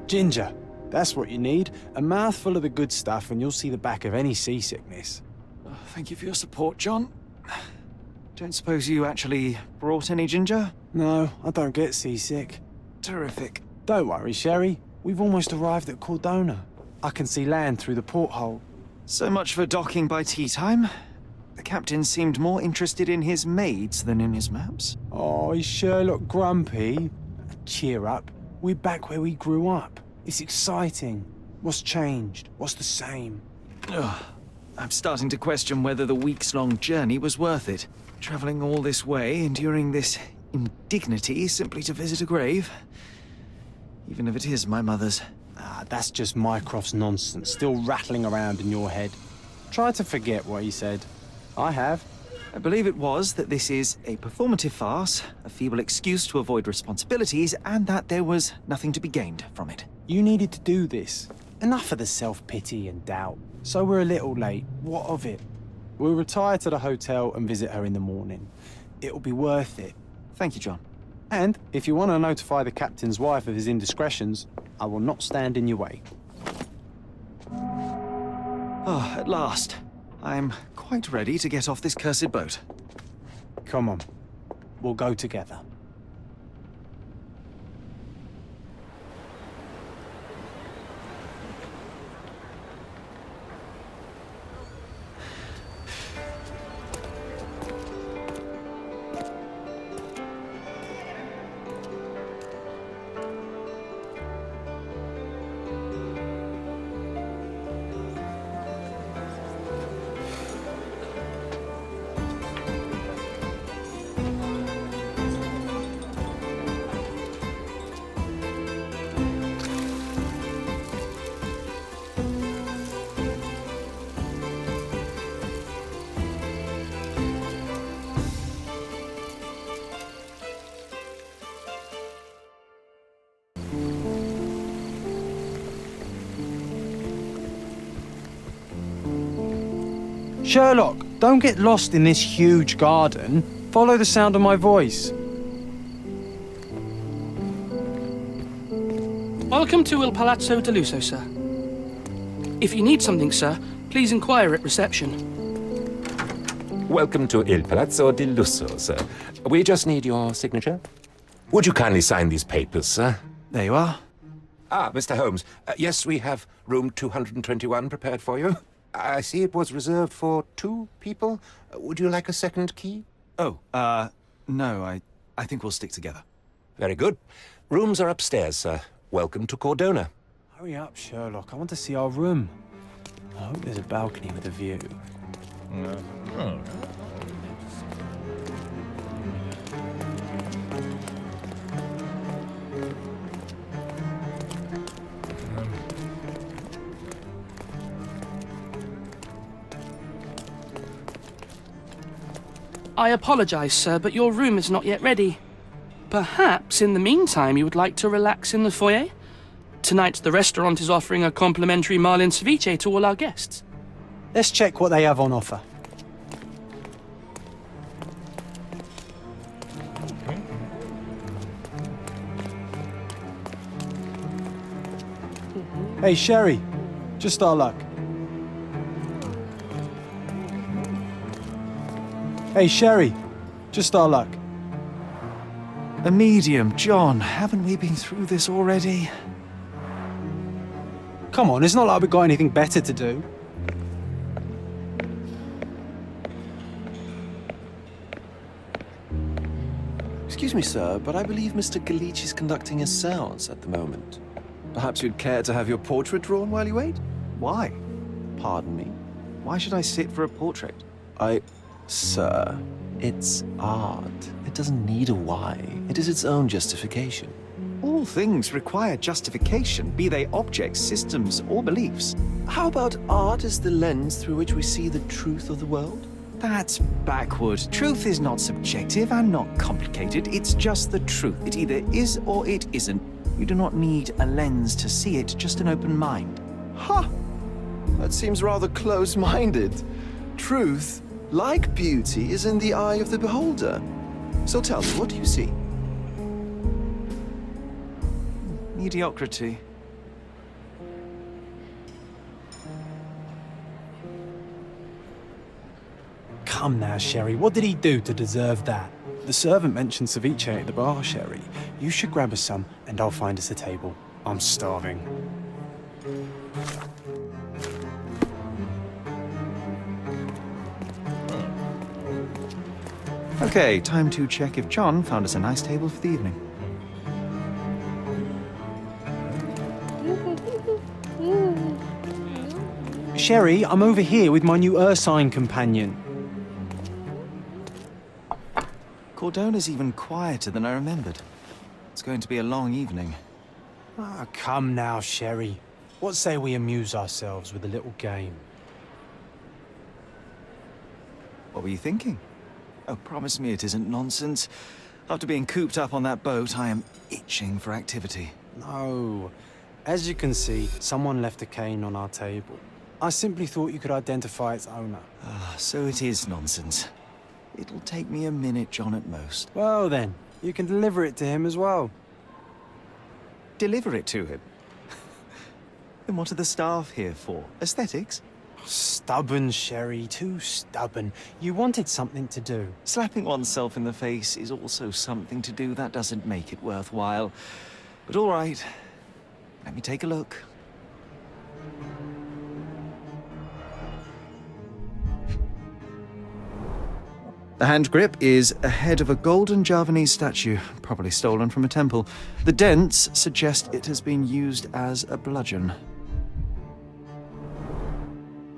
Ginger. That's what you need. A mouthful of the good stuff and you'll see the back of any seasickness. Oh, thank you for your support, John. Don't suppose you actually brought any ginger? No, I don't get seasick. Terrific. Don't worry, Sherry. We've almost arrived at Cordona. I can see land through the porthole. So much for docking by tea time. The captain seemed more interested in his maids than in his maps. Oh, is Sherlock grumpy? Cheer up. We're back where we grew up. It's exciting. What's changed? What's the same? Ugh. I'm starting to question whether the weeks-long journey was worth it. Traveling all this way, enduring this indignity simply to visit a grave. Even if it is my mother's. Ah, that's just Mycroft's nonsense, still rattling around in your head. Try to forget what he said. I have. I believe it was that this is a performative farce, a feeble excuse to avoid responsibilities, and that there was nothing to be gained from it. You needed to do this. Enough of the self-pity and doubt. So we're a little late. What of it? We'll retire to the hotel and visit her in the morning. It'll be worth it. Thank you, John. And if you want to notify the captain's wife of his indiscretions, I will not stand in your way. Oh, at last. I'm quite ready to get off this cursed boat. Come on. We'll go together. Sherlock, don't get lost in this huge garden. Follow the sound of my voice. Welcome to Il Palazzo de Lusso, sir. If you need something, sir, please inquire at reception. Welcome to Il Palazzo di Lusso, sir. We just need your signature. Would you kindly sign these papers, sir? There you are. Ah, Mr. Holmes. Yes, we have room 221 prepared for you. I see it was reserved for 2 people. Would you like a second key? Oh, no, I think we'll stick together. Very good. Rooms are upstairs, sir. Welcome to Cordona. Hurry up, Sherlock. I want to see our room. I hope there's a balcony with a view. I apologize, sir, but your room is not yet ready. Perhaps, in the meantime, you would like to relax in the foyer? Tonight, the restaurant is offering a complimentary marlin ceviche to all our guests. Let's check what they have on offer. Hey, Sherry. Just our luck. Hey, Sherry. Just our luck. A medium, John. Haven't we been through this already? Come on, it's not like we've got anything better to do. Excuse me, sir, but I believe Mr. Galich is conducting a séance at the moment. Perhaps you'd care to have your portrait drawn while you wait? Why? Pardon me? Why should I sit for a portrait? Sir, it's art. It doesn't need a why. It is its own justification. All things require justification, be they objects, systems, or beliefs. How about art as the lens through which we see the truth of the world? That's backward. Truth is not subjective and not complicated. It's just the truth. It either is or it isn't. You do not need a lens to see it, just an open mind. Ha! That seems rather close-minded. Truth, like beauty, is in the eye of the beholder. So tell me, what do you see? Mediocrity. come now, Sherry. What did he do to deserve that? The servant mentioned ceviche at the bar, Sherry. You should grab us some, and I'll find us a table. I'm starving. Okay, time to check if John found us a nice table for the evening. Sherry, I'm over here with my new Ursine companion. Cordona's even quieter than I remembered. It's going to be a long evening. Ah, come now, Sherry. What say we amuse ourselves with a little game? What were you thinking? Oh, promise me it isn't nonsense. After being cooped up on that boat, I am itching for activity. No. As you can see, someone left a cane on our table. I simply thought you could identify its owner. Ah, so it is nonsense. It'll take me a minute, John, at most. Well then, you can deliver it to him as well. Deliver it to him? Then what are the staff here for? Aesthetics? Stubborn, Sherry, too stubborn. You wanted something to do. Slapping oneself in the face is also something to do. That doesn't make it worthwhile. But all right, let me take a look. The hand grip is a head of a golden Javanese statue, probably stolen from a temple. The dents suggest it has been used as a bludgeon.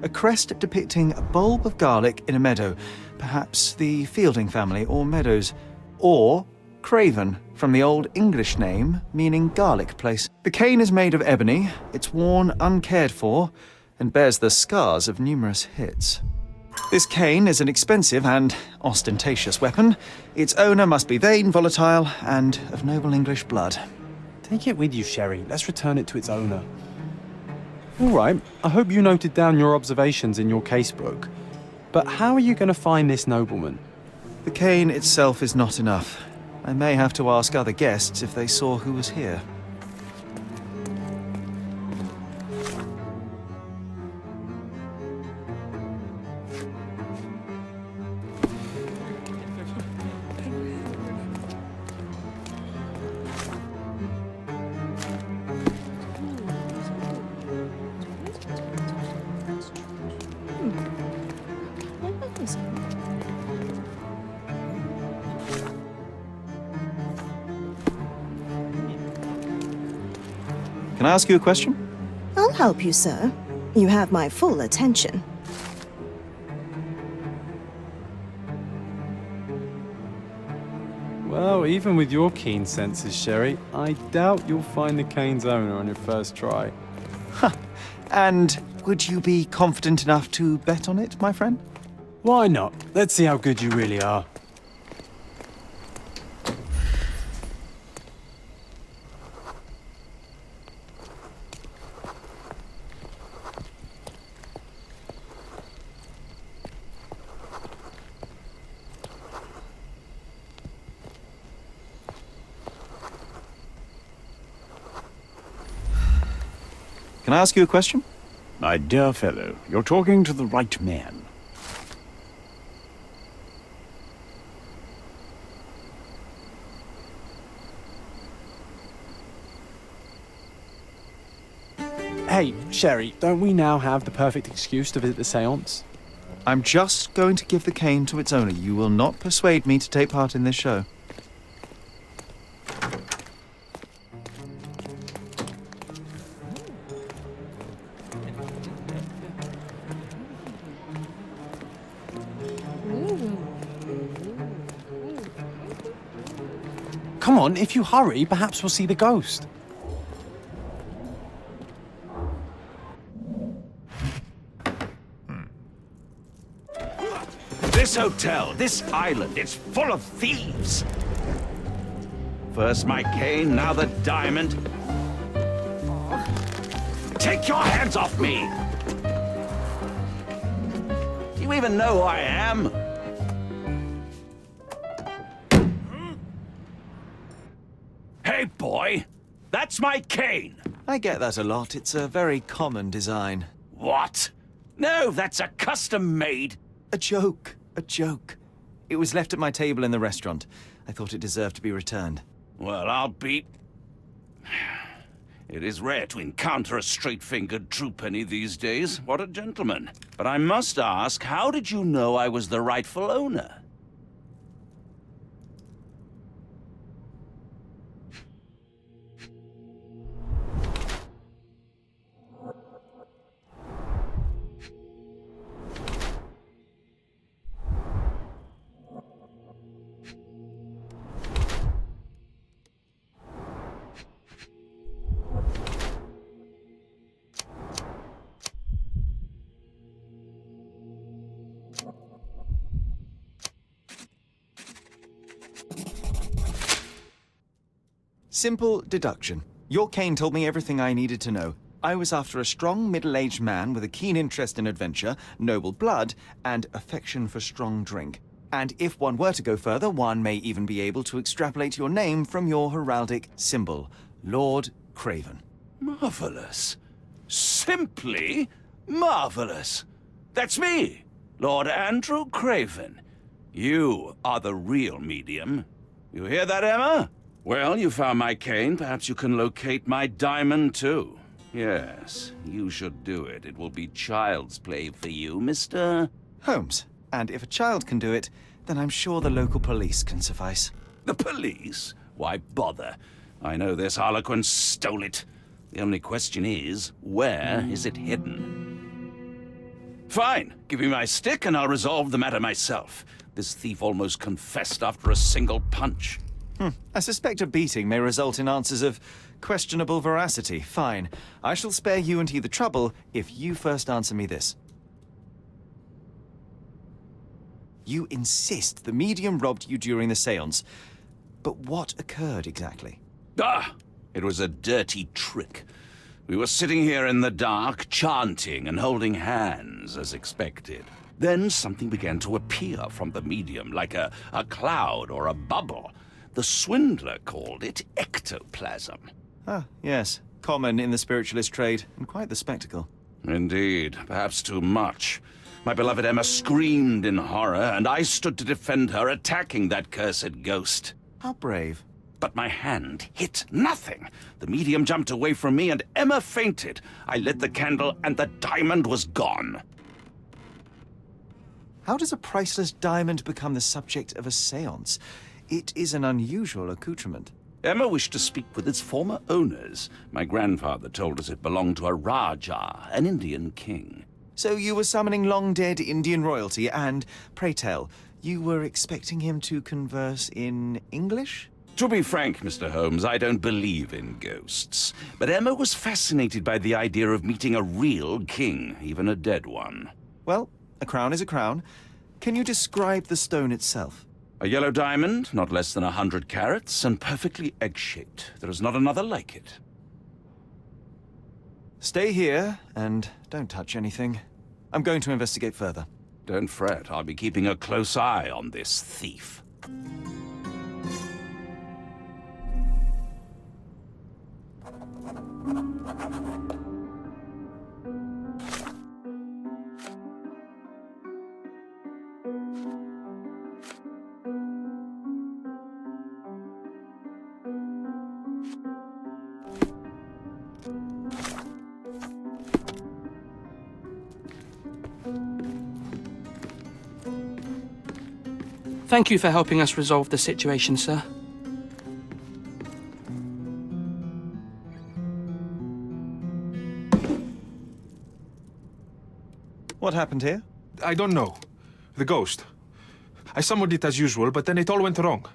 A crest depicting a bulb of garlic in a meadow, perhaps the Fielding family or Meadows, or Craven, from the Old English name meaning garlic place. The cane is made of ebony, it's worn uncared for, and bears the scars of numerous hits. This cane is an expensive and ostentatious weapon. Its owner must be vain, volatile, and of noble English blood. Take it with you, Sherry. Let's return it to its owner. All right, I hope you noted down your observations in your casebook. But how are you going to find this nobleman? The cane itself is not enough. I may have to ask other guests if they saw who was here. Can I ask you a question? I'll help you, sir. You have my full attention. Well, even with your keen senses, Sherry, I doubt you'll find the cane's owner on your first try. And would you be confident enough to bet on it, my friend? Why not? Let's see how good you really are. Can I ask you a question? My dear fellow, you're talking to the right man. Hey, Sherry, don't we now have the perfect excuse to visit the seance? I'm just going to give the cane to its owner. You will not persuade me to take part in this show. Come on, if you hurry, perhaps we'll see the ghost. This hotel, this island, it's full of thieves. First my cane, now the diamond. Take your hands off me! Do you even know who I am? Hey, boy! That's my cane! I get that a lot. It's a very common design. What? No, that's a custom-made. A joke. A joke. It was left at my table in the restaurant. I thought it deserved to be returned. Well, I'll be... It is rare to encounter a straight-fingered true penny these days. What a gentleman. But I must ask, how did you know I was the rightful owner? Simple deduction. Your cane told me everything I needed to know. I was after a strong, middle-aged man with a keen interest in adventure, noble blood, and affection for strong drink. And if one were to go further, one may even be able to extrapolate your name from your heraldic symbol, Lord Craven. Marvelous. Simply marvelous. That's me, Lord Andrew Craven. You are the real medium. You hear that, Emma? Well, you found my cane. Perhaps you can locate my diamond, too. Yes, you should do it. It will be child's play for you, Mr. Holmes. And if a child can do it, then I'm sure the local police can suffice. The police? Why bother? I know this harlequin stole it. The only question is, where is it hidden? Fine. Give me my stick and I'll resolve the matter myself. This thief almost confessed after a single punch. I suspect a beating may result in answers of questionable veracity. Fine. I shall spare you and he the trouble if you first answer me this. You insist the medium robbed you during the séance. But what occurred exactly? It was a dirty trick. We were sitting here in the dark, chanting and holding hands, as expected. Then something began to appear from the medium, like a cloud or a bubble. The swindler called it ectoplasm. Ah, yes. Common in the spiritualist trade, and quite the spectacle. Indeed, perhaps too much. My beloved Emma screamed in horror, and I stood to defend her, attacking that cursed ghost. How brave. But my hand hit nothing. The medium jumped away from me, and Emma fainted. I lit the candle, and the diamond was gone. How does a priceless diamond become the subject of a séance? It is an unusual accoutrement. Emma wished to speak with its former owners. My grandfather told us it belonged to a Rajah, an Indian king. So you were summoning long-dead Indian royalty, and, pray tell, you were expecting him to converse in English? To be frank, Mr. Holmes, I don't believe in ghosts. But Emma was fascinated by the idea of meeting a real king, even a dead one. Well, a crown is a crown. Can you describe the stone itself? A yellow diamond, not less than 100 carats, and perfectly egg-shaped. There is not another like it. Stay here, and don't touch anything. I'm going to investigate further. Don't fret, I'll be keeping a close eye on this thief. Thank you for helping us resolve the situation, sir. What happened here? I don't know. The ghost. I summoned it as usual, but then it all went wrong.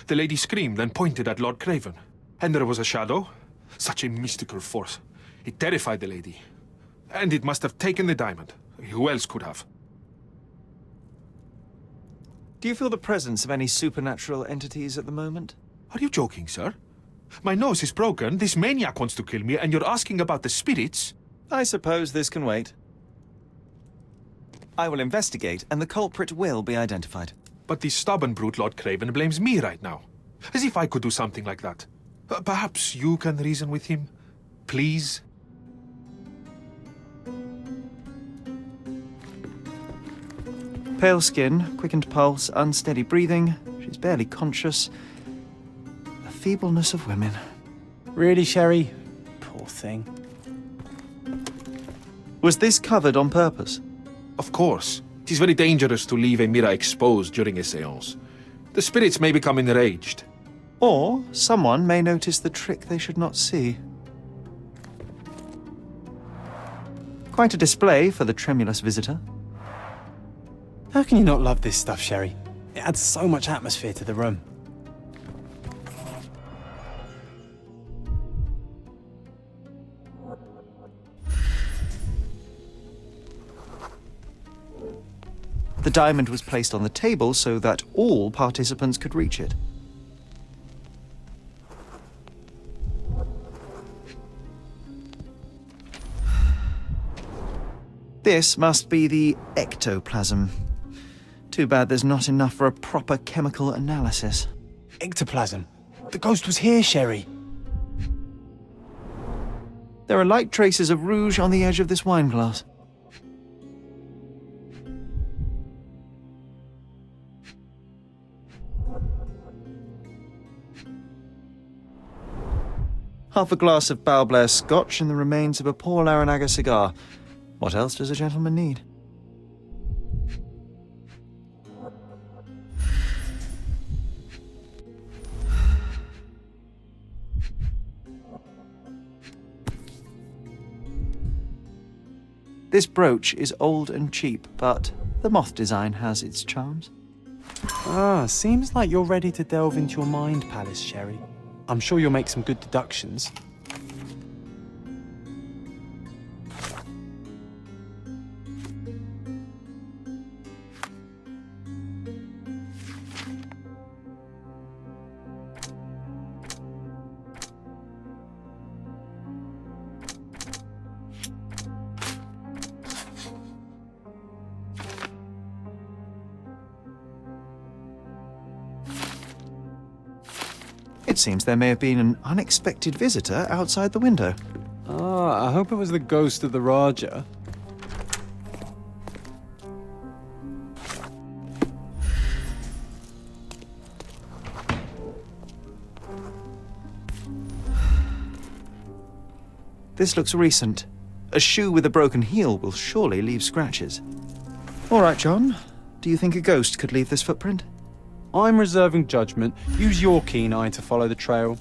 The lady screamed and pointed at Lord Craven. And there was a shadow. Such a mystical force. It terrified the lady. And it must have taken the diamond. Who else could have? Do you feel the presence of any supernatural entities at the moment? Are you joking, sir? My nose is broken, this maniac wants to kill me, and you're asking about the spirits? I suppose this can wait. I will investigate, and the culprit will be identified. But this stubborn brute Lord Craven blames me right now. As if I could do something like that. Perhaps you can reason with him? Please? Pale skin, quickened pulse, unsteady breathing. She's barely conscious. The feebleness of women. Really, Sherry? Poor thing. Was this covered on purpose? Of course. It is very dangerous to leave a mirror exposed during a séance. The spirits may become enraged. Or someone may notice the trick they should not see. Quite a display for the tremulous visitor. How can you not love this stuff, Sherry? It adds so much atmosphere to the room. The diamond was placed on the table so that all participants could reach it. This must be the ectoplasm. Too bad there's not enough for a proper chemical analysis. Ectoplasm. The ghost was here, Sherry. There are light traces of rouge on the edge of this wine glass. Half a glass of Balblair scotch and the remains of a Paul Aranaga cigar. What else does a gentleman need? This brooch is old and cheap, but the moth design has its charms. Ah, seems like you're ready to delve into your mind palace, Sherry. I'm sure you'll make some good deductions. It seems there may have been an unexpected visitor outside the window. Ah, I hope it was the ghost of the Raja. This looks recent. A shoe with a broken heel will surely leave scratches. All right, John. Do you think a ghost could leave this footprint? I'm reserving judgment. Use your keen eye to follow the trail.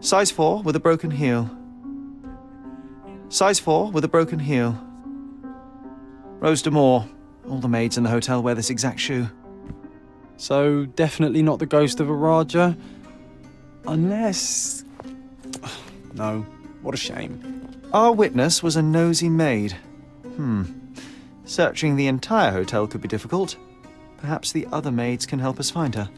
Size 4 with a broken heel. Size 4 with a broken heel. Rose de Moore. All the maids in the hotel wear this exact shoe. So, definitely not the ghost of a Raja? Unless... No, what a shame. Our witness was a nosy maid. Searching the entire hotel could be difficult. Perhaps the other maids can help us find her.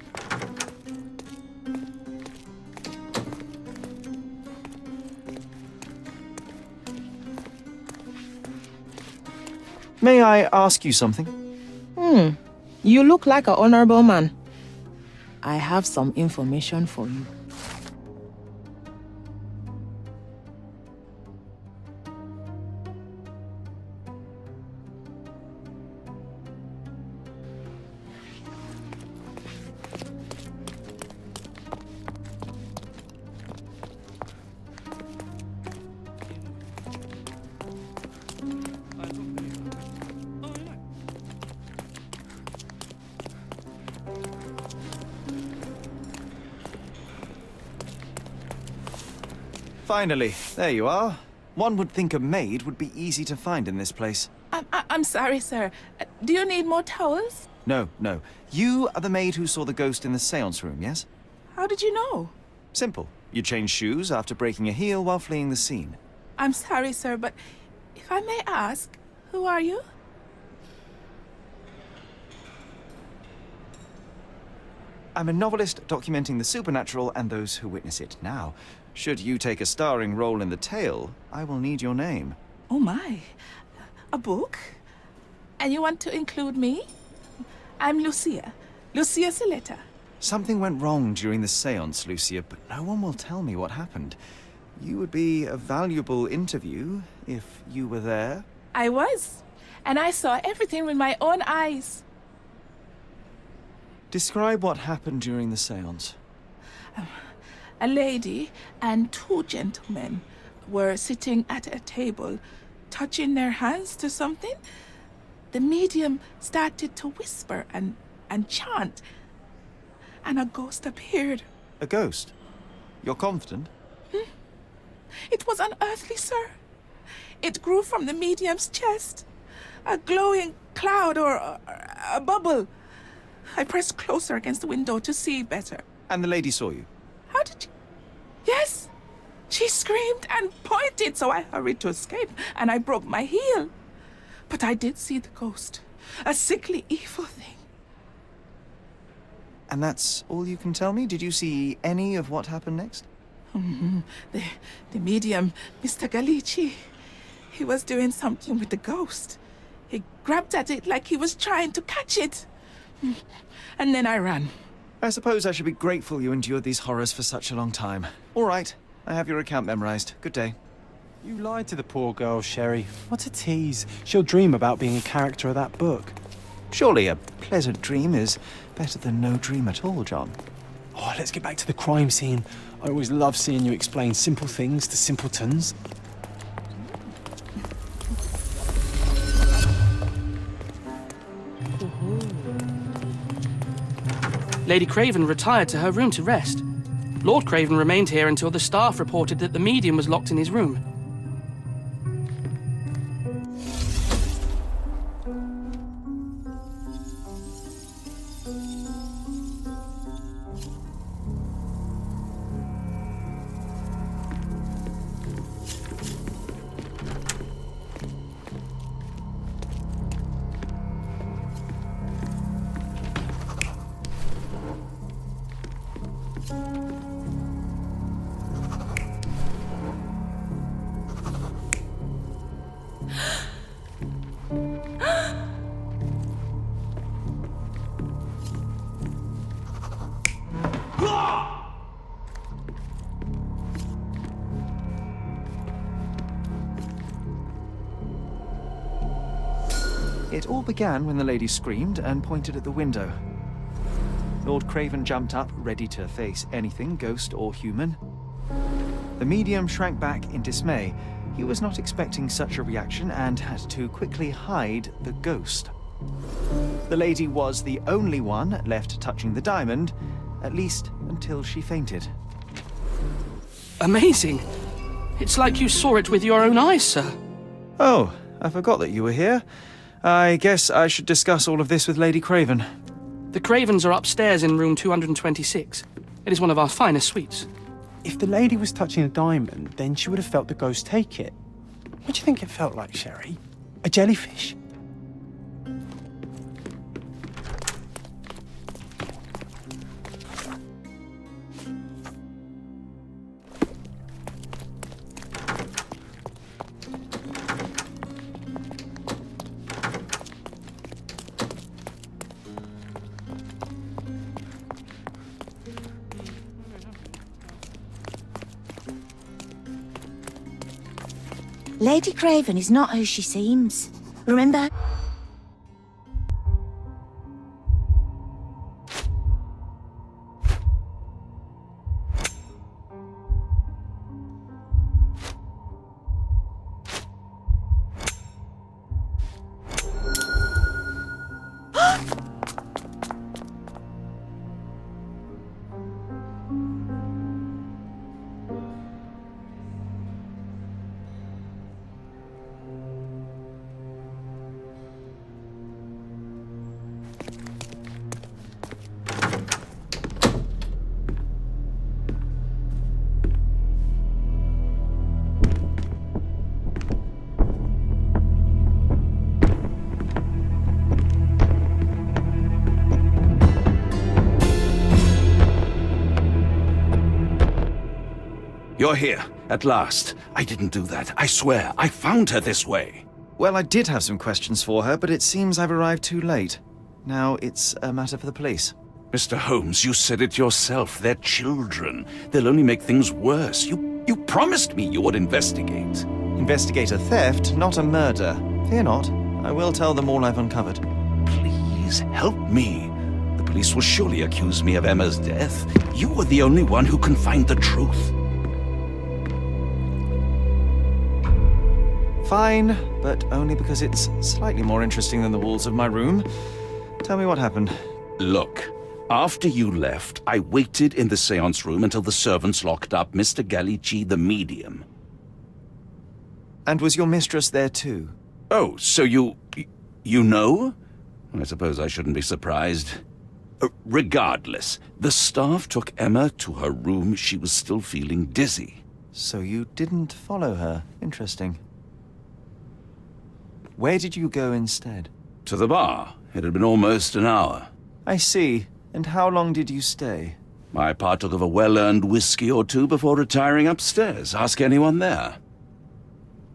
May I ask you something? You look like an honorable man. I have some information for you. Finally, there you are. One would think a maid would be easy to find in this place. I'm sorry, sir. Do you need more towels? No, no. You are the maid who saw the ghost in the seance room, yes? How did you know? Simple. You changed shoes after breaking a heel while fleeing the scene. I'm sorry, sir, but if I may ask, who are you? I'm a novelist documenting the supernatural and those who witness it. Now, should you take a starring role in the tale, I will need your name. Oh my. A book? And you want to include me? I'm Lucia. Lucia Saletta. Something went wrong during the seance, Lucia, but no one will tell me what happened. You would be a valuable interview if you were there. I was. And I saw everything with my own eyes. Describe what happened during the seance. A lady and two gentlemen were sitting at a table, touching their hands to something. The medium started to whisper and chant, and a ghost appeared. A ghost? You're confident? It was unearthly, sir. It grew from the medium's chest. A glowing cloud or a bubble. I pressed closer against the window to see better. And the lady saw you? How did you... Yes! She screamed and pointed, so I hurried to escape, and I broke my heel. But I did see the ghost. A sickly, evil thing. And that's all you can tell me? Did you see any of what happened next? The medium, Mr. Galici, he was doing something with the ghost. He grabbed at it like he was trying to catch it. And then I ran. I suppose I should be grateful you endured these horrors for such a long time. All right, I have your account memorized. Good day. You lied to the poor girl, Sherry. What a tease. She'll dream about being a character of that book. Surely a pleasant dream is better than no dream at all, John. Oh, let's get back to the crime scene. I always love seeing you explain simple things to simpletons. Lady Craven retired to her room to rest. Lord Craven remained here until the staff reported that the medium was locked in his room. It all began when the lady screamed and pointed at the window. Lord Craven jumped up, ready to face anything, ghost or human. The medium shrank back in dismay. He was not expecting such a reaction and had to quickly hide the ghost. The lady was the only one left touching the diamond, at least until she fainted. Amazing. It's like you saw it with your own eyes, sir. Oh, I forgot that you were here. I guess I should discuss all of this with Lady Craven. The Cravens are upstairs in room 226. It is one of our finest suites. If the lady was touching a diamond, then she would have felt the ghost take it. What do you think it felt like, Sherry? A jellyfish? Lady Craven is not who she seems. Remember? You're here, at last. I didn't do that. I swear, I found her this way. Well, I did have some questions for her, but it seems I've arrived too late. Now it's a matter for the police. Mr. Holmes, you said it yourself. They're children. They'll only make things worse. You promised me you would investigate. Investigate a theft, not a murder. Fear not. I will tell them all I've uncovered. Please help me. The police will surely accuse me of Emma's death. You are the only one who can find the truth. Fine, but only because it's slightly more interesting than the walls of my room. Tell me what happened. Look, after you left, I waited in the seance room until the servants locked up Mr. Gallici, the medium. And was your mistress there too? Oh, so you know? I suppose I shouldn't be surprised. Regardless, the staff took Emma to her room. She was still feeling dizzy. So you didn't follow her. Interesting. Where did you go instead? To the bar. It had been almost an hour. I see. And how long did you stay? I partook of a well-earned whiskey or two before retiring upstairs. Ask anyone there.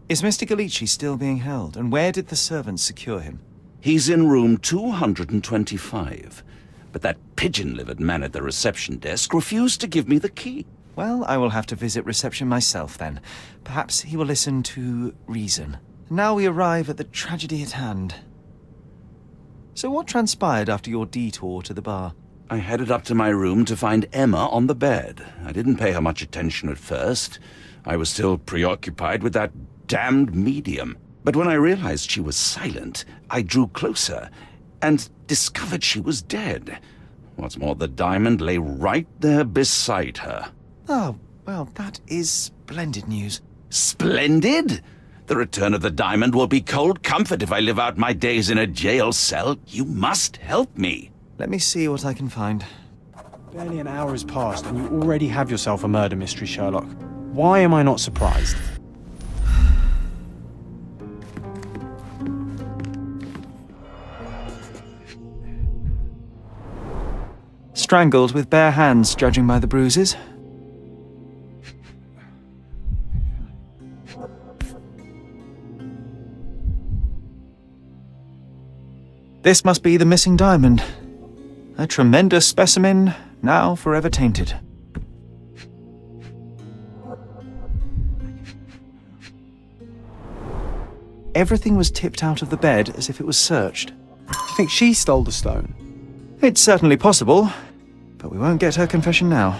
Is Mr. Gallici still being held? And where did the servants secure him? He's in room 225. But that pigeon-livered man at the reception desk refused to give me the key. Well, I will have to visit reception myself then. Perhaps he will listen to reason. Now we arrive at the tragedy at hand. So what transpired after your detour to the bar? I headed up to my room to find Emma on the bed. I didn't pay her much attention at first. I was still preoccupied with that damned medium. But when I realized she was silent, I drew closer and discovered she was dead. What's more, the diamond lay right there beside her. Oh, well, that is splendid news. Splendid? The return of the diamond will be cold comfort if I live out my days in a jail cell. You must help me. Let me see what I can find. Barely an hour has passed and you already have yourself a murder mystery, Sherlock. Why am I not surprised? Strangled with bare hands, judging by the bruises. This must be the missing diamond. A tremendous specimen, now forever tainted. Everything was tipped out of the bed as if it was searched. Do you think she stole the stone? It's certainly possible, but we won't get her confession now.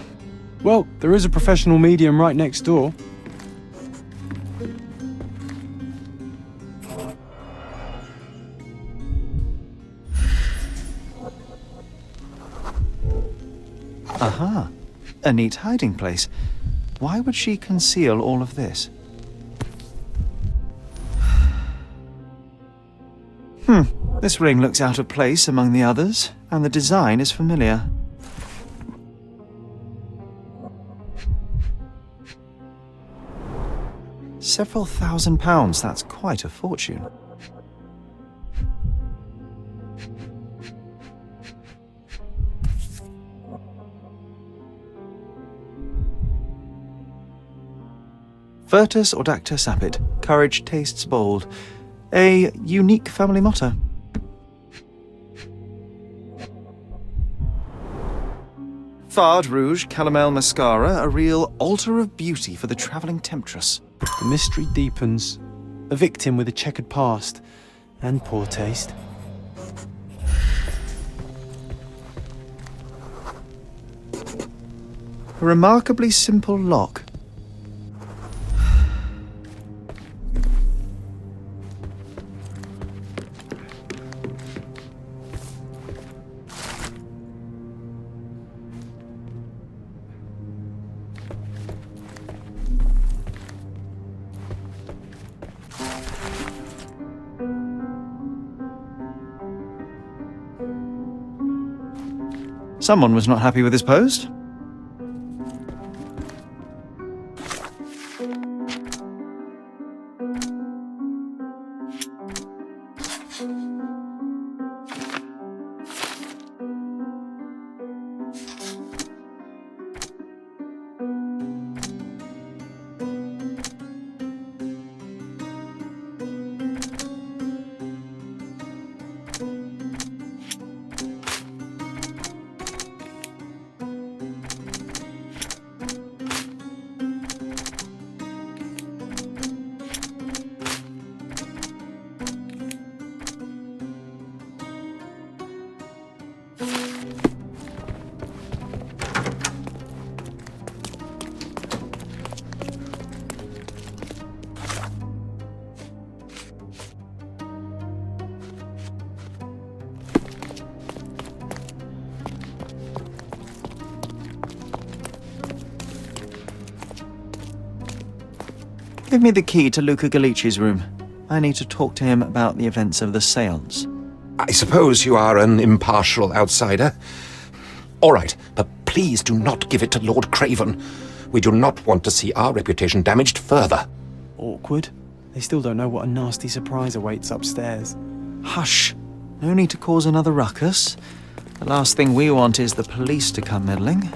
Well, there is a professional medium right next door. Aha, a neat hiding place. Why would she conceal all of this? This ring looks out of place among the others, and the design is familiar. Several £1,000s, that's quite a fortune. Virtus audacta sapit, courage tastes bold. A unique family motto. Fard Rouge Calomel Mascara, a real altar of beauty for the travelling temptress. The mystery deepens. A victim with a checkered past and poor taste. A remarkably simple lock. Someone was not happy with his post. Give me the key to Luca Galici's room. I need to talk to him about the events of the séance. I suppose you are an impartial outsider. All right, but please do not give it to Lord Craven. We do not want to see our reputation damaged further. Awkward. They still don't know what a nasty surprise awaits upstairs. Hush. No need to cause another ruckus. The last thing we want is the police to come meddling.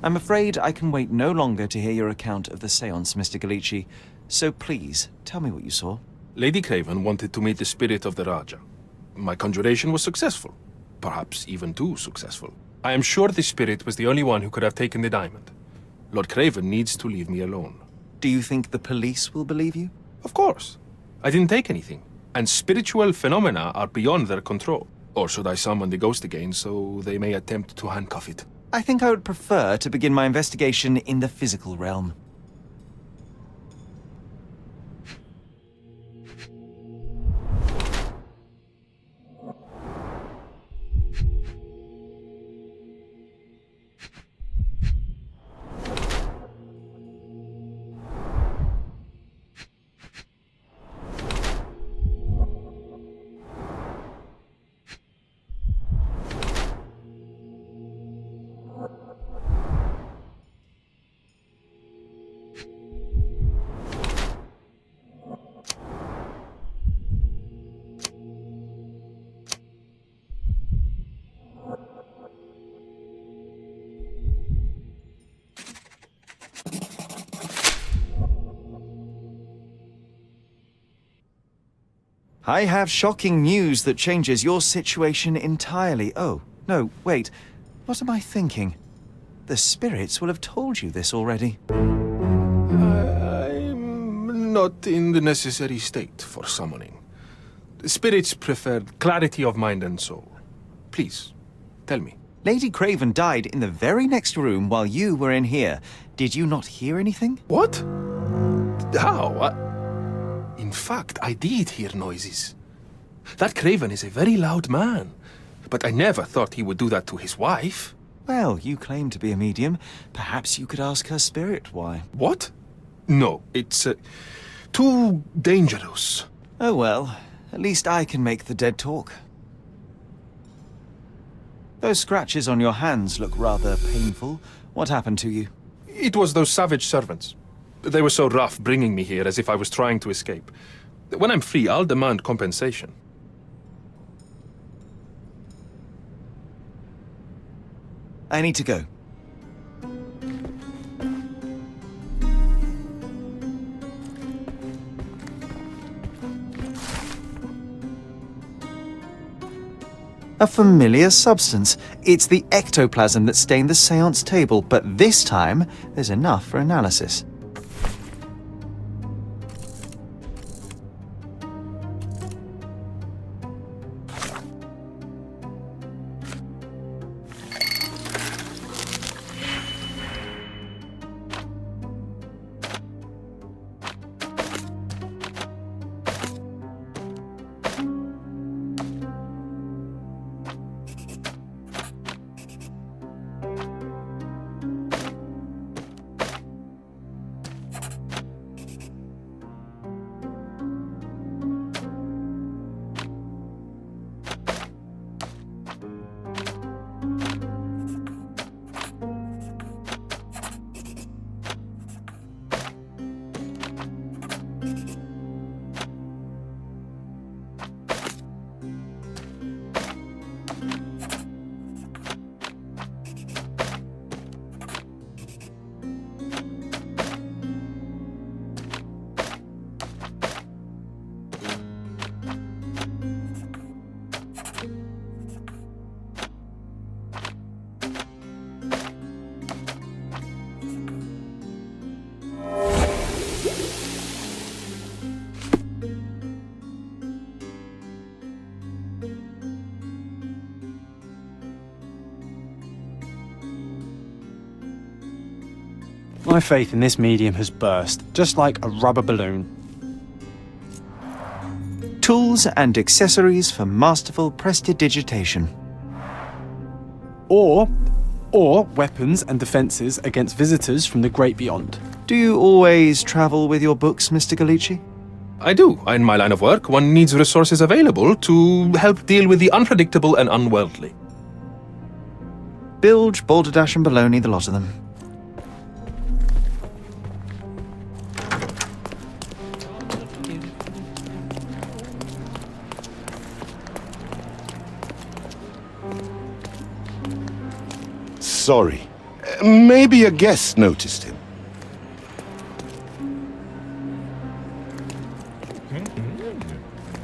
I'm afraid I can wait no longer to hear your account of the séance, Mr. Galici. So please, tell me what you saw. Lady Craven wanted to meet the spirit of the Raja. My conjuration was successful. Perhaps even too successful. I am sure the spirit was the only one who could have taken the diamond. Lord Craven needs to leave me alone. Do you think the police will believe you? Of course. I didn't take anything. And spiritual phenomena are beyond their control. Or should I summon the ghost again so they may attempt to handcuff it? I think I would prefer to begin my investigation in the physical realm. I have shocking news that changes your situation entirely. Oh, no, wait. What am I thinking? The spirits will have told you this already. I'm not in the necessary state for summoning. The spirits preferred clarity of mind and soul. Please, tell me. Lady Craven died in the very next room while you were in here. Did you not hear anything? What? How? In fact, I did hear noises. That Craven is a very loud man. But I never thought he would do that to his wife. Well, you claim to be a medium. Perhaps you could ask her spirit why. What? No, it's too dangerous. Oh well, at least I can make the dead talk. Those scratches on your hands look rather painful. What happened to you? It was those savage servants. They were so rough bringing me here as if I was trying to escape. When I'm free, I'll demand compensation. I need to go. A familiar substance. It's the ectoplasm that stained the séance table, but this time, there's enough for analysis. My faith in this medium has burst, just like a rubber balloon. Tools and accessories for masterful prestidigitation. Or weapons and defences against visitors from the great beyond. Do you always travel with your books, Mr. Galici? I do. In my line of work, one needs resources available to help deal with the unpredictable and unworldly. Bilge, balderdash, and baloney, the lot of them. Sorry. Maybe a guest noticed him.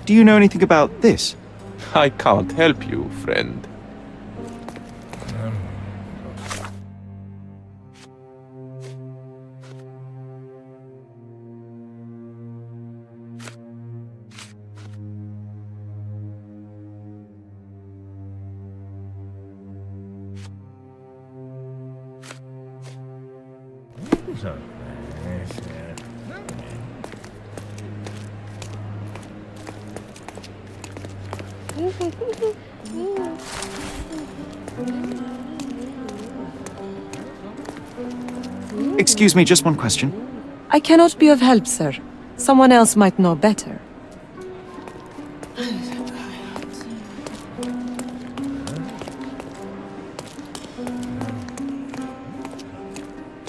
Do you know anything about this? I can't help you, friend. Excuse me, just one question. I cannot be of help, sir. Someone else might know better.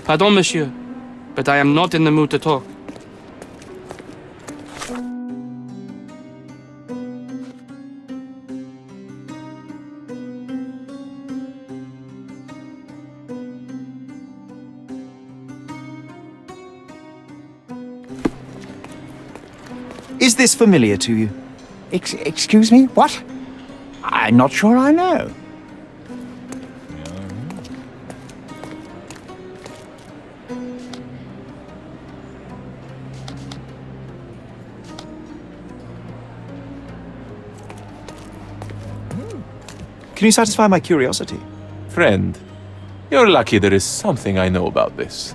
Pardon, monsieur, but I am not in the mood to talk. Is this familiar to you? Excuse me? What? I'm not sure I know. Can you satisfy my curiosity? Friend, you're lucky there is something I know about this.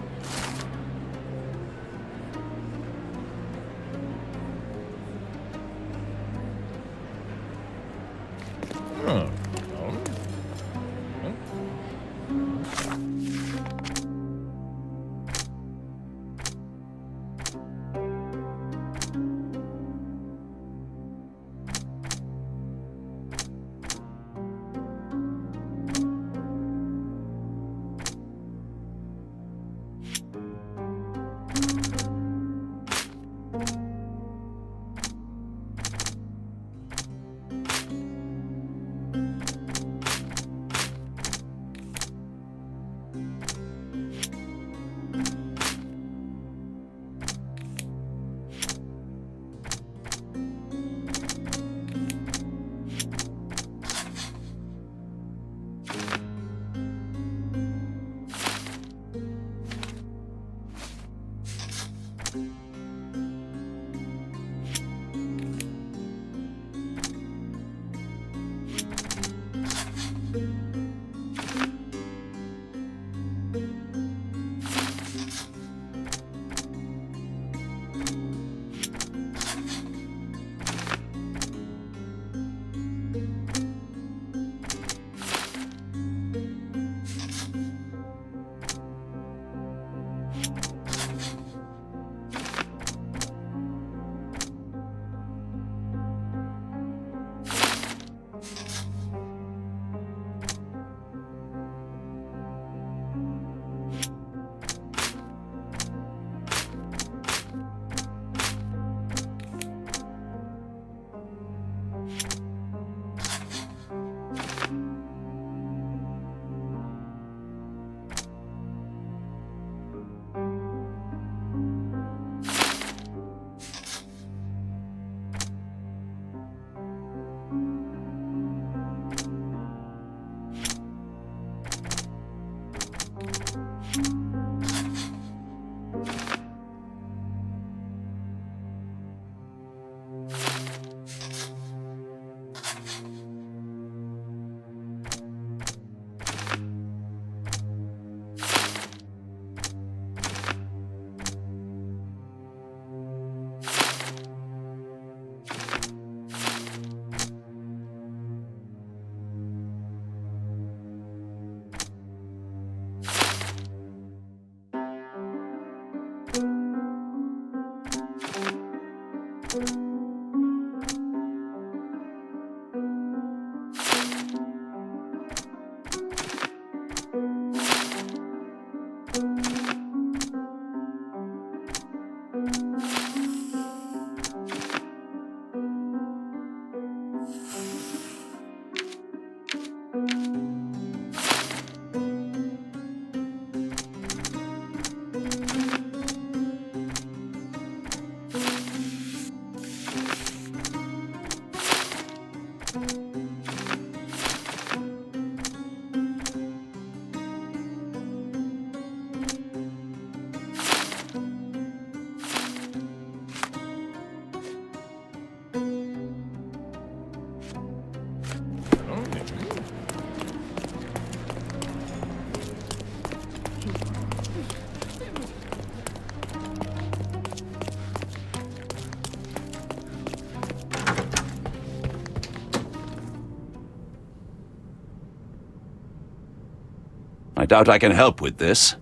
I doubt I can help with this.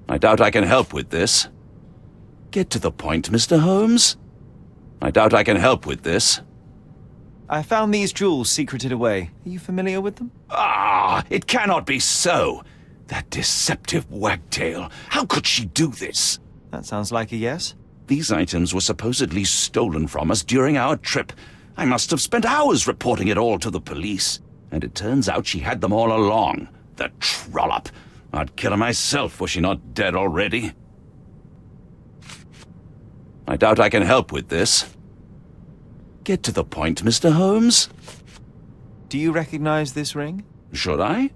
I doubt I can help with this. Get to the point, Mr. Holmes. I doubt I can help with this. I found these jewels secreted away. Are you familiar with them? Ah, it cannot be so. That deceptive wagtail. How could she do this? That sounds like a yes. These items were supposedly stolen from us during our trip. I must have spent hours reporting it all to the police. And it turns out she had them all along. The trollop. I'd kill her myself were she not dead already. I doubt I can help with this. Get to the point, Mr. Holmes. Do you recognize this ring? Should I?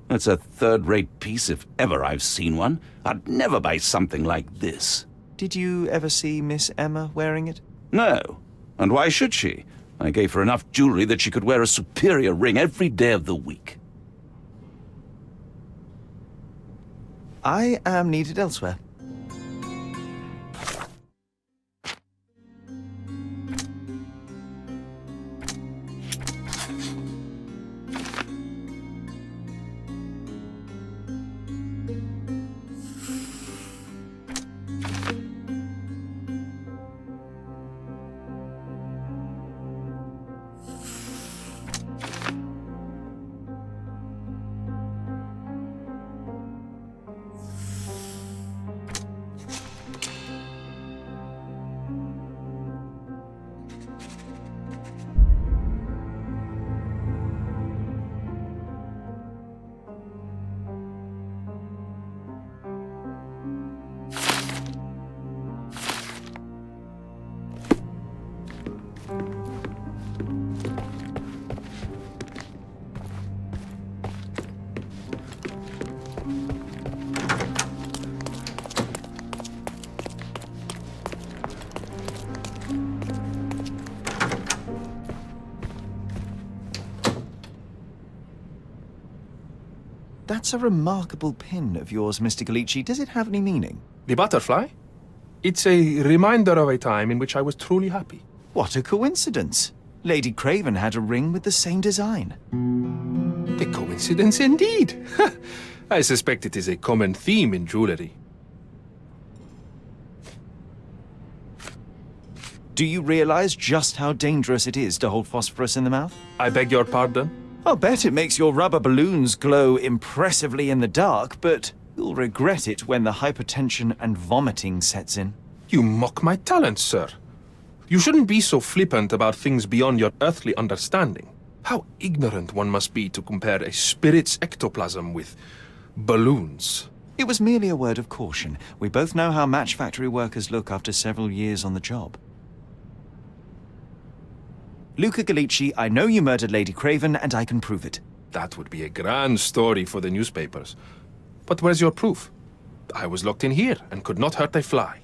That's a third-rate piece if ever I've seen one. I'd never buy something like this. Did you ever see Miss Emma wearing it? No. And why should she? I gave her enough jewelry that she could wear a superior ring every day of the week. I am needed elsewhere. That's a remarkable pin of yours, Mr. Gilded. Does it have any meaning? The butterfly? It's a reminder of a time in which I was truly happy. What a coincidence. Lady Craven had a ring with the same design. A coincidence indeed. I suspect it is a common theme in jewelry. Do you realize just how dangerous it is to hold phosphorus in the mouth? I beg your pardon? I'll bet it makes your rubber balloons glow impressively in the dark, but you'll regret it when the hypertension and vomiting sets in. You mock my talents, sir. You shouldn't be so flippant about things beyond your earthly understanding. How ignorant one must be to compare a spirit's ectoplasm with balloons. It was merely a word of caution. We both know how match factory workers look after several years on the job. Luca Gilded, I know you murdered Lady Craven, and I can prove it. That would be a grand story for the newspapers. But where's your proof? I was locked in here and could not hurt a fly.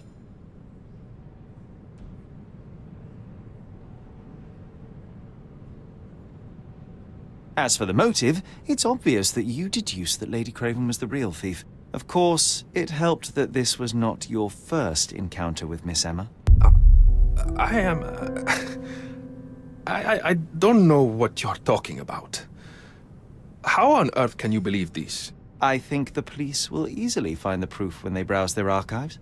As for the motive, it's obvious that you deduced that Lady Craven was the real thief. Of course, it helped that this was not your first encounter with Miss Emma. I am... I don't know what you're talking about. How on earth can you believe this? I think the police will easily find the proof when they browse their archives.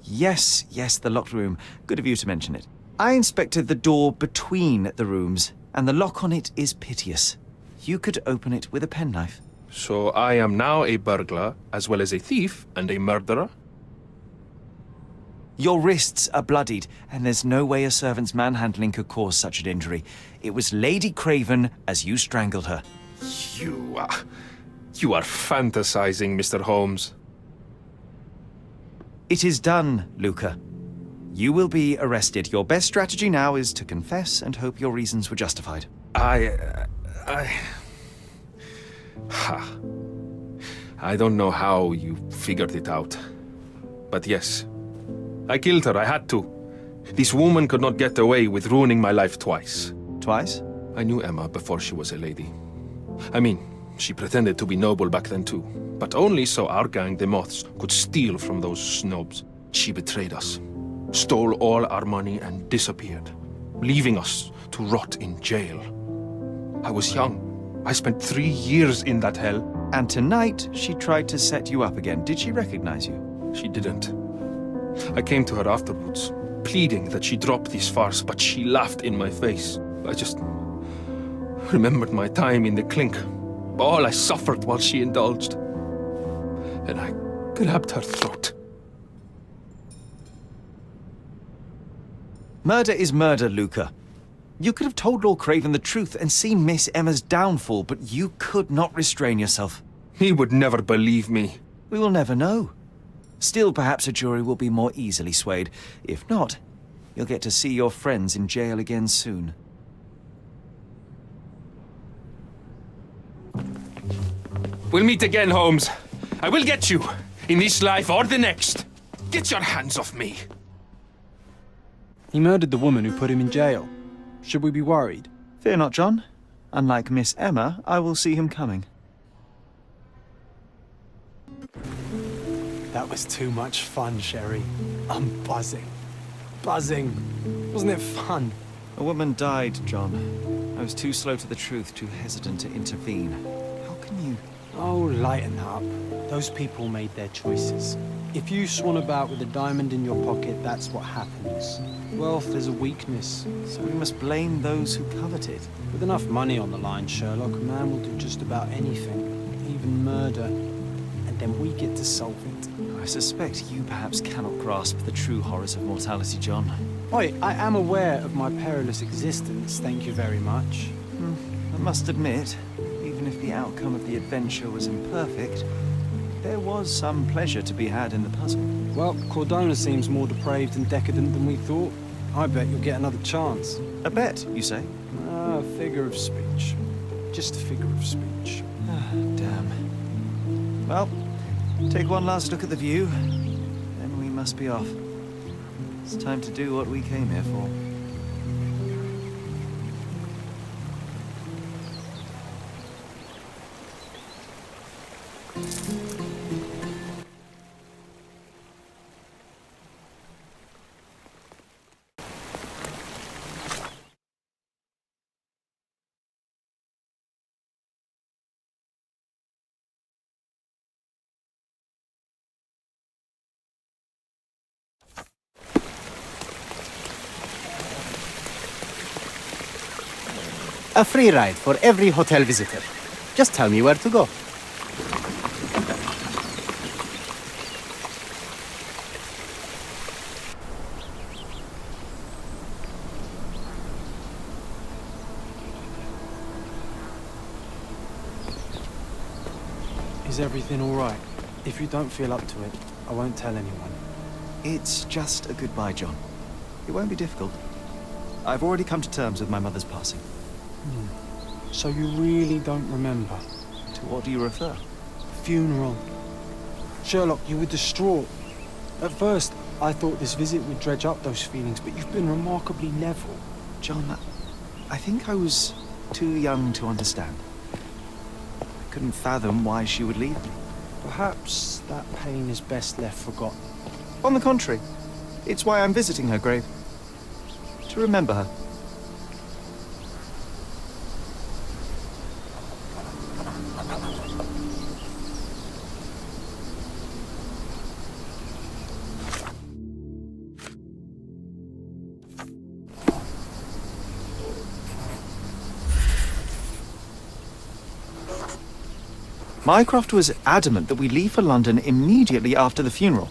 Yes, the locked room. Good of you to mention it. I inspected the door between the rooms, and the lock on it is piteous. You could open it with a penknife. So I am now a burglar, as well as a thief and a murderer? Your wrists are bloodied, and there's no way a servant's manhandling could cause such an injury. It was Lady Craven as you strangled her. You are fantasizing, Mr. Holmes. It is done, Luca. You will be arrested. Your best strategy now is to confess and hope your reasons were justified. I don't know how you figured it out. But yes, I killed her. I had to. This woman could not get away with ruining my life twice. Twice? I knew Emma before she was a lady. I mean, she pretended to be noble back then too. But only so our gang, the Moths, could steal from those snobs. She betrayed us, stole all our money and disappeared, leaving us to rot in jail. I was young. I spent 3 years in that hell. And tonight, she tried to set you up again. Did she recognize you? She didn't. I came to her afterwards, pleading that she drop this farce, but she laughed in my face. I just remembered my time in the clink, all I suffered while she indulged. And I grabbed her throat. Murder is murder, Luca. You could have told Lord Craven the truth and seen Miss Emma's downfall, but you could not restrain yourself. He would never believe me. We will never know. Still, perhaps a jury will be more easily swayed. If not, you'll get to see your friends in jail again soon. We'll meet again, Holmes. I will get you, in this life or the next. Get your hands off me. He murdered the woman who put him in jail. Should we be worried? Fear not, John. Unlike Miss Emma, I will see him coming. That was too much fun, Sherry. I'm buzzing. Buzzing. Wasn't it fun? A woman died, John. I was too slow to the truth, too hesitant to intervene. How can you... Oh, lighten up. Those people made their choices. If you swan about with a diamond in your pocket, that's what happens. Wealth is a weakness. So we must blame those who covet it. With enough money on the line, Sherlock, a man will do just about anything, even murder. And then we get to solve it. I suspect you perhaps cannot grasp the true horrors of mortality, John. Oi, I am aware of my perilous existence, thank you very much. I must admit, even if the outcome of the adventure was imperfect, there was some pleasure to be had in the puzzle. Well, Cordona seems more depraved and decadent than we thought. I bet you'll get another chance. A bet, you say? A figure of speech. Just a figure of speech. Ah, damn. Well, take one last look at the view, then we must be off. It's time to do what we came here for. A free ride for every hotel visitor. Just tell me where to go. Is everything all right? If you don't feel up to it, I won't tell anyone. It's just a goodbye, John. It won't be difficult. I've already come to terms with my mother's passing. So you really don't remember? To what do you refer? Funeral. Sherlock, you were distraught. At first, I thought this visit would dredge up those feelings, but you've been remarkably level. John, I think I was too young to understand. I couldn't fathom why she would leave me. Perhaps that pain is best left forgotten. On the contrary, it's why I'm visiting her grave. To remember her. Mycroft was adamant that we leave for London immediately after the funeral.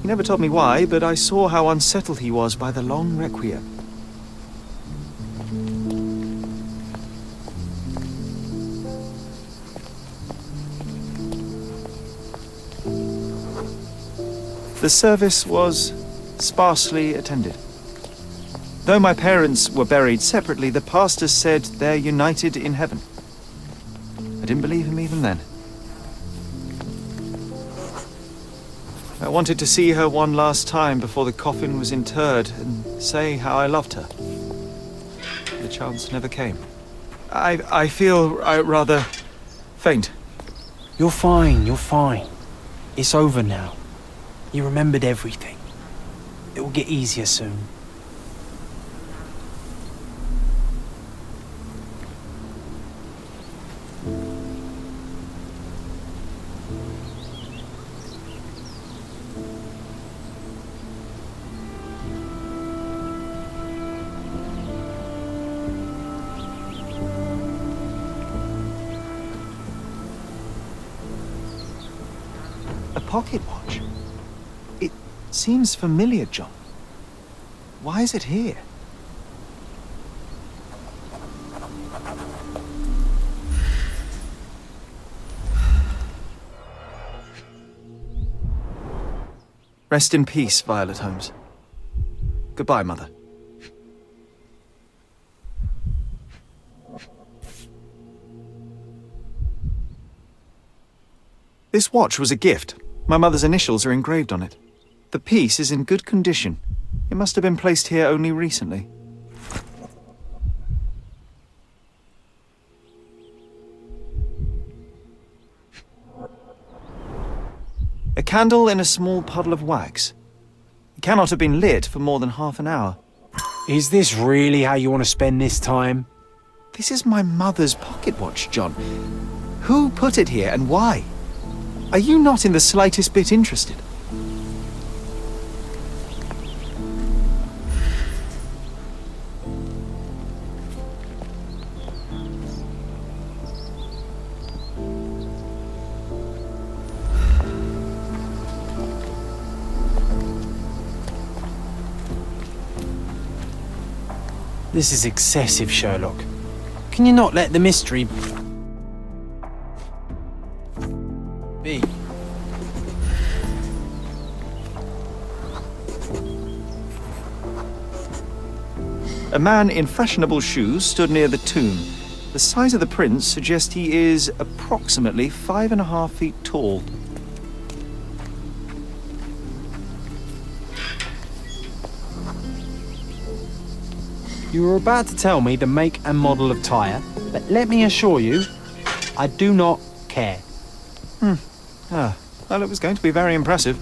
He never told me why, but I saw how unsettled he was by the long requiem. The service was sparsely attended. Though my parents were buried separately, the pastor said they're united in heaven. I didn't believe him even then. I wanted to see her one last time before the coffin was interred and say how I loved her. The chance never came. I feel rather faint. You're fine, you're fine. It's over now. You remembered everything. It will get easier soon. A pocket watch? It seems familiar, John. Why is it here? Rest in peace, Violet Holmes. Goodbye, Mother. This watch was a gift. My mother's initials are engraved on it. The piece is in good condition. It must have been placed here only recently. A candle in a small puddle of wax. It cannot have been lit for more than half an hour. Is this really how you want to spend this time? This is my mother's pocket watch, John. Who put it here and why? Are you not in the slightest bit interested? This is excessive, Sherlock. Can you not let the mystery be? A man in fashionable shoes stood near the tomb. The size of the prints suggest he is approximately 5.5 feet tall. You were about to tell me the make and model of tyre, but let me assure you, I do not care. Well, it was going to be very impressive.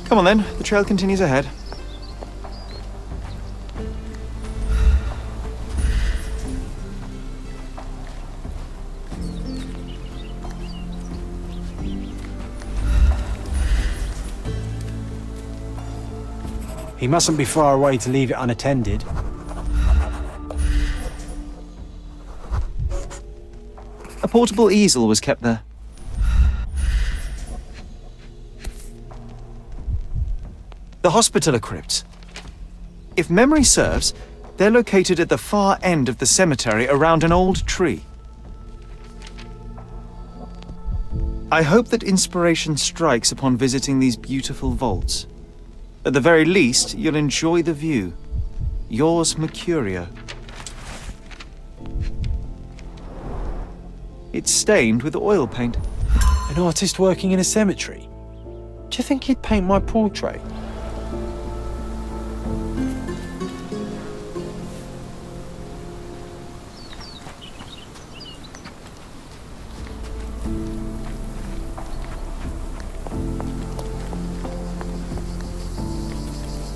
Come on then, the trail continues ahead. He mustn't be far away to leave it unattended. A portable easel was kept there. The Hospitaller crypts. If memory serves, they're located at the far end of the cemetery around an old tree. I hope that inspiration strikes upon visiting these beautiful vaults. At the very least, you'll enjoy the view. Yours, Mercurio. It's stained with oil paint. An artist working in a cemetery? Do you think he'd paint my portrait?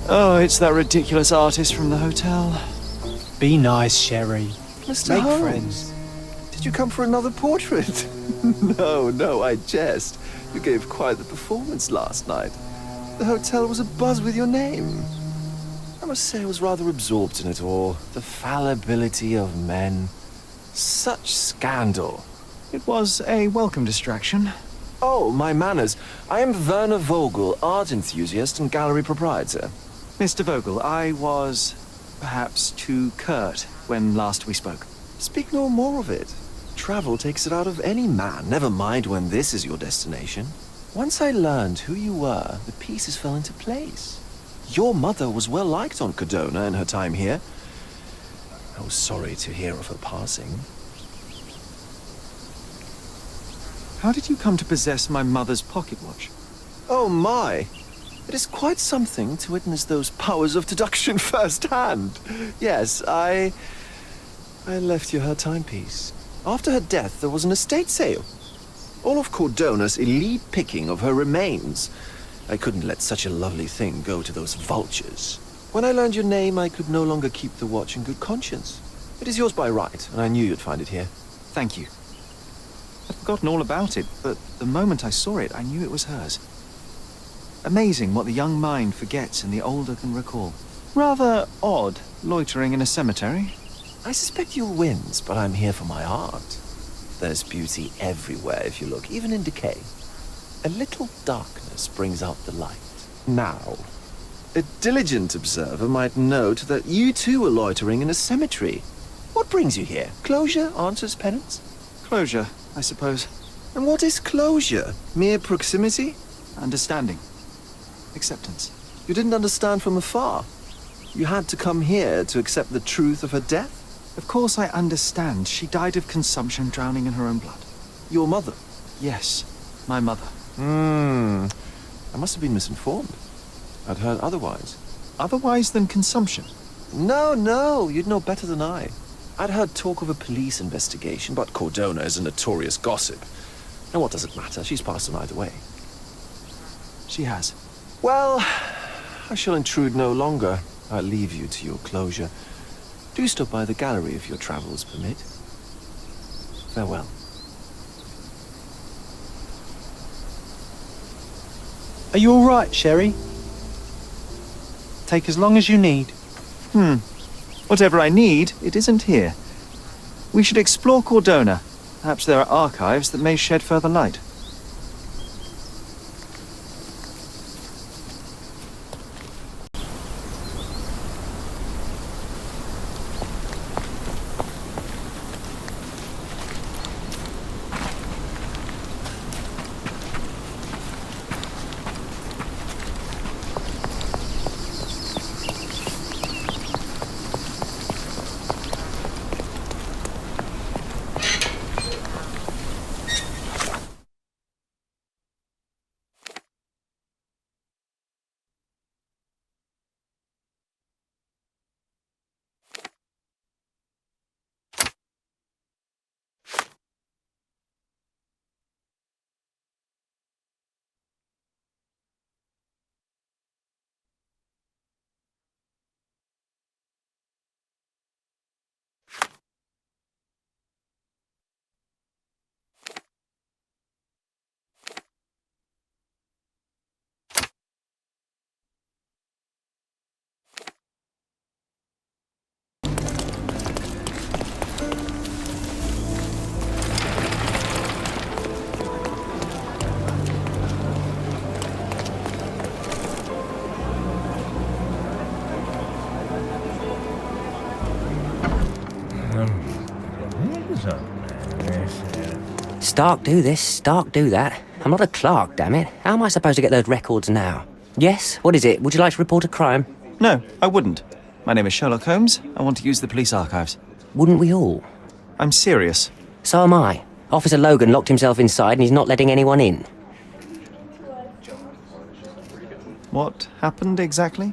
Oh, it's that ridiculous artist from the hotel. Be nice, Sherry. Mr. Make Holmes, friends. did you come for another portrait? No, I jest. You gave quite the performance last night. The hotel was abuzz with your name. I must say I was rather absorbed in it all. The fallibility of men. Such scandal. It was a welcome distraction. Oh, my manners. I am Werner Vogel, art enthusiast and gallery proprietor. Mr. Vogel, I was perhaps too curt when last we spoke. Speak no more of it. Travel takes it out of any man, never mind when this is your destination. Once I learned who you were, the pieces fell into place. Your mother was well liked on Codona in her time here. I was sorry to hear of her passing. How did you come to possess my mother's pocket watch? Oh my! It is quite something to witness those powers of deduction firsthand. Yes, I left you her timepiece. After her death, there was an estate sale. All of Cordona's elite picking of her remains. I couldn't let such a lovely thing go to those vultures. When I learned your name, I could no longer keep the watch in good conscience. It is yours by right, and I knew you'd find it here. Thank you. I'd forgotten all about it, but the moment I saw it, I knew it was hers. Amazing what the young mind forgets and the older can recall. Rather odd, loitering in a cemetery. I suspect you'll win, but I'm here for my art. There's beauty everywhere if you look, even in decay. A little darkness brings out the light. Now, a diligent observer might note that you too are loitering in a cemetery. What brings you here? Closure answers penance? Closure, I suppose. And what is closure? Mere proximity? Understanding. Acceptance. You didn't understand from afar. You had to come here to accept the truth of her death? Of course I understand. She died of consumption, drowning in her own blood. Your mother? Yes, my mother. I must have been misinformed. I'd heard otherwise. Otherwise than consumption? No, you'd know better than I. I'd heard talk of a police investigation, but Cordona is a notorious gossip. And what does it matter? She's passed on either way. She has. Well, I shall intrude no longer. I'll leave you to your closure. Do stop by the gallery if your travels permit. Farewell. Are you all right, Sherry? Take as long as you need. Whatever I need, it isn't here. We should explore Cordona. Perhaps there are archives that may shed further light. Stark do this, Stark do that. I'm not a clerk, damn it. How am I supposed to get those records now? Yes? What is it? Would you like to report a crime? No, I wouldn't. My name is Sherlock Holmes. I want to use the police archives. Wouldn't we all? I'm serious. So am I. Officer Logan locked himself inside and he's not letting anyone in. What happened exactly?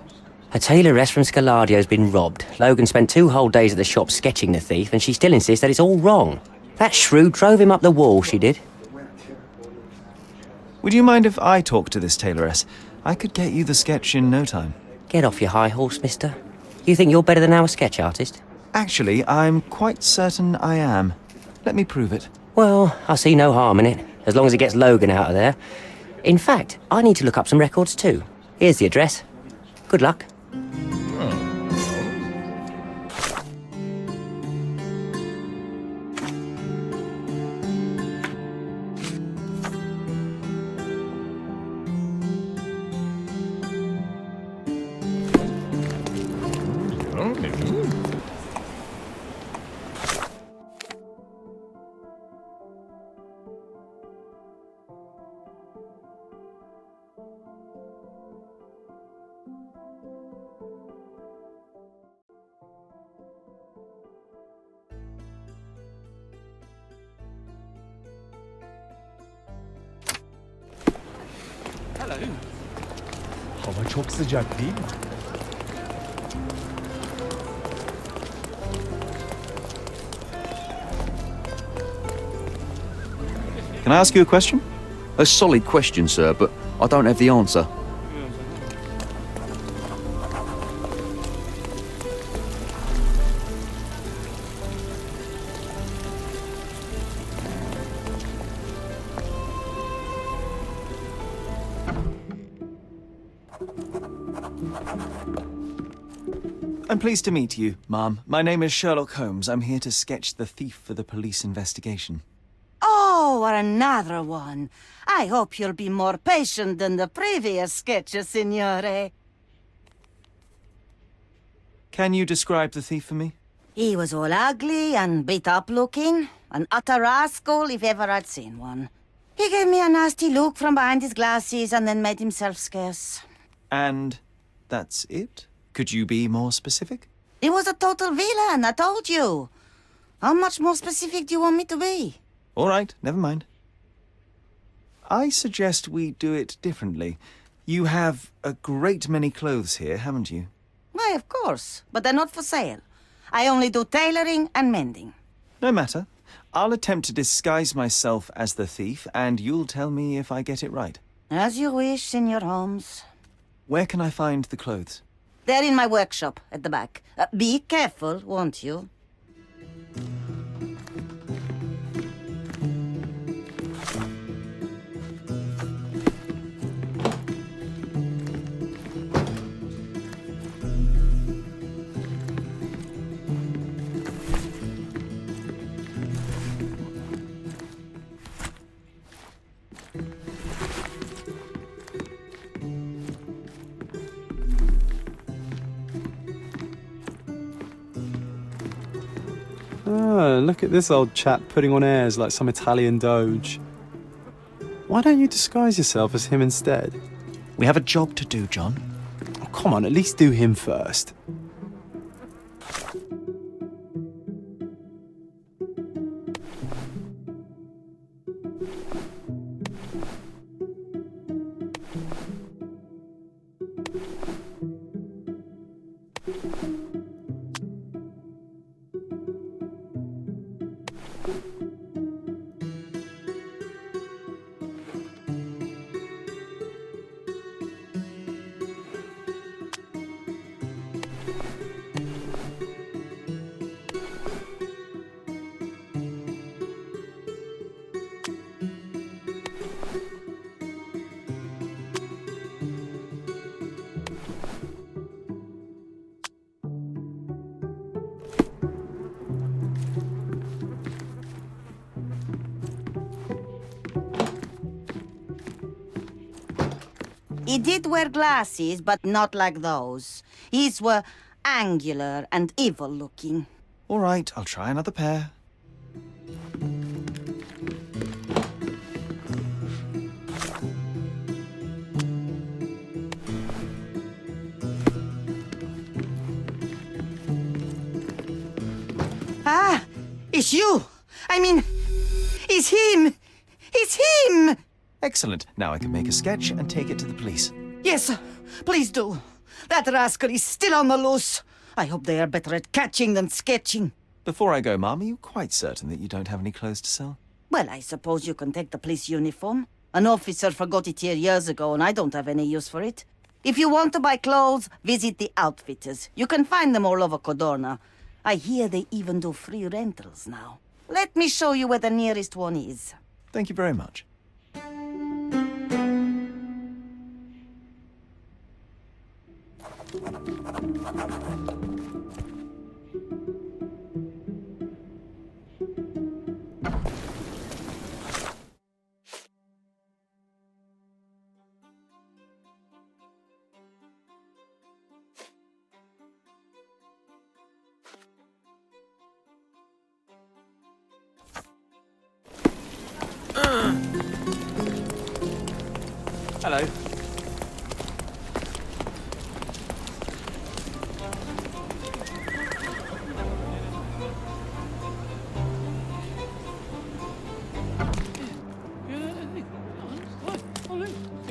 A tailoress from Scaladio's been robbed. Logan spent 2 whole days at the shop sketching the thief, and she still insists that it's all wrong. That shrew drove him up the wall, she did. Would you mind if I talk to this tailoress? I could get you the sketch in no time. Get off your high horse, mister. You think you're better than our sketch artist? Actually, I'm quite certain I am. Let me prove it. Well, I see no harm in it, as long as it gets Logan out of there. In fact, I need to look up some records too. Here's the address. Good luck. Hello. Hava çok sıcak değil mi? Can I ask you a question? A solid question, sir, but I don't have the answer. I'm pleased to meet you, ma'am. My name is Sherlock Holmes. I'm here to sketch the thief for the police investigation. Oh, another one. I hope you'll be more patient than the previous sketches, signore. Can you describe the thief for me? He was all ugly and beat-up looking. An utter rascal if ever I'd seen one. He gave me a nasty look from behind his glasses and then made himself scarce. And that's it? Could you be more specific? He was a total villain, I told you. How much more specific do you want me to be? All right, never mind. I suggest we do it differently. You have a great many clothes here, haven't you? Why, of course, but they're not for sale. I only do tailoring and mending. No matter. I'll attempt to disguise myself as the thief, and you'll tell me if I get it right. As you wish, Senor Holmes. Where can I find the clothes? They're in my workshop at the back. Be careful, won't you? Oh, look at this old chap putting on airs like some Italian doge. Why don't you disguise yourself as him instead? We have a job to do, John. Oh, come on, at least do him first. He did wear glasses, but not like those. His were angular and evil-looking. All right, I'll try another pair. Ah! It's you! I mean, it's him! It's him! Excellent. Now I can make a sketch and take it to the police. Yes, sir. Please do. That rascal is still on the loose. I hope they are better at catching than sketching. Before I go, Mum, are you quite certain that you don't have any clothes to sell? Well, I suppose you can take the police uniform. An officer forgot it here years ago, and I don't have any use for it. If you want to buy clothes, visit the outfitters. You can find them all over Codorna. I hear they even do free rentals now. Let me show you where the nearest one is. Thank you very much. Hello.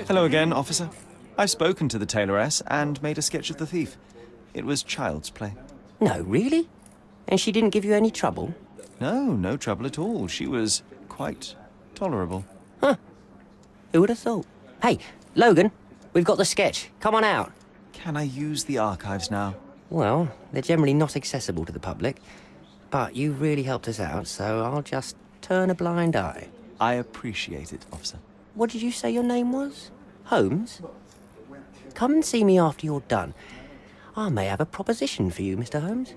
Hello again, officer. I've spoken to the tailoress and made a sketch of the thief. It was child's play. No, really? And she didn't give you any trouble? No, no trouble at all. She was quite tolerable. Huh. Who would have thought? Hey, Logan, we've got the sketch. Come on out. Can I use the archives now? Well, they're generally not accessible to the public. But you really helped us out, so I'll just turn a blind eye. I appreciate it, officer. What did you say your name was? Holmes? Come and see me after you're done. I may have a proposition for you, Mr. Holmes.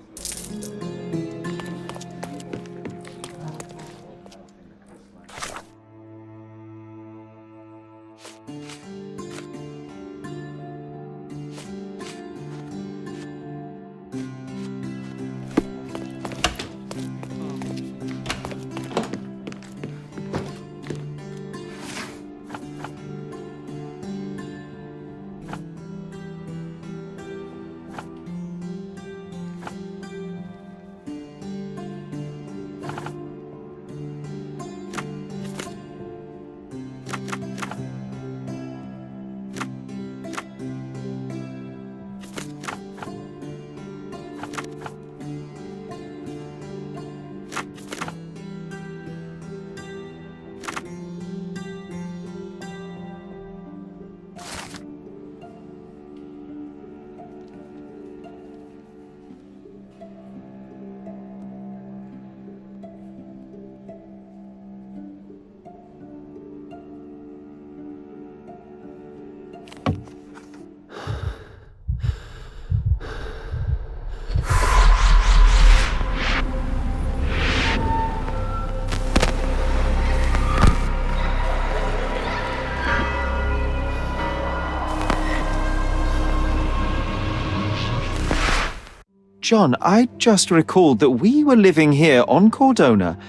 John, I just recalled that we were living here on Cordona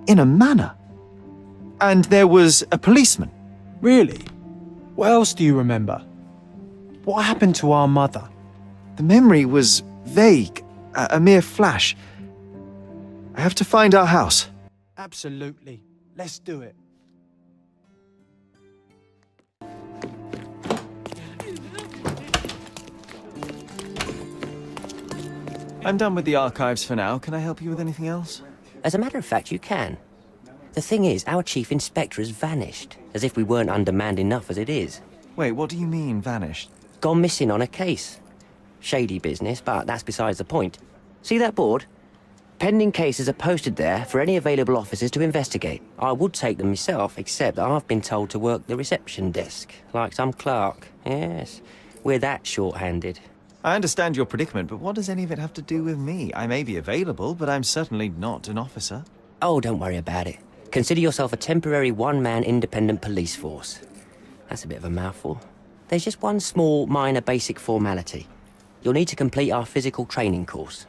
in a manor. And there was a policeman. Really? What else do you remember? What happened to our mother? The memory was vague, a mere flash. I have to find our house. Absolutely. Let's do it. I'm done with the archives for now. Can I help you with anything else? As a matter of fact, you can. The thing is, our chief inspector has vanished, as if we weren't undermanned enough as it is. Wait, what do you mean, vanished? Gone missing on a case. Shady business, but that's besides the point. See that board? Pending cases are posted there for any available officers to investigate. I would take them myself, except I've been told to work the reception desk, like some clerk. Yes, we're that short-handed. I understand your predicament, but what does any of it have to do with me? I may be available, but I'm certainly not an officer. Oh, don't worry about it. Consider yourself a temporary one-man independent police force. That's a bit of a mouthful. There's just one small, minor basic formality. You'll need to complete our physical training course.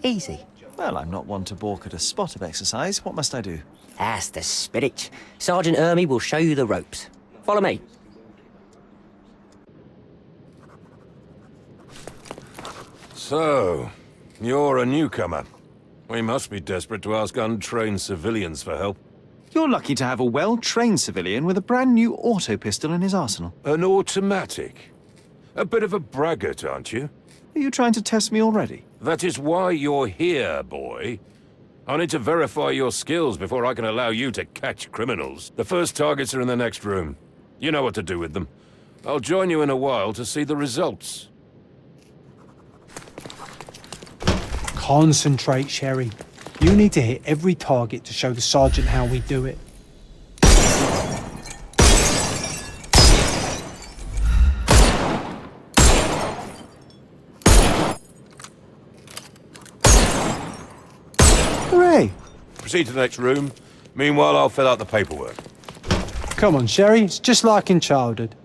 Easy. Well, I'm not one to balk at a spot of exercise. What must I do? That's the spirit. Sergeant Ermey will show you the ropes. Follow me. So, you're a newcomer. We must be desperate to ask untrained civilians for help. You're lucky to have a well-trained civilian with a brand new auto pistol in his arsenal. An automatic? A bit of a braggart, aren't you? Are you trying to test me already? That is why you're here, boy. I need to verify your skills before I can allow you to catch criminals. The first targets are in the next room. You know what to do with them. I'll join you in a while to see the results. Concentrate, Sherry. You need to hit every target to show the sergeant how we do it. Hooray! Proceed to the next room. Meanwhile, I'll fill out the paperwork. Come on, Sherry. It's just like in childhood.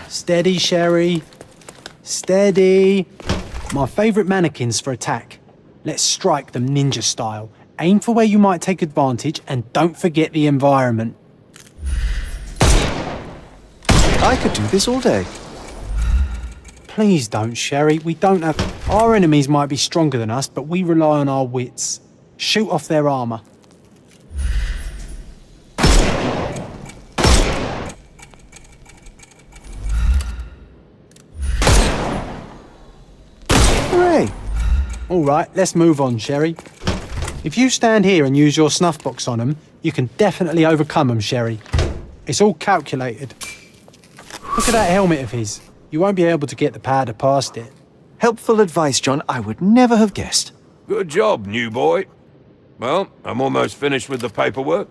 Steady, Sherry. Steady. My favourite mannequins for attack. Let's strike them ninja style. Aim for where you might take advantage and don't forget the environment. I could do this all day. Please don't, Sherry. We don't have... Our enemies might be stronger than us, but we rely on our wits. Shoot off their armour. Hooray! All right, let's move on, Sherry. If you stand here and use your snuff box on them, you can definitely overcome them, Sherry. It's all calculated. Look at that helmet of his. You won't be able to get the powder past it. Helpful advice, John. I would never have guessed. Good job, new boy. Well, I'm almost finished with the paperwork.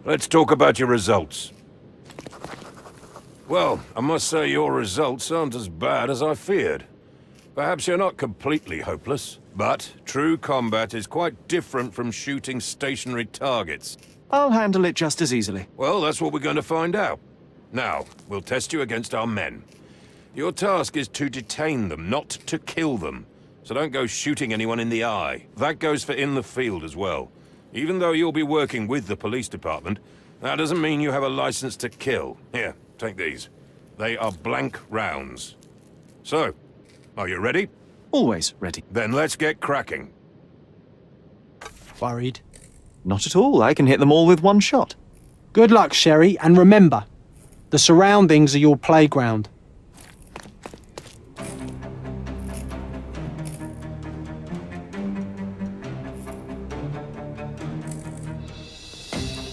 Let's talk about your results. Well, I must say your results aren't as bad as I feared. Perhaps you're not completely hopeless, but true combat is quite different from shooting stationary targets. I'll handle it just as easily. Well, that's what we're going to find out. Now, we'll test you against our men. Your task is to detain them, not to kill them. So don't go shooting anyone in the eye. That goes for in the field as well. Even though you'll be working with the police department, that doesn't mean you have a license to kill. Here, take these. They are blank rounds. So, are you ready? Always ready. Then let's get cracking. Worried? Not at all. I can hit them all with one shot. Good luck, Sherry, and remember, the surroundings are your playground.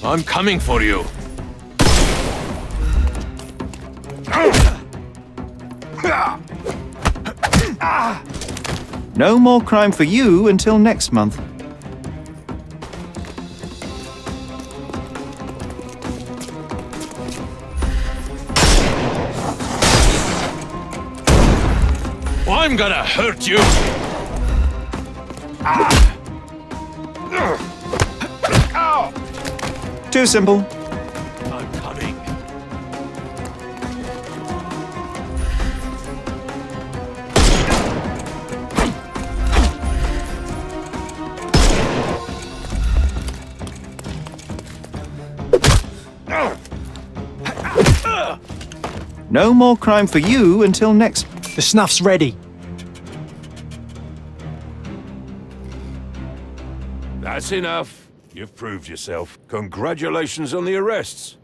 I'm coming for you. No more crime for you until next month. I'm gonna hurt you. Too simple. I'm coming. No more crime for you until next... The snuff's ready. That's enough. You've proved yourself. Congratulations on the arrests.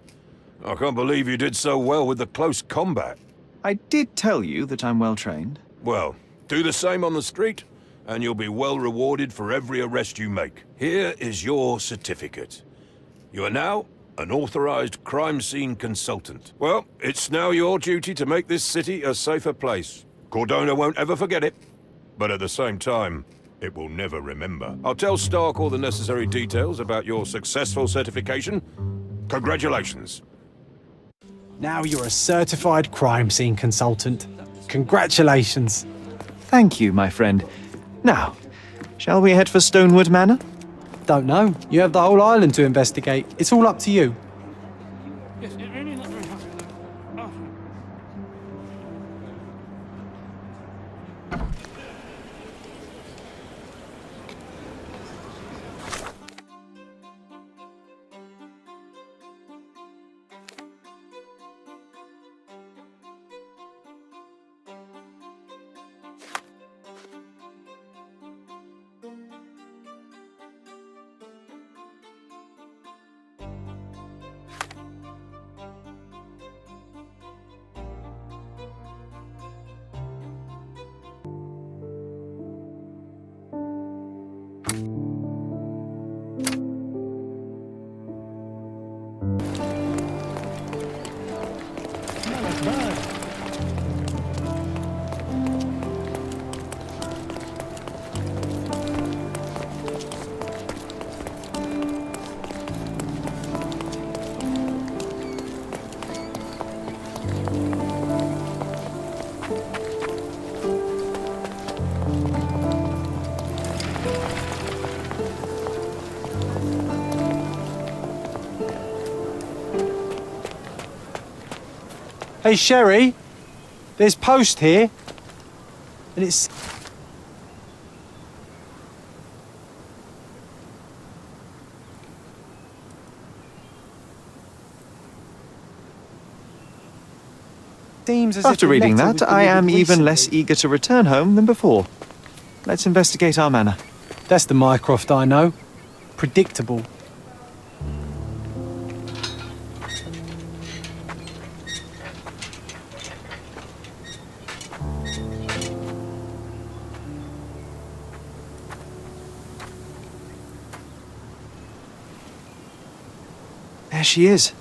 I can't believe you did so well with the close combat. I did tell you that I'm well trained. Well, do the same on the street, and you'll be well rewarded for every arrest you make. Here is your certificate. You are now an authorized crime scene consultant. Well, it's now your duty to make this city a safer place. Cordona won't ever forget it, but at the same time, it will never remember. I'll tell Stark all the necessary details about your successful certification. Congratulations. Now you're a certified crime scene consultant. Congratulations. Thank you, my friend. Now, shall we head for Stonewood Manor? Don't know. You have the whole island to investigate. It's all up to you. Yes, it really not very hard. Hey, Sherry, there's post here, and it's... Seems as After if the reading letter that, was I am delivered even less recently. eager to return home than before. Let's investigate our manor. That's the Mycroft I know. Predictable. There she is.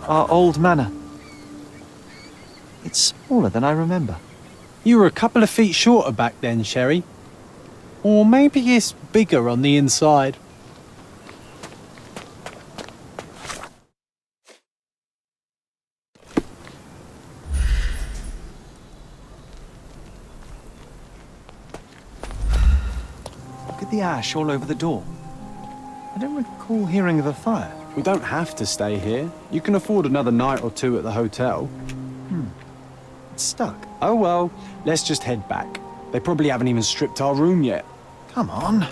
Our old manor. It's smaller than I remember. You were a couple of feet shorter back then, Sherry. Or maybe it's bigger on the inside. Look at the ash all over the door. I don't recall hearing of a fire. We don't have to stay here. You can afford another night or two at the hotel. It's stuck. Oh well, let's just head back. They probably haven't even stripped our room yet. Come on.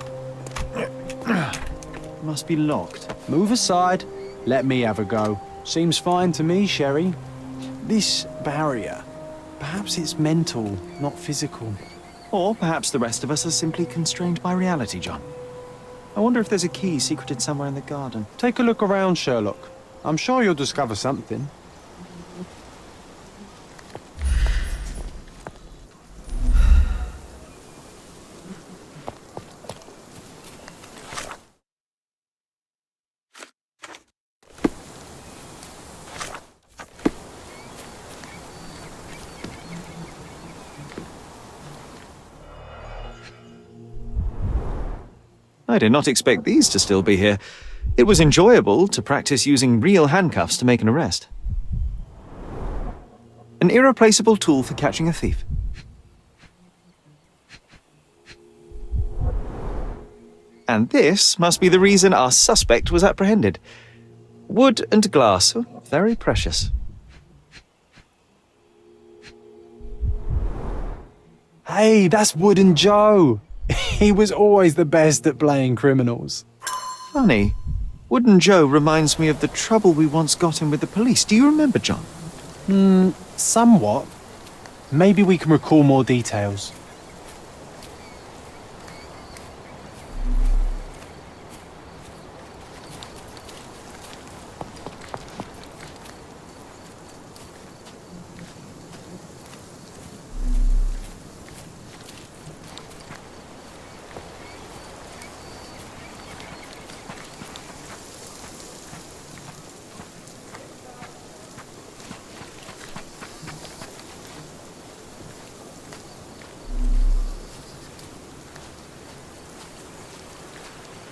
Must be locked. Move aside. Let me have a go. Seems fine to me, Sherry. This barrier, perhaps it's mental, not physical. Or perhaps the rest of us are simply constrained by reality, John. I wonder if there's a key secreted somewhere in the garden. Take a look around, Sherlock. I'm sure you'll discover something. I did not expect these to still be here. It was enjoyable to practice using real handcuffs to make an arrest. An irreplaceable tool for catching a thief. And this must be the reason our suspect was apprehended. Wood and glass, very precious. Hey, that's Wooden Joe. He was always the best at playing criminals. Funny. Wooden Joe reminds me of the trouble we once got in with the police. Do you remember, John? Somewhat. Maybe we can recall more details.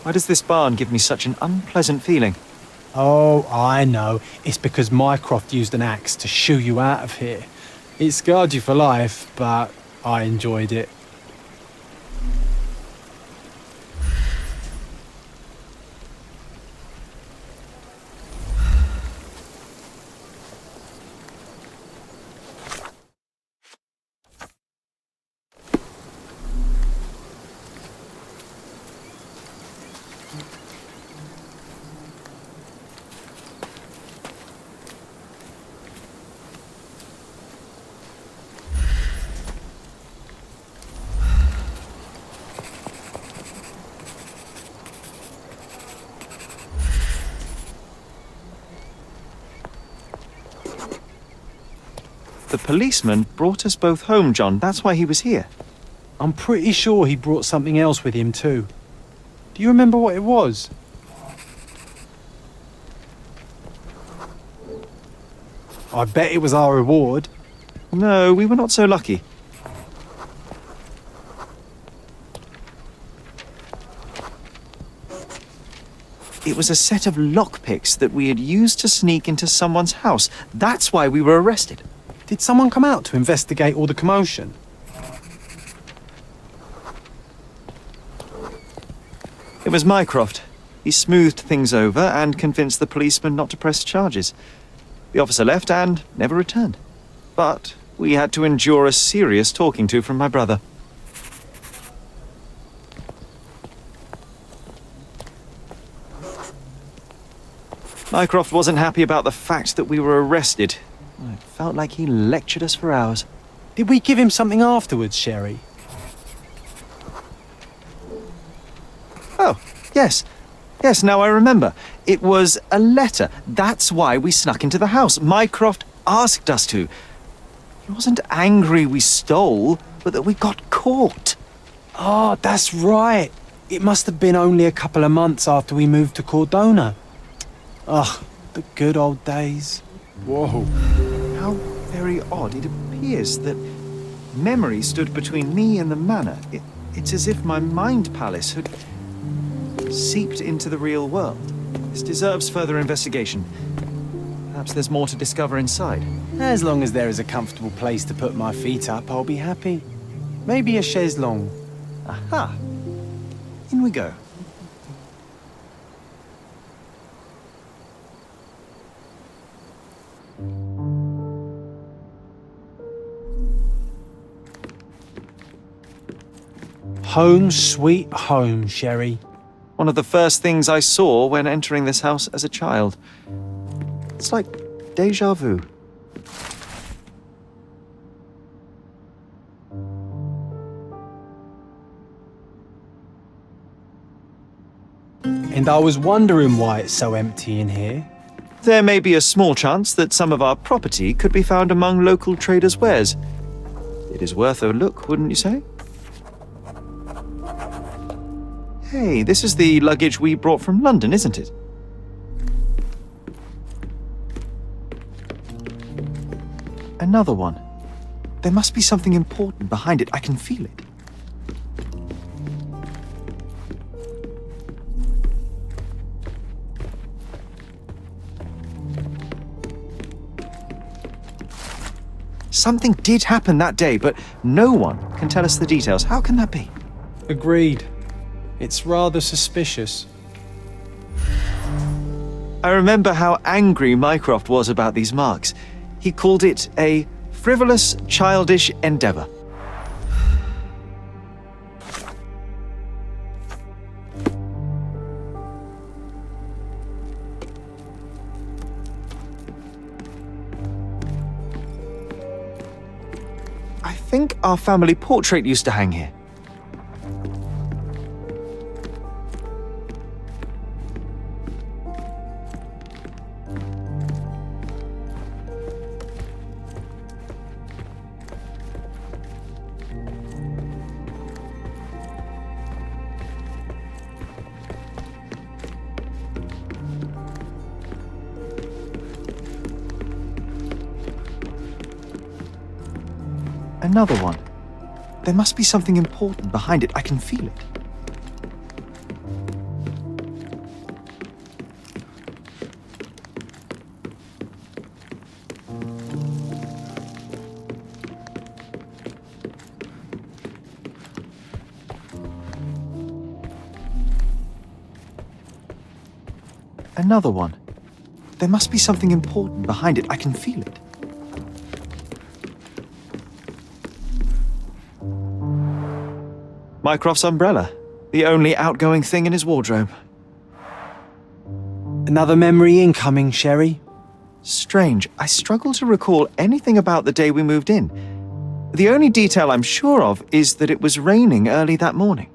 Why does this barn give me such an unpleasant feeling? Oh, I know. It's because Mycroft used an axe to shoo you out of here. It scarred you for life, but I enjoyed it. The policeman brought us both home, John. That's why he was here. I'm pretty sure he brought something else with him too. Do you remember what it was? I bet it was our reward. No, we were not so lucky. It was a set of lockpicks that we had used to sneak into someone's house. That's why we were arrested. Did someone come out to investigate all the commotion? It was Mycroft. He smoothed things over and convinced the policeman not to press charges. The officer left and never returned. But we had to endure a serious talking to from my brother. Mycroft wasn't happy about the fact that we were arrested. It felt like he lectured us for hours. Did we give him something afterwards, Sherry? Oh, yes. Yes, now I remember. It was a letter. That's why we snuck into the house. Mycroft asked us to. He wasn't angry we stole, but that we got caught. Oh, that's right. It must have been only a couple of months after we moved to Cordona. Ugh, the good old days. Whoa. How very odd. It appears that memory stood between me and the manor. It's as if my mind palace had seeped into the real world. This deserves further investigation. Perhaps there's more to discover inside. As long as there is a comfortable place to put my feet up, I'll be happy. Maybe a chaise longue. Aha! In we go. Home sweet home, Sherry. One of the first things I saw when entering this house as a child. It's like déjà vu. And I was wondering why it's so empty in here. There may be a small chance that some of our property could be found among local traders' wares. It is worth a look, wouldn't you say? Hey, this is the luggage we brought from London, isn't it? Another one. There must be something important behind it. I can feel it. Something did happen that day, but no one can tell us the details. How can that be? Agreed. It's rather suspicious. I remember how angry Mycroft was about these marks. He called it a frivolous, childish endeavor. I think our family portrait used to hang here. Another one. There must be something important behind it. I can feel it. Another one. There must be something important behind it. I can feel it. Mycroft's umbrella. The only outgoing thing in his wardrobe. Another memory incoming, Sherry. Strange. I struggle to recall anything about the day we moved in. The only detail I'm sure of is that it was raining early that morning.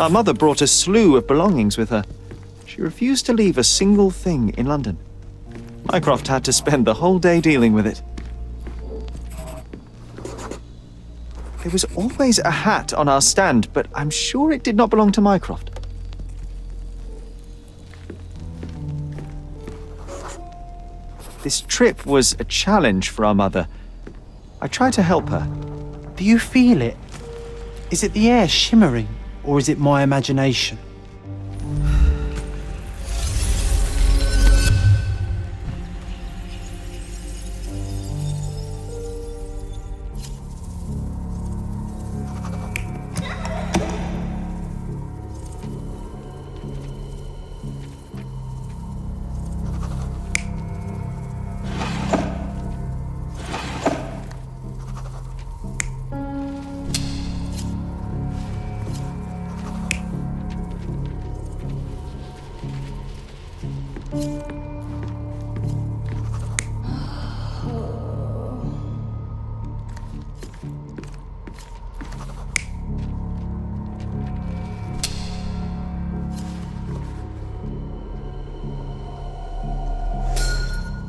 Our mother brought a slew of belongings with her. She refused to leave a single thing in London. Mycroft had to spend the whole day dealing with it. There was always a hat on our stand, but I'm sure it did not belong to Mycroft. This trip was a challenge for our mother. I tried to help her. Do you feel it? Is it the air shimmering? Or is it my imagination?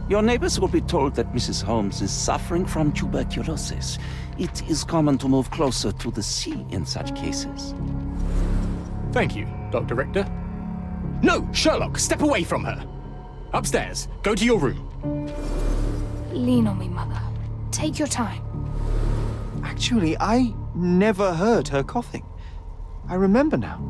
Your neighbors will be told that Mrs. Holmes is suffering from tuberculosis. It is common to move closer to the sea in such cases. Thank you, Dr. Richter. No, Sherlock, step away from her. Upstairs, go to your room. Lean on me, Mother. Take your time. Actually, I never heard her coughing. I remember now.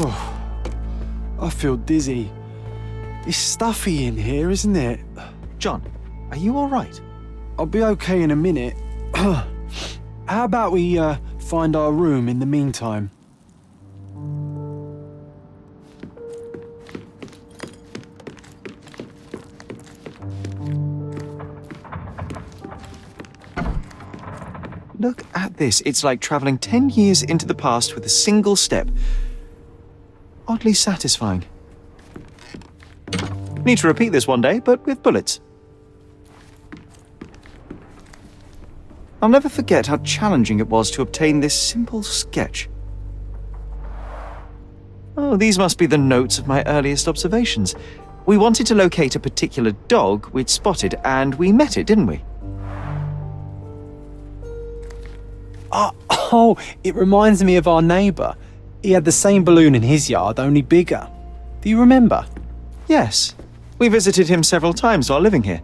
Oh, I feel dizzy. It's stuffy in here, isn't it? John, are you all right? I'll be okay in a minute. How about we find our room in the meantime? Look at this. It's like traveling 10 years into the past with a single step. Oddly satisfying. Need to repeat this one day, but with bullets. I'll never forget how challenging it was to obtain this simple sketch. Oh, these must be the notes of my earliest observations. We wanted to locate a particular dog we'd spotted, and we met it, didn't we? Oh, it reminds me of our neighbour. He had the same balloon in his yard, only bigger. Do you remember? Yes. We visited him several times while living here.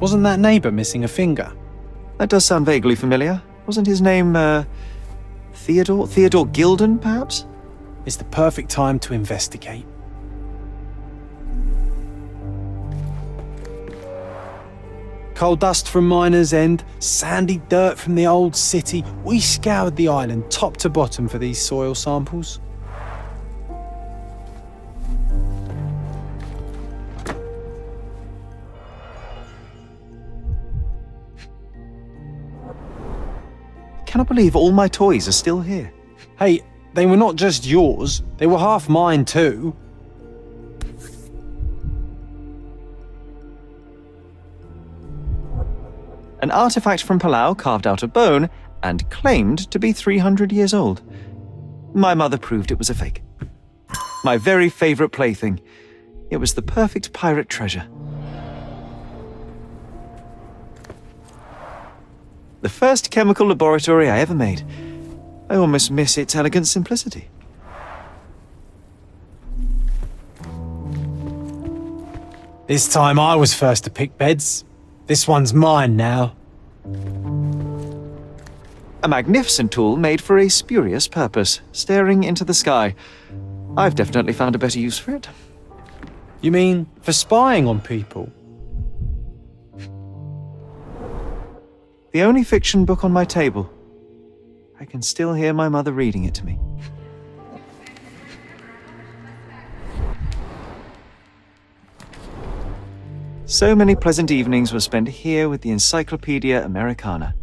Wasn't that neighbour missing a finger? That does sound vaguely familiar. Wasn't his name, Theodore? Theodore Gilden, perhaps? It's the perfect time to investigate. Coal dust from Miner's End, sandy dirt from the old city. We scoured the island top to bottom for these soil samples. I cannot believe all my toys are still here. Hey, they were not just yours, they were half mine too. An artifact from Palau carved out of bone and claimed to be 300 years old. My mother proved it was a fake. My very favourite plaything. It was the perfect pirate treasure. The first chemical laboratory I ever made. I almost miss its elegant simplicity. This time I was first to pick beds. This one's mine now. A magnificent tool made for a spurious purpose, staring into the sky. I've definitely found a better use for it. You mean for spying on people? The only fiction book on my table. I can still hear my mother reading it to me. So many pleasant evenings were spent here with the Encyclopedia Americana.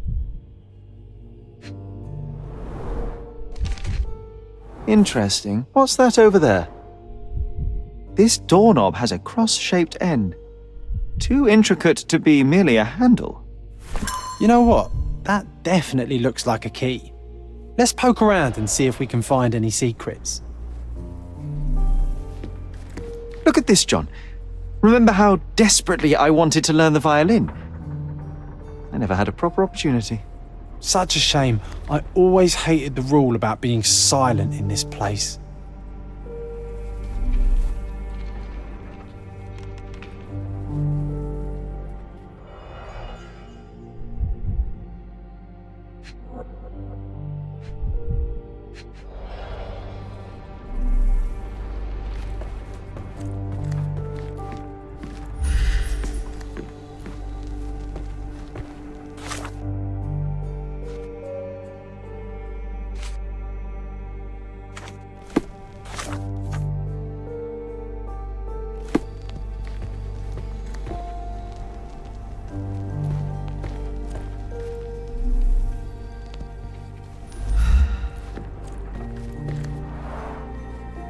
Interesting. What's that over there? This doorknob has a cross-shaped end. Too intricate to be merely a handle. You know what? That definitely looks like a key. Let's poke around and see if we can find any secrets. Look at this, John. Remember how desperately I wanted to learn the violin? I never had a proper opportunity. Such a shame. I always hated the rule about being silent in this place.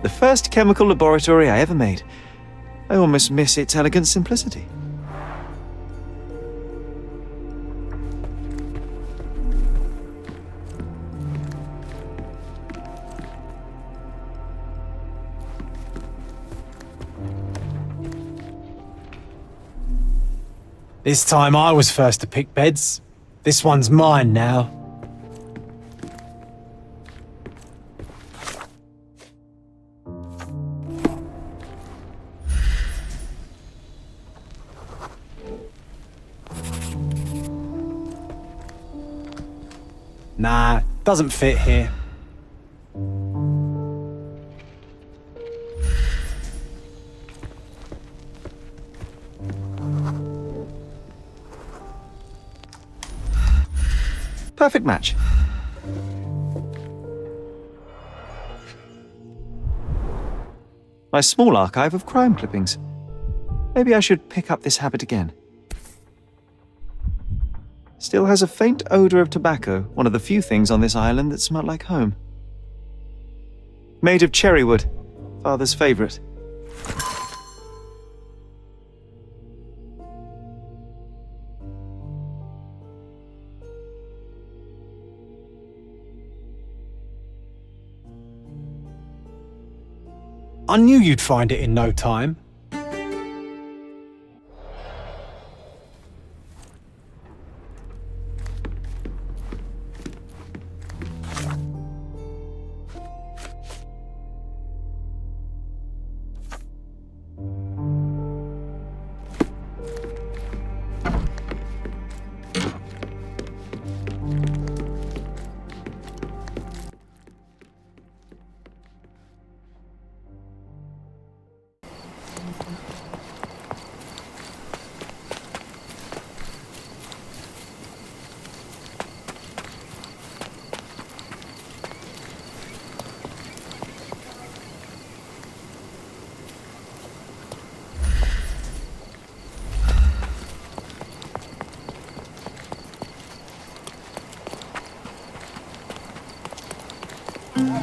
The first chemical laboratory I ever made. I almost miss its elegant simplicity. This time I was first to pick beds. This one's mine now. Nah, doesn't fit here. Perfect match. My small archive of crime clippings. Maybe I should pick up this habit again. Still has a faint odor of tobacco, one of the few things on this island that smell like home. Made of cherry wood, father's favorite. I knew you'd find it in no time.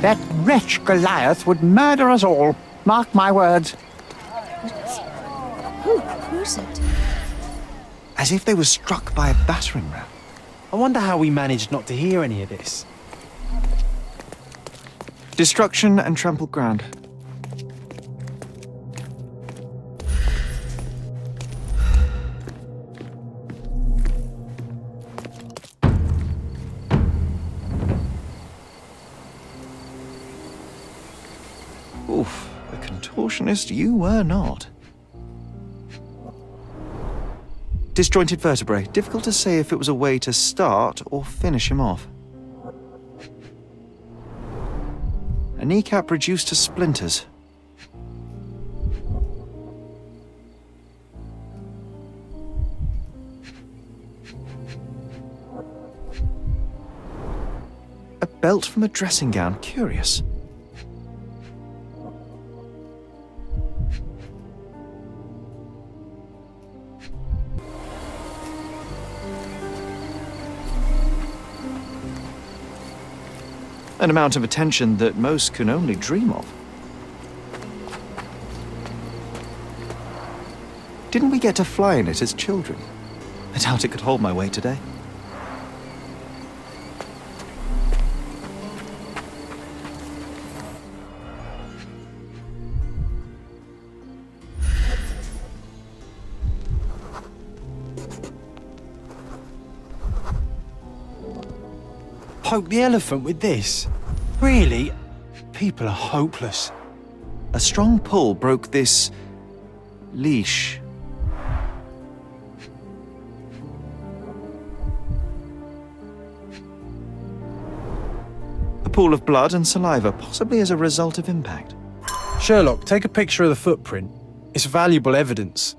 That wretch Goliath would murder us all. Mark my words. Who's it? As if they were struck by a battering ram. I wonder how we managed not to hear any of this. Destruction and trampled ground. Oof, a contortionist you were not. Disjointed vertebrae. Difficult to say if it was a way to start or finish him off. A kneecap reduced to splinters. A belt from a dressing gown. Curious. An amount of attention that most can only dream of. Didn't we get to fly in it as children? I doubt it could hold my weight today. Poke the elephant with this? Really? People are hopeless. A strong pull broke this leash. A pool of blood and saliva, possibly as a result of impact. Sherlock, take a picture of the footprint. It's valuable evidence.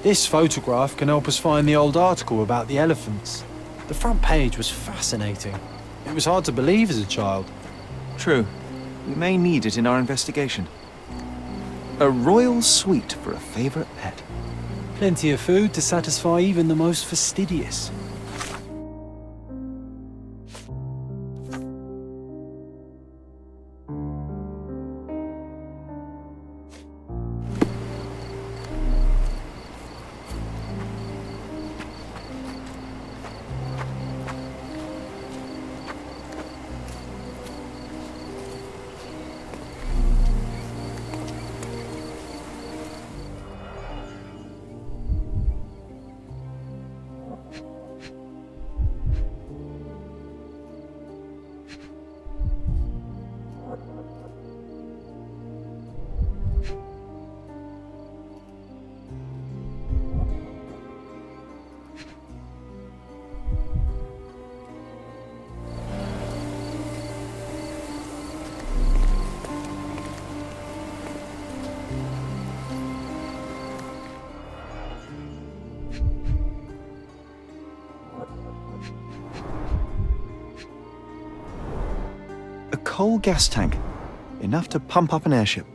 This photograph can help us find the old article about the elephants. The front page was fascinating. It was hard to believe as a child. True. We may need it in our investigation. A royal suite for a favorite pet. Plenty of food to satisfy even the most fastidious. A coal gas tank. Enough to pump up an airship.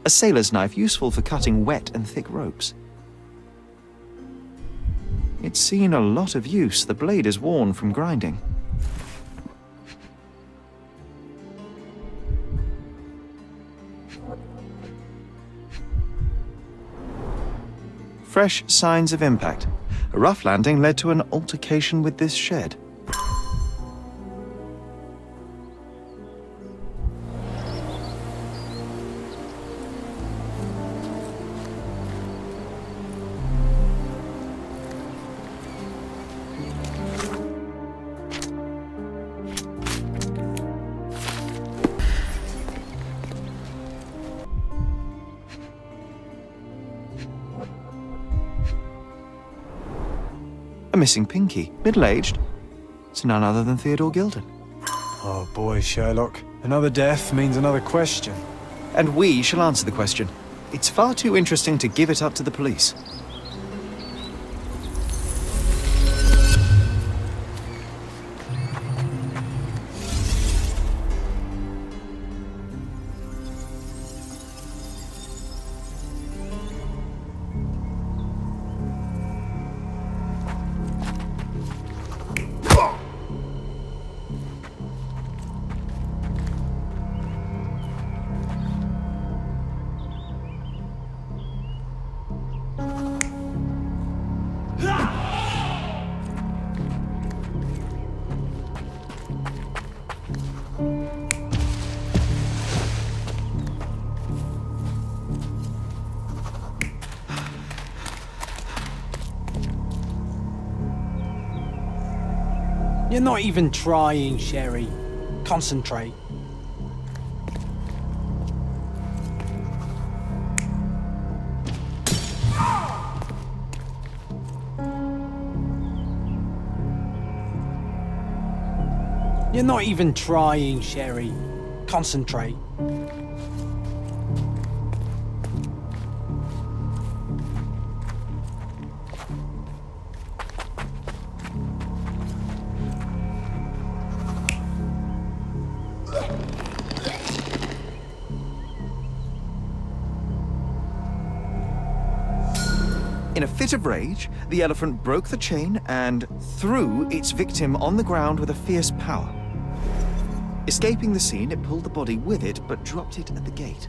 A sailor's knife useful for cutting wet and thick ropes. It's seen a lot of use. The blade is worn from grinding. Fresh signs of impact. A rough landing led to an altercation with this shed. A missing pinky, middle-aged. It's none other than Theodore Gilded. Oh boy, Sherlock. Another death means another question. And we shall answer the question. It's far too interesting to give it up to the police. You're not even trying, Sherry. Concentrate. You're not even trying, Sherry. Concentrate. In a fit of rage, the elephant broke the chain and threw its victim on the ground with a fierce power. Escaping the scene, it pulled the body with it, but dropped it at the gate.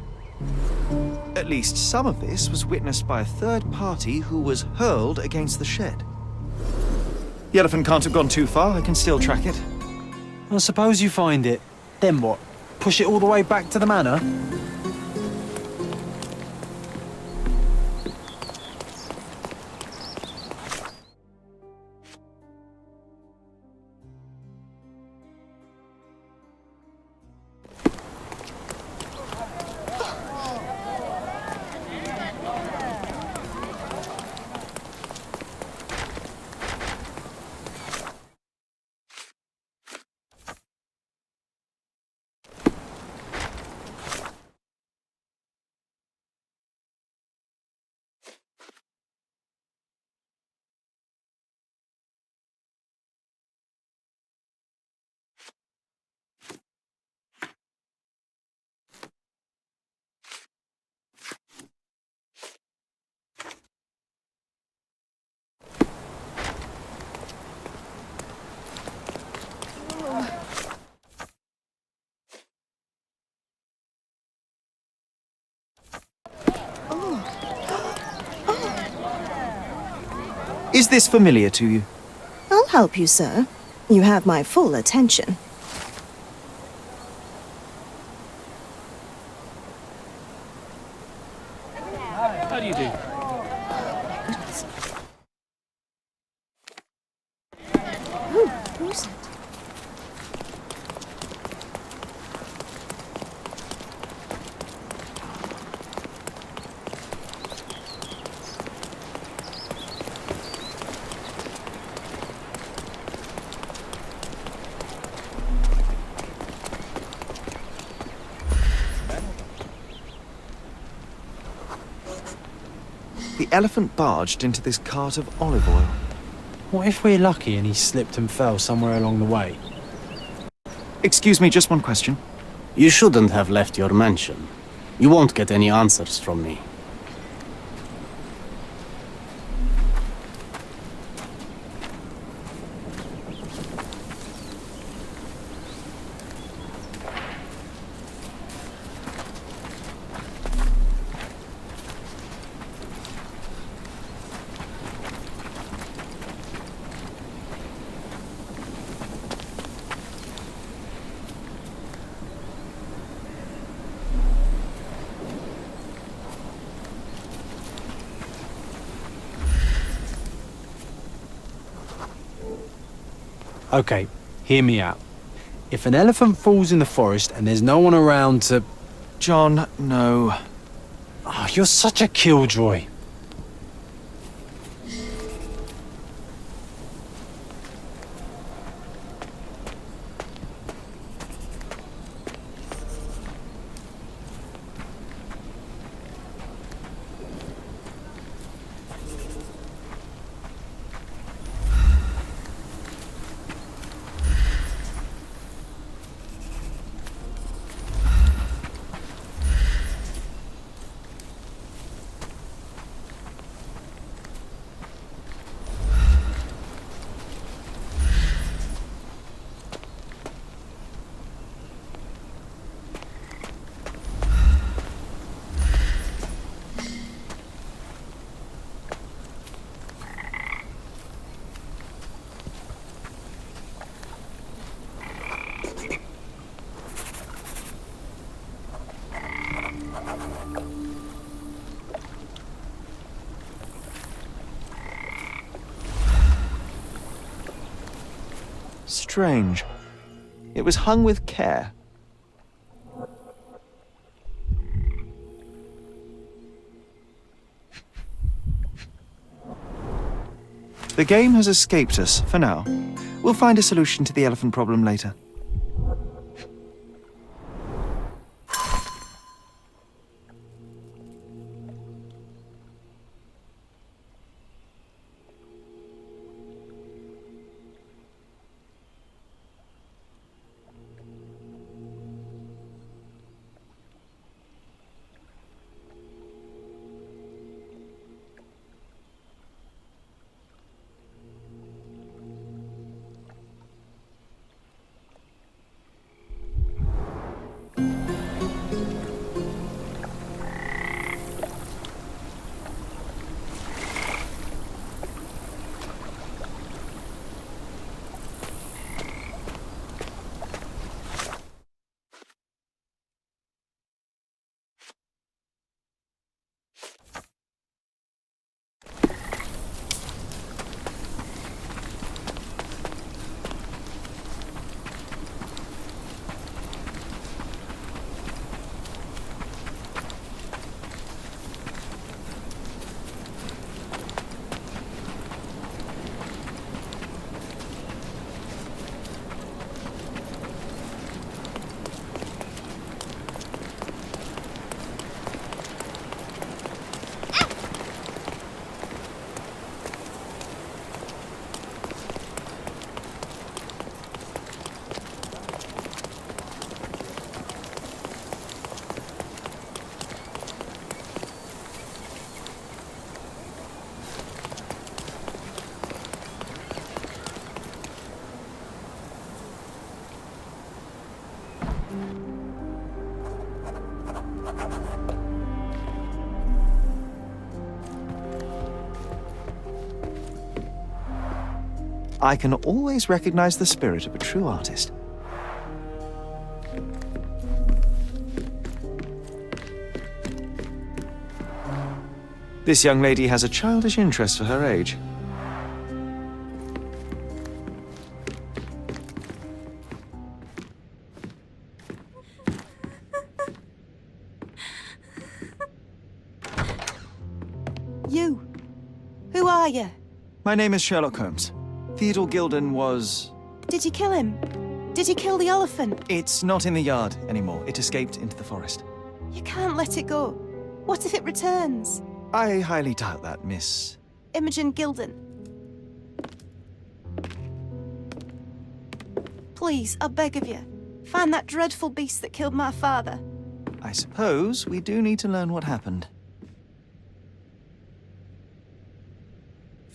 At least some of this was witnessed by a third party who was hurled against the shed. The elephant can't have gone too far. I can still track it. I suppose you find it. Then what? Push it all the way back to the manor? Is this familiar to you? I'll help you, sir. You have my full attention. How do you do? Who's it? The elephant barged into this cart of olive oil. What if we're lucky and he slipped and fell somewhere along the way? Excuse me, just one question. You shouldn't have left your mansion. You won't get any answers from me. Okay, hear me out. If an elephant falls in the forest and there's no one around to... John, no. Oh, you're such a killjoy. Strange. It was hung with care. The game has escaped us, for now. We'll find a solution to the elephant problem later. I can always recognize the spirit of a true artist. This young lady has a childish interest for her age. You. Who are you? My name is Sherlock Holmes. Theodore Gilden was... Did you kill him? Did you kill the elephant? It's not in the yard anymore. It escaped into the forest. You can't let it go. What if it returns? I highly doubt that, Miss... Imogen Gilden. Please, I beg of you, find that dreadful beast that killed my father. I suppose we do need to learn what happened.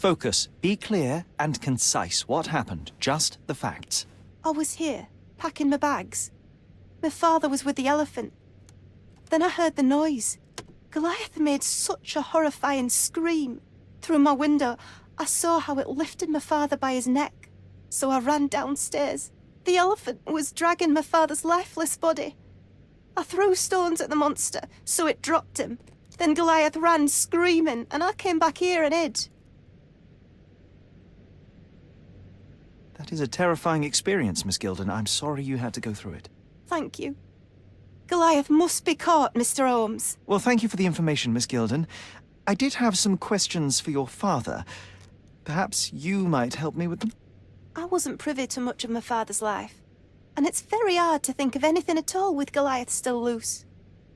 Focus. Be clear and concise. What happened? Just the facts. I was here, packing my bags. My father was with the elephant. Then I heard the noise. Goliath made such a horrifying scream. Through my window, I saw how it lifted my father by his neck. So I ran downstairs. The elephant was dragging my father's lifeless body. I threw stones at the monster, so it dropped him. Then Goliath ran screaming, and I came back here and hid. That is a terrifying experience, Miss Gilden. I'm sorry you had to go through it. Thank you. Goliath must be caught, Mr. Holmes. Well, thank you for the information, Miss Gilden. I did have some questions for your father. Perhaps you might help me with them? I wasn't privy to much of my father's life, and it's very hard to think of anything at all with Goliath still loose.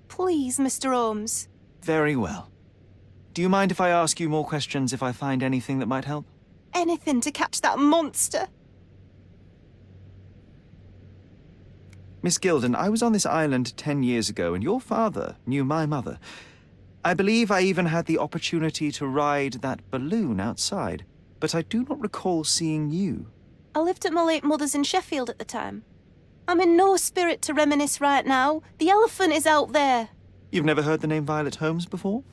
Please, Mr. Holmes. Very well. Do you mind if I ask you more questions if I find anything that might help? Anything to catch that monster. Miss Gilden, I was on this island 10 years ago, and your father knew my mother. I believe I even had the opportunity to ride that balloon outside, but I do not recall seeing you. I lived at my late mother's in Sheffield at the time. I'm in no spirit to reminisce right now. The elephant is out there. You've never heard the name Violet Holmes before?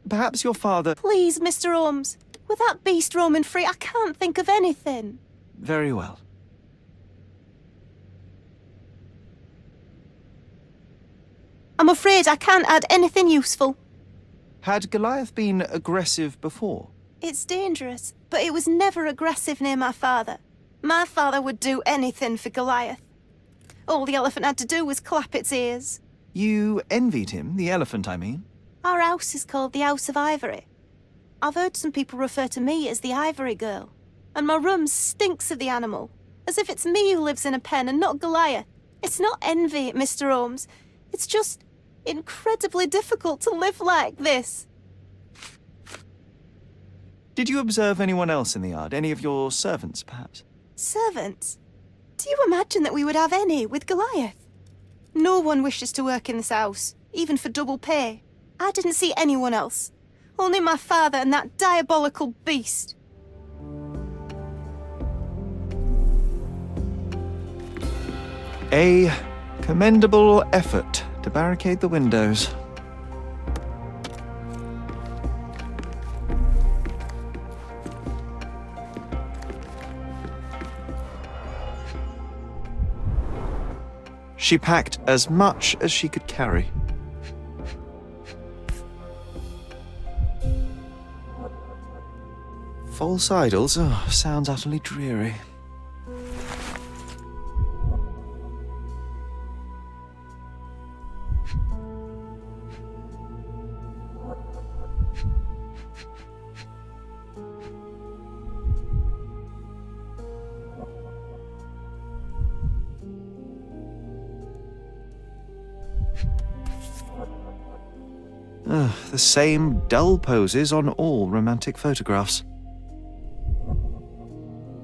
Perhaps your father... Please, Mr. Holmes. With that beast roaming free, I can't think of anything. Very well. I'm afraid I can't add anything useful. Had Goliath been aggressive before? It's dangerous, but it was never aggressive near my father. My father would do anything for Goliath. All the elephant had to do was clap its ears. You envied him, the elephant, I mean? Our house is called the House of Ivory. I've heard some people refer to me as the Ivory Girl. And my room stinks of the animal, as if it's me who lives in a pen and not Goliath. It's not envy, Mr. Holmes. It's just incredibly difficult to live like this. Did you observe anyone else in the yard? Any of your servants, perhaps? Servants? Do you imagine that we would have any with Goliath? No one wishes to work in this house, even for double pay. I didn't see anyone else. Only my father and that diabolical beast. A commendable effort to barricade the windows. She packed as much as she could carry. False idols? Oh, sounds utterly dreary. The same dull poses on all romantic photographs.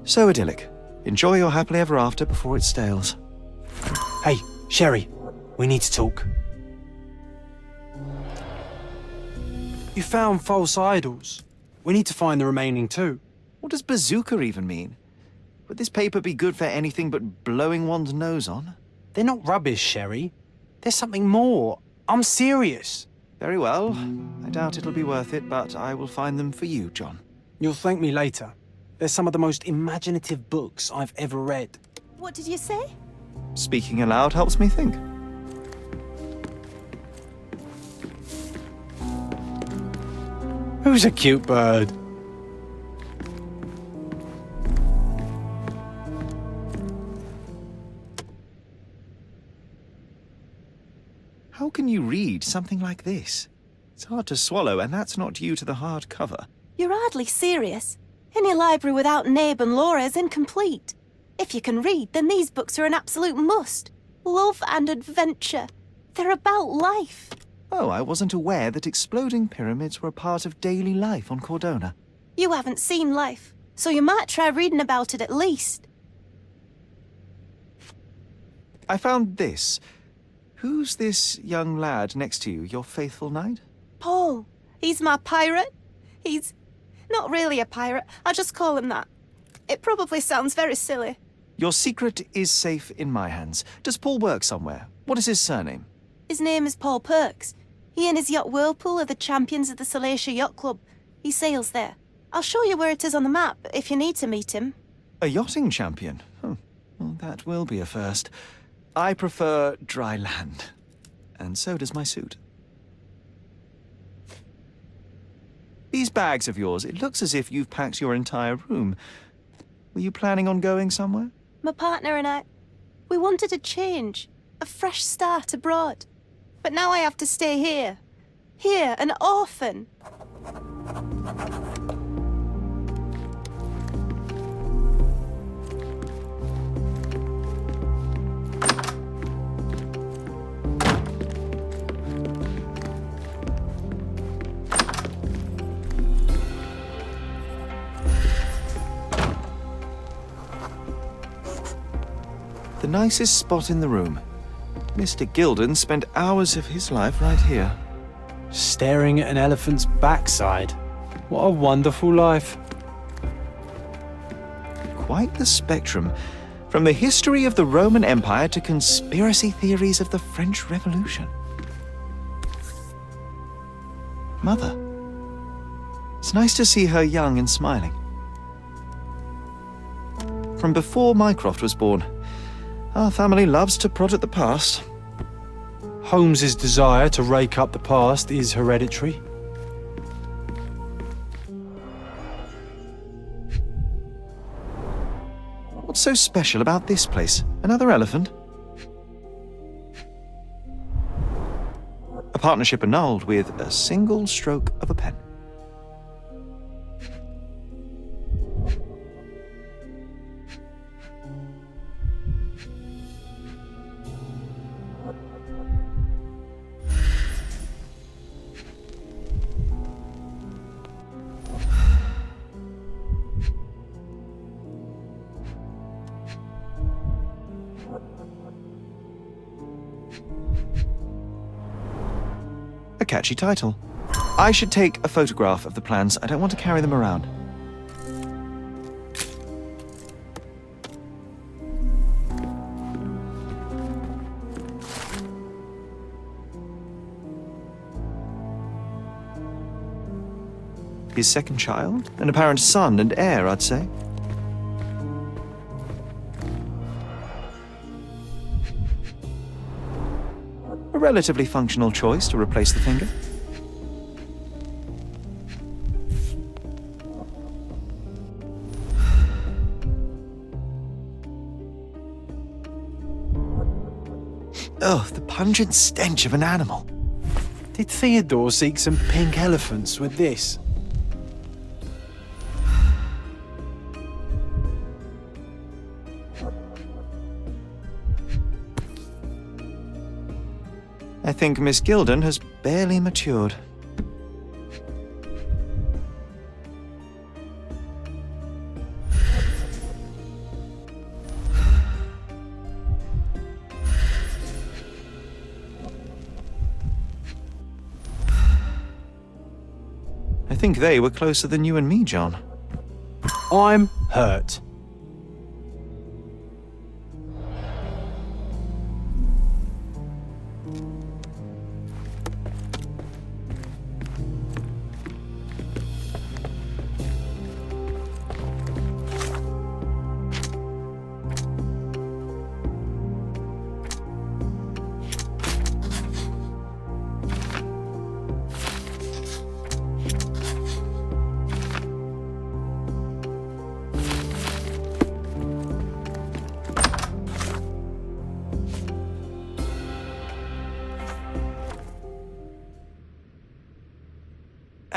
So idyllic. Enjoy your happily ever after before it stales. Hey, Sherry, we need to talk. You found false idols. We need to find the remaining two. What does bazooka even mean? Would this paper be good for anything but blowing one's nose on? They're not rubbish, Sherry. There's something more. I'm serious. Very well. I doubt it'll be worth it, but I will find them for you, John. You'll thank me later. They're some of the most imaginative books I've ever read. What did you say? Speaking aloud helps me think. Who's a cute bird? How can you read something like this? It's hard to swallow, and that's not due to the hard cover. You're hardly serious. Any library without Nabe and Laura is incomplete. If you can read, then these books are an absolute must. Love and adventure. They're about life. Oh, I wasn't aware that exploding pyramids were a part of daily life on Cordona. You haven't seen life, so you might try reading about it at least. I found this. Who's this young lad next to you, your faithful knight? Paul. He's my pirate. He's not really a pirate. I just call him that. It probably sounds very silly. Your secret is safe in my hands. Does Paul work somewhere? What is his surname? His name is Paul Perks. He and his yacht Whirlpool are the champions of the Salacia Yacht Club. He sails there. I'll show you where it is on the map if you need to meet him. A yachting champion? Well, that will be a first. I prefer dry land. And so does my suit. These bags of yours, it looks as if you've packed your entire room. Were you planning on going somewhere? My partner and I, we wanted a change, a fresh start abroad. But now I have to stay here. Here, an orphan. The nicest spot in the room. Mr. Gilden spent hours of his life right here. Staring at an elephant's backside. What a wonderful life. Quite the spectrum. From the history of the Roman Empire to conspiracy theories of the French Revolution. Mother. It's nice to see her young and smiling. From before Mycroft was born, our family loves to prod at the past. Holmes's desire to rake up the past is hereditary. What's so special about this place? Another elephant? A partnership annulled with a single stroke of a pen. A catchy title. I should take a photograph of the plans. I don't want to carry them around. His second child? An apparent son and heir, I'd say. A relatively functional choice to replace the finger. Oh, the pungent stench of an animal. Did Theodore seek some pink elephants with this? I think Miss Gilden has barely matured. I think they were closer than you and me, John. I'm hurt.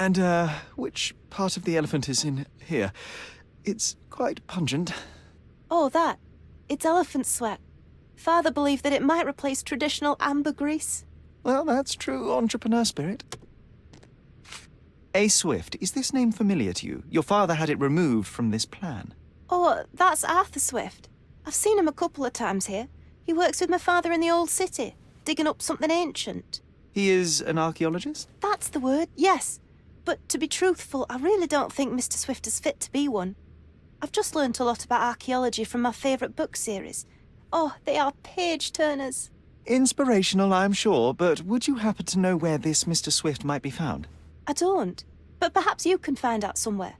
And, which part of the elephant is in here? It's quite pungent. Oh, that. It's elephant sweat. Father believed that it might replace traditional ambergris. Well, that's true entrepreneur spirit. A. Swift, is this name familiar to you? Your father had it removed from this plan. Oh, that's Arthur Swift. I've seen him a couple of times here. He works with my father in the old city, digging up something ancient. He is an archaeologist? That's the word, yes. But to be truthful, I really don't think Mr. Swift is fit to be one. I've just learnt a lot about archaeology from my favourite book series. Oh, they are page-turners. Inspirational, I'm sure, but would you happen to know where this Mr. Swift might be found? I don't, but perhaps you can find out somewhere.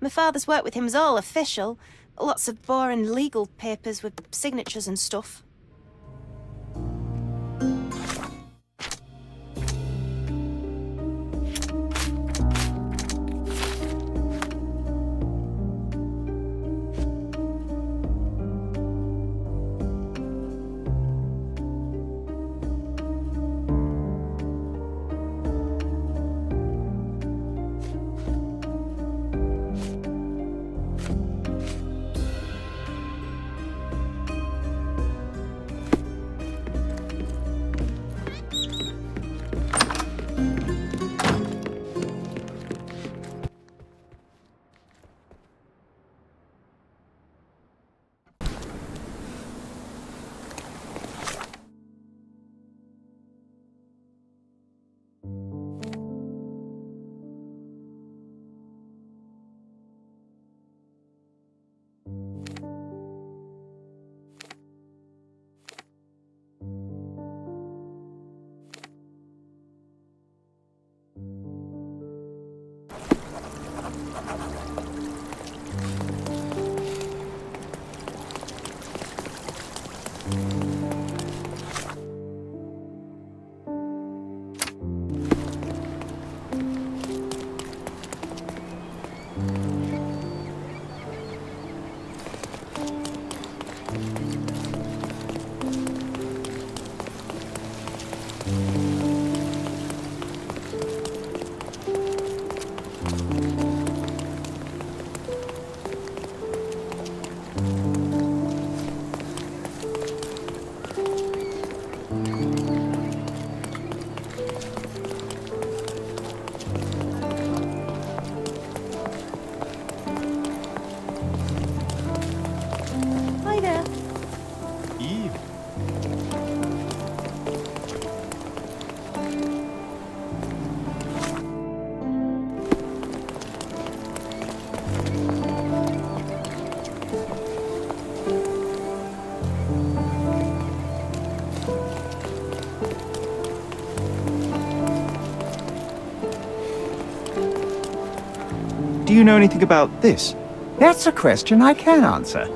My father's work with him is all official. Lots of boring legal papers with signatures and stuff. Do you know anything about this? That's a question I can answer.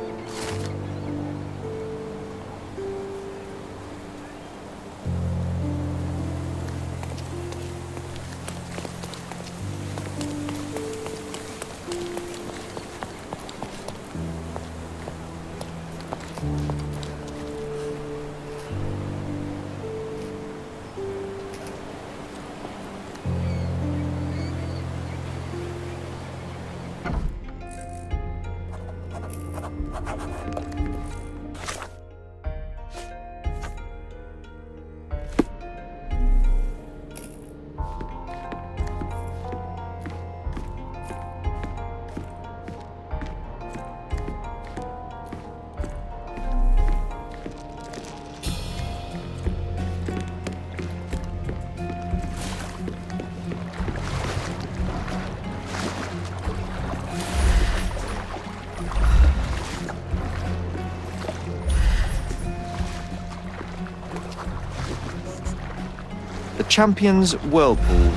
Champion's Whirlpool.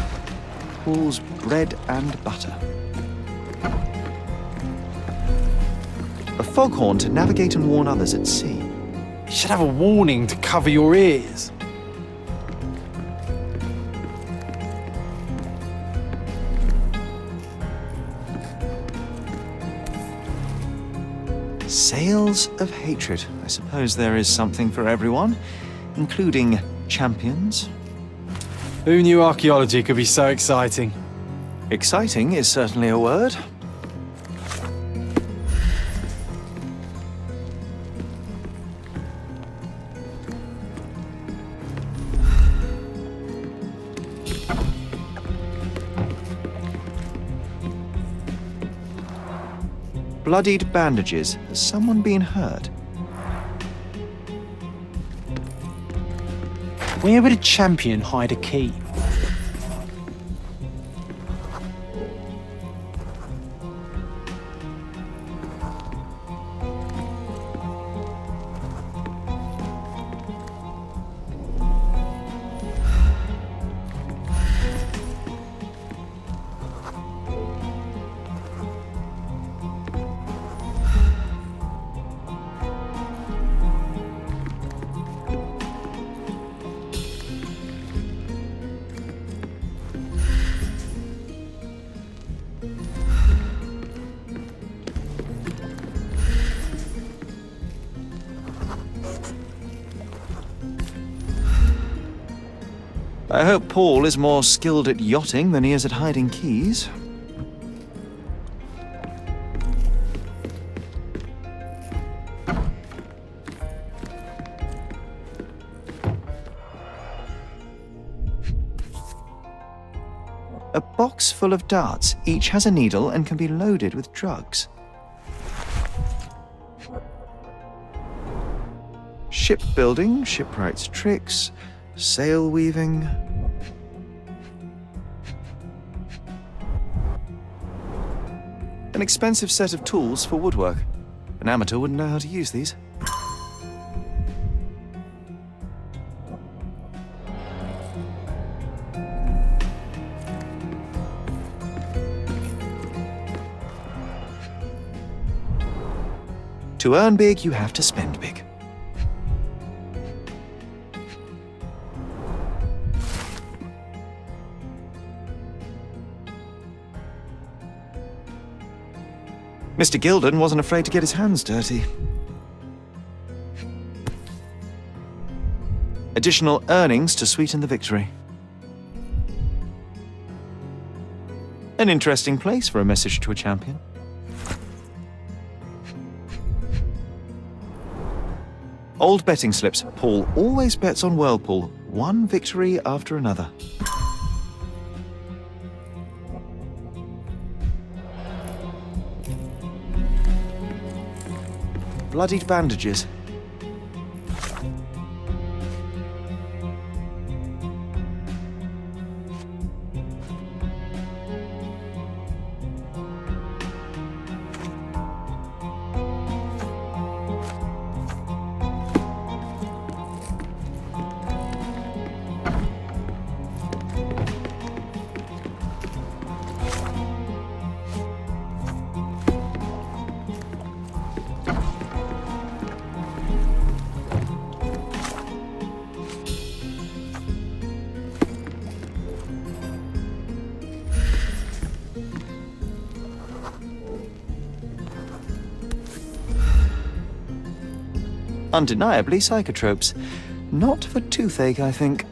Pool's bread and butter. A foghorn to navigate and warn others at sea. You should have a warning to cover your ears. Sails of hatred. I suppose there is something for everyone, including champions. Who knew archaeology could be so exciting? Exciting is certainly a word. Bloodied bandages. Has someone been hurt? Where would a champion hide a key? I hope Paul is more skilled at yachting than he is at hiding keys. A box full of darts. Each has a needle and can be loaded with drugs. Shipbuilding, shipwright's tricks, sail weaving. An expensive set of tools for woodwork. An amateur wouldn't know how to use these. To earn big, you have to spend big. Mr. Gilden wasn't afraid to get his hands dirty. Additional earnings to sweeten the victory. An interesting place for a message to a champion. Old betting slips. Paul always bets on Whirlpool. One victory after another. Bloodied bandages. Undeniably psychotropes. Not for toothache, I think.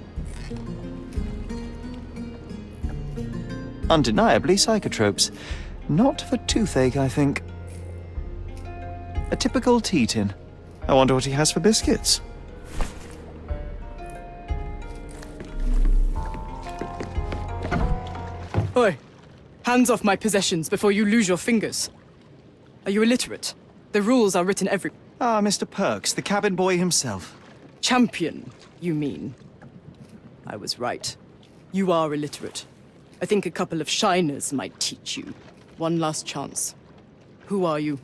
Undeniably psychotropes. Not for toothache, I think. A typical tea tin. I wonder what he has for biscuits. Oi! Hands off my possessions before you lose your fingers. Are you illiterate? The rules are written every... Ah, Mr. Perks, the cabin boy himself. Champion, you mean? I was right. You are illiterate. I think a couple of shiners might teach you. One last chance. Who are you?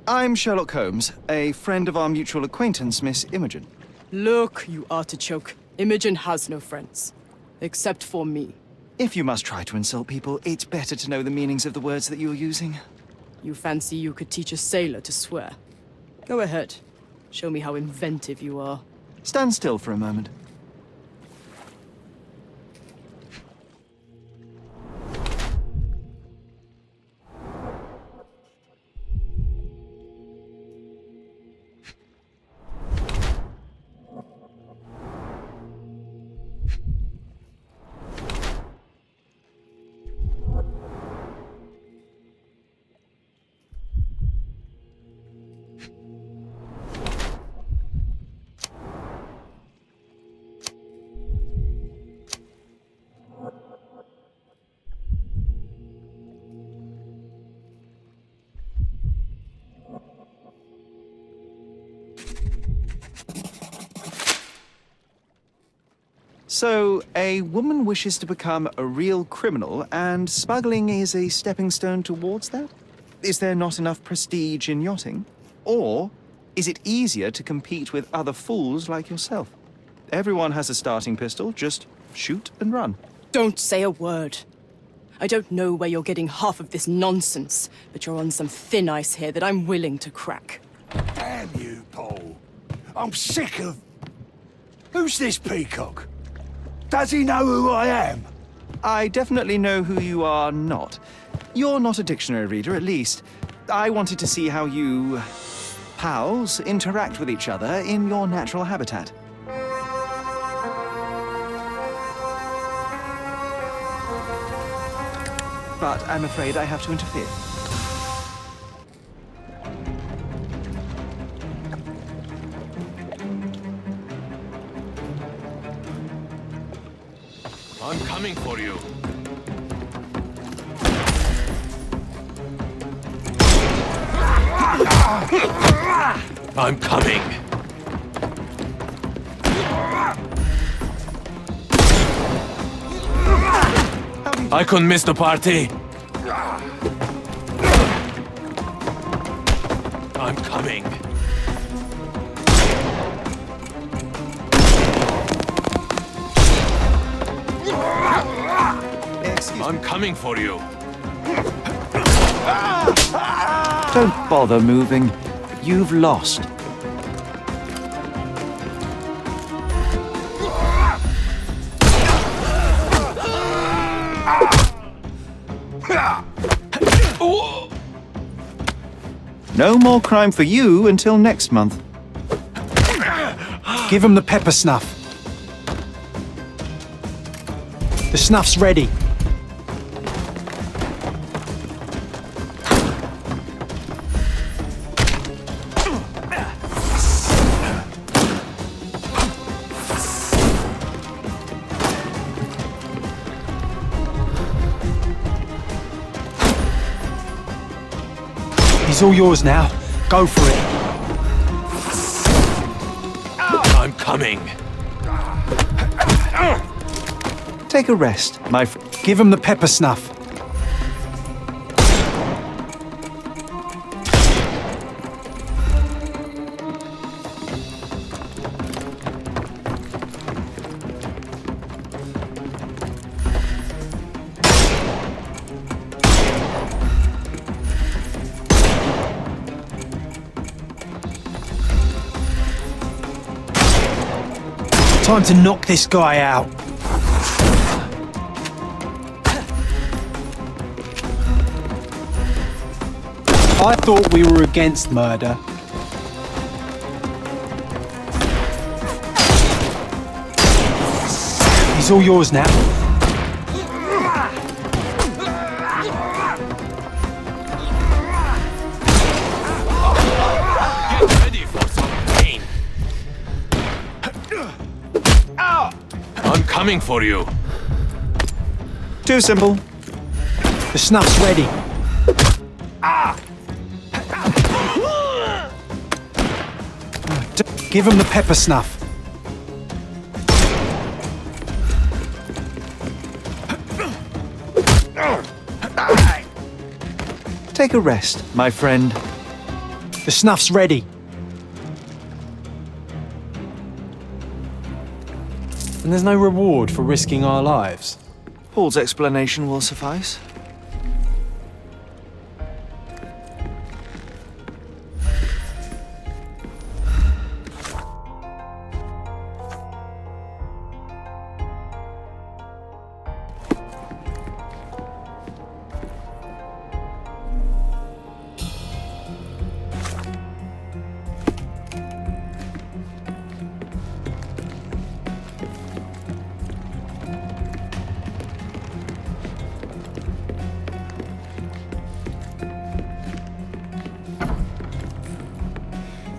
I'm Sherlock Holmes, a friend of our mutual acquaintance, Miss Imogen. Look, you artichoke. Imogen has no friends. Except for me. If you must try to insult people, it's better to know the meanings of the words that you're using. You fancy you could teach a sailor to swear? Go ahead. Show me how inventive you are. Stand still for a moment. So, a woman wishes to become a real criminal, and smuggling is a stepping stone towards that? Is there not enough prestige in yachting? Or is it easier to compete with other fools like yourself? Everyone has a starting pistol, just shoot and run. Don't say a word. I don't know where you're getting half of this nonsense, but you're on some thin ice here that I'm willing to crack. Damn you, Paul. I'm sick of... Who's this peacock? Does he know who I am? I definitely know who you are not. You're not a dictionary reader, at least. I wanted to see how you... pals interact with each other in your natural habitat. But I'm afraid I have to interfere. I'm coming for you. I'm coming. I couldn't miss the party. I'm coming. I'm coming for you. Don't bother moving. You've lost. No more crime for you until next month. Give him the pepper snuff. The snuff's ready. He's all yours now. Go for it. I'm coming. Take a rest, my friend. Give him the pepper snuff. Time to knock this guy out. I thought we were against murder. He's all yours now. Get ready for some pain. I'm coming for you. Too simple. The snuff's ready. Give him the pepper snuff. Take a rest, my friend. The snuff's ready. And there's no reward for risking our lives. Paul's explanation will suffice.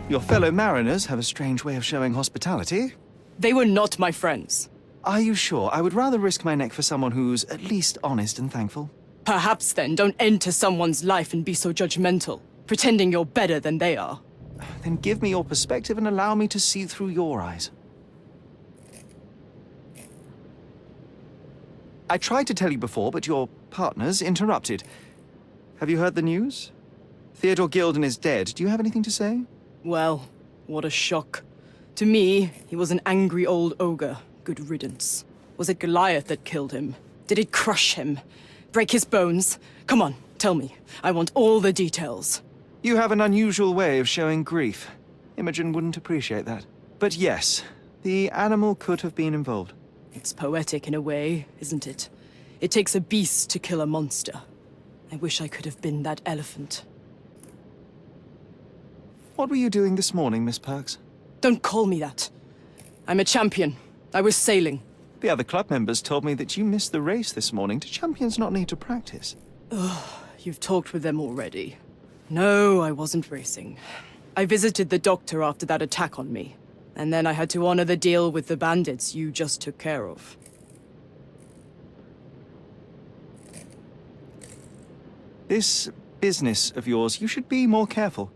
Your fellow mariners have a strange way of showing hospitality. They were not my friends. Are you sure? I would rather risk my neck for someone who's at least honest and thankful. Perhaps then don't enter someone's life and be so judgmental, pretending you're better than they are. Then give me your perspective and allow me to see through your eyes. I tried to tell you before, but your partners interrupted. Have you heard the news? Theodore Gilden is dead. Do you have anything to say? Well, what a shock. To me, he was an angry old ogre. Good riddance. Was it Goliath that killed him? Did it crush him? Break his bones? Come on, tell me. I want all the details. You have an unusual way of showing grief. Imogen wouldn't appreciate that. But yes, the animal could have been involved. It's poetic in a way, isn't it? It takes a beast to kill a monster. I wish I could have been that elephant. What were you doing this morning, Miss Perks? Don't call me that. I'm a champion. I was sailing. The other club members told me that you missed the race this morning. Do champions not need to practice? Ugh, you've talked with them already. No, I wasn't racing. I visited the doctor after that attack on me. And then I had to honor the deal with the bandits you just took care of. This business of yours, you should be more careful.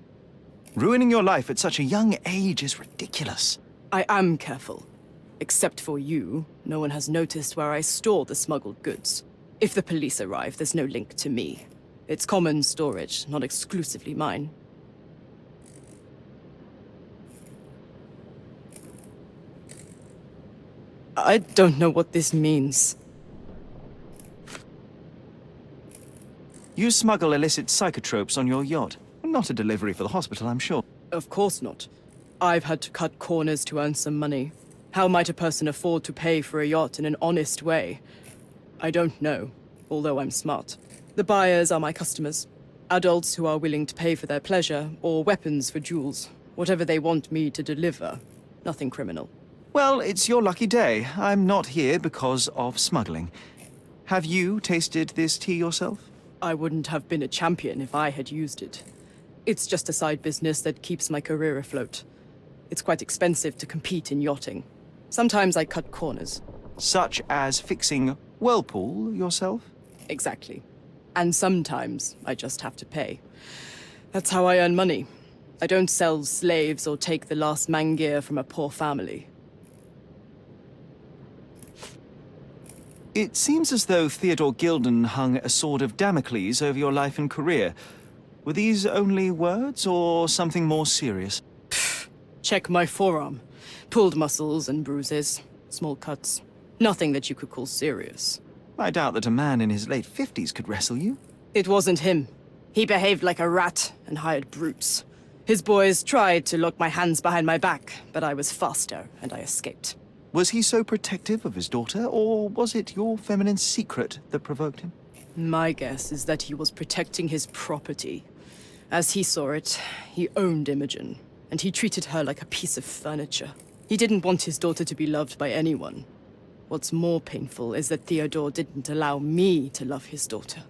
Ruining your life at such a young age is ridiculous. I am careful. Except for you, no one has noticed where I store the smuggled goods. If the police arrive, there's no link to me. It's common storage, not exclusively mine. I don't know what this means. You smuggle illicit psychotropes on your yacht. Not a delivery for the hospital, I'm sure. Of course not. I've had to cut corners to earn some money. How might a person afford to pay for a yacht in an honest way? I don't know, although I'm smart. The buyers are my customers. Adults who are willing to pay for their pleasure, or weapons for jewels. Whatever they want me to deliver. Nothing criminal. Well, it's your lucky day. I'm not here because of smuggling. Have you tasted this tea yourself? I wouldn't have been a champion if I had used it. It's just a side business that keeps my career afloat. It's quite expensive to compete in yachting. Sometimes I cut corners. Such as fixing Whirlpool yourself? Exactly. And sometimes I just have to pay. That's how I earn money. I don't sell slaves or take the last man gear from a poor family. It seems as though Theodore Gilden hung a sword of Damocles over your life and career. Were these only words, or something more serious? Check my forearm. Pulled muscles and bruises. Small cuts. Nothing that you could call serious. I doubt that a man in his late 50s could wrestle you. It wasn't him. He behaved like a rat and hired brutes. His boys tried to lock my hands behind my back, but I was faster and I escaped. Was he so protective of his daughter, or was it your feminine secret that provoked him? My guess is that he was protecting his property. As he saw it, he owned Imogen, and he treated her like a piece of furniture. He didn't want his daughter to be loved by anyone. What's more painful is that Theodore didn't allow me to love his daughter.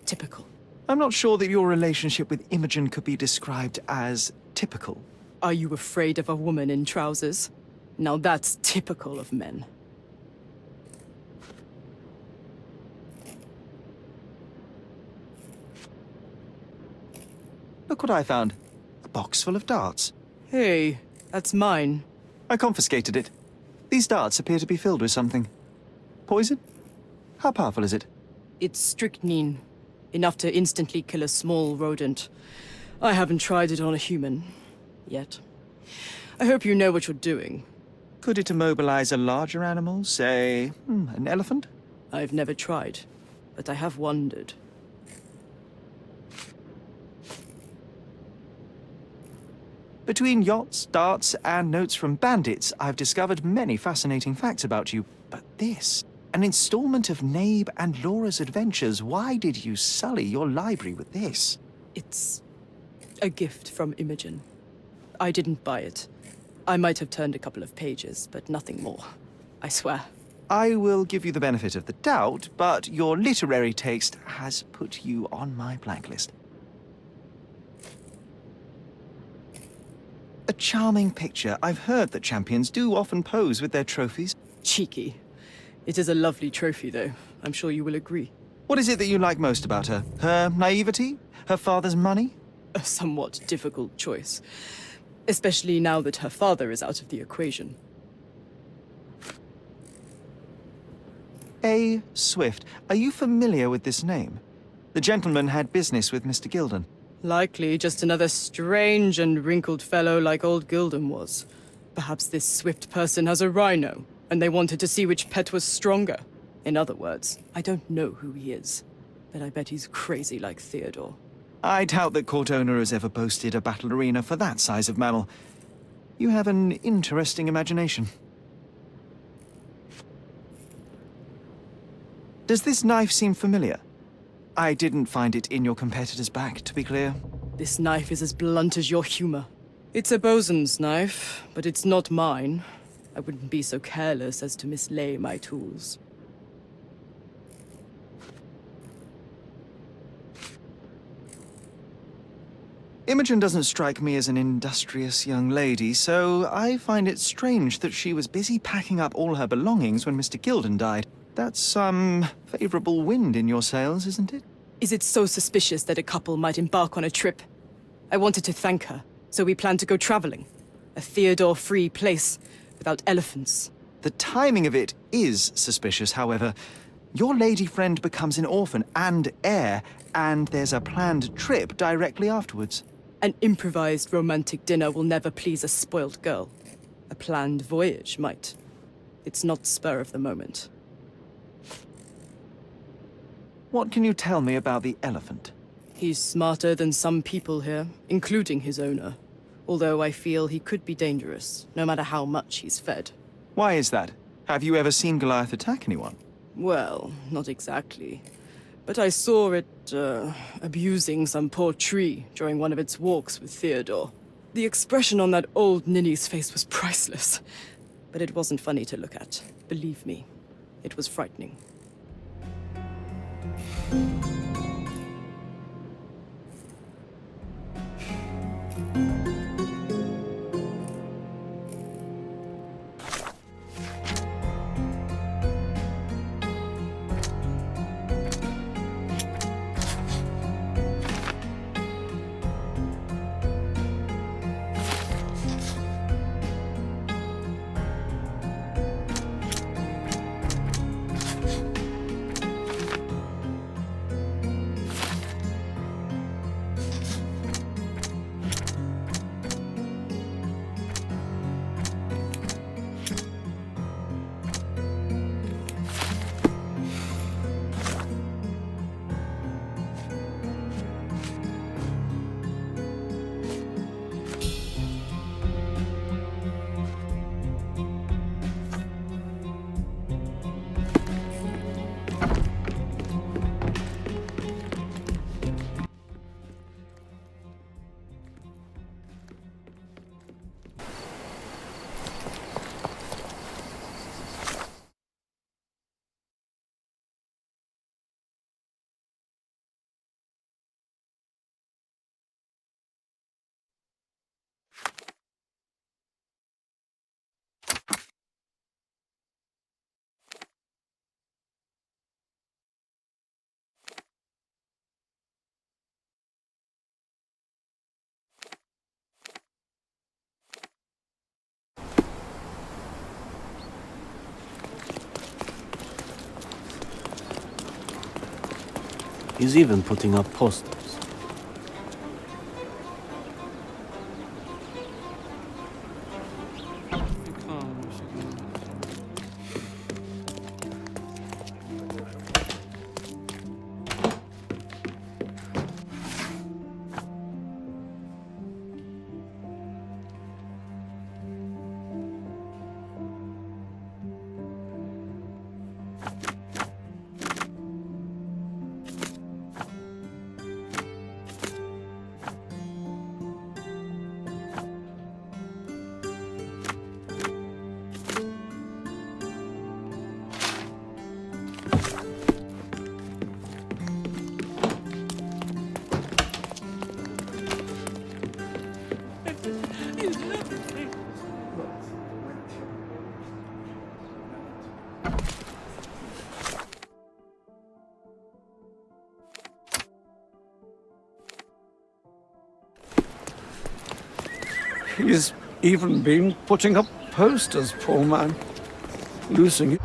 Typical. I'm not sure that your relationship with Imogen could be described as typical. Are you afraid of a woman in trousers? Now that's typical of men. Look what I found. A box full of darts. Hey, that's mine. I confiscated it. These darts appear to be filled with something. Poison? How powerful is it? It's strychnine. Enough to instantly kill a small rodent. I haven't tried it on a human. Yet. I hope you know what you're doing. Could it immobilize a larger animal, say, an elephant? I've never tried, but I have wondered. Between yachts, darts, and notes from bandits, I've discovered many fascinating facts about you. But this, an installment of Nabe and Laura's adventures. Why did you sully your library with this? It's a gift from Imogen. I didn't buy it. I might have turned a couple of pages, but nothing more. I swear. I will give you the benefit of the doubt, but your literary taste has put you on my blacklist. A charming picture. I've heard that champions do often pose with their trophies. Cheeky. It is a lovely trophy, though. I'm sure you will agree. What is it that you like most about her? Her naivety? Her father's money? A somewhat difficult choice. Especially now that her father is out of the equation. A. Swift. Are you familiar with this name? The gentleman had business with Mr. Gilden. Likely just another strange and wrinkled fellow like old Gilden was. Perhaps this Swift person has a rhino, and they wanted to see which pet was stronger. In other words, I don't know who he is, but I bet he's crazy like Theodore. I doubt that Cortona has ever boasted a battle arena for that size of mammal. You have an interesting imagination. Does this knife seem familiar? I didn't find it in your competitor's back, to be clear. This knife is as blunt as your humor. It's a bosun's knife, but it's not mine. I wouldn't be so careless as to mislay my tools. Imogen doesn't strike me as an industrious young lady, so I find it strange that she was busy packing up all her belongings when Mr. Gilden died. That's some favorable wind in your sails, isn't it? Is it so suspicious that a couple might embark on a trip? I wanted to thank her, so we planned to go traveling. A Theodore-free place, without elephants. The timing of it is suspicious, however. Your lady friend becomes an orphan and heir, and there's a planned trip directly afterwards. An improvised romantic dinner will never please a spoiled girl. A planned voyage might. It's not spur of the moment. What can you tell me about the elephant? He's smarter than some people here, including his owner. Although I feel he could be dangerous, no matter how much he's fed. Why is that? Have you ever seen Goliath attack anyone? Well, not exactly. But I saw it, abusing some poor tree during one of its walks with Theodore. The expression on that old ninny's face was priceless. But it wasn't funny to look at. Believe me, it was frightening. He's even putting up posters. He's even been putting up posters, poor man. Losing it.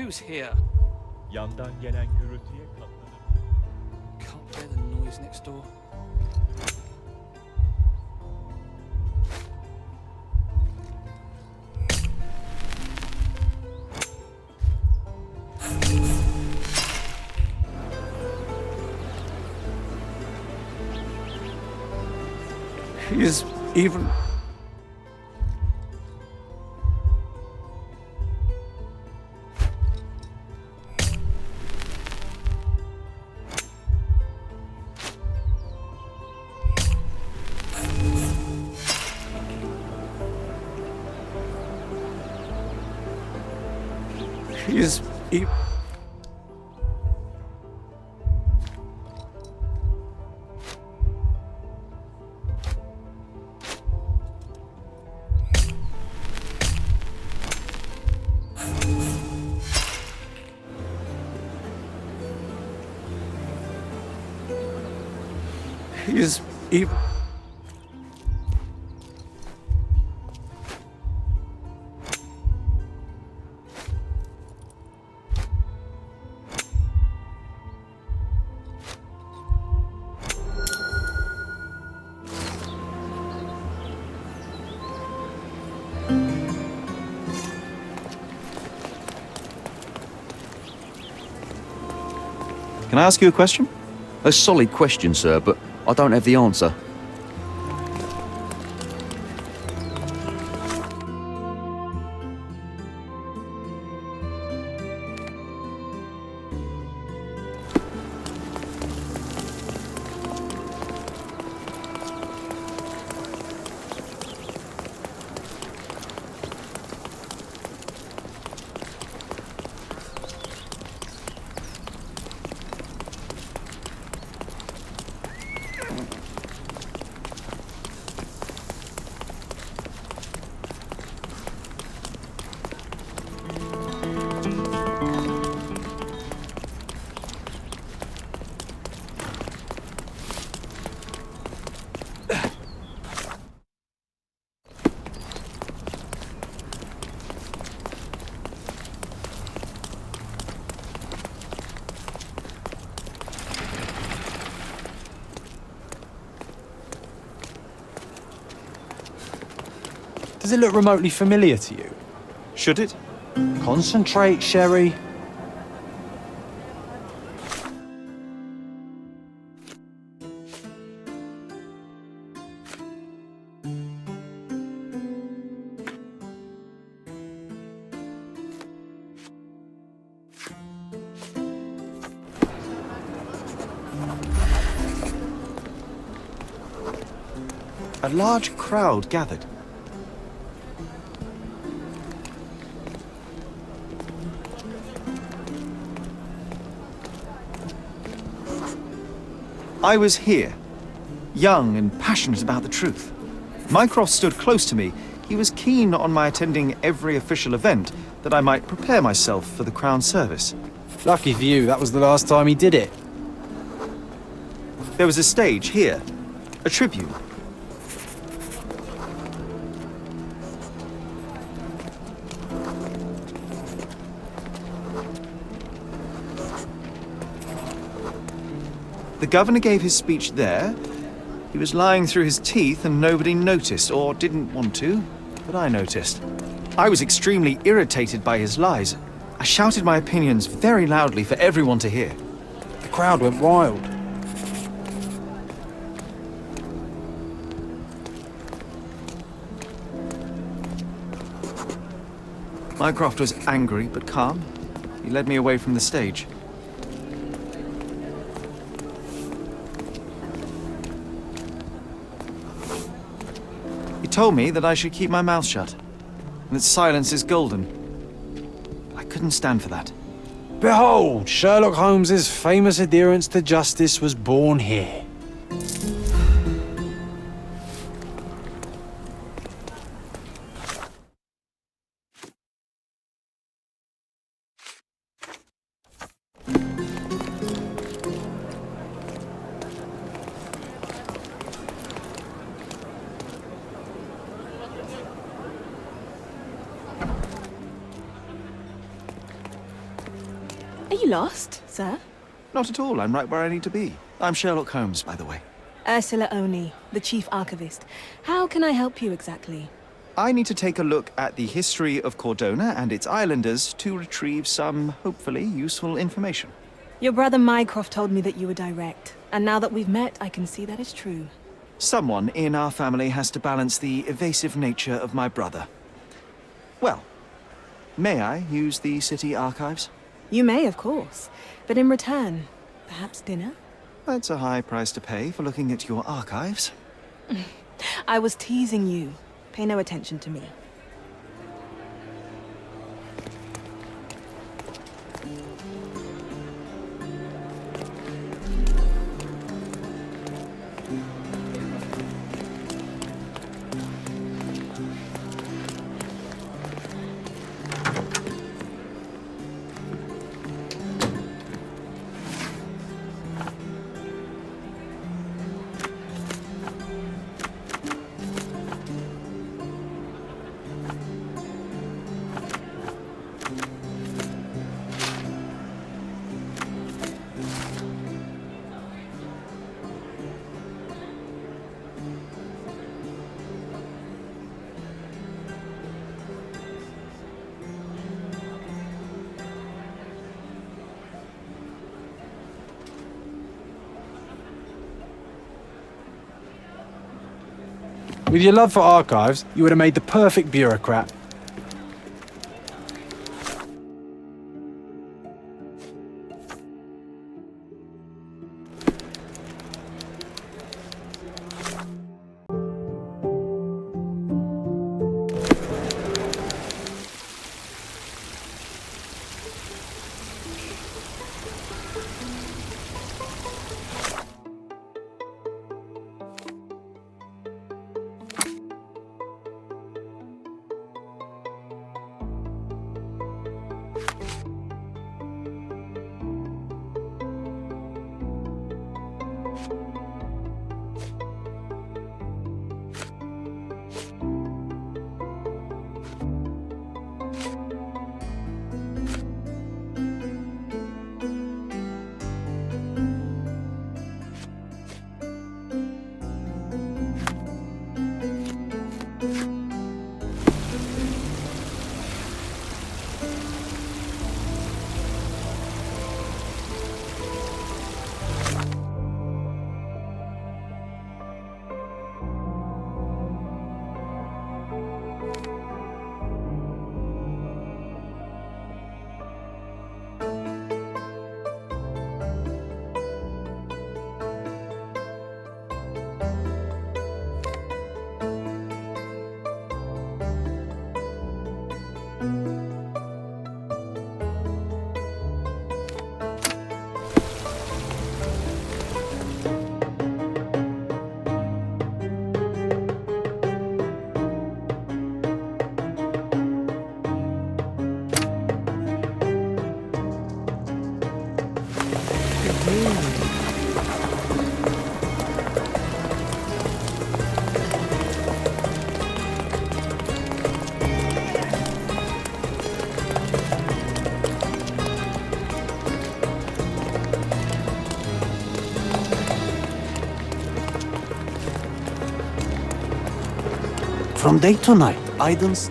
Who's here? Yandan gelen gürültüye katlanıp Can't bear the noise next door. He is even... He is even... He is even... Can I ask you a question? A solid question, sir, but I don't have the answer. Does it look remotely familiar to you? Should it? Concentrate, Sherry. A large crowd gathered. I was here, young and passionate about the truth. Mycroft stood close to me. He was keen on my attending every official event, that I might prepare myself for the Crown service. Lucky for you, that was the last time he did it. There was a stage here, a tribune. The governor gave his speech there. He was lying through his teeth and nobody noticed, or didn't want to, but I noticed. I was extremely irritated by his lies. I shouted my opinions very loudly for everyone to hear. The crowd went wild. Mycroft was angry but calm. He led me away from the stage. He told me that I should keep my mouth shut, and that silence is golden. But I couldn't stand for that. Behold, Sherlock Holmes's famous adherence to justice was born here. Are you lost, sir? Not at all. I'm right where I need to be. I'm Sherlock Holmes, by the way. Ursula Oni, the chief archivist. How can I help you exactly? I need to take a look at the history of Cordona and its islanders to retrieve some, hopefully, useful information. Your brother Mycroft told me that you were direct, and now that we've met, I can see that is true. Someone in our family has to balance the evasive nature of my brother. Well, may I use the city archives? You may, of course, but in return, perhaps dinner? That's a high price to pay for looking at your archives. I was teasing you. Pay no attention to me. With your love for archives, you would have made the perfect bureaucrat. From day to night, I don't...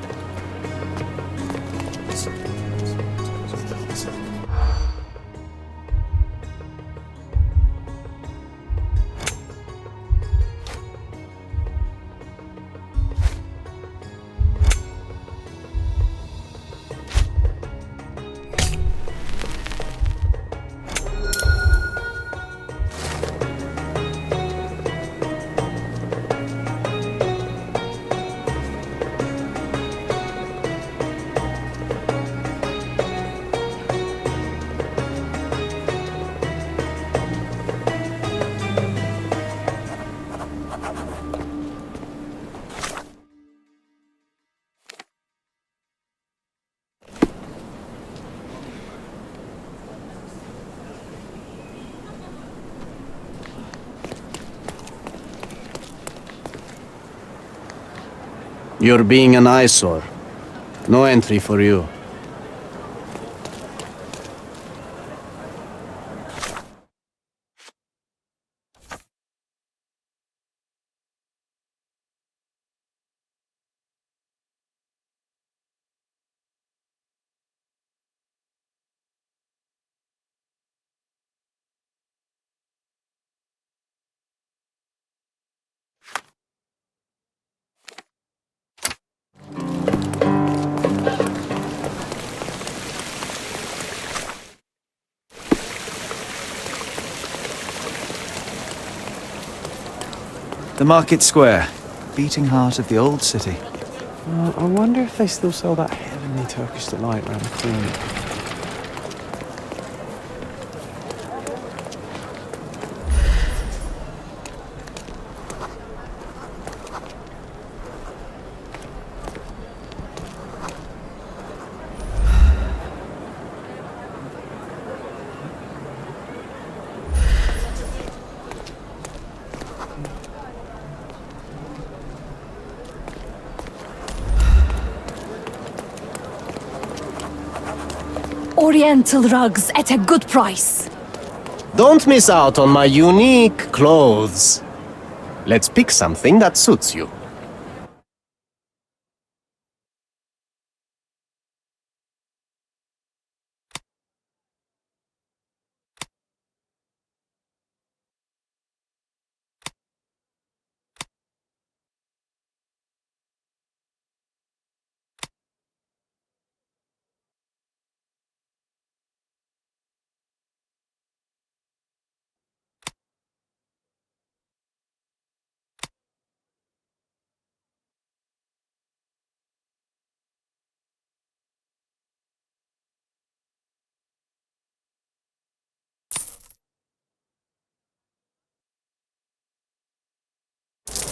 You're being an eyesore. No entry for you. The market square, beating heart of the old city. I wonder if they still sell that heavenly Turkish delight around the corner. Oriental rugs at a good price. Don't miss out on my unique clothes. Let's pick something that suits you.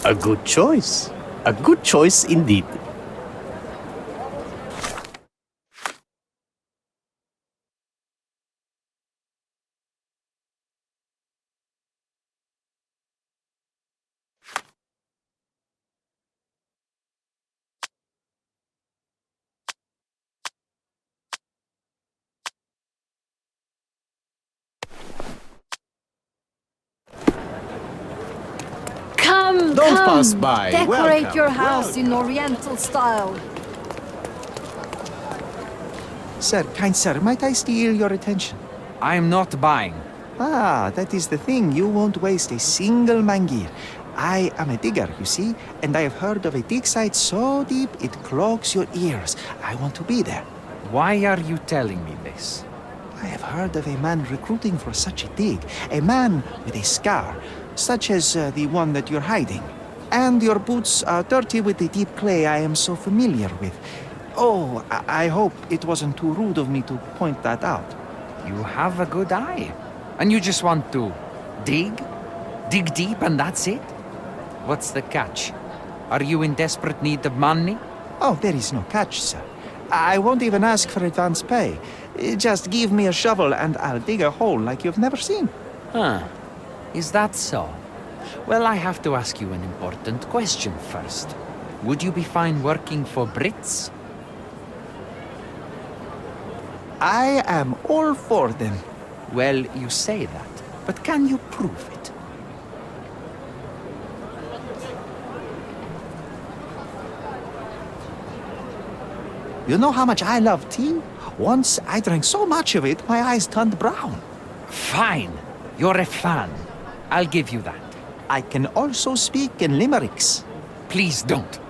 A good choice. A good choice indeed. Don't pass by. Decorate Welcome, your house in Oriental style. Sir, kind sir, might I steal your attention? I am not buying. Ah, that is the thing. You won't waste a single mangir. I am a digger, you see, and I have heard of a dig site so deep it clogs your ears. I want to be there. Why are you telling me this? I have heard of a man recruiting for such a dig. A man with a scar, such as the one that you're hiding. And your boots are dirty with the deep clay I am so familiar with. Oh, I hope it wasn't too rude of me to point that out. You have a good eye. And you just want to dig? Dig deep and that's it? What's the catch? Are you in desperate need of money? Oh, there is no catch, sir. I won't even ask for advance pay. Just give me a shovel and I'll dig a hole like you've never seen. Huh. Is that so? Well, I have to ask you an important question first. Would you be fine working for Brits? I am all for them. Well, you say that, but can you prove it? You know how much I love tea? Once I drank so much of it, my eyes turned brown. Fine. You're a fan. I'll give you that. I can also speak in limericks. Please don't.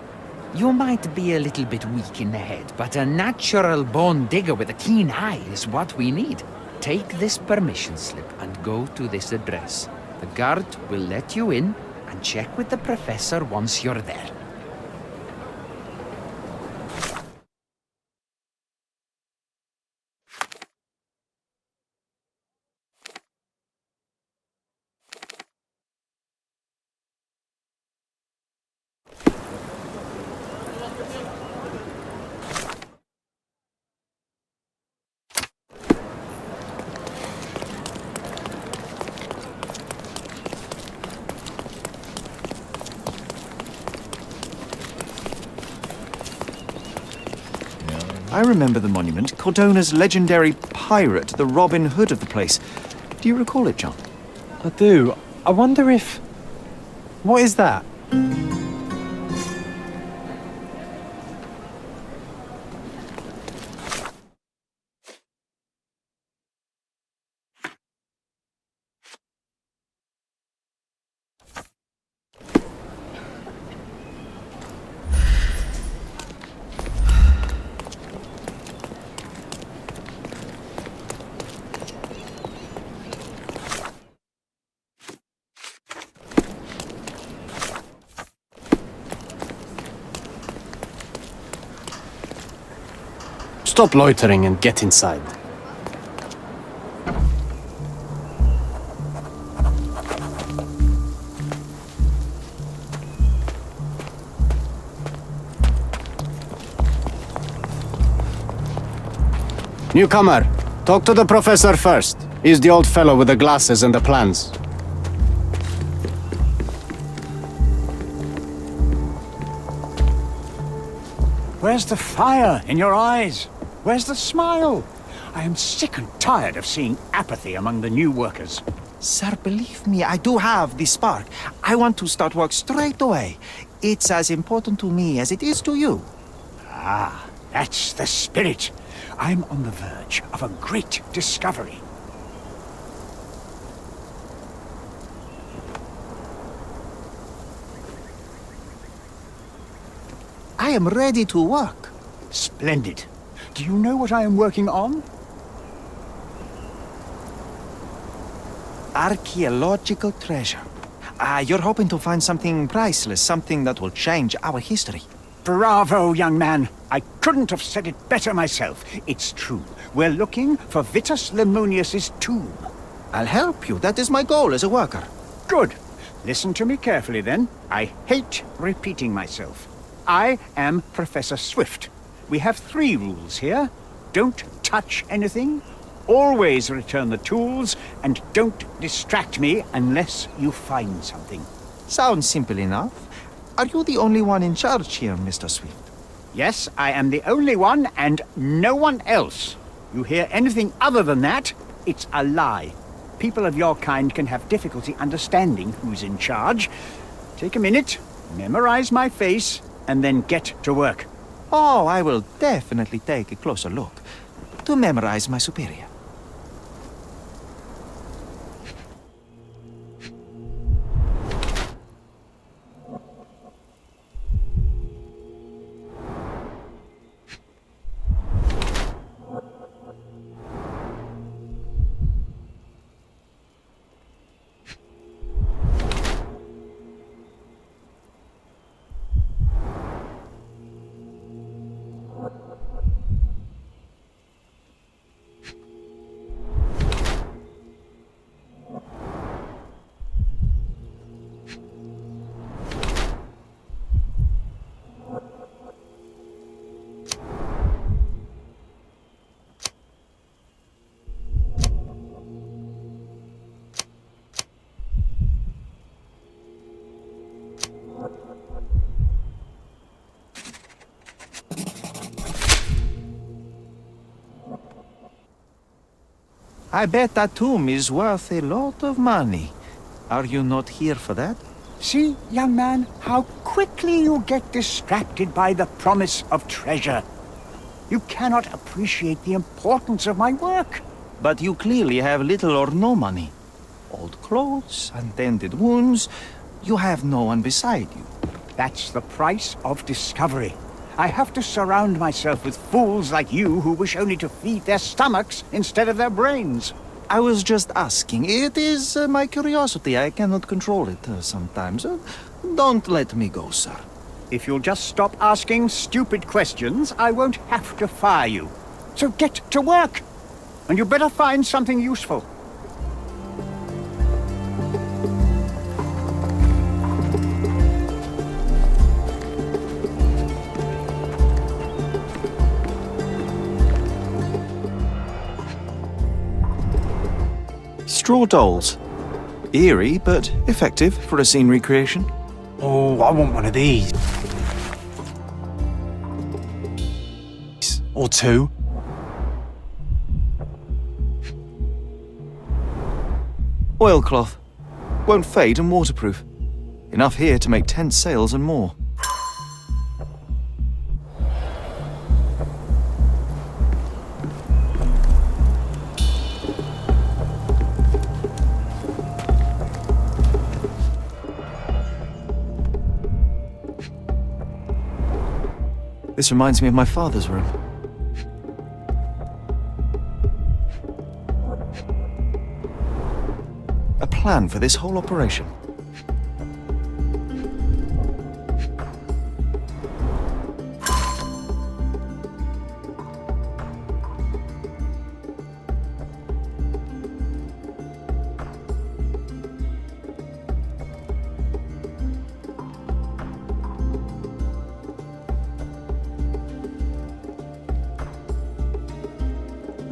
You might be a little bit weak in the head, but a natural-born digger with a keen eye is what we need. Take this permission slip and go to this address. The guard will let you in and check with the professor once you're there. I remember the monument, Cordona's legendary pirate, the Robin Hood of the place. Do you recall it, John? I do. I wonder if... What is that? Stop loitering and get inside. Newcomer, talk to the professor first. He's the old fellow with the glasses and the plans. Where's the fire in your eyes? Where's the smile? I am sick and tired of seeing apathy among the new workers. Sir, believe me, I do have the spark. I want to start work straight away. It's as important to me as it is to you. Ah, that's the spirit. I'm on the verge of a great discovery. I am ready to work. Splendid. Do you know what I am working on? Archaeological treasure. You're hoping to find something priceless, something that will change our history. Bravo, young man. I couldn't have said it better myself. It's true. We're looking for Vitus Lemonius's tomb. I'll help you. That is my goal as a worker. Good. Listen to me carefully, then. I hate repeating myself. I am Professor Swift. We have 3 rules here. Don't touch anything, always return the tools, and don't distract me unless you find something. Sounds simple enough. Are you the only one in charge here, Mr. Swift? Yes, I am the only one, and no one else. You hear anything other than that, it's a lie. People of your kind can have difficulty understanding who's in charge. Take a minute, memorize my face, and then get to work. Oh, I will definitely take a closer look to memorize my superior. I bet that tomb is worth a lot of money. Are you not here for that? See, young man, how quickly you get distracted by the promise of treasure. You cannot appreciate the importance of my work. But you clearly have little or no money. Old clothes, untended wounds. You have no one beside you. That's the price of discovery. I have to surround myself with fools like you who wish only to feed their stomachs instead of their brains. I was just asking. It is my curiosity. I cannot control it sometimes. Don't let me go, sir. If you'll just stop asking stupid questions, I won't have to fire you. So get to work. And you better find something useful. Straw dolls. Eerie, but effective for a scene recreation. Oh, I want one of these. Or 2. Oilcloth. Won't fade and waterproof. Enough here to make 10 sails and more. This reminds me of my father's room. A plan for this whole operation.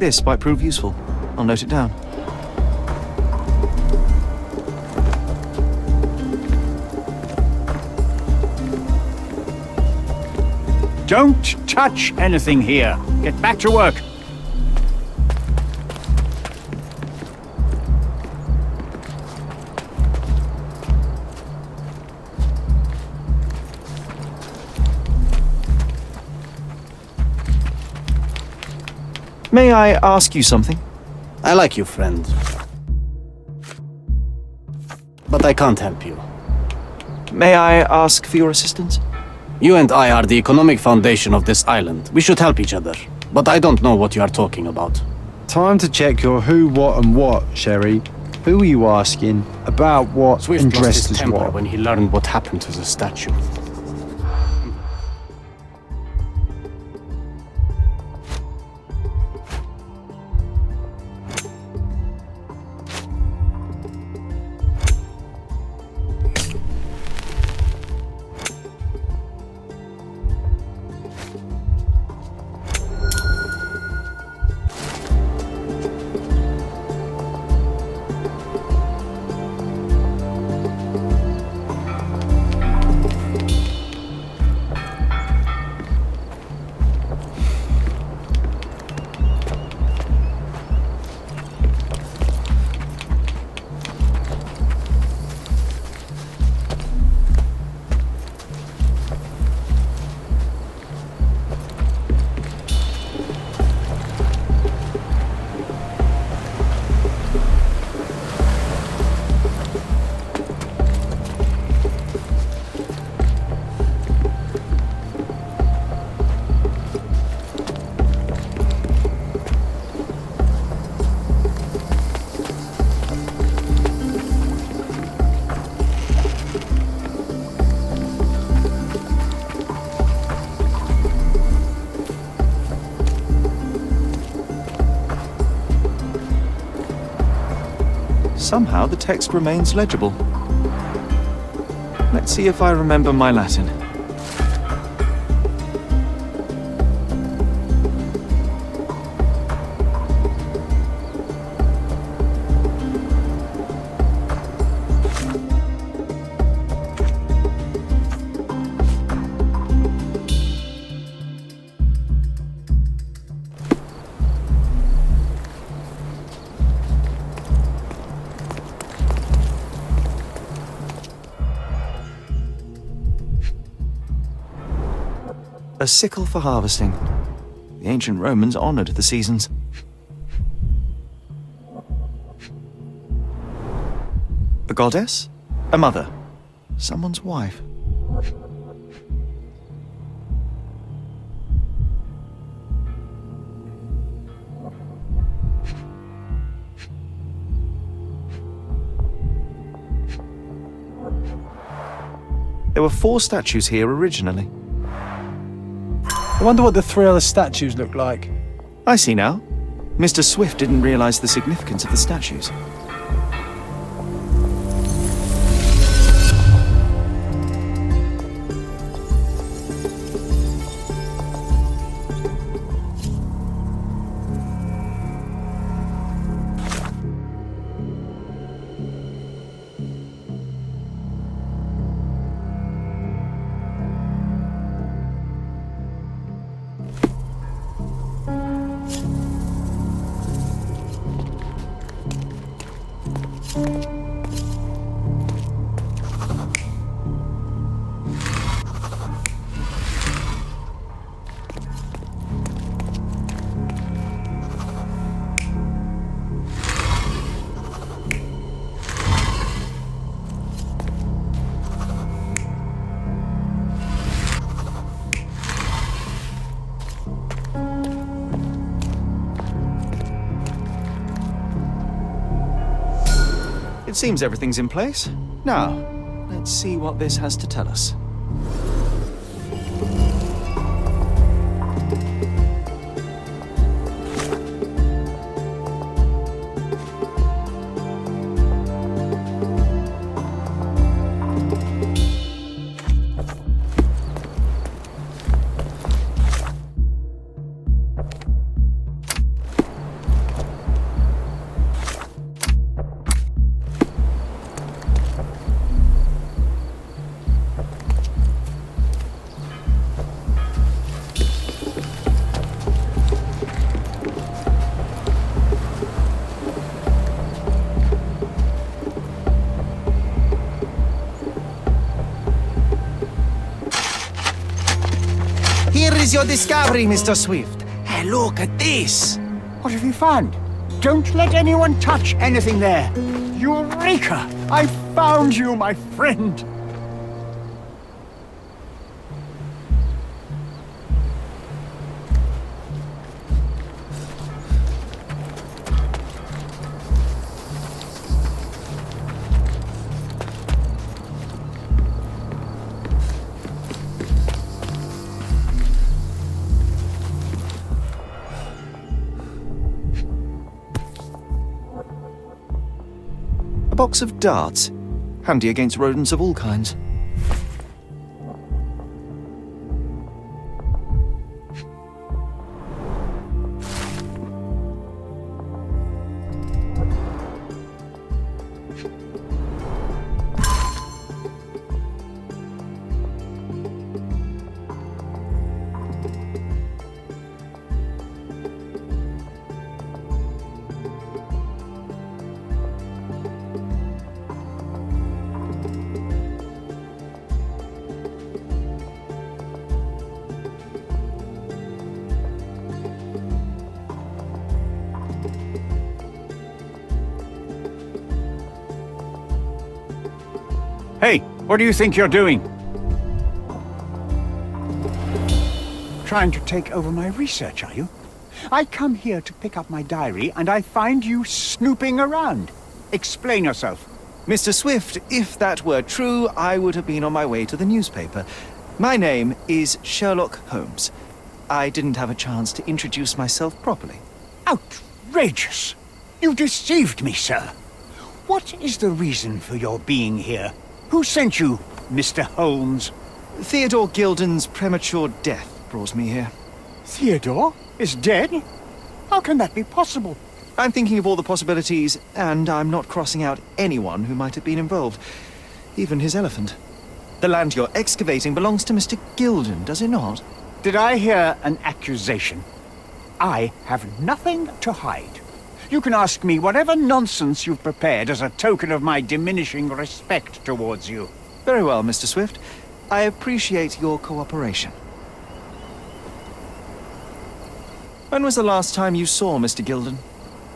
this might prove useful. I'll note it down. Don't touch anything here. Get back to work. May I ask you something? I like you, friend. But I can't help you. May I ask for your assistance? You and I are the economic foundation of this island. We should help each other. But I don't know what you are talking about. Time to check your who, what, and what, Sherry. Who are you asking? About what? Swift and lost dressed his as temper what? when he learned what happened to the statue. Somehow the text remains legible. Let's see if I remember my Latin. A sickle for harvesting. The ancient Romans honored the seasons. A goddess? A mother? Someone's wife? There were 4 statues here originally. I wonder what the 3 other statues look like. I see now. Mr. Swift didn't realize the significance of the statues. It seems everything's in place. Now, let's see what this has to tell us. Here is your discovery, Mr. Swift. Hey, look at this. What have you found? Don't let anyone touch anything there. Eureka! I found you, my friend. A box of darts, handy against rodents of all kinds. Hey, what do you think you're doing? Trying to take over my research, are you? I come here to pick up my diary, and I find you snooping around. Explain yourself. Mr. Swift, if that were true, I would have been on my way to the newspaper. My name is Sherlock Holmes. I didn't have a chance to introduce myself properly. Outrageous! You deceived me, sir. What is the reason for your being here? Who sent you, Mr. Holmes? Theodore Gilden's premature death brought me here. Theodore is dead? How can that be possible? I'm thinking of all the possibilities, and I'm not crossing out anyone who might have been involved. Even his elephant. The land you're excavating belongs to Mr. Gilden, does it not? Did I hear an accusation? I have nothing to hide. You can ask me whatever nonsense you've prepared as a token of my diminishing respect towards you. Very well, Mr. Swift. I appreciate your cooperation. When was the last time you saw Mr. Gilden?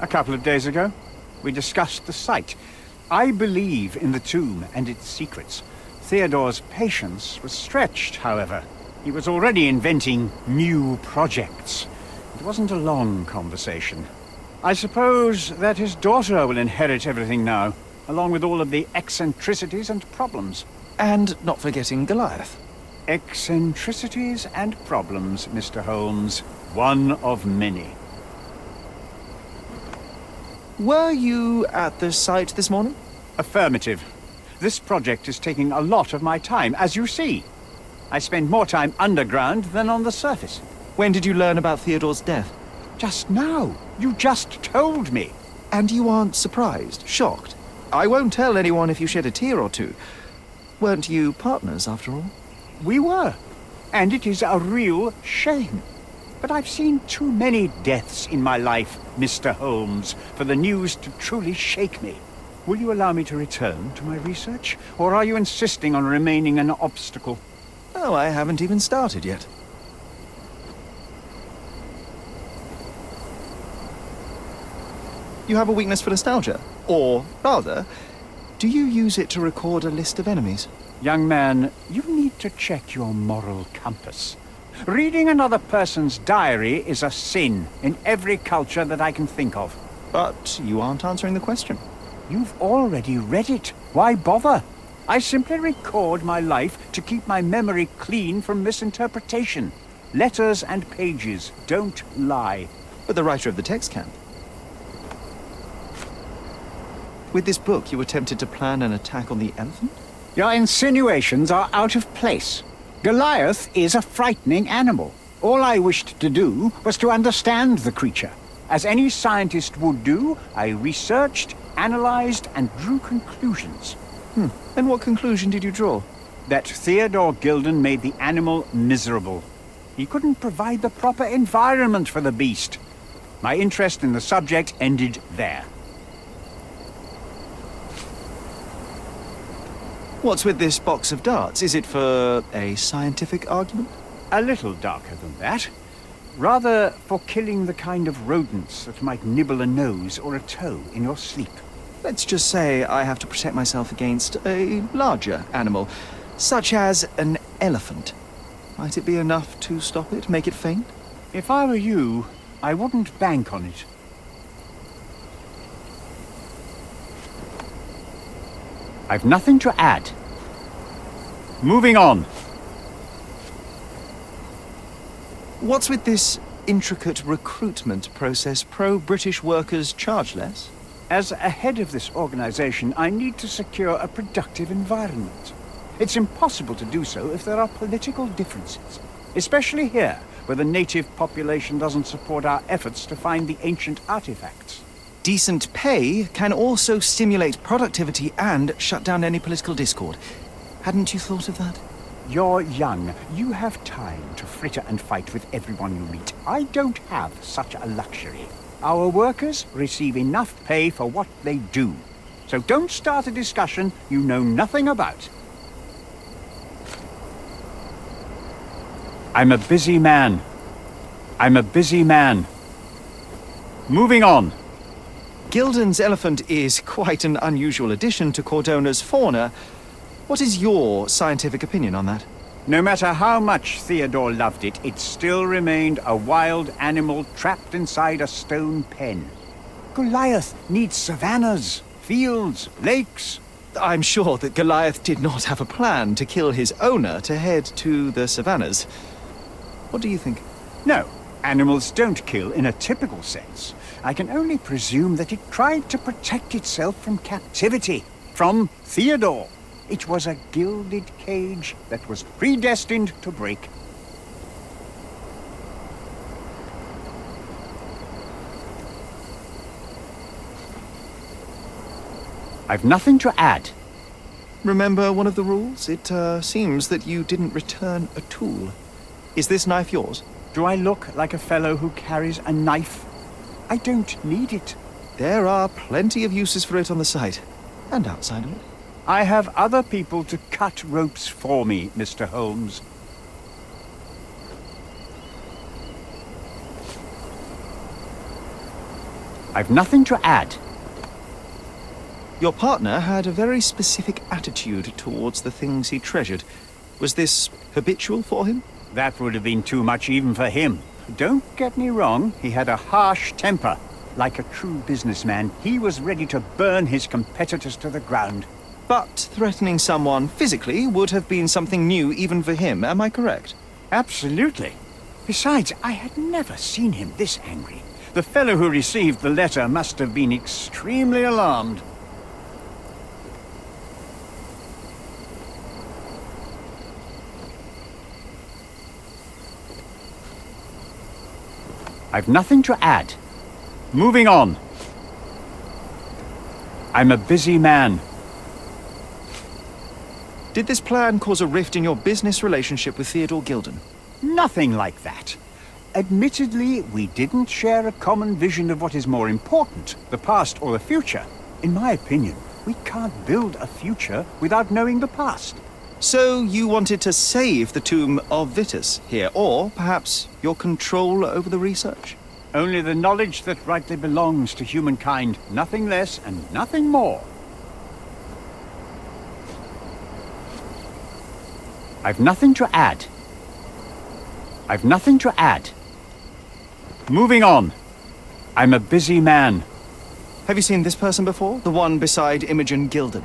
A couple of days ago. We discussed the site. I believe in the tomb and its secrets. Theodore's patience was stretched, however. He was already inventing new projects. It wasn't a long conversation. I suppose that his daughter will inherit everything now, along with all of the eccentricities and problems. And not forgetting Goliath. Eccentricities and problems, Mr. Holmes. One of many. Were you at the site this morning? Affirmative. This project is taking a lot of my time, as you see. I spend more time underground than on the surface. When did you learn about Theodore's death? Just now. You just told me. And you aren't surprised, shocked? I won't tell anyone if you shed a tear or two. Weren't you partners, after all? We were. And it is a real shame. But I've seen too many deaths in my life, Mr. Holmes, for the news to truly shake me. Will you allow me to return to my research? Or are you insisting on remaining an obstacle? Oh, I haven't even started yet. You have a weakness for nostalgia? Or, rather, do you use it to record a list of enemies? Young man, you need to check your moral compass. Reading another person's diary is a sin in every culture that I can think of. But you aren't answering the question. You've already read it. Why bother? I simply record my life to keep my memory clean from misinterpretation. Letters and pages don't lie. But the writer of the text can. With this book, you attempted to plan an attack on the elephant? Your insinuations are out of place. Goliath is a frightening animal. All I wished to do was to understand the creature. As any scientist would do, I researched, analyzed, and drew conclusions. And what conclusion did you draw? That Theodore Gilden made the animal miserable. He couldn't provide the proper environment for the beast. My interest in the subject ended there. What's with this box of darts? Is it for a scientific argument? A little darker than that. Rather for killing the kind of rodents that might nibble a nose or a toe in your sleep. Let's just say I have to protect myself against a larger animal, such as an elephant. Might it be enough to stop it, make it faint? If I were you, I wouldn't bank on it. I've nothing to add. Moving on. What's with this intricate recruitment process? Pro-British workers charge less? As a head of this organization, I need to secure a productive environment. It's impossible to do so if there are political differences, especially here, where the native population doesn't support our efforts to find the ancient artifacts. Decent pay can also stimulate productivity and shut down any political discord. Hadn't you thought of that? You're young. You have time to fritter and fight with everyone you meet. I don't have such a luxury. Our workers receive enough pay for what they do. So don't start a discussion you know nothing about. I'm a busy man. I'm a busy man. Moving on. Gilden's elephant is quite an unusual addition to Cordona's fauna. What is your scientific opinion on that? No matter how much Theodore loved it, it still remained a wild animal trapped inside a stone pen. Goliath needs savannas, fields, lakes. I'm sure that Goliath did not have a plan to kill his owner to head to the savannas. What do you think? No, animals don't kill in a typical sense. I can only presume that it tried to protect itself from captivity, from Theodore. It was a gilded cage that was predestined to break. I've nothing to add. Remember one of the rules? It seems that you didn't return a tool. Is this knife yours? Do I look like a fellow who carries a knife? I don't need it. There are plenty of uses for it on the site, and outside of it. I have other people to cut ropes for me, Mr. Holmes. I've nothing to add. Your partner had a very specific attitude towards the things he treasured. Was this habitual for him? That would have been too much even for him. Don't get me wrong, he had a harsh temper. Like a true businessman, he was ready to burn his competitors to the ground. But threatening someone physically would have been something new even for him, am I correct? Absolutely. Besides, I had never seen him this angry. The fellow who received the letter must have been extremely alarmed. I've nothing to add. Moving on. I'm a busy man. Did this plan cause a rift in your business relationship with Theodore Gilden? Nothing like that. Admittedly, we didn't share a common vision of what is more important, the past or the future. In my opinion, we can't build a future without knowing the past. So you wanted to save the tomb of Vitus here, or perhaps your control over the research? Only the knowledge that rightly belongs to humankind, nothing less and nothing more. I've nothing to add. I've nothing to add. Moving on. I'm a busy man. Have you seen this person before? The one beside Imogen Gilden?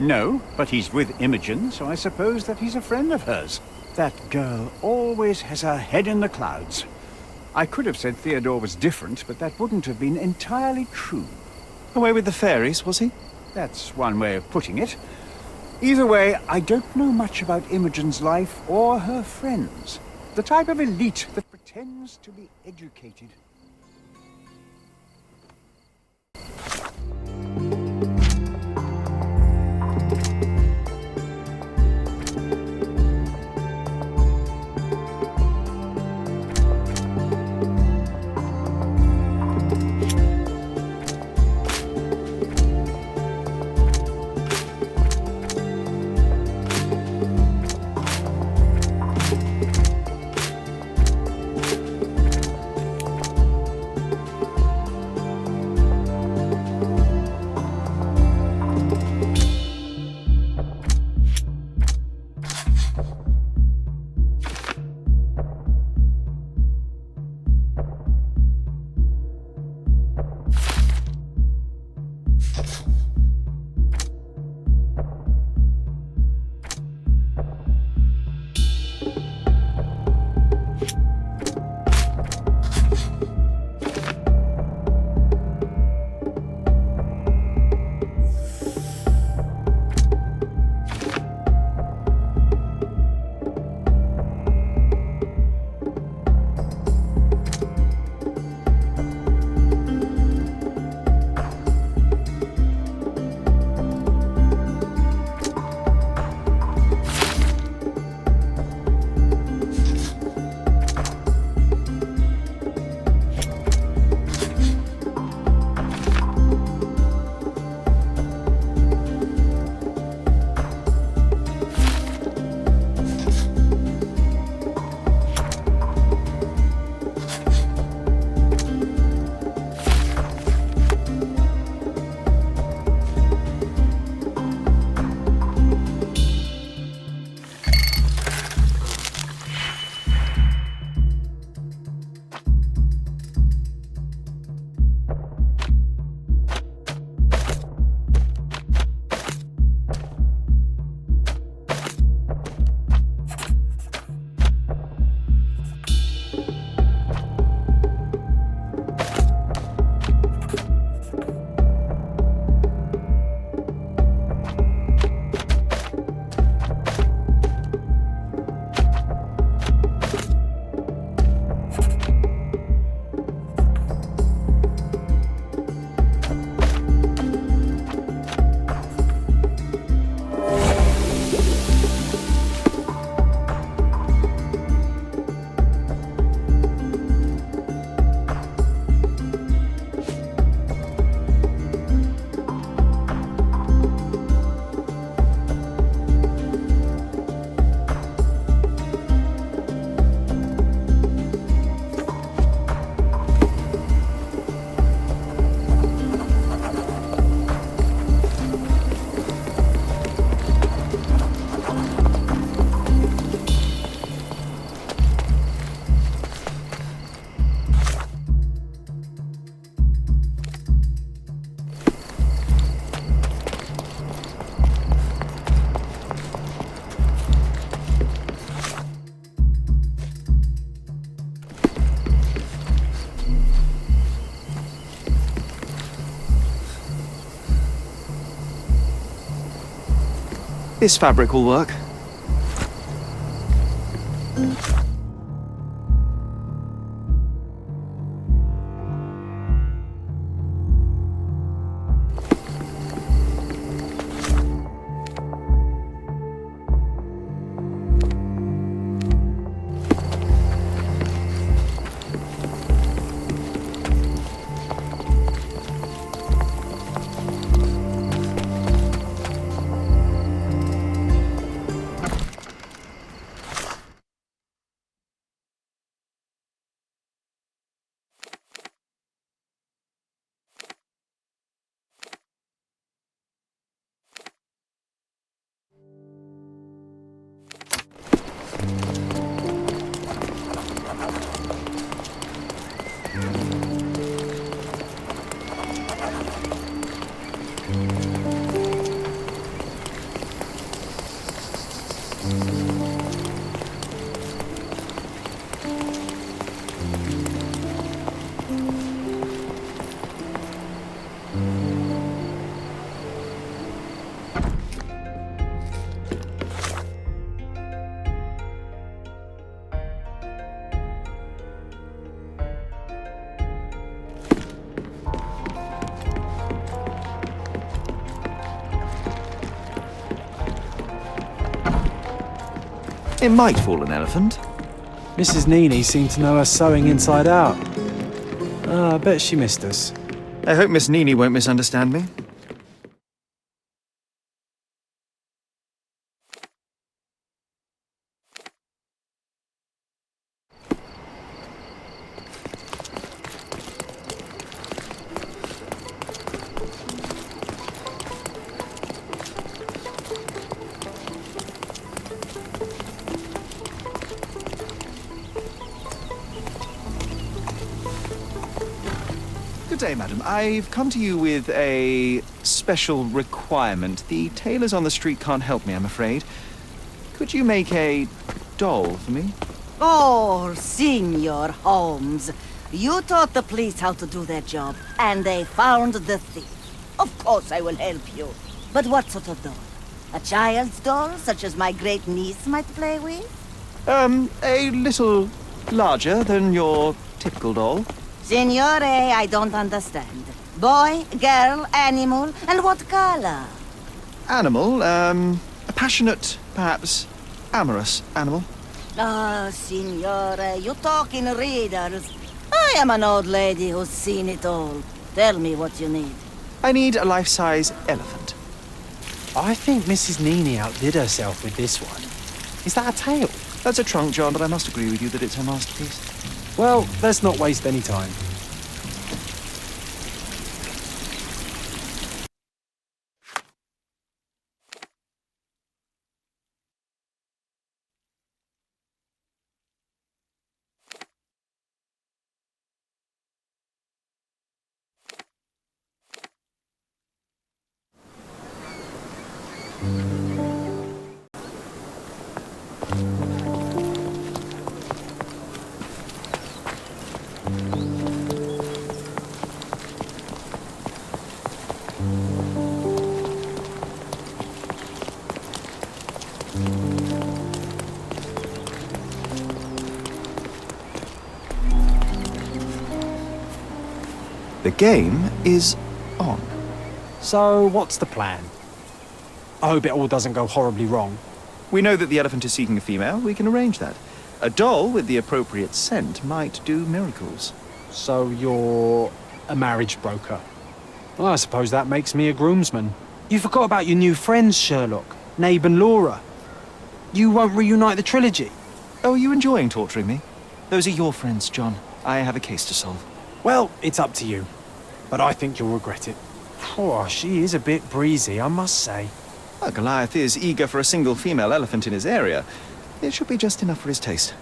No, but he's with Imogen, so I suppose that he's a friend of hers. That girl always has her head in the clouds. I could have said Theodore was different, but that wouldn't have been entirely true. Away with the fairies, was he? That's one way of putting it. Either way, I don't know much about Imogen's life or her friends. The type of elite that pretends to be educated. This fabric will work. It might fool an elephant. Mrs. Nini seemed to know her sewing inside out. I bet she missed us. I hope Miss Nini won't misunderstand me. Good day, madam. I've come to you with a special requirement. The tailors on the street can't help me, I'm afraid. Could you make a doll for me? Oh, Senor Holmes. You taught the police how to do their job, and they found the thief. Of course I will help you. But what sort of doll? A child's doll, such as my great-niece might play with? A little larger than your typical doll. Signore, I don't understand. Boy, girl, animal, and what color? Animal, a passionate, perhaps amorous animal. Ah, Signore, you talk in riddles. I am an old lady who's seen it all. Tell me what you need. I need a life-size elephant. I think Mrs. Nini outdid herself with this one. Is that a tail? That's a trunk, John, but I must agree with you that it's her masterpiece. Well, let's not waste any time. The game is on. So, what's the plan? I hope it all doesn't go horribly wrong. We know that the elephant is seeking a female. We can arrange that. A doll with the appropriate scent might do miracles. So you're a marriage broker? Well, I suppose that makes me a groomsman. You forgot about your new friends, Sherlock, Nabe and Laura. You won't reunite the trilogy. Oh, are you enjoying torturing me? Those are your friends, John. I have a case to solve. Well, it's up to you. But I think you'll regret it. Oh, she is a bit breezy, I must say. Well, Goliath is eager for a single female elephant in his area. It should be just enough for his taste.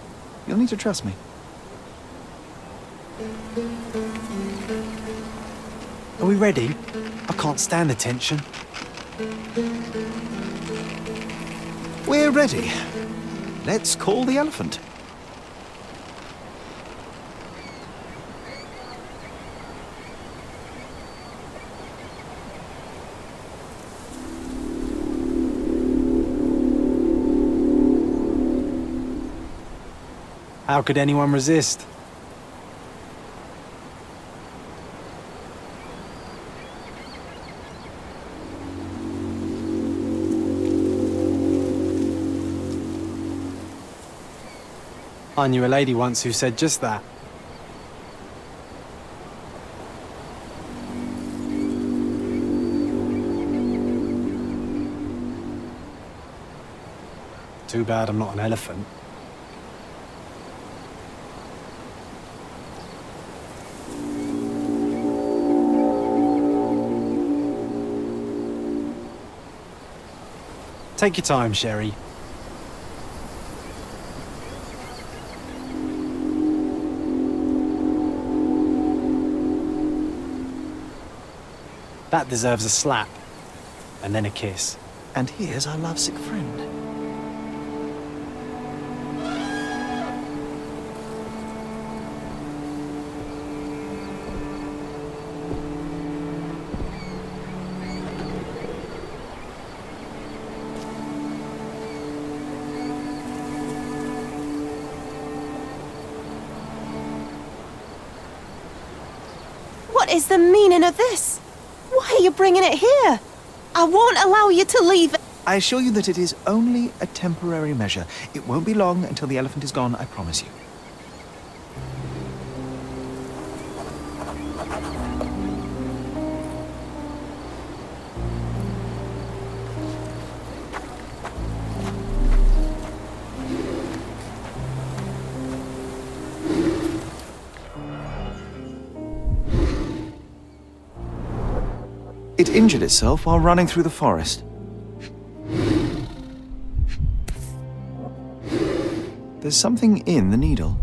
You'll need to trust me. Are we ready? I can't stand the tension. We're ready. Let's call the elephant. How could anyone resist? I knew a lady once who said just that. Too bad I'm not an elephant. Take your time, Sherry. That deserves a slap, and then a kiss. And here's our lovesick friend. What is the meaning of this? Why are you bringing it here? I won't allow you to leave it. I assure you that it is only a temporary measure. It won't be long until the elephant is gone, I promise you. It injured itself while running through the forest. There's something in the needle.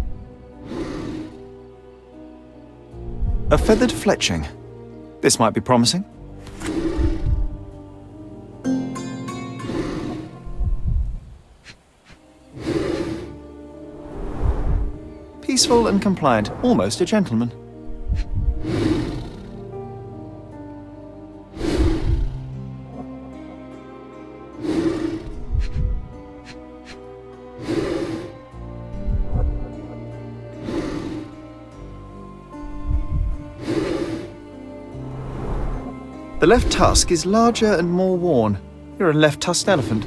A feathered fletching. This might be promising. Peaceful and compliant, almost a gentleman. The left tusk is larger and more worn. You're a left-tusked elephant.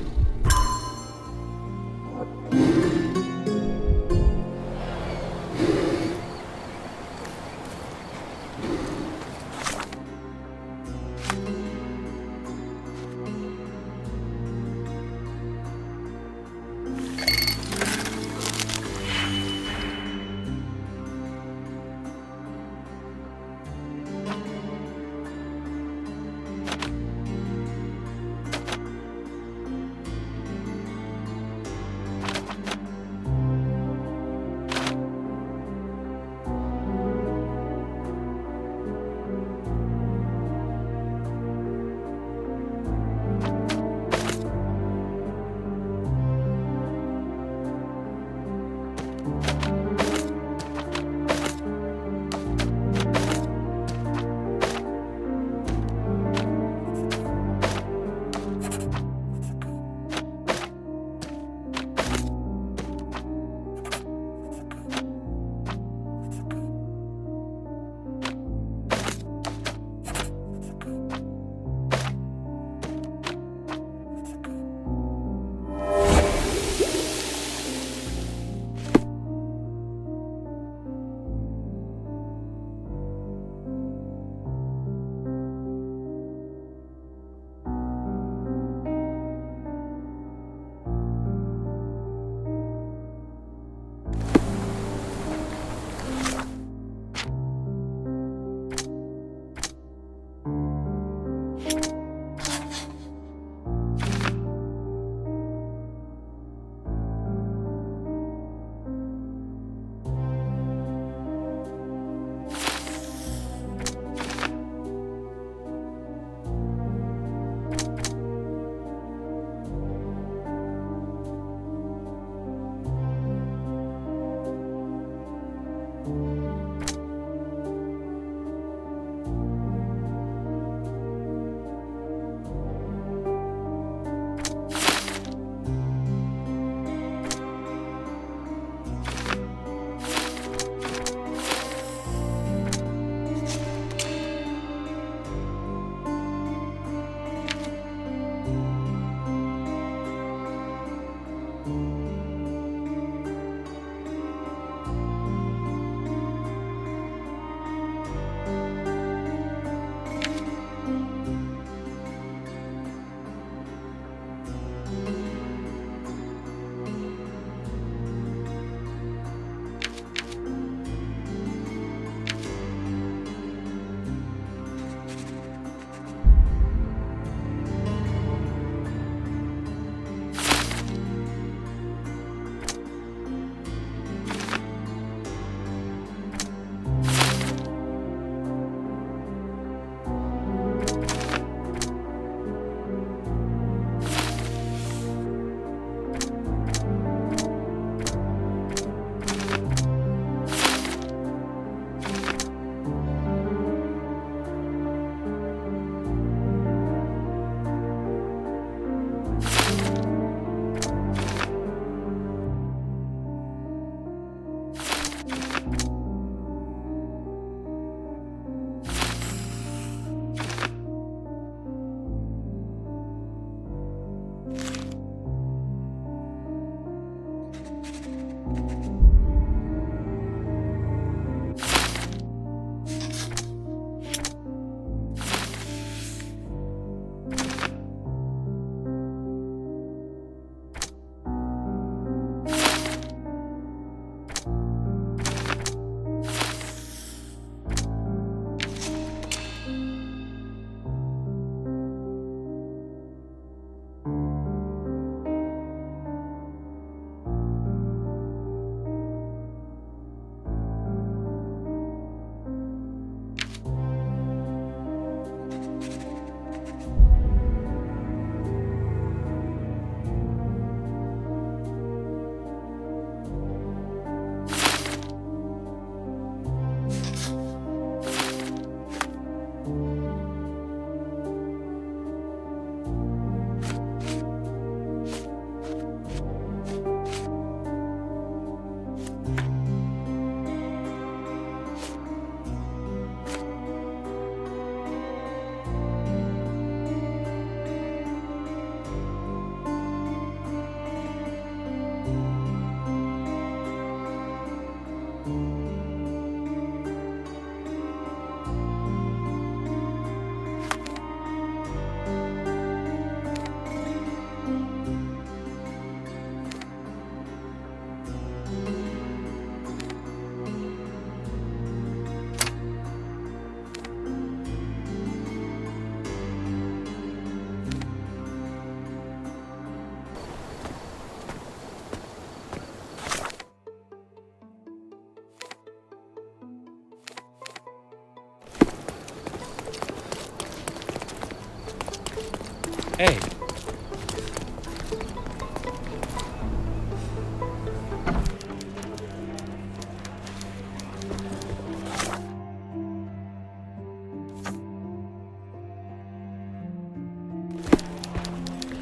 Hey.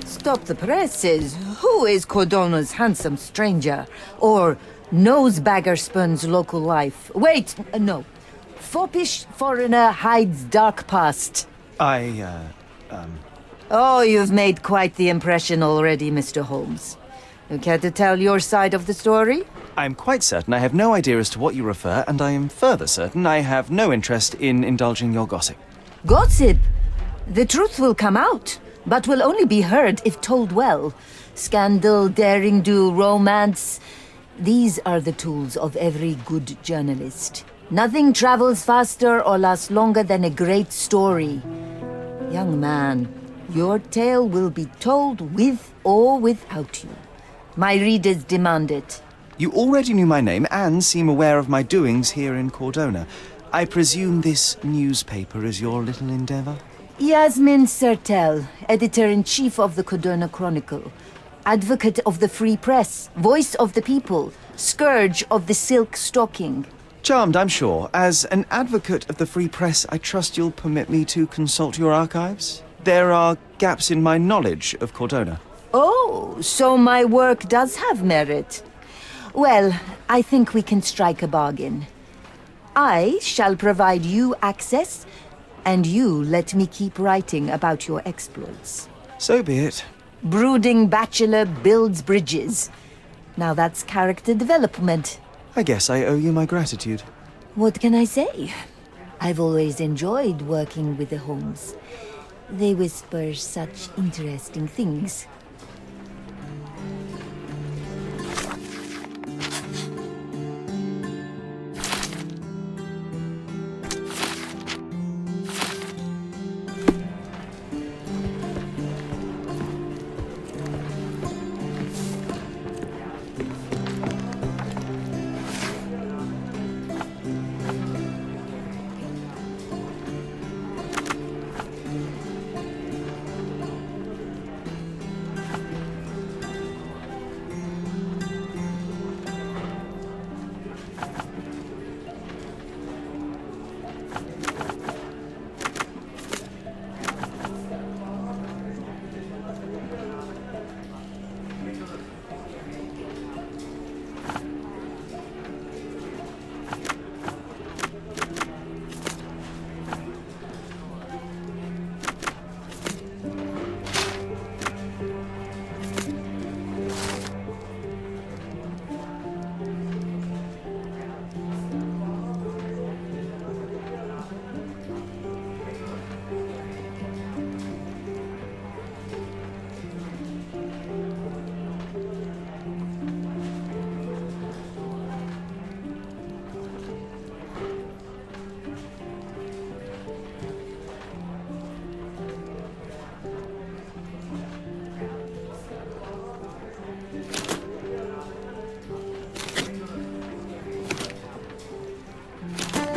Stop the presses. Who is Cordona's handsome stranger? Or Nosebaggerspun's local life? Wait, no. Foppish foreigner hides dark past. Oh, you've made quite the impression already, Mr. Holmes. You care to tell your side of the story? I'm quite certain I have no idea as to what you refer, and I am further certain I have no interest in indulging your gossip. Gossip? The truth will come out, but will only be heard if told well. Scandal, daring-do, romance. These are the tools of every good journalist. Nothing travels faster or lasts longer than a great story. Young man, your tale will be told with or without you. My readers demand it. You already knew my name and seem aware of my doings here in Cordona. I presume this newspaper is your little endeavor? Yasmin Sertel, editor-in-chief of the Cordona Chronicle. Advocate of the free press, voice of the people, scourge of the silk stocking. Charmed, I'm sure. As an advocate of the free press, I trust you'll permit me to consult your archives? There are gaps in my knowledge of Cordona. Oh, so my work does have merit. Well, I think we can strike a bargain. I shall provide you access, and you let me keep writing about your exploits. So be it. Brooding bachelor builds bridges. Now that's character development. I guess I owe you my gratitude. What can I say? I've always enjoyed working with the Holmes. They whisper such interesting things.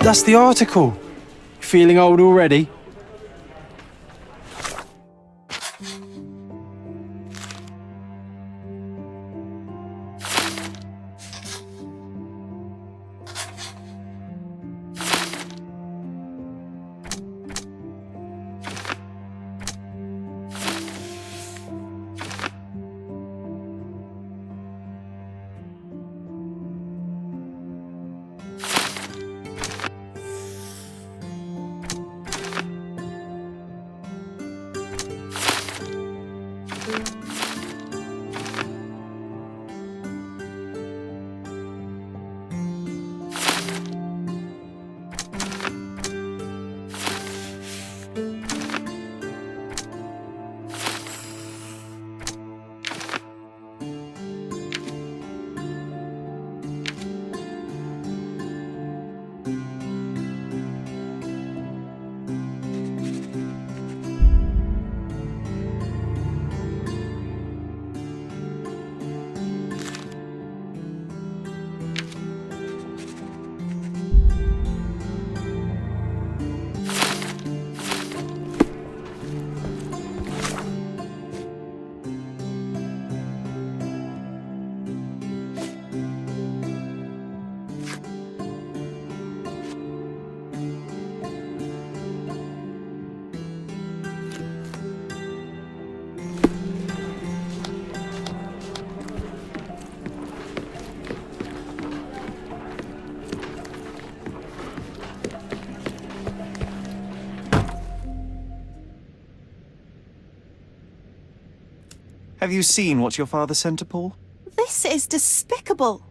That's the article. Feeling old already? Have you seen what your father sent to Paul? This is despicable.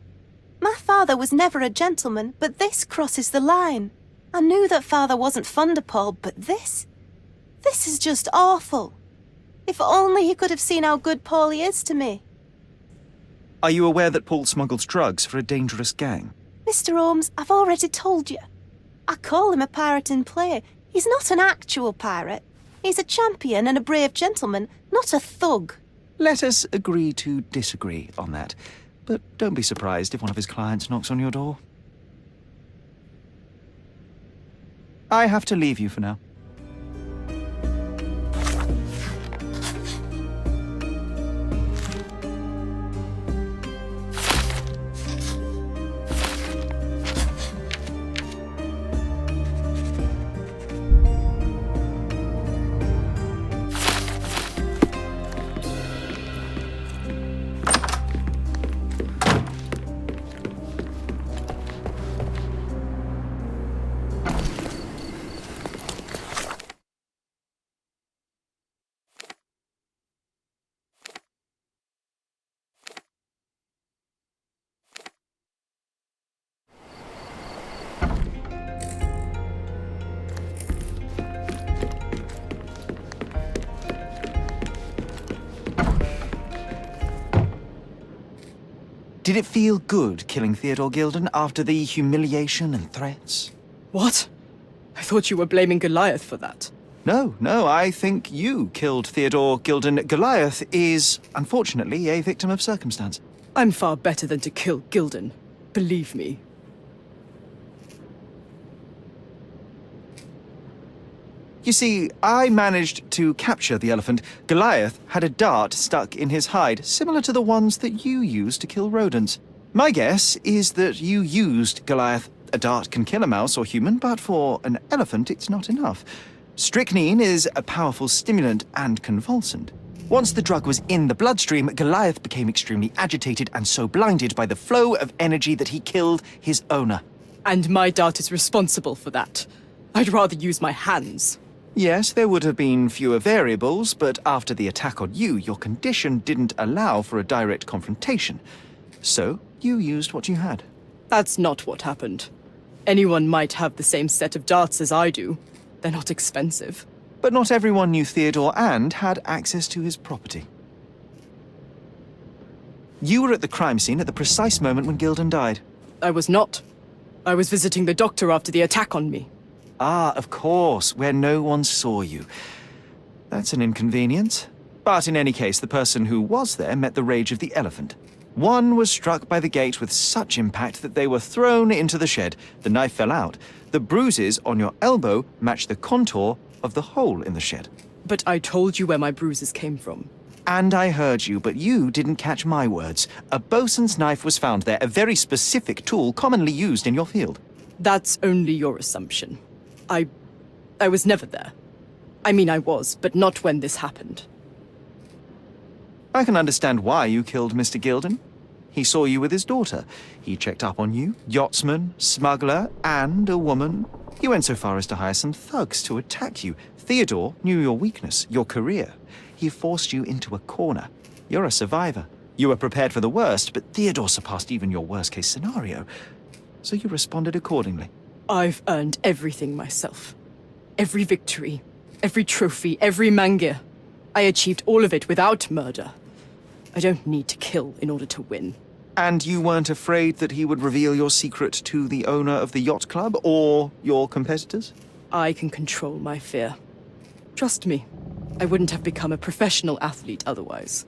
My father was never a gentleman, but this crosses the line. I knew that father wasn't fond of Paul, but this is just awful. If only he could have seen how good Paulie is to me. Are you aware that Paul smuggles drugs for a dangerous gang? Mr. Holmes, I've already told you. I call him a pirate in play. He's not an actual pirate. He's a champion and a brave gentleman, not a thug. Let us agree to disagree on that. But don't be surprised if one of his clients knocks on your door. I have to leave you for now. Did it feel good killing Theodore Gilden after the humiliation and threats? What? I thought you were blaming Goliath for that. No, I think you killed Theodore Gilden. Goliath is, unfortunately, a victim of circumstance. I'm far better than to kill Gilden. Believe me. You see, I managed to capture the elephant. Goliath had a dart stuck in his hide, similar to the ones that you use to kill rodents. My guess is that you used Goliath. A dart can kill a mouse or human, but for an elephant, it's not enough. Strychnine is a powerful stimulant and convulsant. Once the drug was in the bloodstream, Goliath became extremely agitated and so blinded by the flow of energy that he killed his owner. And my dart is responsible for that. I'd rather use my hands. Yes, there would have been fewer variables, but after the attack on you, your condition didn't allow for a direct confrontation. So, you used what you had. That's not what happened. Anyone might have the same set of darts as I do. They're not expensive. But not everyone knew Theodore and had access to his property. You were at the crime scene at the precise moment when Gilden died. I was not. I was visiting the doctor after the attack on me. Ah, of course, where no one saw you. That's an inconvenience. But in any case, the person who was there met the rage of the elephant. One was struck by the gate with such impact that they were thrown into the shed. The knife fell out. The bruises on your elbow match the contour of the hole in the shed. But I told you where my bruises came from. And I heard you, but you didn't catch my words. A bosun's knife was found there, a very specific tool commonly used in your field. That's only your assumption. I was never there. I mean, I was, but not when this happened. I can understand why you killed Mr. Gilden. He saw you with his daughter. He checked up on you, yachtsman, smuggler, and a woman. He went so far as to hire some thugs to attack you. Theodore knew your weakness, your career. He forced you into a corner. You're a survivor. You were prepared for the worst, but Theodore surpassed even your worst-case scenario. So you responded accordingly. I've earned everything myself. Every victory, every trophy, every mangir. I achieved all of it without murder. I don't need to kill in order to win. And you weren't afraid that he would reveal your secret to the owner of the yacht club or your competitors? I can control my fear. Trust me, I wouldn't have become a professional athlete otherwise.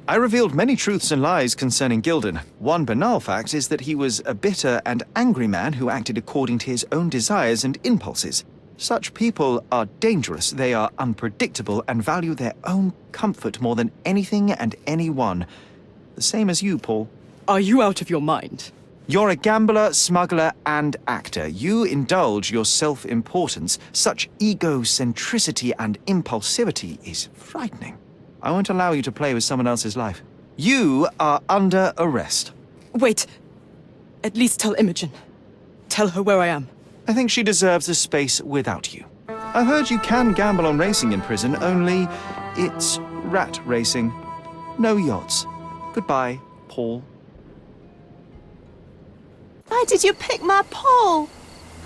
I revealed many truths and lies concerning Gilden. One banal fact is that he was a bitter and angry man who acted according to his own desires and impulses. Such people are dangerous, they are unpredictable, and value their own comfort more than anything and anyone. The same as you, Paul. Are you out of your mind? You're a gambler, smuggler, and actor. You indulge your self-importance. Such egocentricity and impulsivity is frightening. I won't allow you to play with someone else's life. You are under arrest. Wait. At least tell Imogen. tell her where I am. I think she deserves a space without you. I heard you can gamble on racing in prison, only it's rat racing. No yachts. Goodbye, Paul. Why did you pick my Paul?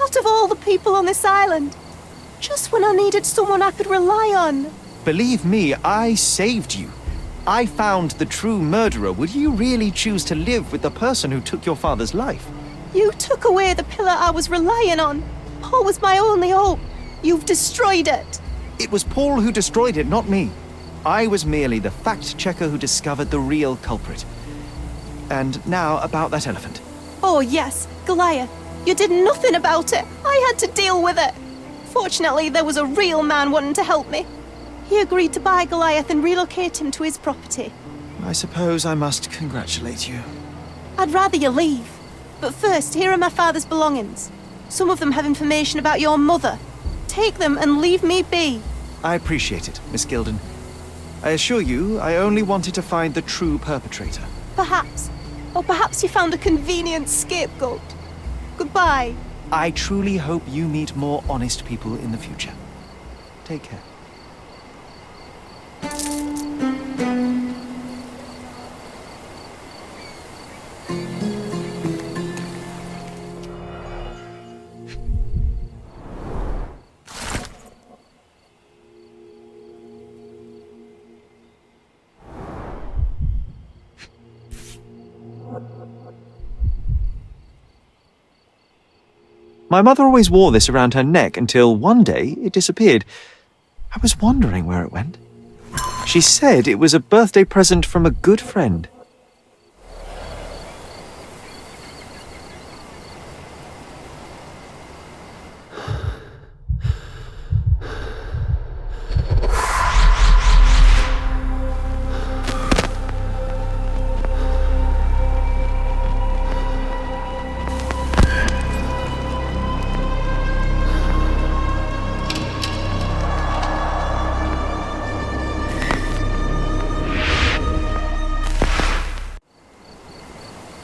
Out of all the people on this island. Just when I needed someone I could rely on. Believe me, I saved you. I found the true murderer. Would you really choose to live with the person who took your father's life? You took away the pillar I was relying on. Paul was my only hope. You've destroyed it. It was Paul who destroyed it, not me. I was merely the fact-checker who discovered the real culprit. And now about that elephant. Oh yes, Goliath. You did nothing about it. I had to deal with it. Fortunately, there was a real man wanting to help me. He agreed to buy Goliath and relocate him to his property. I suppose I must congratulate you. I'd rather you leave. But first, here are my father's belongings. Some of them have information about your mother. Take them and leave me be. I appreciate it, Miss Gilden. I assure you, I only wanted to find the true perpetrator. Perhaps. Or perhaps you found a convenient scapegoat. Goodbye. I truly hope you meet more honest people in the future. Take care. My mother always wore this around her neck until one day it disappeared. I was wondering where it went. She said it was a birthday present from a good friend.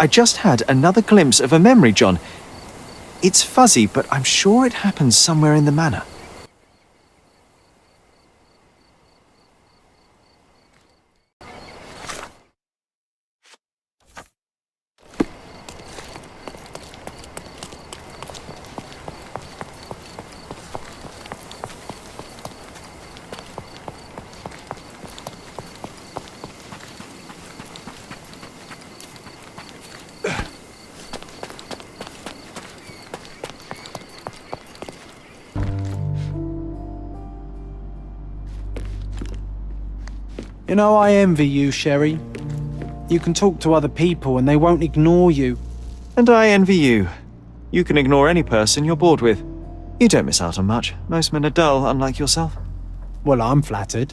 I just had another glimpse of a memory, John. It's fuzzy, but I'm sure it happens somewhere in the manor. You know, I envy you, Sherry. You can talk to other people and they won't ignore you. And I envy you. You can ignore any person you're bored with. You don't miss out on much. Most men are dull, unlike yourself. Well, I'm flattered.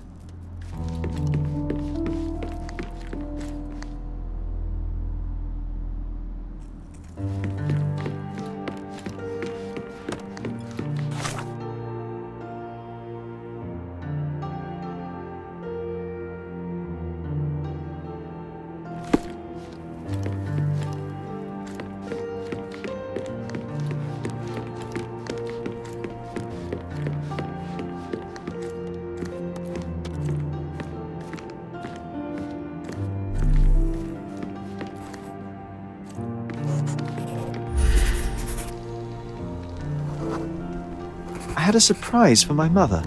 I had a surprise for my mother.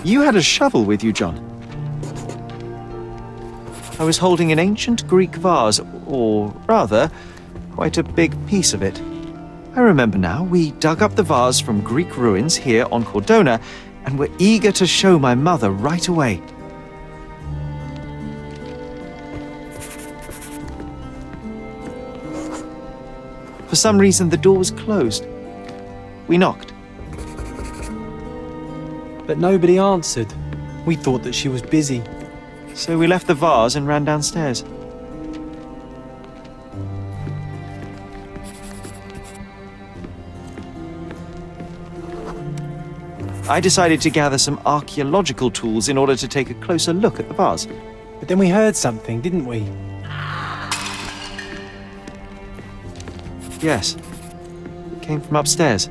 You had a shovel with you, John. I was holding an ancient Greek vase, or rather, quite a big piece of it. I remember now, we dug up the vase from Greek ruins here on Cordona, and were eager to show my mother right away. For some reason, the door was closed. We knocked. But nobody answered. We thought that she was busy. So we left the vase and ran downstairs. I decided to gather some archaeological tools in order to take a closer look at the vase. But then we heard something, didn't we? Yes. It came from upstairs.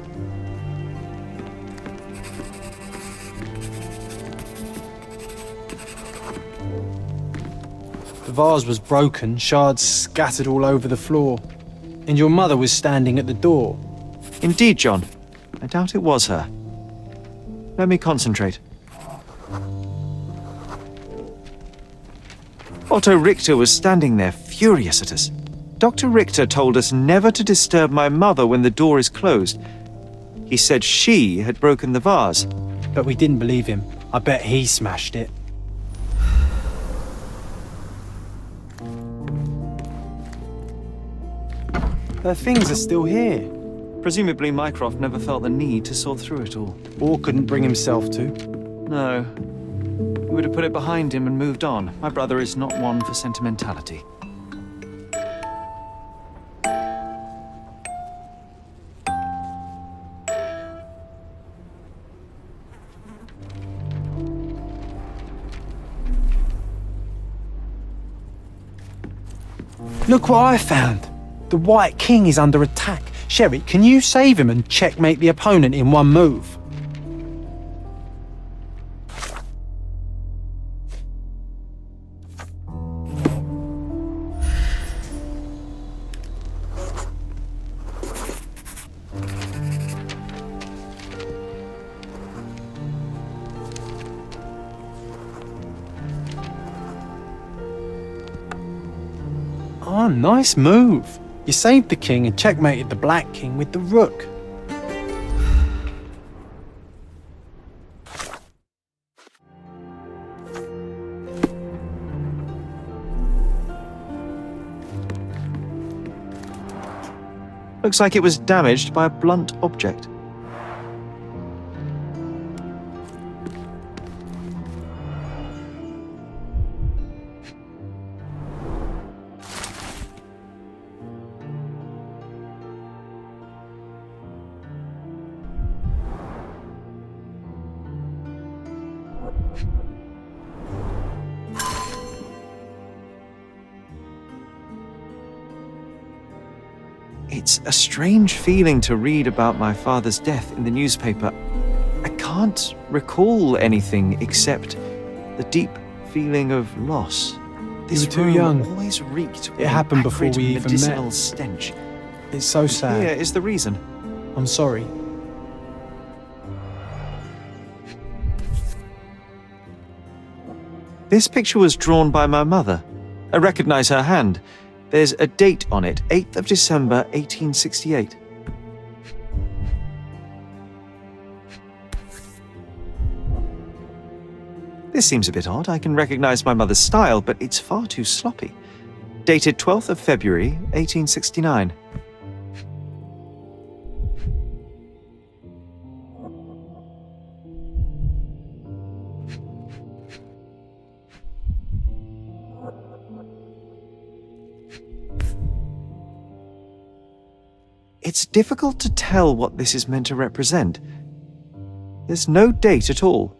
The vase was broken, shards scattered all over the floor. And your mother was standing at the door. Indeed, John. I doubt it was her. Let me concentrate. Otto Richter was standing there, furious at us. Dr. Richter told us never to disturb my mother when the door is closed. He said she had broken the vase. But we didn't believe him. I bet he smashed it. Her things are still here. Presumably Mycroft never felt the need to sort through it all. Or couldn't bring himself to. No. He would have put it behind him and moved on. My brother is not one for sentimentality. Look what I found. The White King is under attack. Sherry, can you save him and checkmate the opponent in one move? Oh, nice move. You saved the king and checkmated the Black King with the rook. Looks like it was damaged by a blunt object. It's a strange feeling to read about my father's death in the newspaper. I can't recall anything except the deep feeling of loss. This You were too room young. always reeked It happened before acrid we even medicinal met. stench. It's so sad. Here is the reason. I'm sorry. This picture was drawn by my mother. I recognize her hand. There's a date on it, 8th of December, 1868. This seems a bit odd. I can recognize my mother's style, but it's far too sloppy. Dated 12th of February, 1869. It's difficult to tell what this is meant to represent. There's no date at all.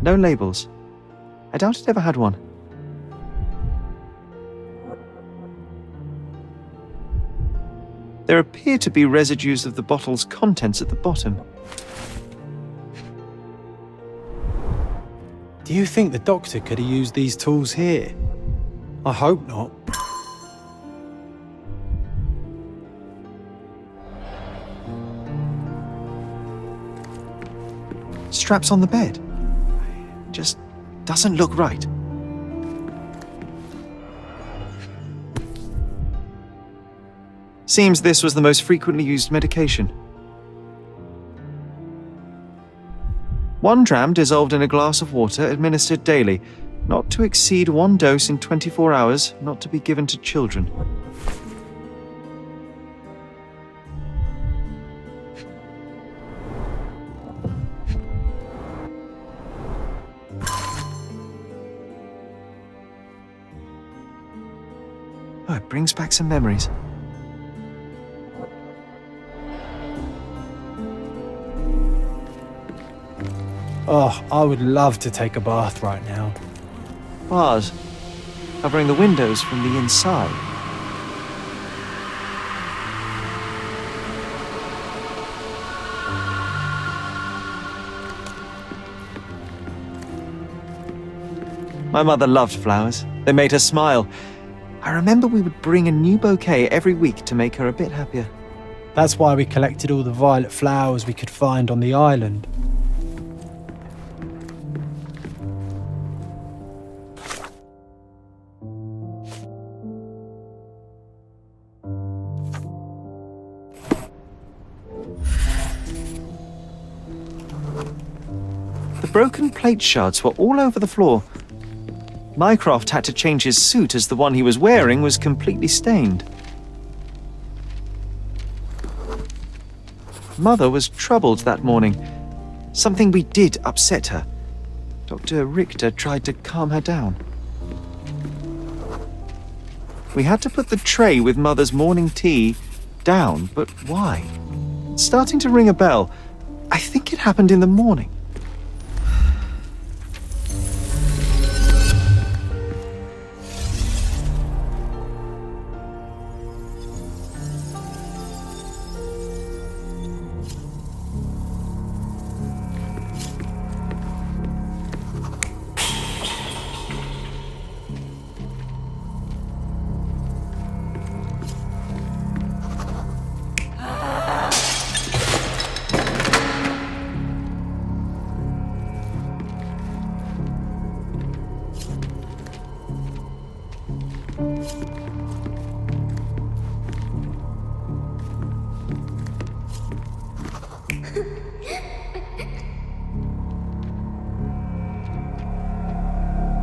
No labels. I doubt it ever had one. There appear to be residues of the bottle's contents at the bottom. Do you think the doctor could have used these tools here? I hope not. Straps on the bed. Just doesn't look right. Seems this was the most frequently used medication. 1 dram dissolved in a glass of water administered daily. Not to exceed 1 dose in 24 hours, not to be given to children. Oh, it brings back some memories. Oh, I would love to take a bath right now. Bars, covering the windows from the inside. My mother loved flowers. They made her smile. I remember we would bring a new bouquet every week to make her a bit happier. That's why we collected all the violet flowers we could find on the island. The broken plate shards were all over the floor. Mycroft had to change his suit as the one he was wearing was completely stained. Mother was troubled that morning. Something we did upset her. Dr. Richter tried to calm her down. We had to put the tray with Mother's morning tea down, but why? It's starting to ring a bell. I think it happened in the morning.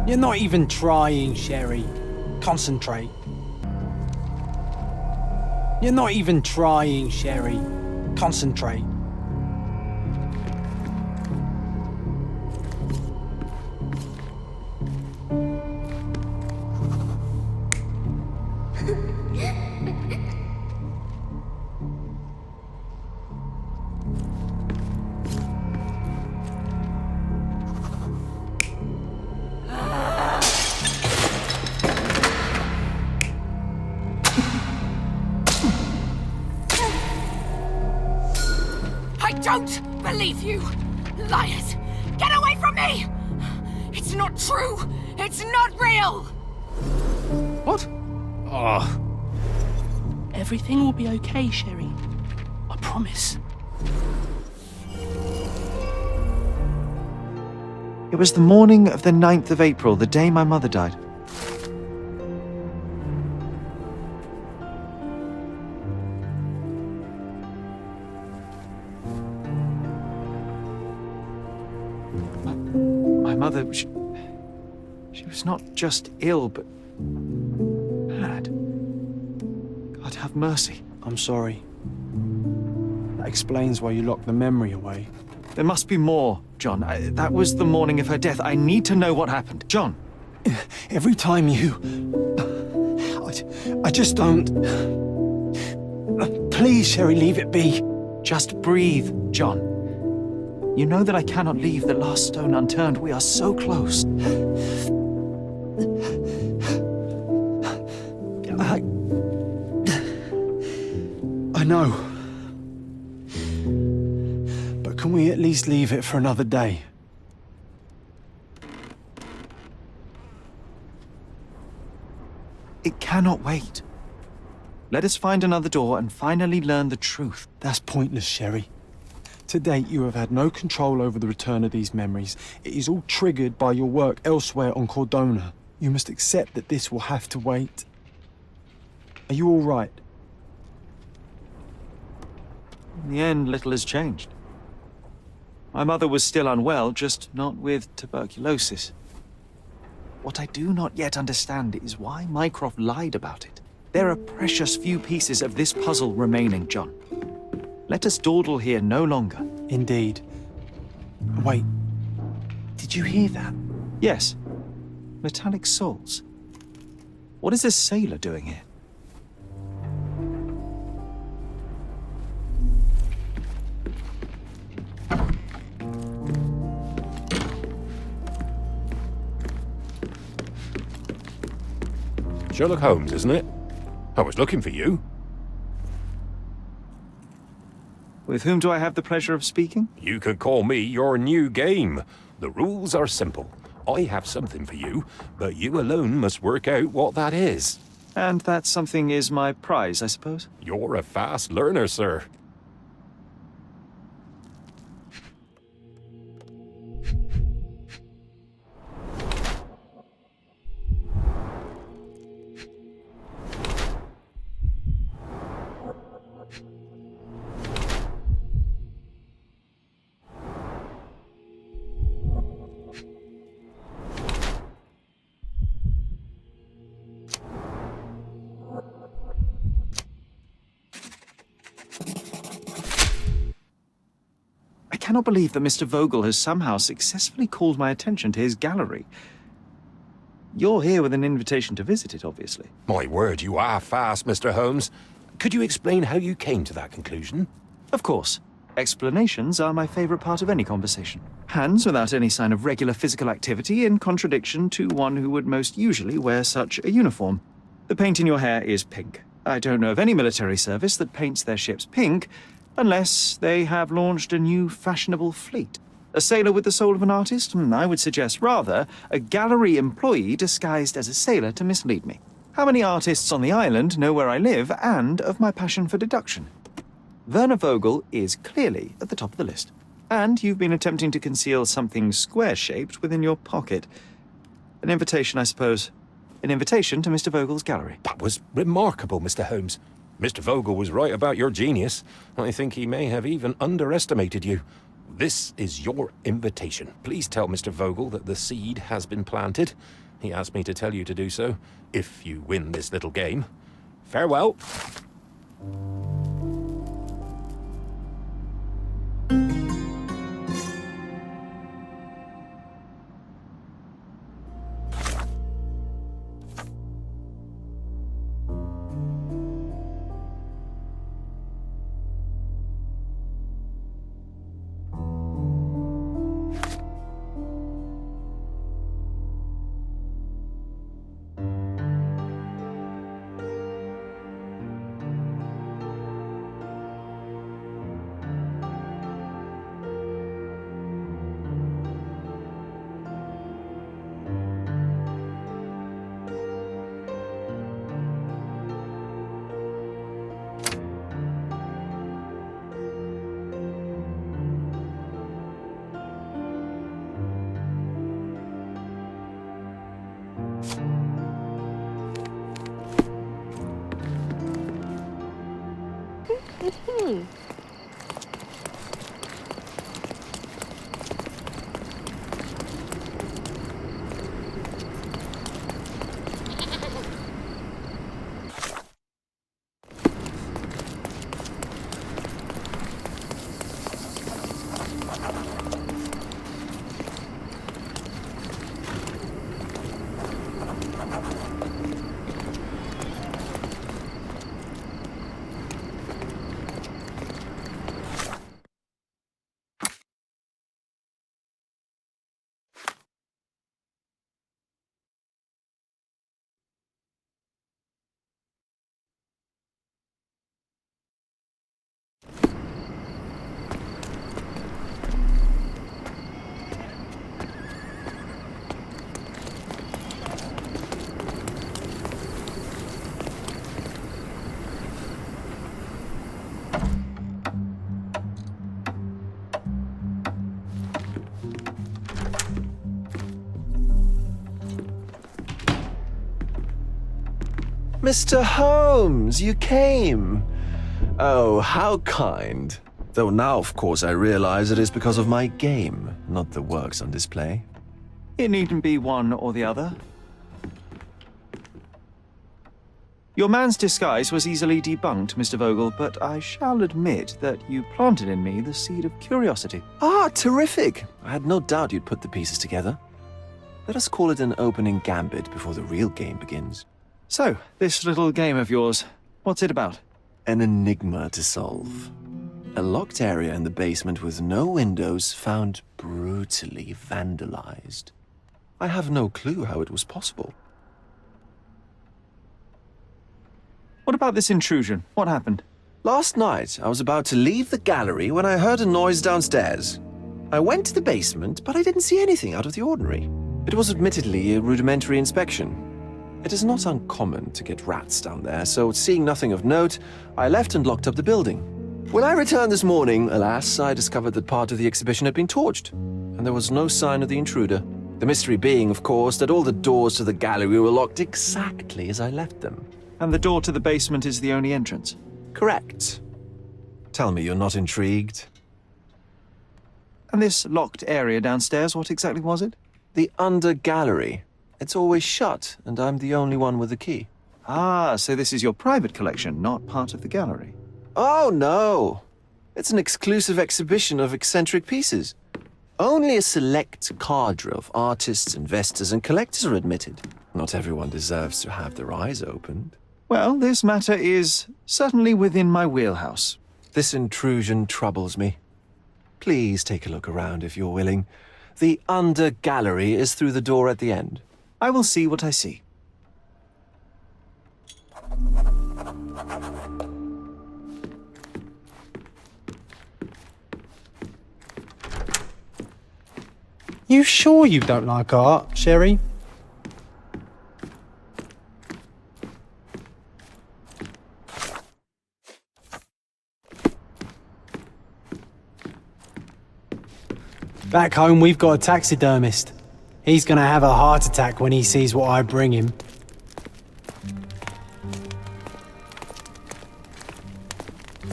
You're not even trying, Sherry. Concentrate. You're not even trying, Sherry. Concentrate. I don't believe you! Liars! Get away from me! It's not true! It's not real! What? Oh. Everything will be okay, Sherry. I promise. It was the morning of the 9th of April, the day my mother died. My mother, she was not just ill, but mad. God have mercy. I'm sorry. That explains why you locked the memory away. There must be more, John. That was the morning of her death. I need to know what happened. John! Every time you... I just don't... Please, Sherry, leave it be. Just breathe, John. You know that I cannot leave the last stone unturned. We are so close. I know. But can we at least leave it for another day? It cannot wait. Let us find another door and finally learn the truth. That's pointless, Sherry. To date, you have had no control over the return of these memories. It is all triggered by your work elsewhere on Cordona. You must accept that this will have to wait. Are you all right? In the end, little has changed. My mother was still unwell, just not with tuberculosis. What I do not yet understand is why Mycroft lied about it. There are precious few pieces of this puzzle remaining, John. Let us dawdle here no longer. Indeed. Wait, did you hear that? Yes. Metallic souls. What is this sailor doing here? Sherlock Holmes, isn't it? I was looking for you. With whom do I have the pleasure of speaking? You can call me your new game. The rules are simple. I have something for you, but you alone must work out what that is. And that something is my prize, I suppose? You're a fast learner, sir. I cannot believe that Mr. Vogel has somehow successfully called my attention to his gallery. You're here with an invitation to visit it, obviously. My word, you are fast, Mr. Holmes. Could you explain how you came to that conclusion? Of course. Explanations are my favorite part of any conversation. Hands without any sign of regular physical activity, in contradiction to one who would most usually wear such a uniform. The paint in your hair is pink. I don't know of any military service that paints their ships pink, unless they have launched a new fashionable fleet. A sailor with the soul of an artist? I would suggest rather a gallery employee disguised as a sailor to mislead me. How many artists on the island know where I live and of my passion for deduction? Werner Vogel is clearly at the top of the list. And you've been attempting to conceal something square-shaped within your pocket. An invitation, I suppose. An invitation to Mr. Vogel's gallery. That was remarkable, Mr. Holmes. Mr. Vogel was right about your genius. I think he may have even underestimated you. This is your invitation. Please tell Mr. Vogel that the seed has been planted. He asked me to tell you to do so, if you win this little game. Farewell. Mr. Holmes, you came. Oh, how kind. Though now, of course, I realize it is because of my game, not the works on display. It needn't be one or the other. Your man's disguise was easily debunked, Mr. Vogel, but I shall admit that you planted in me the seed of curiosity. Ah, terrific! I had no doubt you'd put the pieces together. Let us call it an opening gambit before the real game begins. So, this little game of yours, what's it about? An enigma to solve. A locked area in the basement with no windows found brutally vandalized. I have no clue how it was possible. What about this intrusion? What happened? Last night, I was about to leave the gallery when I heard a noise downstairs. I went to the basement, but I didn't see anything out of the ordinary. It was admittedly a rudimentary inspection. It is not uncommon to get rats down there, so seeing nothing of note, I left and locked up the building. When I returned this morning, alas, I discovered that part of the exhibition had been torched, and there was no sign of the intruder. The mystery being, of course, that all the doors to the gallery were locked exactly as I left them. And the door to the basement is the only entrance? Correct. Tell me you're not intrigued. And this locked area downstairs, what exactly was it? The under gallery. It's always shut, and I'm the only one with the key. Ah, so this is your private collection, not part of the gallery. Oh, no. It's an exclusive exhibition of eccentric pieces. Only a select cadre of artists, investors, and collectors are admitted. Not everyone deserves to have their eyes opened. Well, this matter is certainly within my wheelhouse. This intrusion troubles me. Please take a look around if you're willing. The under gallery is through the door at the end. I will see what I see. You sure you don't like art, Sherry? Back home, we've got a taxidermist. He's gonna have a heart attack when he sees what I bring him.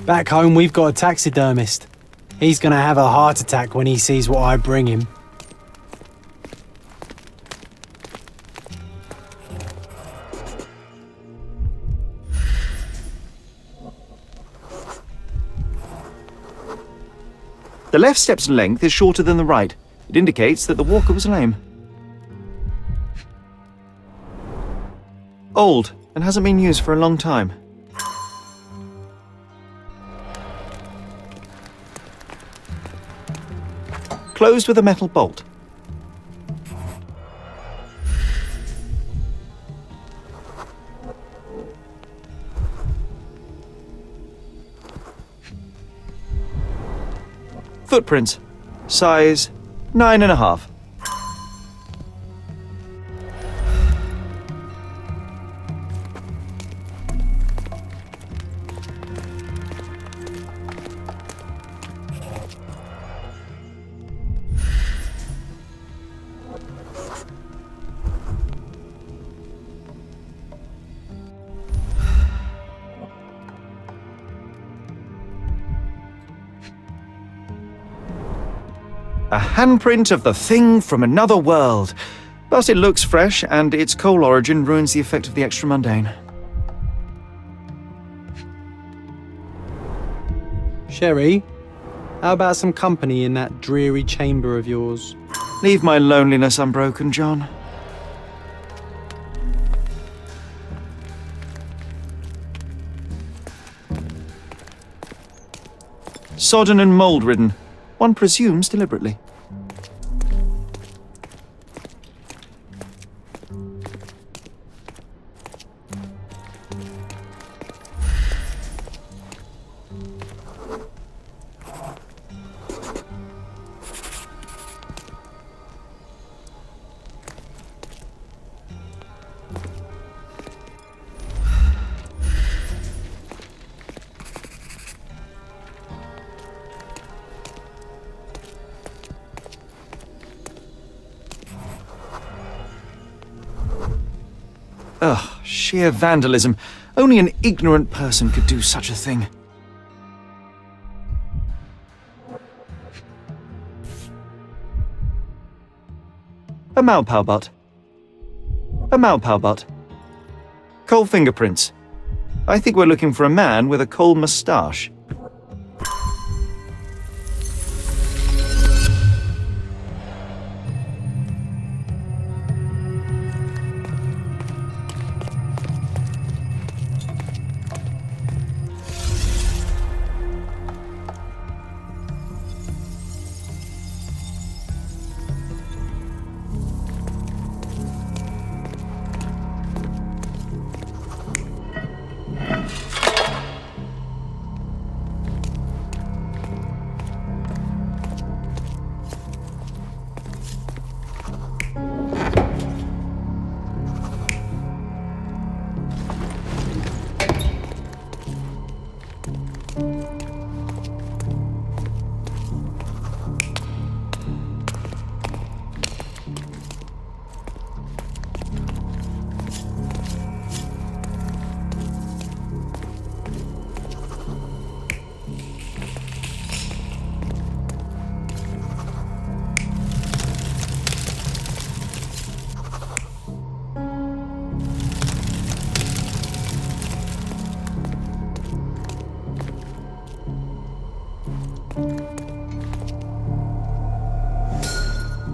Back home, we've got a taxidermist. He's gonna have a heart attack when he sees what I bring him. The left step's length is shorter than the right. It indicates that the walker was lame. Old, and hasn't been used for a long time. Closed with a metal bolt. Footprints. Size 9.5. A handprint of the thing from another world. But it looks fresh, and its coal origin ruins the effect of the extra mundane. Sherry, how about some company in that dreary chamber of yours? Leave my loneliness unbroken, John. Sodden and mold-ridden. One presumes deliberately. Ugh, sheer vandalism. Only an ignorant person could do such a thing. A Malpalbot. A Malpalbot. Coal fingerprints. I think we're looking for a man with a coal moustache.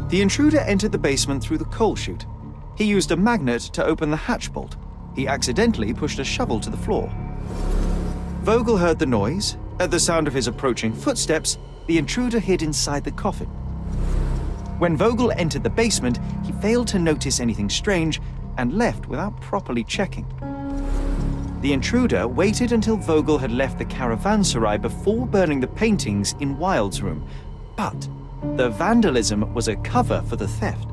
The intruder entered the basement through the coal chute. He used a magnet to open the hatch bolt. He accidentally pushed a shovel to the floor. Vogel heard the noise. At the sound of his approaching footsteps, the intruder hid inside the coffin. When Vogel entered the basement, he failed to notice anything strange and left without properly checking. The intruder waited until Vogel had left the caravanserai before burning the paintings in Wilde's room, but the vandalism was a cover for the theft.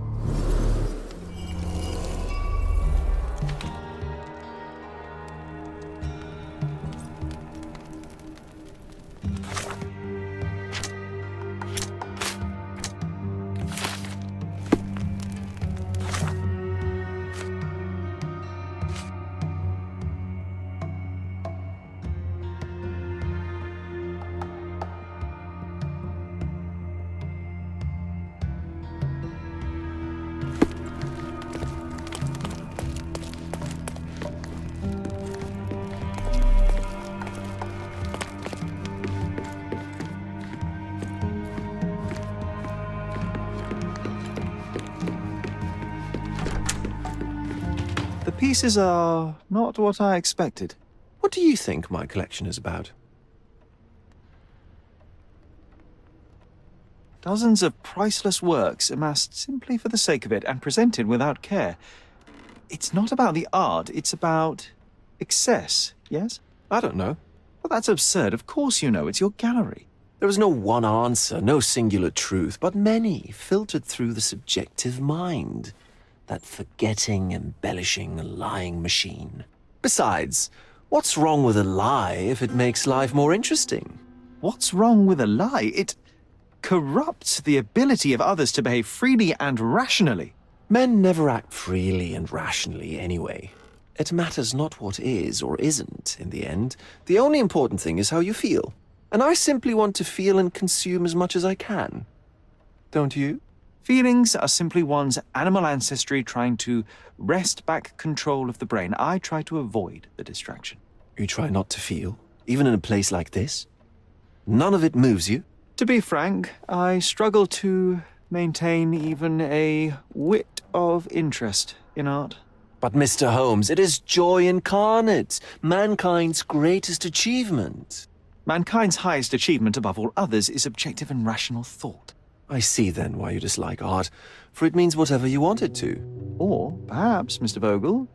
The pieces are not what I expected. What do you think my collection is about? Dozens of priceless works amassed simply for the sake of it and presented without care. It's not about the art, it's about excess, yes? I don't know. Well, that's absurd. Of course you know. It's your gallery. There is no one answer, no singular truth, but many filtered through the subjective mind. That forgetting, embellishing, lying machine. Besides, what's wrong with a lie if it makes life more interesting? What's wrong with a lie? It corrupts the ability of others to behave freely and rationally. Men never act freely and rationally anyway. It matters not what is or isn't in the end. The only important thing is how you feel. And I simply want to feel and consume as much as I can. Don't you? Feelings are simply one's animal ancestry trying to wrest back control of the brain. I try to avoid the distraction. You try not to feel, even in a place like this? None of it moves you? To be frank, I struggle to maintain even a whit of interest in art. But Mr. Holmes, it is joy incarnate, mankind's greatest achievement. Mankind's highest achievement above all others is objective and rational thought. I see then why you dislike art, for it means whatever you want it to. Or perhaps, Mr. Vogel,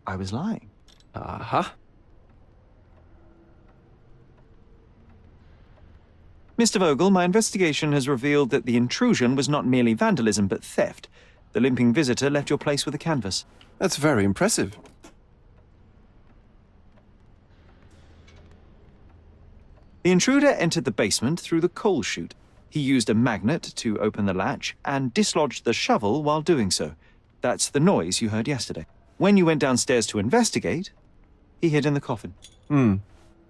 I was lying. Aha. Mr. Vogel, my investigation has revealed that the intrusion was not merely vandalism, but theft. The limping visitor left your place with a canvas. That's very impressive. The intruder entered the basement through the coal chute. He used a magnet to open the latch and dislodged the shovel while doing so. That's the noise you heard yesterday. When you went downstairs to investigate, he hid in the coffin.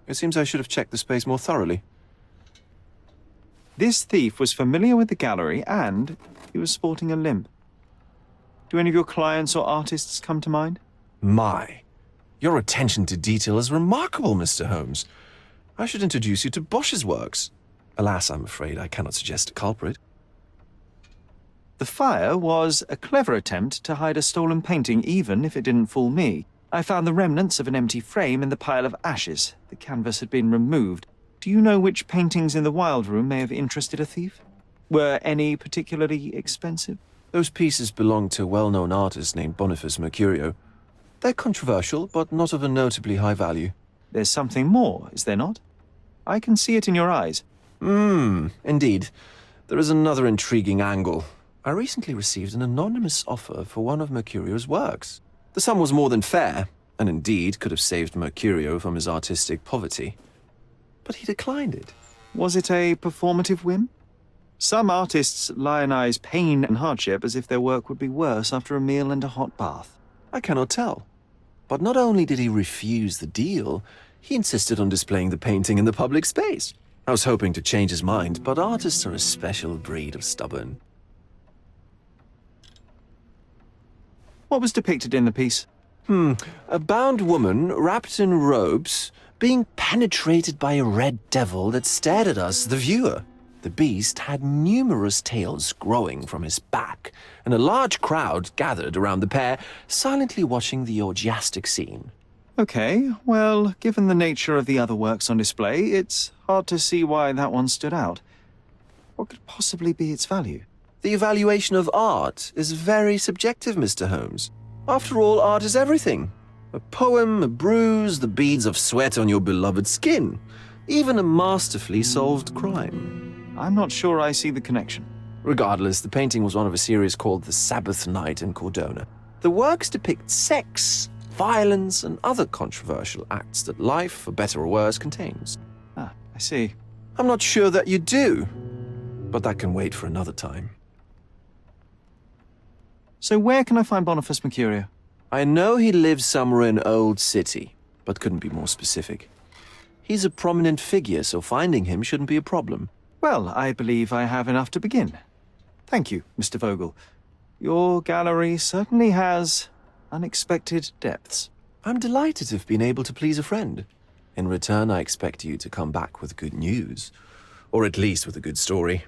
It seems I should have checked the space more thoroughly. This thief was familiar with the gallery and he was sporting a limp. Do any of your clients or artists come to mind? My. Your attention to detail is remarkable, Mr. Holmes. I should introduce you to Bosch's works. Alas, I'm afraid I cannot suggest a culprit. The fire was a clever attempt to hide a stolen painting, even if it didn't fool me. I found the remnants of an empty frame in the pile of ashes. The canvas had been removed. Do you know which paintings in the Wild Room may have interested a thief? Were any particularly expensive? Those pieces belong to a well-known artist named Boniface Mercurio. They're controversial, but not of a notably high value. There's something more, is there not? I can see it in your eyes. Indeed. There is another intriguing angle. I recently received an anonymous offer for one of Mercurio's works. The sum was more than fair, and indeed could have saved Mercurio from his artistic poverty. But he declined it. Was it a performative whim? Some artists lionize pain and hardship as if their work would be worse after a meal and a hot bath. I cannot tell. But not only did he refuse the deal, he insisted on displaying the painting in the public space. I was hoping to change his mind, but artists are a special breed of stubborn. What was depicted in the piece? A bound woman, wrapped in robes, being penetrated by a red devil that stared at us, the viewer. The beast had numerous tails growing from his back, and a large crowd gathered around the pair, silently watching the orgiastic scene. Okay, well, given the nature of the other works on display, it's hard to see why that one stood out. What could possibly be its value? The evaluation of art is very subjective, Mr. Holmes. After all, art is everything. A poem, a bruise, the beads of sweat on your beloved skin. Even a masterfully solved crime. I'm not sure I see the connection. Regardless, the painting was one of a series called The Sabbath Night in Cordona. The works depict sex, violence, and other controversial acts that life, for better or worse, contains. I see. I'm not sure that you do, but that can wait for another time. So where can I find Boniface Mercurio? I know he lives somewhere in Old City, but couldn't be more specific. He's a prominent figure, so finding him shouldn't be a problem. Well, I believe I have enough to begin. Thank you, Mr. Vogel. Your gallery certainly has unexpected depths. I'm delighted to have been able to please a friend. In return, I expect you to come back with good news. Or at least with a good story.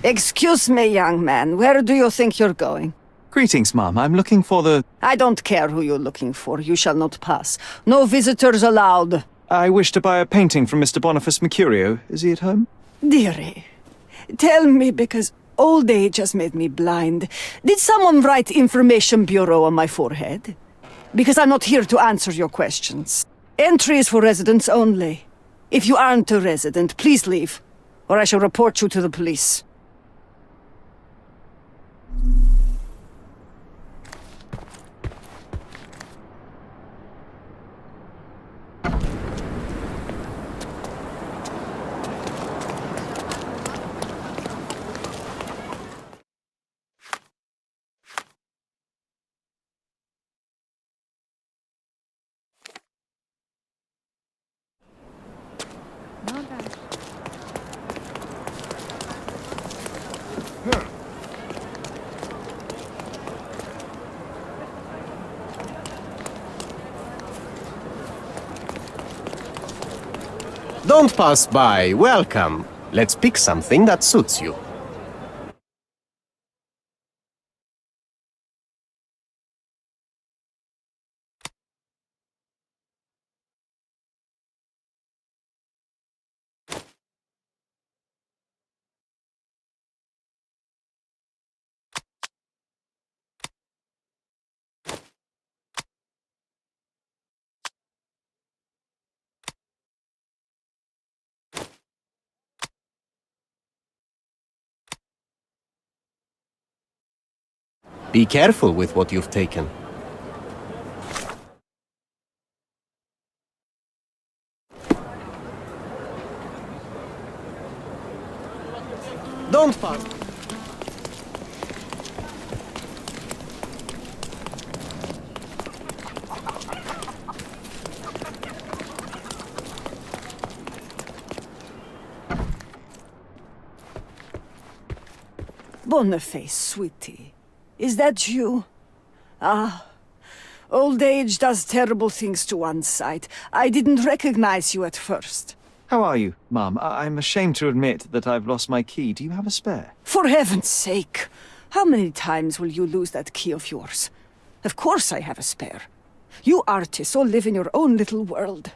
Excuse me, young man. Where do you think you're going? Greetings, ma'am. I'm looking for the... I don't care who you're looking for. You shall not pass. No visitors allowed. I wish to buy a painting from Mr. Boniface Mercurio. Is he at home? Dearie, tell me, because old age has made me blind. Did someone write Information Bureau on my forehead? Because I'm not here to answer your questions. Entry is for residents only. If you aren't a resident, please leave, or I shall report you to the police. Don't pass by. Welcome. Let's pick something that suits you. Be careful with what you've taken. Don't pass. Boniface, sweetie. Is that you? Ah, old age does terrible things to one's sight. I didn't recognize you at first. How are you, Mum? I'm ashamed to admit that I've lost my key. Do you have a spare? For heaven's sake! How many times will you lose that key of yours? Of course I have a spare. You artists all live in your own little world.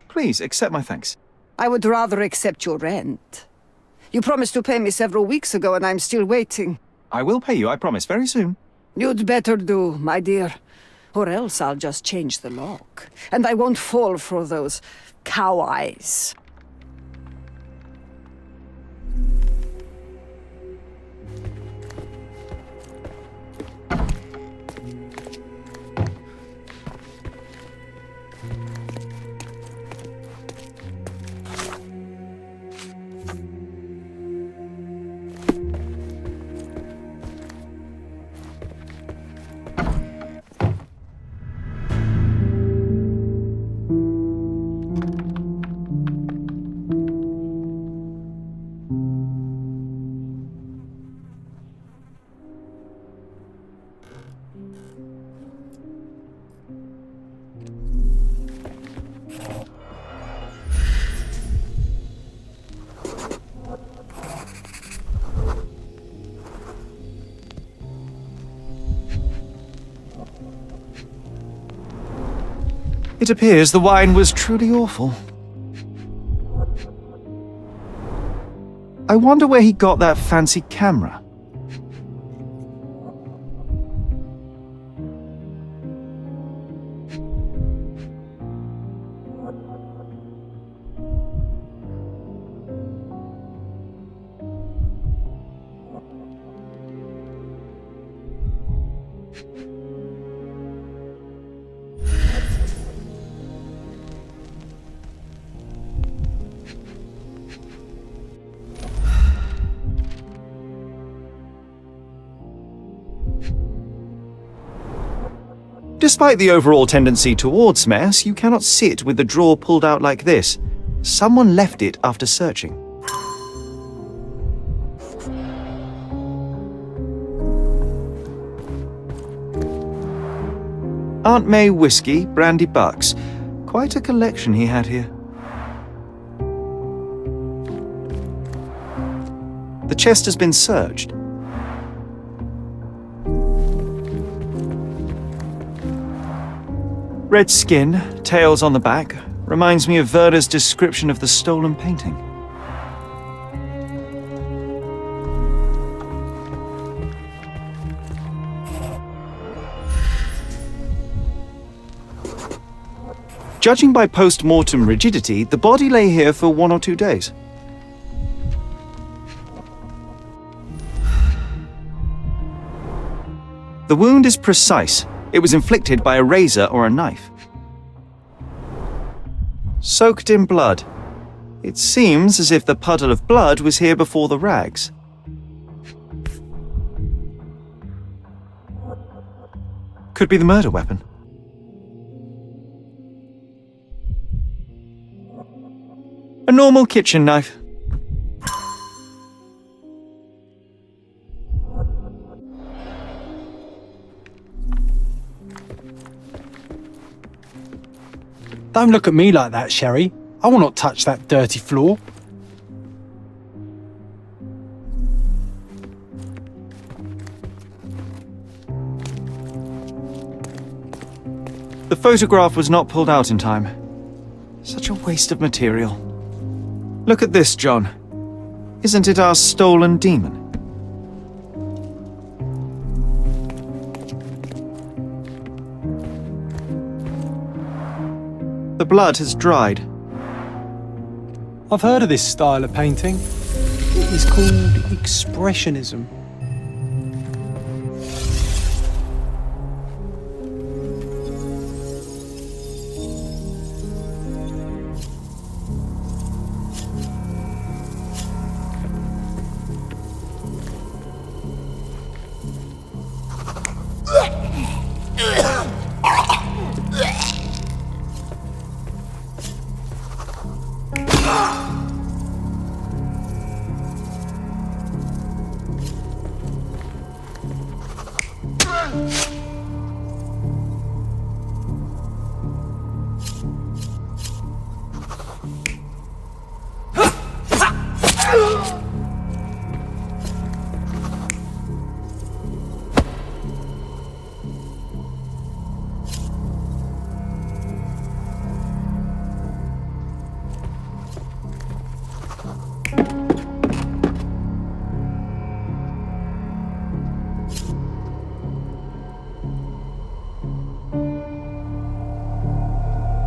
Please, accept my thanks. I would rather accept your rent. You promised to pay me several weeks ago and I'm still waiting. I will pay you, I promise, very soon. You'd better do, my dear. Or else I'll just change the lock. And I won't fall for those cow eyes. It appears the wine was truly awful. I wonder where he got that fancy camera. Despite the overall tendency towards mess, you cannot sit with the drawer pulled out like this. Someone left it after searching. Aunt May whiskey, brandy bucks. Quite a collection he had here. The chest has been searched. Red skin, tails on the back, reminds me of Verda's description of the stolen painting. Judging by post-mortem rigidity, the body lay here for 1 or 2 days. The wound is precise. It was inflicted by a razor or a knife. Soaked in blood. It seems as if the puddle of blood was here before the rags. Could be the murder weapon. A normal kitchen knife. Don't look at me like that, Sherry. I will not touch that dirty floor. The photograph was not pulled out in time. Such a waste of material. Look at this, John. Isn't it our stolen demon? The blood has dried. I've heard of this style of painting. It is called Expressionism.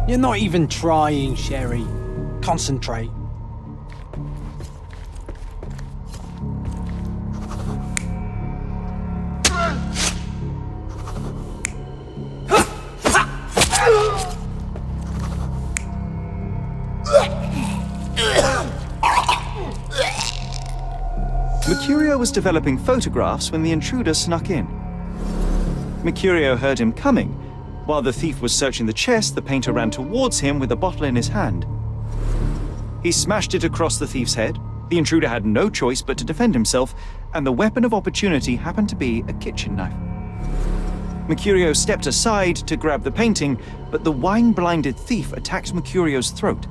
You're not even trying, Sherry. Concentrate. Mercurio was developing photographs when the intruder snuck in. Mercurio heard him coming. While the thief was searching the chest, the painter ran towards him with a bottle in his hand. He smashed it across the thief's head. The intruder had no choice but to defend himself, and the weapon of opportunity happened to be a kitchen knife. Mercurio stepped aside to grab the painting, but the wine-blinded thief attacked Mercurio's throat.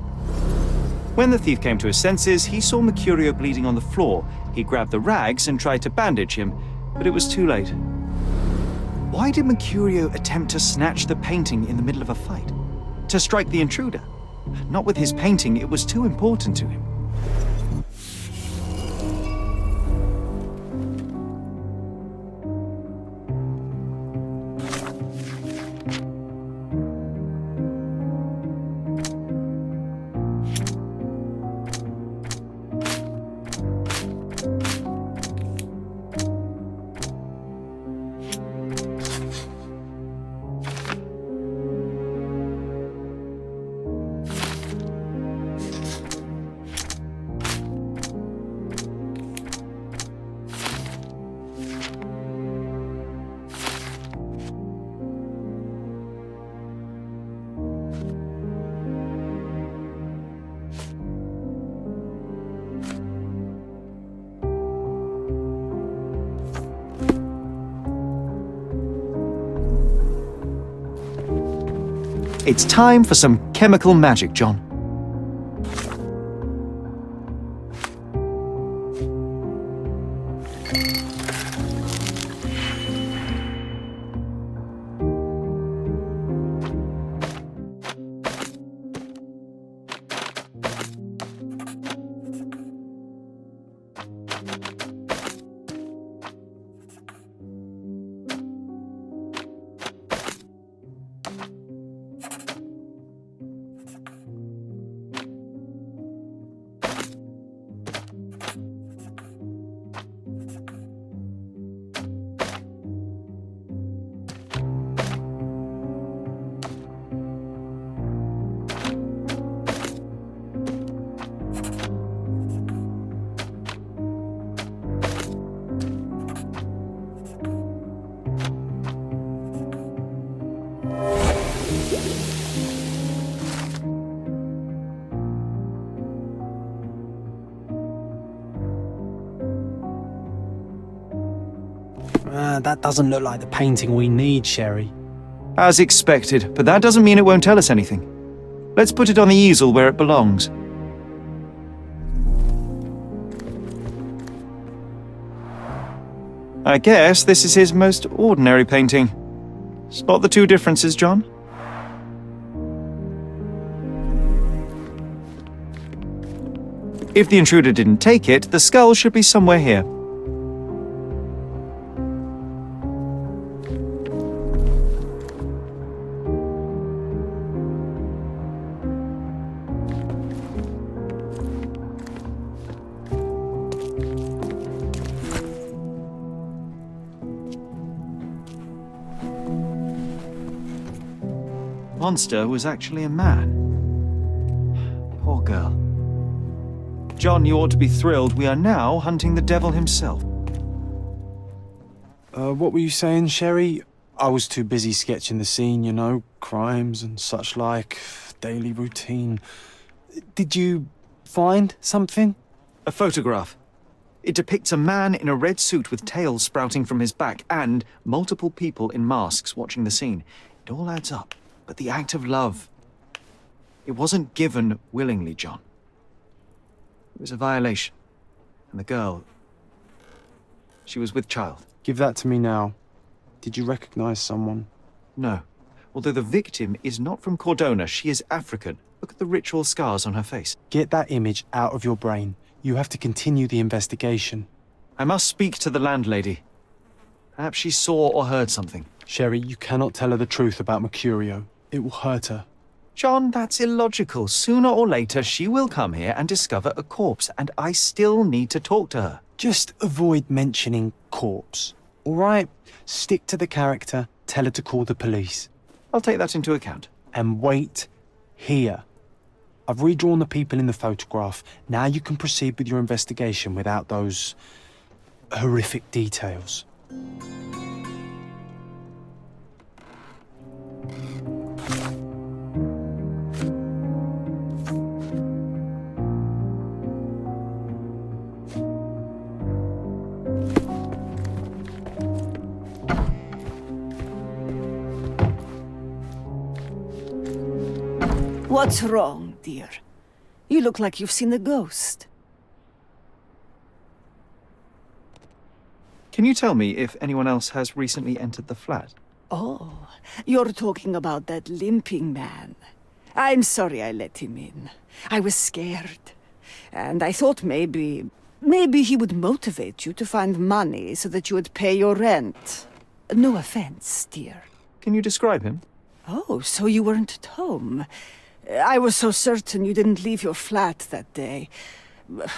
When the thief came to his senses, he saw Mercurio bleeding on the floor. He grabbed the rags and tried to bandage him, but it was too late. Why did Mercurio attempt to snatch the painting in the middle of a fight? To strike the intruder? Not with his painting, it was too important to him. It's time for some chemical magic, John. That doesn't look like the painting we need, Sherry. As expected, but that doesn't mean it won't tell us anything. Let's put it on the easel where it belongs. I guess this is his most ordinary painting. Spot the two differences, John? If the intruder didn't take it, the skull should be somewhere here. Monster was actually a man. Poor girl. John, you ought to be thrilled. We are now hunting the devil himself. What were you saying, Sherry? I was too busy sketching the scene, you know, crimes and such like, daily routine. Did you find something? A photograph. It depicts a man in a red suit with tails sprouting from his back and multiple people in masks watching the scene. It all adds up. But the act of love, it wasn't given willingly, John. It was a violation. And the girl, she was with child. Give that to me now. Did you recognize someone? No. Although the victim is not from Cordona, she is African. Look at the ritual scars on her face. Get that image out of your brain. You have to continue the investigation. I must speak to the landlady. Perhaps she saw or heard something. Sherry, you cannot tell her the truth about Mercurio. It will hurt her. John, that's illogical. Sooner or later, she will come here and discover a corpse, and I still need to talk to her. Just avoid mentioning corpse, all right? Stick to the character, tell her to call the police. I'll take that into account. And wait here. I've redrawn the people in the photograph. Now you can proceed with your investigation without those horrific details. What's wrong, dear? You look like you've seen a ghost. Can you tell me if anyone else has recently entered the flat? Oh, you're talking about that limping man. I'm sorry I let him in. I was scared. And I thought maybe he would motivate you to find money so that you would pay your rent. No offense, dear. Can you describe him? Oh, so you weren't at home. I was so certain you didn't leave your flat that day.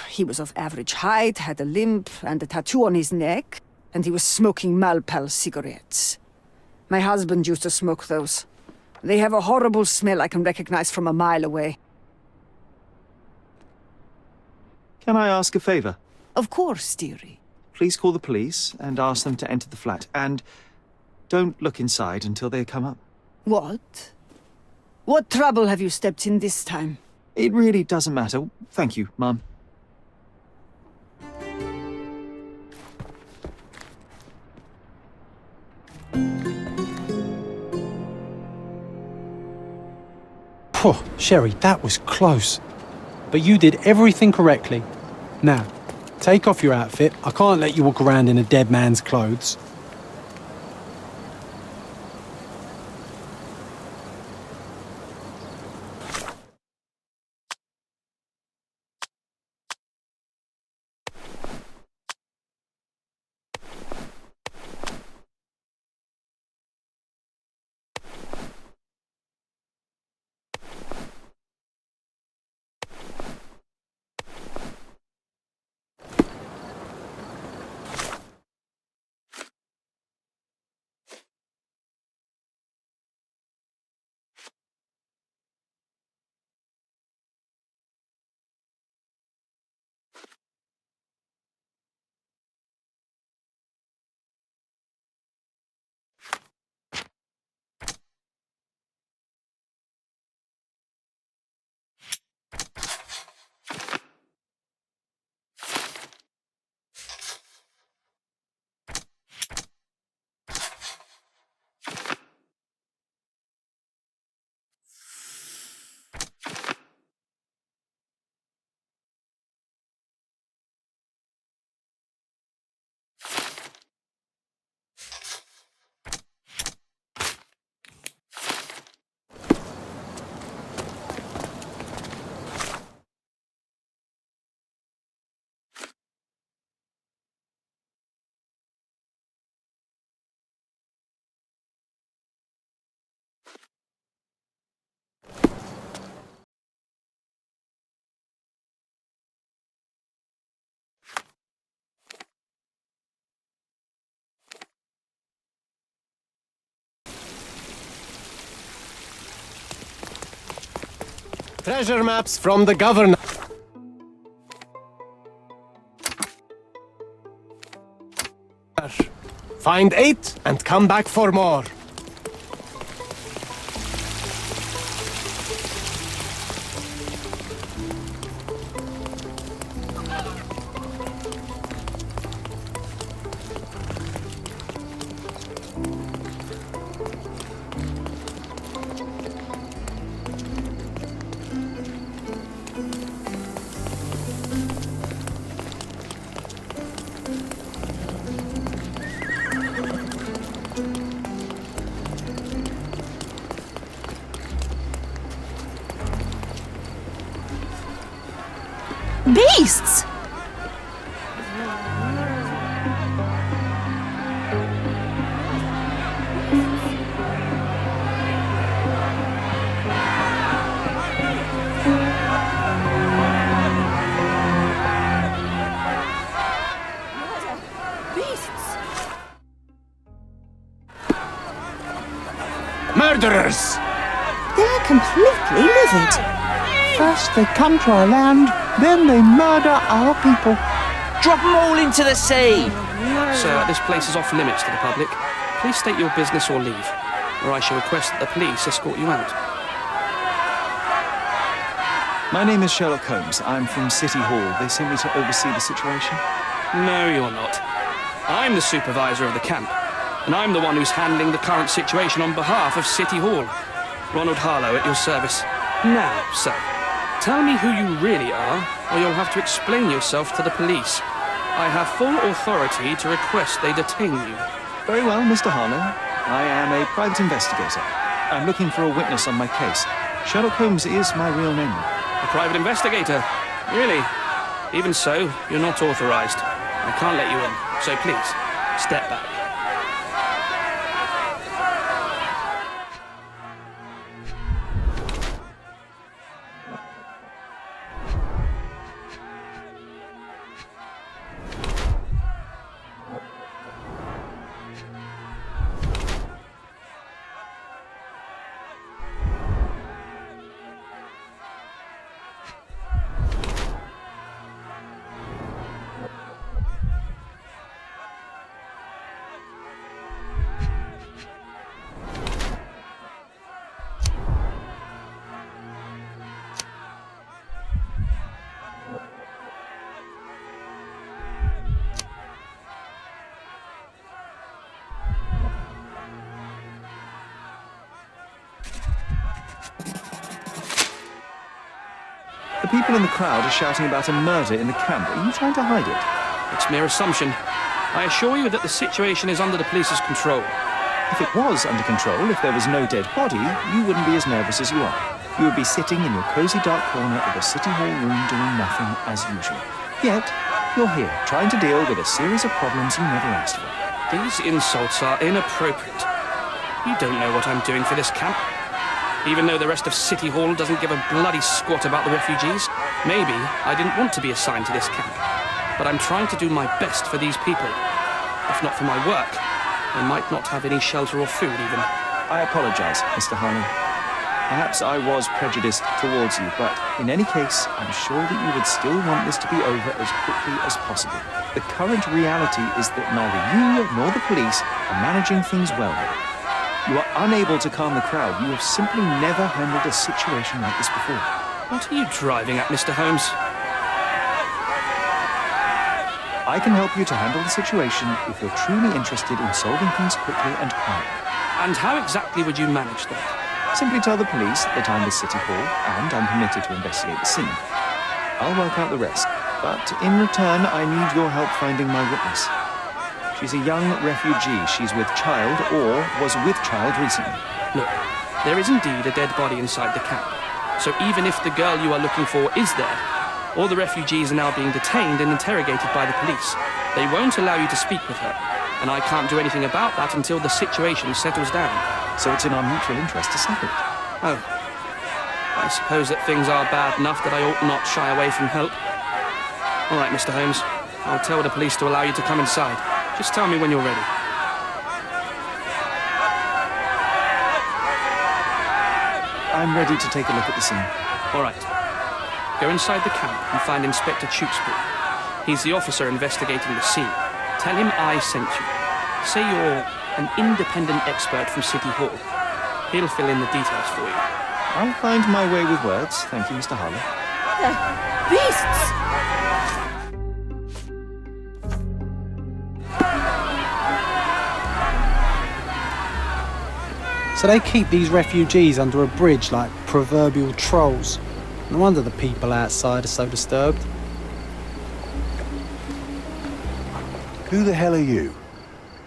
He was of average height, had a limp and a tattoo on his neck, and he was smoking Malpal cigarettes. My husband used to smoke those. They have a horrible smell I can recognize from a mile away. Can I ask a favor? Of course, dearie. Please call the police and ask them to enter the flat. And don't look inside until they come up. What? What trouble have you stepped in this time? It really doesn't matter. Thank you, Mum. Phew, Sherry, that was close. But you did everything correctly. Now, take off your outfit. I can't let you walk around in a dead man's clothes. Treasure maps from the governor. Find 8 and come back for more. Beasts! Murderers! They're completely livid. First they come to our land, then they murder our people. Drop them all into the sea! Sir, this place is off limits to the public. Please state your business or leave, or I shall request that the police escort you out. My name is Sherlock Holmes. I'm from City Hall. They sent me to oversee the situation. No, you're not. I'm the supervisor of the camp, and I'm the one who's handling the current situation on behalf of City Hall. Ronald Harlow at your service. Now, sir, tell me who you really are, or you'll have to explain yourself to the police. I have full authority to request they detain you. Very well, Mr. Harlow. I am a private investigator. I'm looking for a witness on my case. Sherlock Holmes is my real name. A private investigator? Really? Even so, you're not authorized. I can't let you in, so please, step back. The people in the crowd are shouting about a murder in the camp. Are you trying to hide it? It's mere assumption. I assure you that the situation is under the police's control. If it was under control, if there was no dead body, you wouldn't be as nervous as you are. You would be sitting in your cozy dark corner of the City Hall room doing nothing as usual. Yet, you're here, trying to deal with a series of problems you never asked for. These insults are inappropriate. You don't know what I'm doing for this camp. Even though the rest of City Hall doesn't give a bloody squat about the refugees, maybe I didn't want to be assigned to this camp. But I'm trying to do my best for these people. If not for my work, they might not have any shelter or food even. I apologize, Mr. Harlow. Perhaps I was prejudiced towards you, but in any case, I'm sure that you would still want this to be over as quickly as possible. The current reality is that neither you nor the police are managing things well here. You are unable to calm the crowd. You have simply never handled a situation like this before. What are you driving at, Mr. Holmes? I can help you to handle the situation if you're truly interested in solving things quickly and quietly. And how exactly would you manage that? Simply tell the police that I'm with City Hall and I'm permitted to investigate the scene. I'll work out the rest, but in return, I need your help finding my witness. She's a young refugee. She's with child or was with child recently. Look, there is indeed a dead body inside the camp. So even if the girl you are looking for is there, all the refugees are now being detained and interrogated by the police. They won't allow you to speak with her, and I can't do anything about that until the situation settles down. So it's in our mutual interest to settle it. Oh. I suppose that things are bad enough that I ought not shy away from help. All right, Mr. Holmes. I'll tell the police to allow you to come inside. Just tell me when you're ready. I'm ready to take a look at the scene. All right. Go inside the camp and find Inspector Tewkesbury. He's the officer investigating the scene. Tell him I sent you. Say you're an independent expert from City Hall. He'll fill in the details for you. I'll find my way with words. Thank you, Mr. Harlow. Beasts! So they keep these refugees under a bridge like proverbial trolls. No wonder the people outside are so disturbed. Who the hell are you?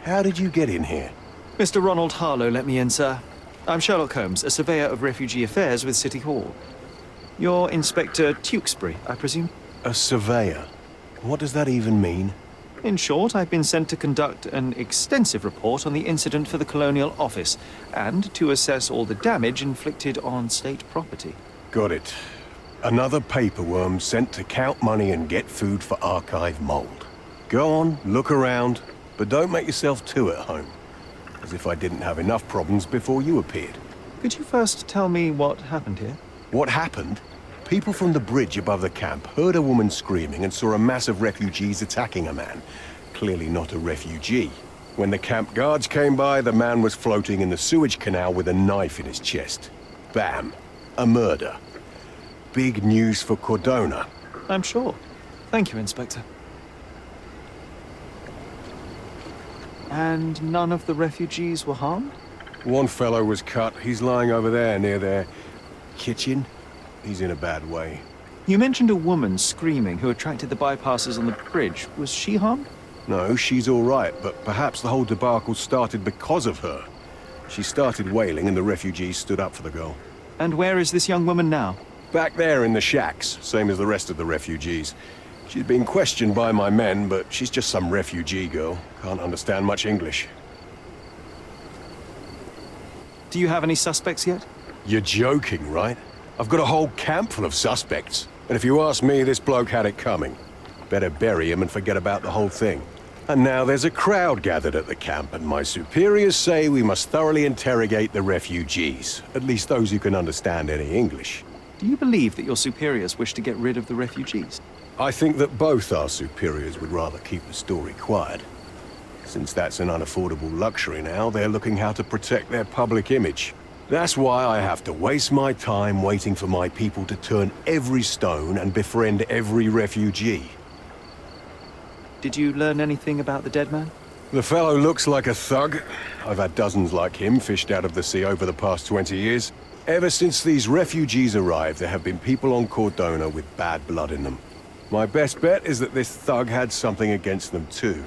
How did you get in here? Mr. Ronald Harlow let me in, sir. I'm Sherlock Holmes, a surveyor of refugee affairs with City Hall. You're Inspector Tewkesbury, I presume? A surveyor? What does that even mean? In short, I've been sent to conduct an extensive report on the incident for the Colonial Office and to assess all the damage inflicted on state property. Got it. Another paperworm sent to count money and get food for archive mold. Go on, look around, but don't make yourself too at home. As if I didn't have enough problems before you appeared. Could you first tell me what happened here? What happened? People from the bridge above the camp heard a woman screaming and saw a mass of refugees attacking a man. Clearly not a refugee. When the camp guards came by, the man was floating in the sewage canal with a knife in his chest. Bam. A murder. Big news for Cordona. I'm sure. Thank you, Inspector. And none of the refugees were harmed? One fellow was cut. He's lying over there near their kitchen. He's in a bad way. You mentioned a woman screaming who attracted the bypassers on the bridge. Was she harmed? No, she's all right, but perhaps the whole debacle started because of her. She started wailing and the refugees stood up for the girl. And where is this young woman now? Back there in the shacks, same as the rest of the refugees. She's been questioned by my men, but she's just some refugee girl. Can't understand much English. Do you have any suspects yet? You're joking, right? I've got a whole camp full of suspects. And if you ask me, this bloke had it coming. Better bury him and forget about the whole thing. And now there's a crowd gathered at the camp, and my superiors say we must thoroughly interrogate the refugees. At least those who can understand any English. Do you believe that your superiors wish to get rid of the refugees? I think that both our superiors would rather keep the story quiet. Since that's an unaffordable luxury now, they're looking how to protect their public image. That's why I have to waste my time waiting for my people to turn every stone and befriend every refugee. Did you learn anything about the dead man? The fellow looks like a thug. I've had dozens like him fished out of the sea over the past 20 years. Ever since these refugees arrived, there have been people on Cordona with bad blood in them. My best bet is that this thug had something against them too.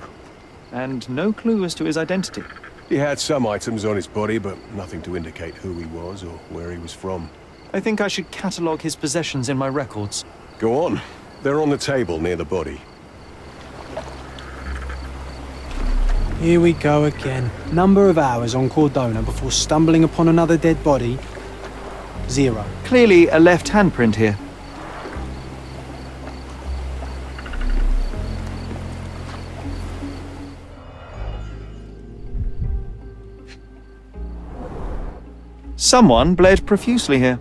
And no clue as to his identity? He had some items on his body, but nothing to indicate who he was or where he was from. I think I should catalogue his possessions in my records. Go on. They're on the table near the body. Here we go again. Number of hours on Cordona before stumbling upon another dead body. 0. Clearly a left handprint here. Someone bled profusely here.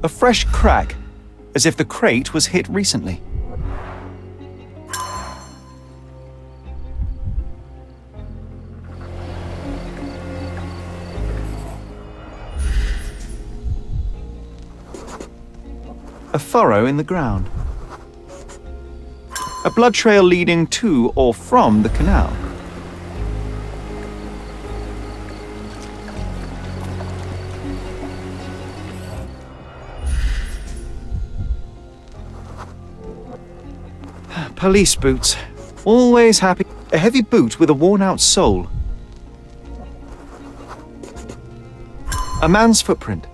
A fresh crack, as if the crate was hit recently. A furrow in the ground. A blood trail leading to or from the canal. Police boots. Always happy. A heavy boot with a worn-out sole. A man's footprint.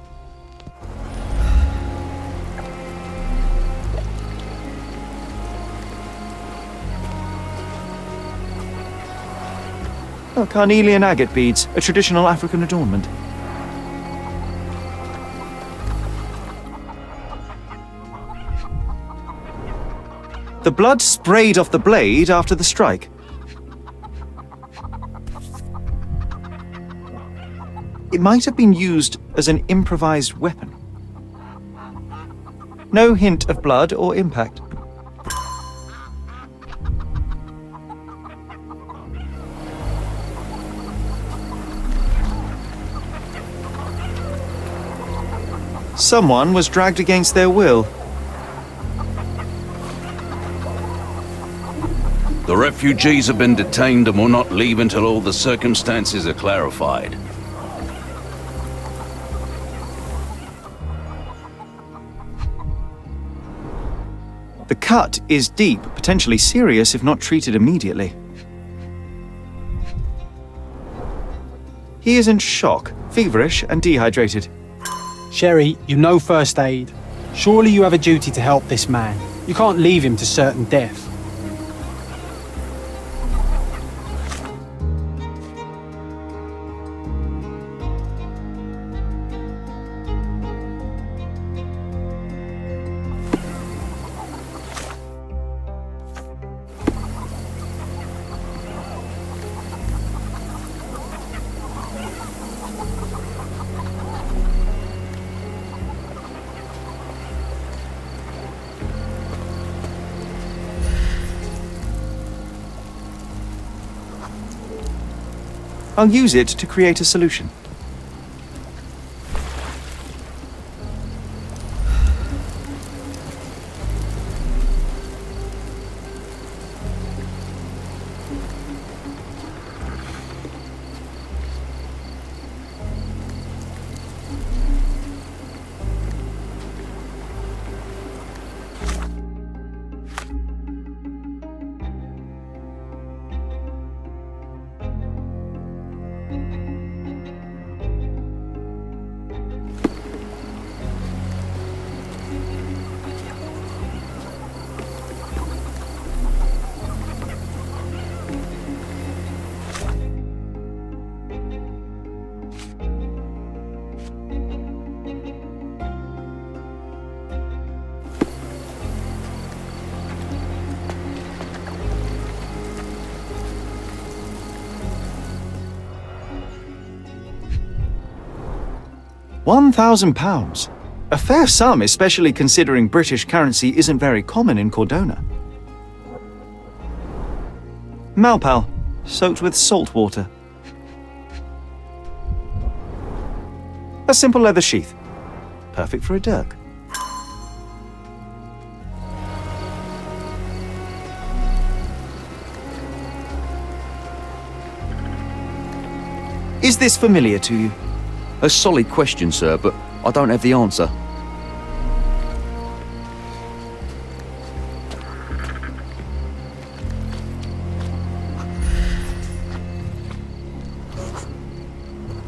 Oh, carnelian agate beads, a traditional African adornment. The blood sprayed off the blade after the strike. It might have been used as an improvised weapon. No hint of blood or impact. Someone was dragged against their will. The refugees have been detained and will not leave until all the circumstances are clarified. The cut is deep, potentially serious if not treated immediately. He is in shock, feverish and dehydrated. Sherry, you know first aid. Surely you have a duty to help this man. You can't leave him to certain death. I'll use it to create a solution. £1,000. A fair sum, especially considering British currency isn't very common in Cordona. Malpal, soaked with salt water. A simple leather sheath. Perfect for a dirk. Is this familiar to you? A solid question, sir, but I don't have the answer.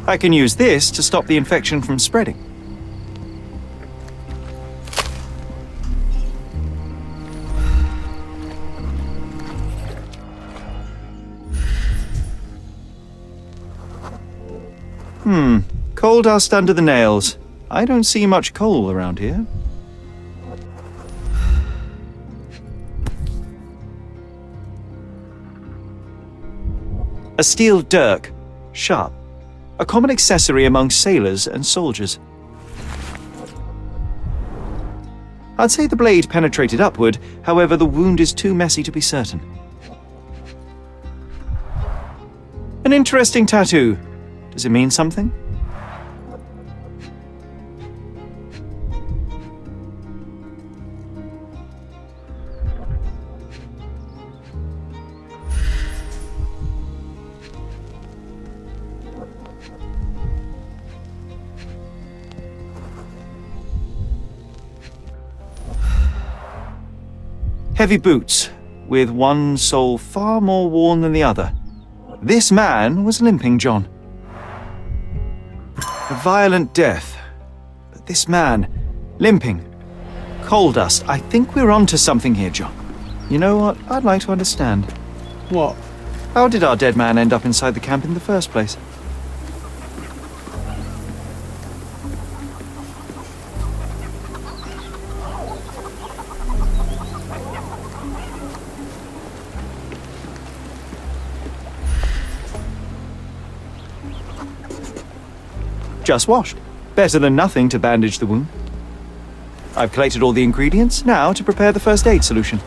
I can use this to stop the infection from spreading. Coal dust under the nails. I don't see much coal around here. A steel dirk, sharp. A common accessory among sailors and soldiers. I'd say the blade penetrated upward, however the wound is too messy to be certain. An interesting tattoo. Does it mean something? Heavy boots, with one sole far more worn than the other. This man was limping, John. A violent death. But this man, limping. Coal dust. I think we're onto something here, John. You know what? I'd like to understand. What? How did our dead man end up inside the camp in the first place? Just washed. Better than nothing to bandage the wound. I've collated all the ingredients, now to prepare the first aid solution.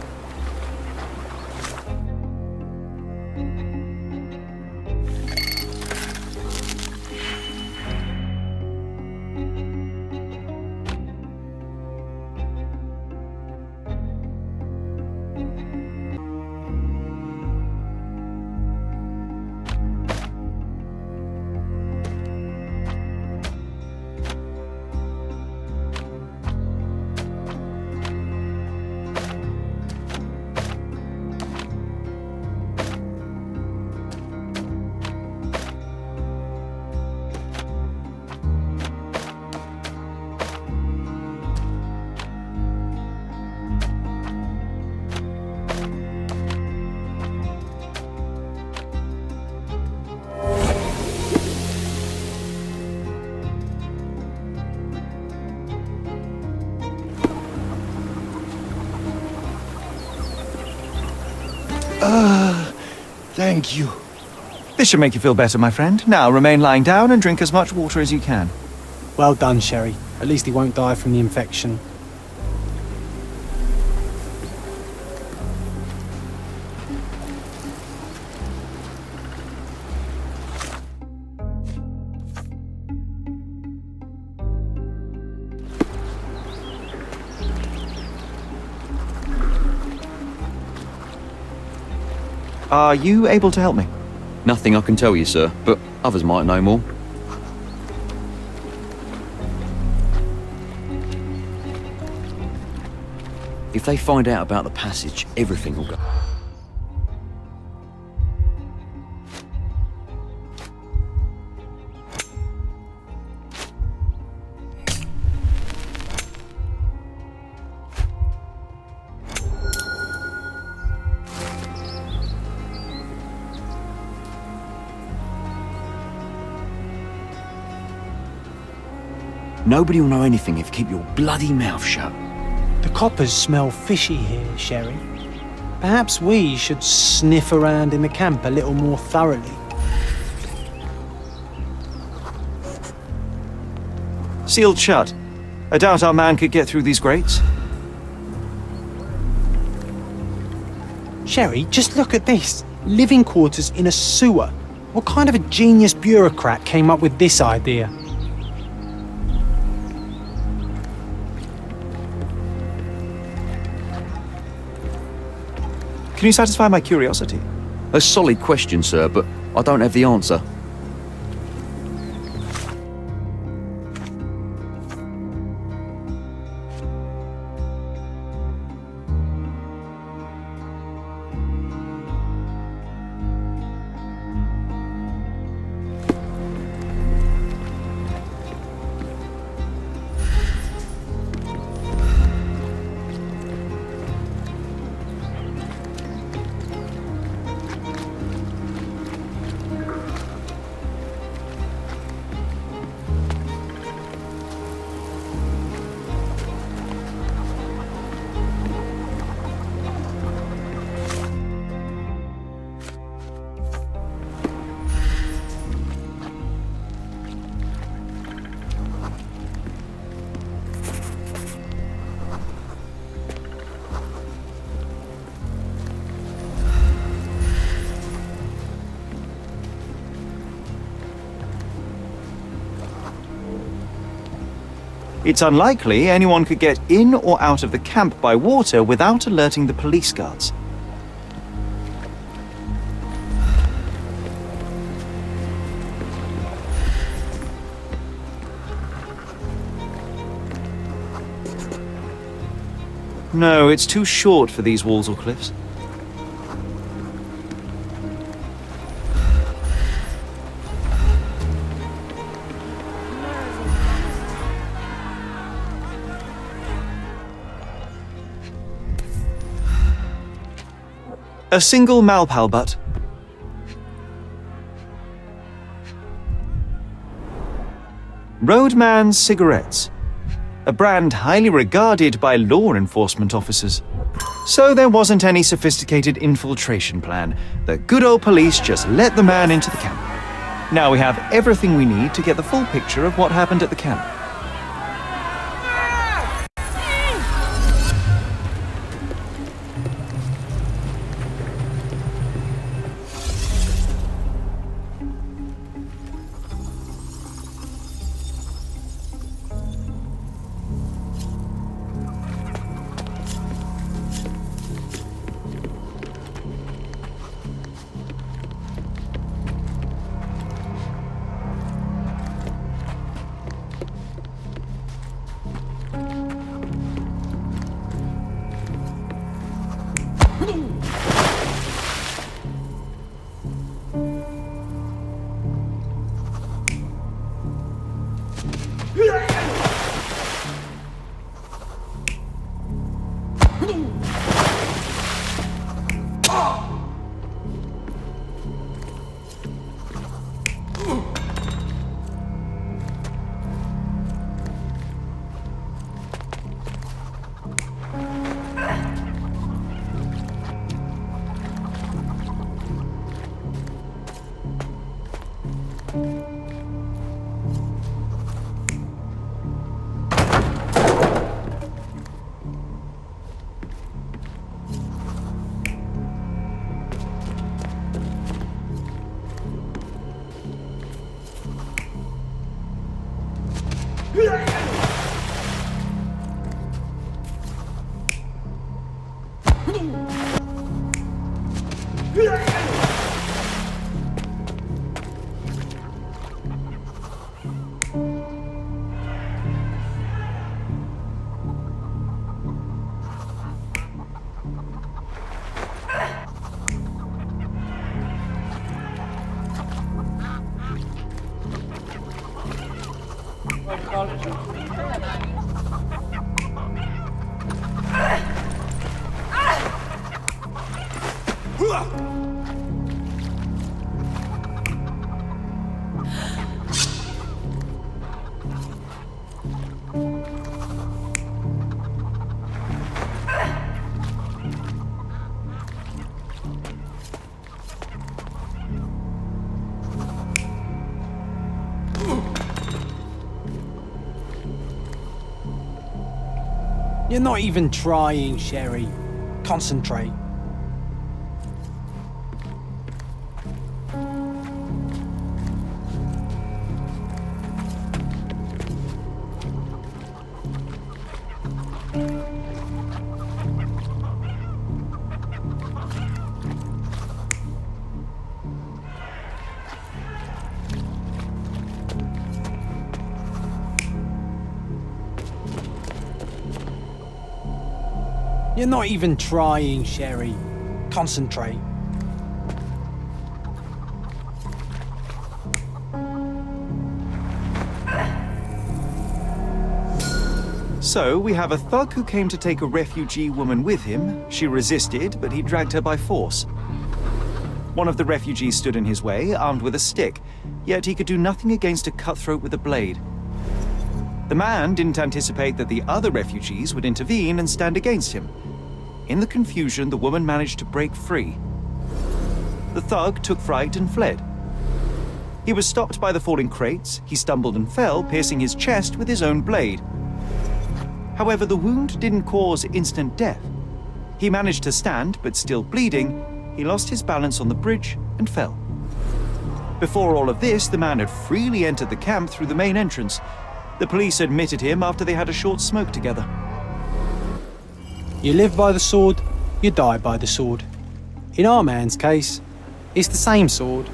Thank you. This should make you feel better, my friend. Now remain lying down and drink as much water as you can. Well done, Sherry. At least he won't die from the infection. Are you able to help me? Nothing I can tell you, sir, but others might know more. If they find out about the passage, everything will go. Nobody will know anything if you keep your bloody mouth shut. The coppers smell fishy here, Sherry. Perhaps we should sniff around in the camp a little more thoroughly. Sealed shut. I doubt our man could get through these grates. Sherry, just look at this. Living quarters in a sewer. What kind of a genius bureaucrat came up with this idea? Can you satisfy my curiosity? A solid question, sir, but I don't have the answer. It's unlikely anyone could get in or out of the camp by water without alerting the police guards. No, it's too short for these walls or cliffs. A single Malpal butt. Roadman cigarettes. A brand highly regarded by law enforcement officers. So there wasn't any sophisticated infiltration plan. The good old police just let the man into the camp. Now we have everything we need to get the full picture of what happened at the camp. You're not even trying, Sherry. Concentrate. You're not even trying, Sherry. Concentrate. So, we have a thug who came to take a refugee woman with him. She resisted, but he dragged her by force. One of the refugees stood in his way, armed with a stick, yet he could do nothing against a cutthroat with a blade. The man didn't anticipate that the other refugees would intervene and stand against him. In the confusion, the woman managed to break free. The thug took fright and fled. He was stopped by the falling crates. He stumbled and fell, piercing his chest with his own blade. However, the wound didn't cause instant death. He managed to stand, but still bleeding, he lost his balance on the bridge and fell. Before all of this, the man had freely entered the camp through the main entrance. The police admitted him after they had a short smoke together. You live by the sword, you die by the sword. In our man's case, it's the same sword.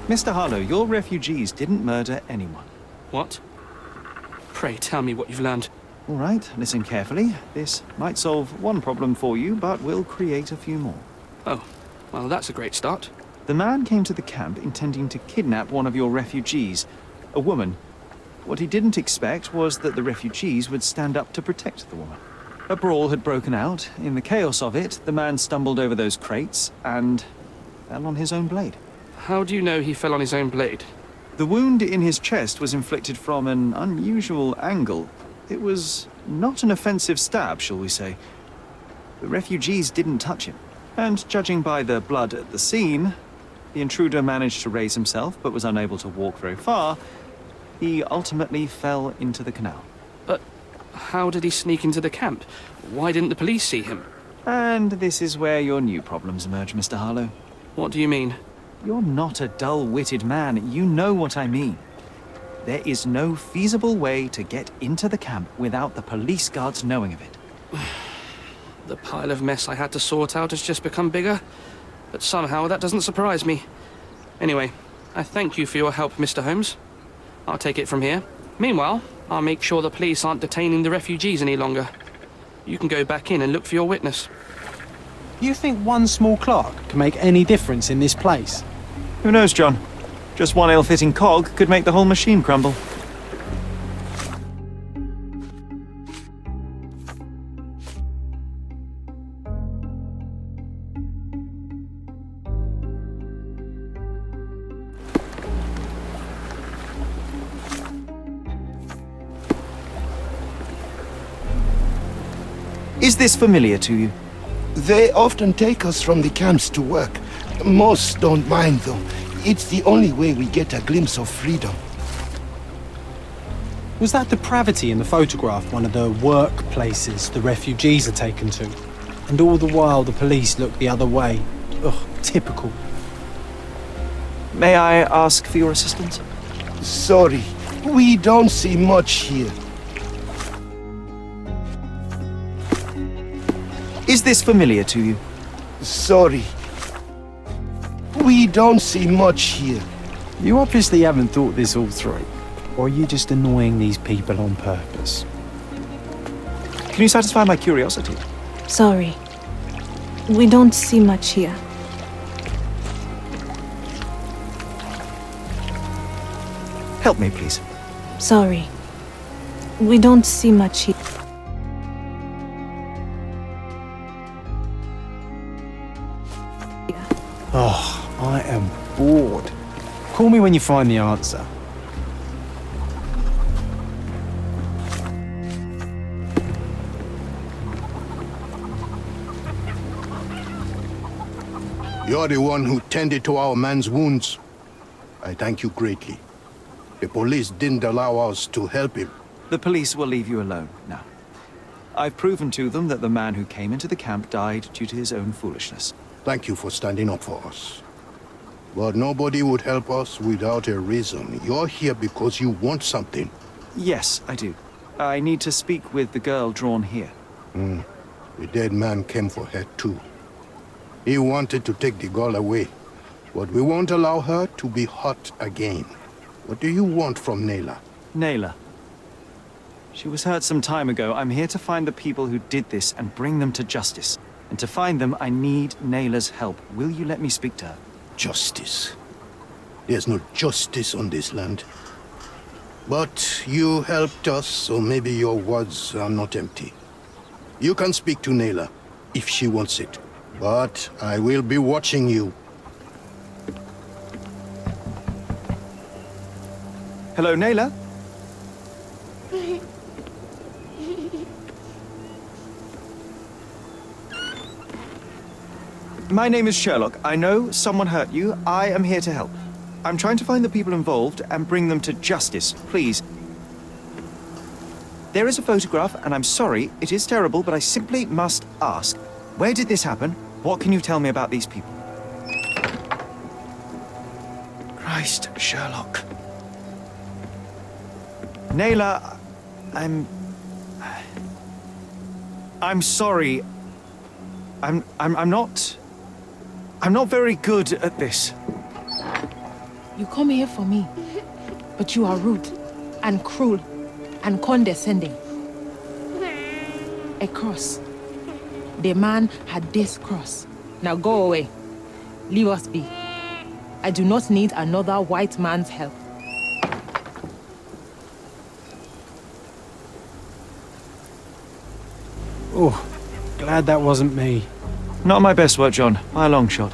Mr. Harlow, your refugees didn't murder anyone. What? Pray tell me what you've learned. All right, listen carefully. This might solve one problem for you, but will create a few more. Oh, well, that's a great start. The man came to the camp intending to kidnap one of your refugees, a woman. What he didn't expect was that the refugees would stand up to protect the woman. A brawl had broken out. In the chaos of it, the man stumbled over those crates and fell on his own blade. How do you know he fell on his own blade? The wound in his chest was inflicted from an unusual angle. It was not an offensive stab, shall we say. The refugees didn't touch him. And judging by the blood at the scene, the intruder managed to raise himself but was unable to walk very far. He ultimately fell into the canal. But how did he sneak into the camp? Why didn't the police see him? And this is where your new problems emerge, Mr. Harlow. What do you mean? You're not a dull-witted man. You know what I mean. There is no feasible way to get into the camp without the police guards knowing of it. The pile of mess I had to sort out has just become bigger, but somehow that doesn't surprise me. Anyway, I thank you for your help, Mr. Holmes. I'll take it from here. Meanwhile, I'll make sure the police aren't detaining the refugees any longer. You can go back in and look for your witness. You think one small clock can make any difference in this place? Who knows, John? Just one ill-fitting cog could make the whole machine crumble. Is this familiar to you? They often take us from the camps to work. Most don't mind, though. It's the only way we get a glimpse of freedom. Was that depravity in the photograph one of the workplaces the refugees are taken to? And all the while the police look the other way. Ugh, typical. May I ask for your assistance? Sorry, we don't see much here. Is this familiar to you? Sorry. We don't see much here. You obviously haven't thought this all through. Or are you just annoying these people on purpose? Can you satisfy my curiosity? Sorry. We don't see much here. Help me, please. Sorry. We don't see much here. Oh, I am bored. Call me when you find the answer. You're the one who tended to our man's wounds. I thank you greatly. The police didn't allow us to help him. The police will leave you alone now. I've proven to them that the man who came into the camp died due to his own foolishness. Thank you for standing up for us. But nobody would help us without a reason. You're here because you want something. Yes, I do. I need to speak with the girl drawn here. The dead man came for her too. He wanted to take the girl away, but we won't allow her to be hurt again. What do you want from Nayla? Nayla. She was hurt some time ago. I'm here to find the people who did this and bring them to justice. And to find them, I need Nayla's help. Will you let me speak to her? Justice. There's no justice on this land. But you helped us, so maybe your words are not empty. You can speak to Nayla, if she wants it. But I will be watching you. Hello, Nayla? My name is Sherlock. I know someone hurt you. I am here to help. I'm trying to find the people involved and bring them to justice. Please. There is a photograph, and I'm sorry, it is terrible, but I simply must ask. Where did this happen? What can you tell me about these people? Christ, Sherlock. Nayla, I'm sorry. I'm not very good at this. You come here for me, but you are rude and cruel and condescending. A cross. The man had this cross. Now go away. Leave us be. I do not need another white man's help. Oh, glad that wasn't me. Not my best work, John, by a long shot.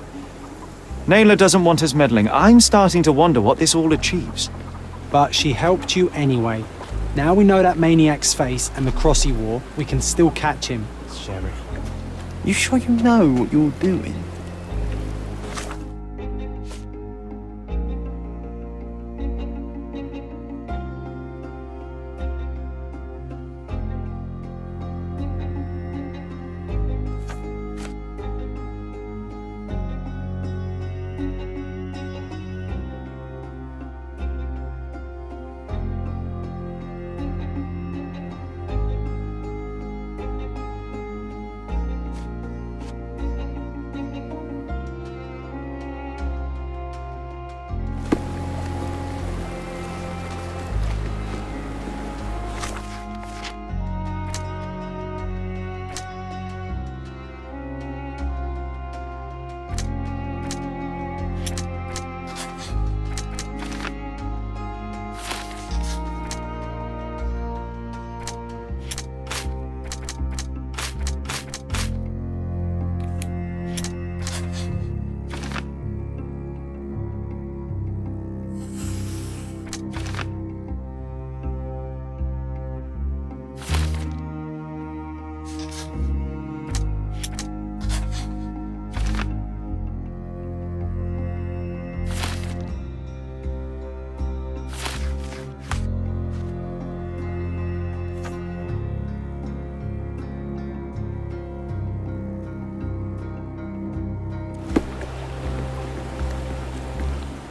Naylor doesn't want us meddling. I'm starting to wonder what this all achieves. But she helped you anyway. Now we know that maniac's face and the cross he wore, we can still catch him, Sheriff. You sure you know what you're doing?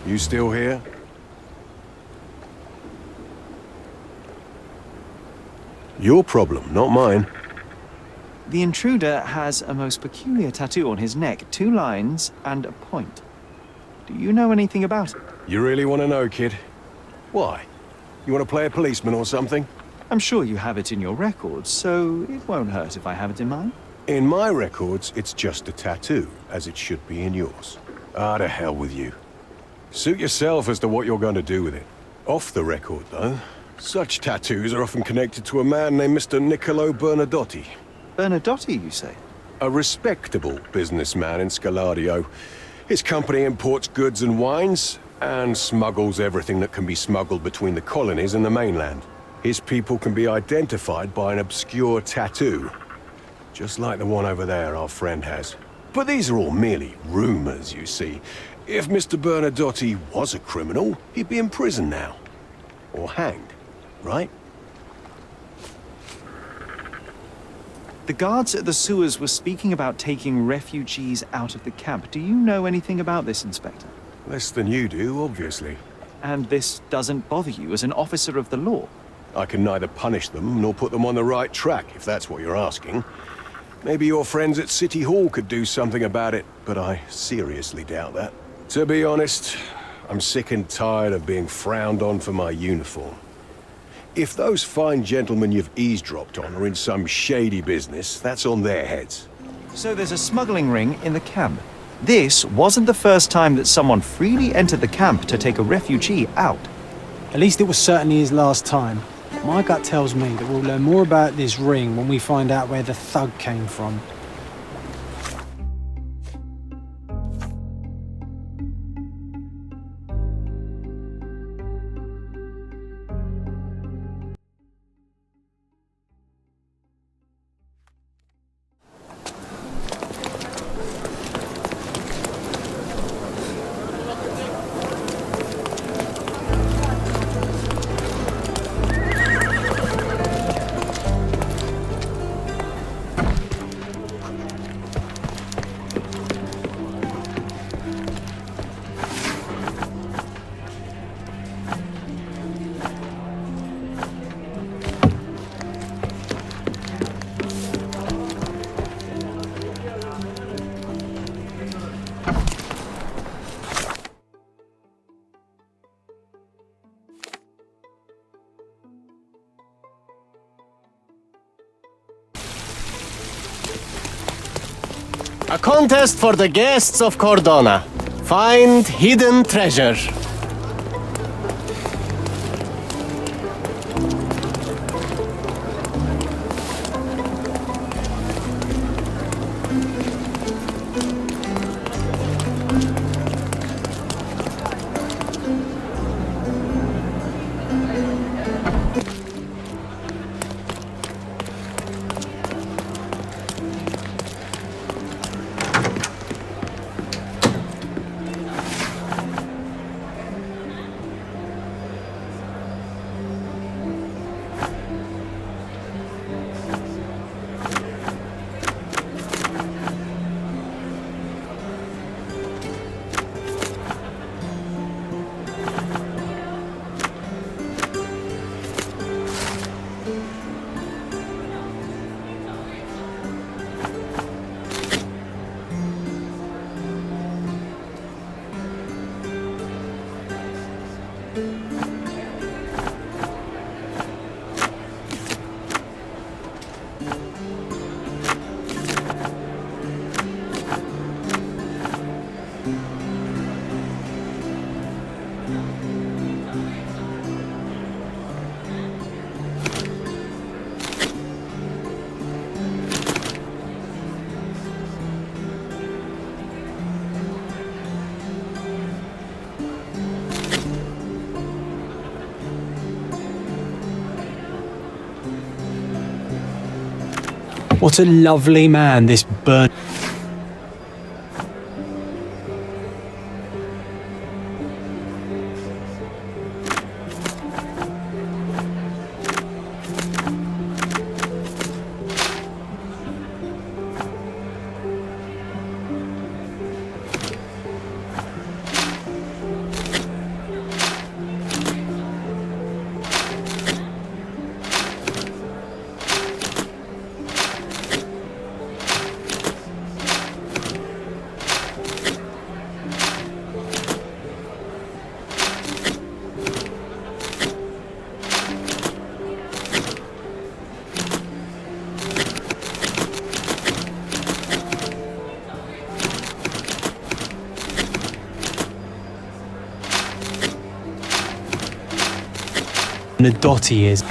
You still here? Your problem, not mine. The intruder has a most peculiar tattoo on his neck, 2 lines and a point. Do you know anything about it? You really want to know, kid? Why? You want to play a policeman or something? I'm sure you have it in your records, so it won't hurt if I have it in mine. In my records, it's just a tattoo, as it should be in yours. Ah, to hell with you. Suit yourself as to what you're going to do with it. Off the record, though, such tattoos are often connected to a man named Mr. Niccolo Bernadotti. Bernadotti, you say? A respectable businessman in Scaladio. His company imports goods and wines, and smuggles everything that can be smuggled between the colonies and the mainland. His people can be identified by an obscure tattoo, just like the one over there our friend has. But these are all merely rumors, you see. If Mr. Bernadotti was a criminal, he'd be in prison now. Or hanged, right? The guards at the sewers were speaking about taking refugees out of the camp. Do you know anything about this, Inspector? Less than you do, obviously. And this doesn't bother you as an officer of the law? I can neither punish them nor put them on the right track, if that's what you're asking. Maybe your friends at City Hall could do something about it, but I seriously doubt that. To be honest, I'm sick and tired of being frowned on for my uniform. If those fine gentlemen you've eavesdropped on are in some shady business, that's on their heads. So there's a smuggling ring in the camp. This wasn't the first time that someone freely entered the camp to take a refugee out. At least it was certainly his last time. My gut tells me that we'll learn more about this ring when we find out where the thug came from. A contest for the guests of Cordona. Find hidden treasure. What a lovely man this burnt. And a dot he is.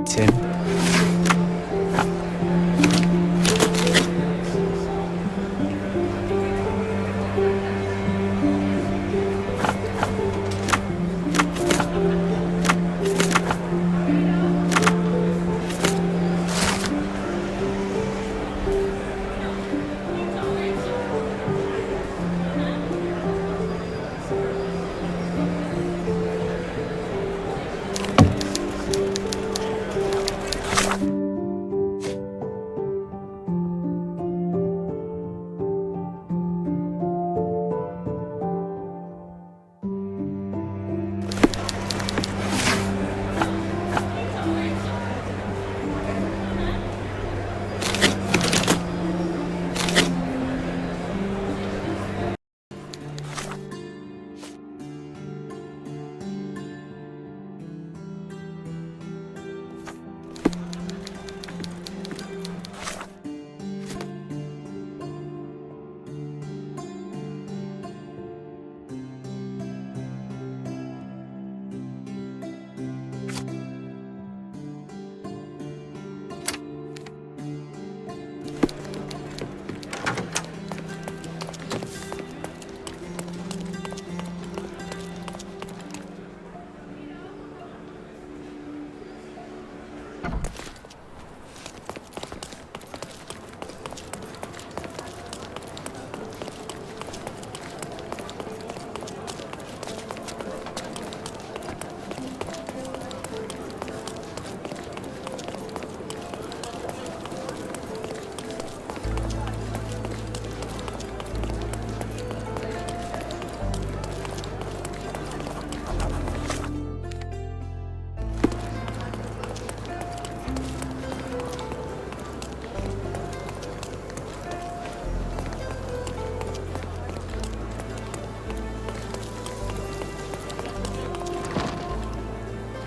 Tim.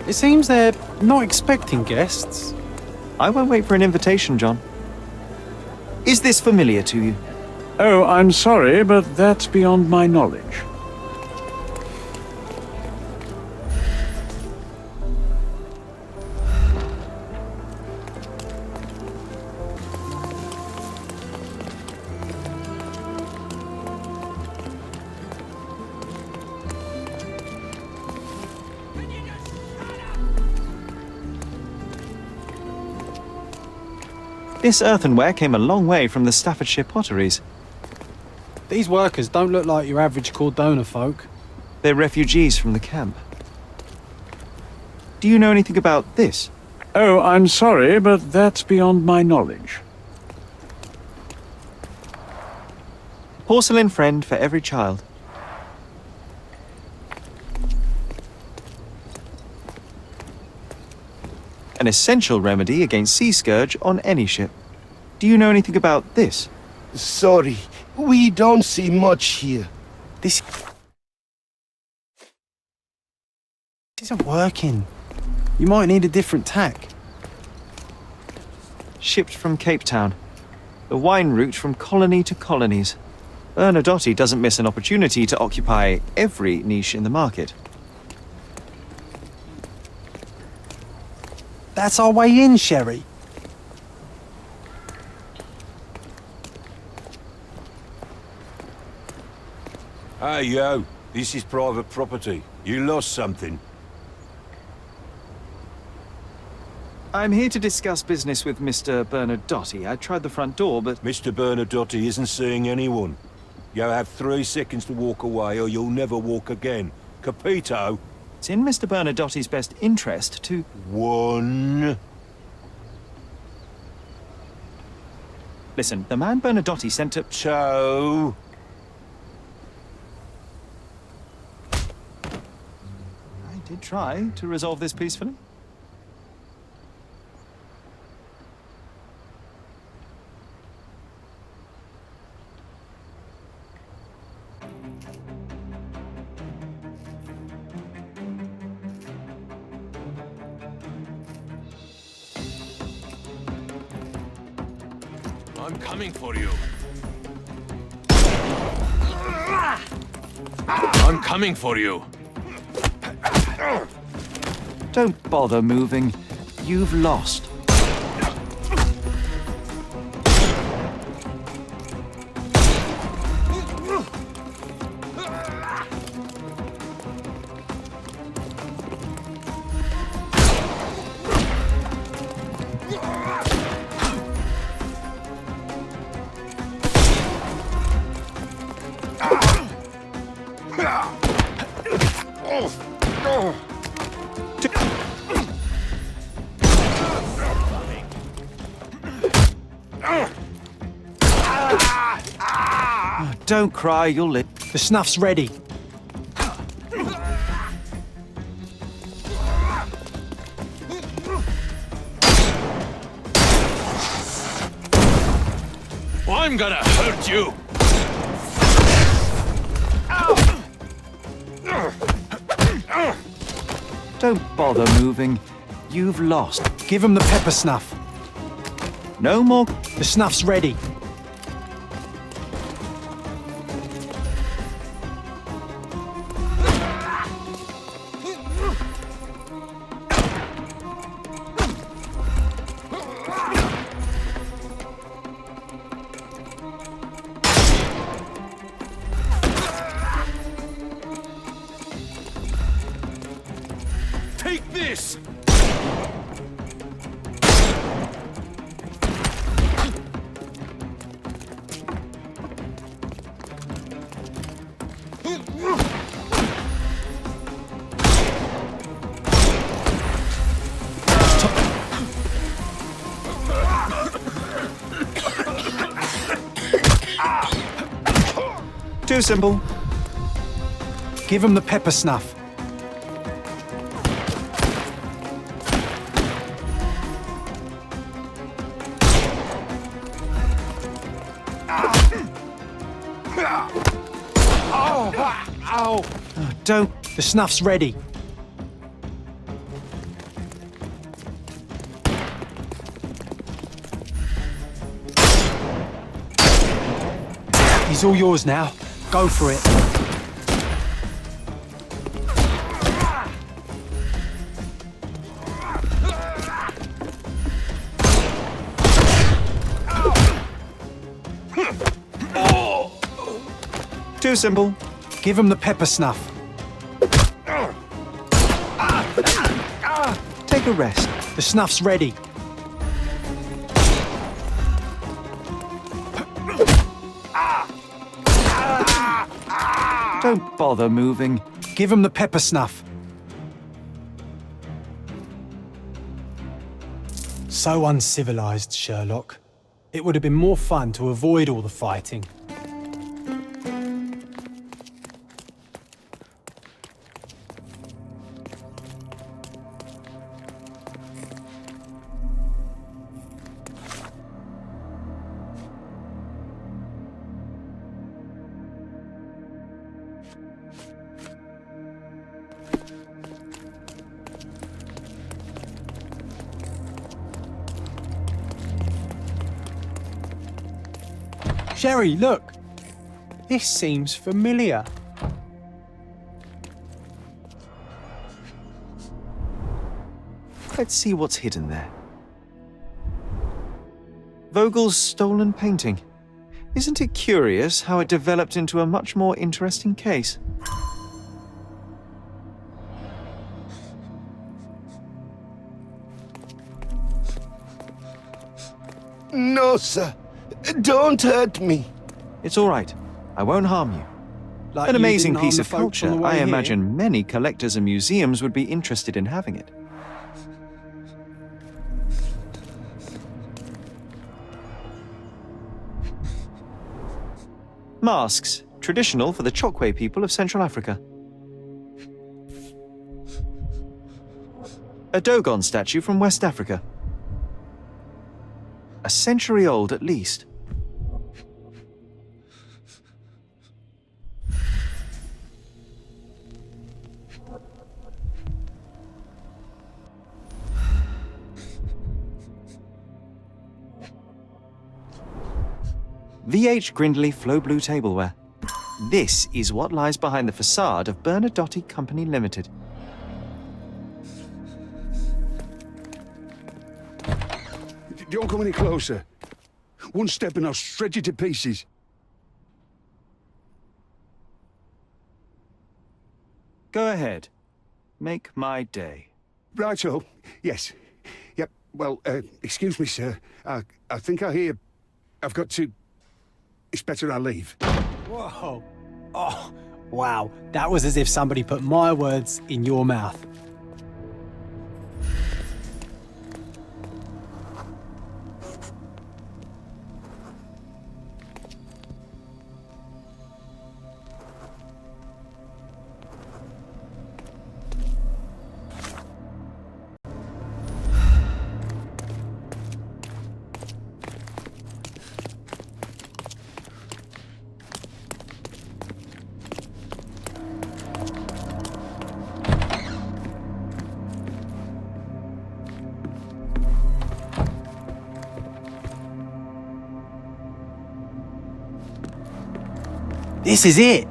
It seems they're not expecting guests. I won't wait for an invitation, John. Is this familiar to you? Oh, I'm sorry, but that's beyond my knowledge. This earthenware came a long way from the Staffordshire potteries. These workers don't look like your average Cordona folk. They're refugees from the camp. Do you know anything about this? Oh, I'm sorry, but that's beyond my knowledge. Porcelain friend for every child. An essential remedy against sea scourge on any ship. Do you know anything about this? Sorry, we don't see much here. This isn't working. You might need a different tack. Shipped from Cape Town. The wine route from colony to colonies. Bernadotte doesn't miss an opportunity to occupy every niche in the market. That's our way in, Sherry. Hey, yo. This is private property. You lost something. I'm here to discuss business with Mr. Bernadotte. I tried the front door, but... Mr. Bernadotte isn't seeing anyone. You have 3 seconds to walk away or you'll never walk again. Capito? It's in Mr. Bernadotte's best interest to... 1... Listen, the man Bernadotte sent to... 2... I did try to resolve this peacefully. I'm coming for you. I'm coming for you. Don't bother moving. You've lost. Don't cry, you'll live. The snuff's ready. I'm gonna hurt you. Don't bother moving. You've lost. Give him the pepper snuff. No more. The snuff's ready. Take this! Too simple. Give him the pepper snuff. Ow! Don't. The snuff's ready. He's all yours now. Go for it. Too simple. Give him the pepper snuff. Take a rest. The snuff's ready. Don't bother moving. Give him the pepper snuff. So uncivilized, Sherlock. It would have been more fun to avoid all the fighting. Sherry, look! This seems familiar. Let's see what's hidden there. Vogel's stolen painting. Isn't it curious how it developed into a much more interesting case? No, sir. Don't hurt me. It's all right. I won't harm you. Like An you amazing didn't harm piece the of folks on culture. the way I here. imagine many collectors and museums would be interested in having it. Masks, traditional for the Chokwe people of Central Africa. A Dogon statue from West Africa. A century old at least. VH Grindley Flow Blue Tableware. This is what lies behind the facade of Bernadotte Company Limited. Don't come any closer. One step and I'll shred you to pieces. Go ahead. Make my day. Righto. Yes. Yep. Well, excuse me, sir. I think I hear... I've got to... It's better I leave. Whoa. Oh, wow. That was as if somebody put my words in your mouth. This is it.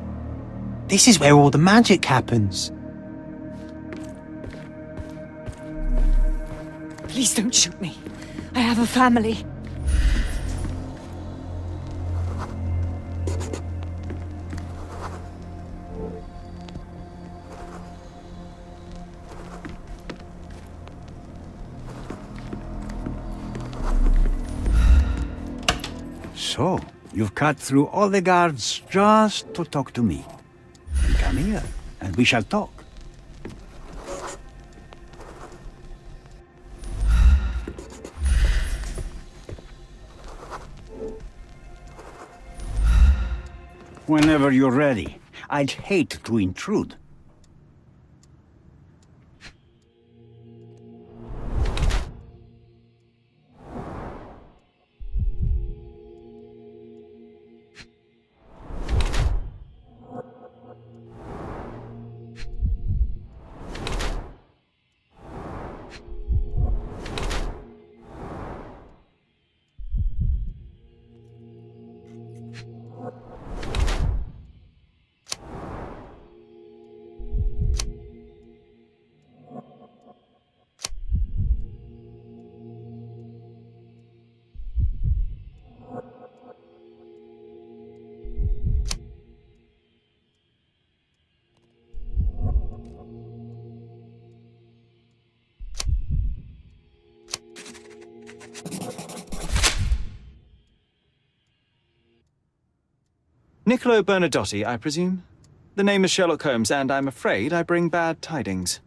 This is where all the magic happens. Please don't shoot me. I have a family. So, you've cut through all the guards just to talk to me. Then come here, and we shall talk. Whenever you're ready. I'd hate to intrude. Niccolo Bernadotte, I presume? The name is Sherlock Holmes, and I'm afraid I bring bad tidings.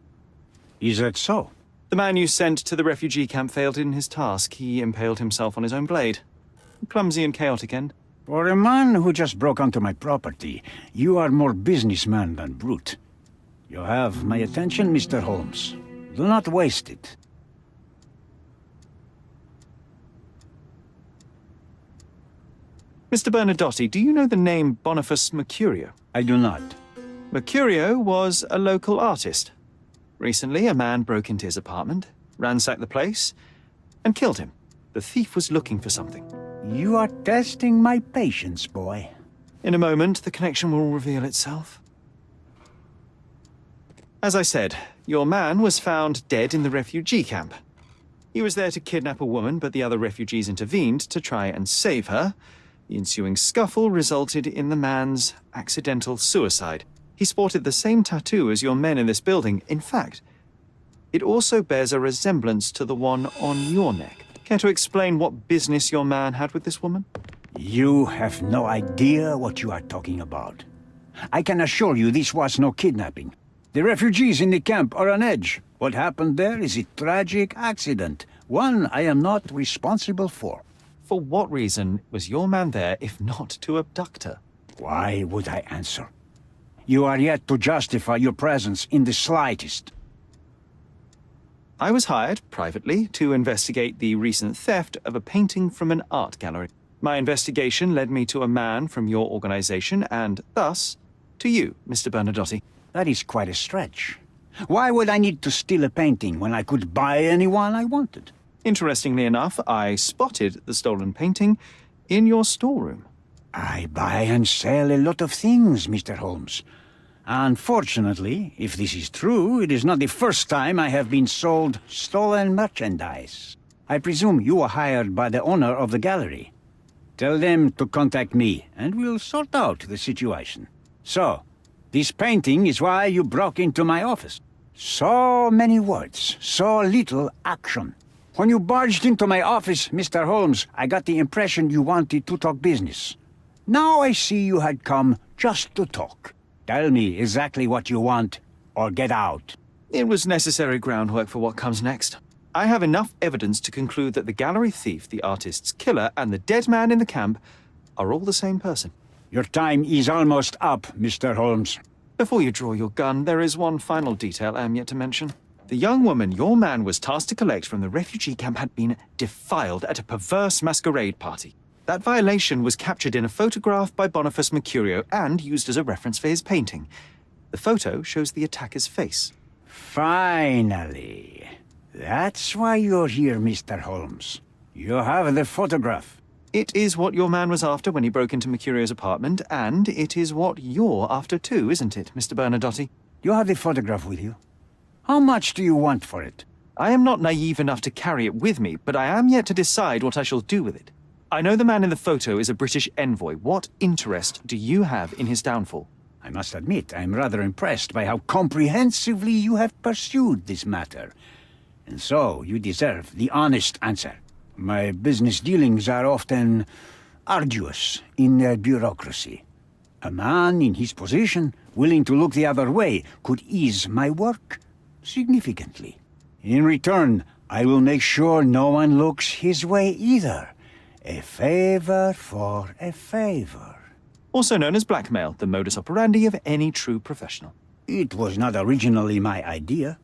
Is that so? The man you sent to the refugee camp failed in his task. He impaled himself on his own blade. A clumsy and chaotic end. For a man who just broke onto my property, you are more businessman than brute. You have my attention, Mr. Holmes. Do not waste it. Mr. Bernadotti, do you know the name Boniface Mercurio? I do not. Mercurio was a local artist. Recently, a man broke into his apartment, ransacked the place, and killed him. The thief was looking for something. You are testing my patience, boy. In a moment, the connection will reveal itself. As I said, your man was found dead in the refugee camp. He was there to kidnap a woman, but the other refugees intervened to try and save her. The ensuing scuffle resulted in the man's accidental suicide. He sported the same tattoo as your men in this building. In fact, it also bears a resemblance to the one on your neck. Care to explain what business your man had with this woman? You have no idea what you are talking about. I can assure you this was no kidnapping. The refugees in the camp are on edge. What happened there is a tragic accident, one I am not responsible for. For what reason was your man there if not to abduct her? Why would I answer? You are yet to justify your presence in the slightest. I was hired, privately, to investigate the recent theft of a painting from an art gallery. My investigation led me to a man from your organization, and thus, to you, Mr. Bernadotti. That is quite a stretch. Why would I need to steal a painting when I could buy anyone I wanted? Interestingly enough, I spotted the stolen painting in your storeroom. I buy and sell a lot of things, Mr. Holmes. Unfortunately, if this is true, it is not the first time I have been sold stolen merchandise. I presume you were hired by the owner of the gallery. Tell them to contact me, and we'll sort out the situation. So, this painting is why you broke into my office. So many words, so little action. When you barged into my office, Mr. Holmes, I got the impression you wanted to talk business. Now I see you had come just to talk. Tell me exactly what you want, or get out. It was necessary groundwork for what comes next. I have enough evidence to conclude that the gallery thief, the artist's killer, and the dead man in the camp are all the same person. Your time is almost up, Mr. Holmes. Before you draw your gun, there is one final detail I am yet to mention. The young woman your man was tasked to collect from the refugee camp had been defiled at a perverse masquerade party. That violation was captured in a photograph by Boniface Mercurio and used as a reference for his painting. The photo shows the attacker's face. Finally. That's why you're here, Mr. Holmes. You have the photograph. It is what your man was after when he broke into Mercurio's apartment, and it is what you're after too, isn't it, Mr. Bernadotti? You have the photograph with you? How much do you want for it? I am not naive enough to carry it with me, but I am yet to decide what I shall do with it. I know the man in the photo is a British envoy. What interest do you have in his downfall? I must admit, I am rather impressed by how comprehensively you have pursued this matter. And so, you deserve the honest answer. My business dealings are often arduous in their bureaucracy. A man in his position, willing to look the other way, could ease my work significantly. In return, I will make sure no one looks his way either. A favor for a favor. Also known as blackmail, the modus operandi of any true professional. It was not originally my idea.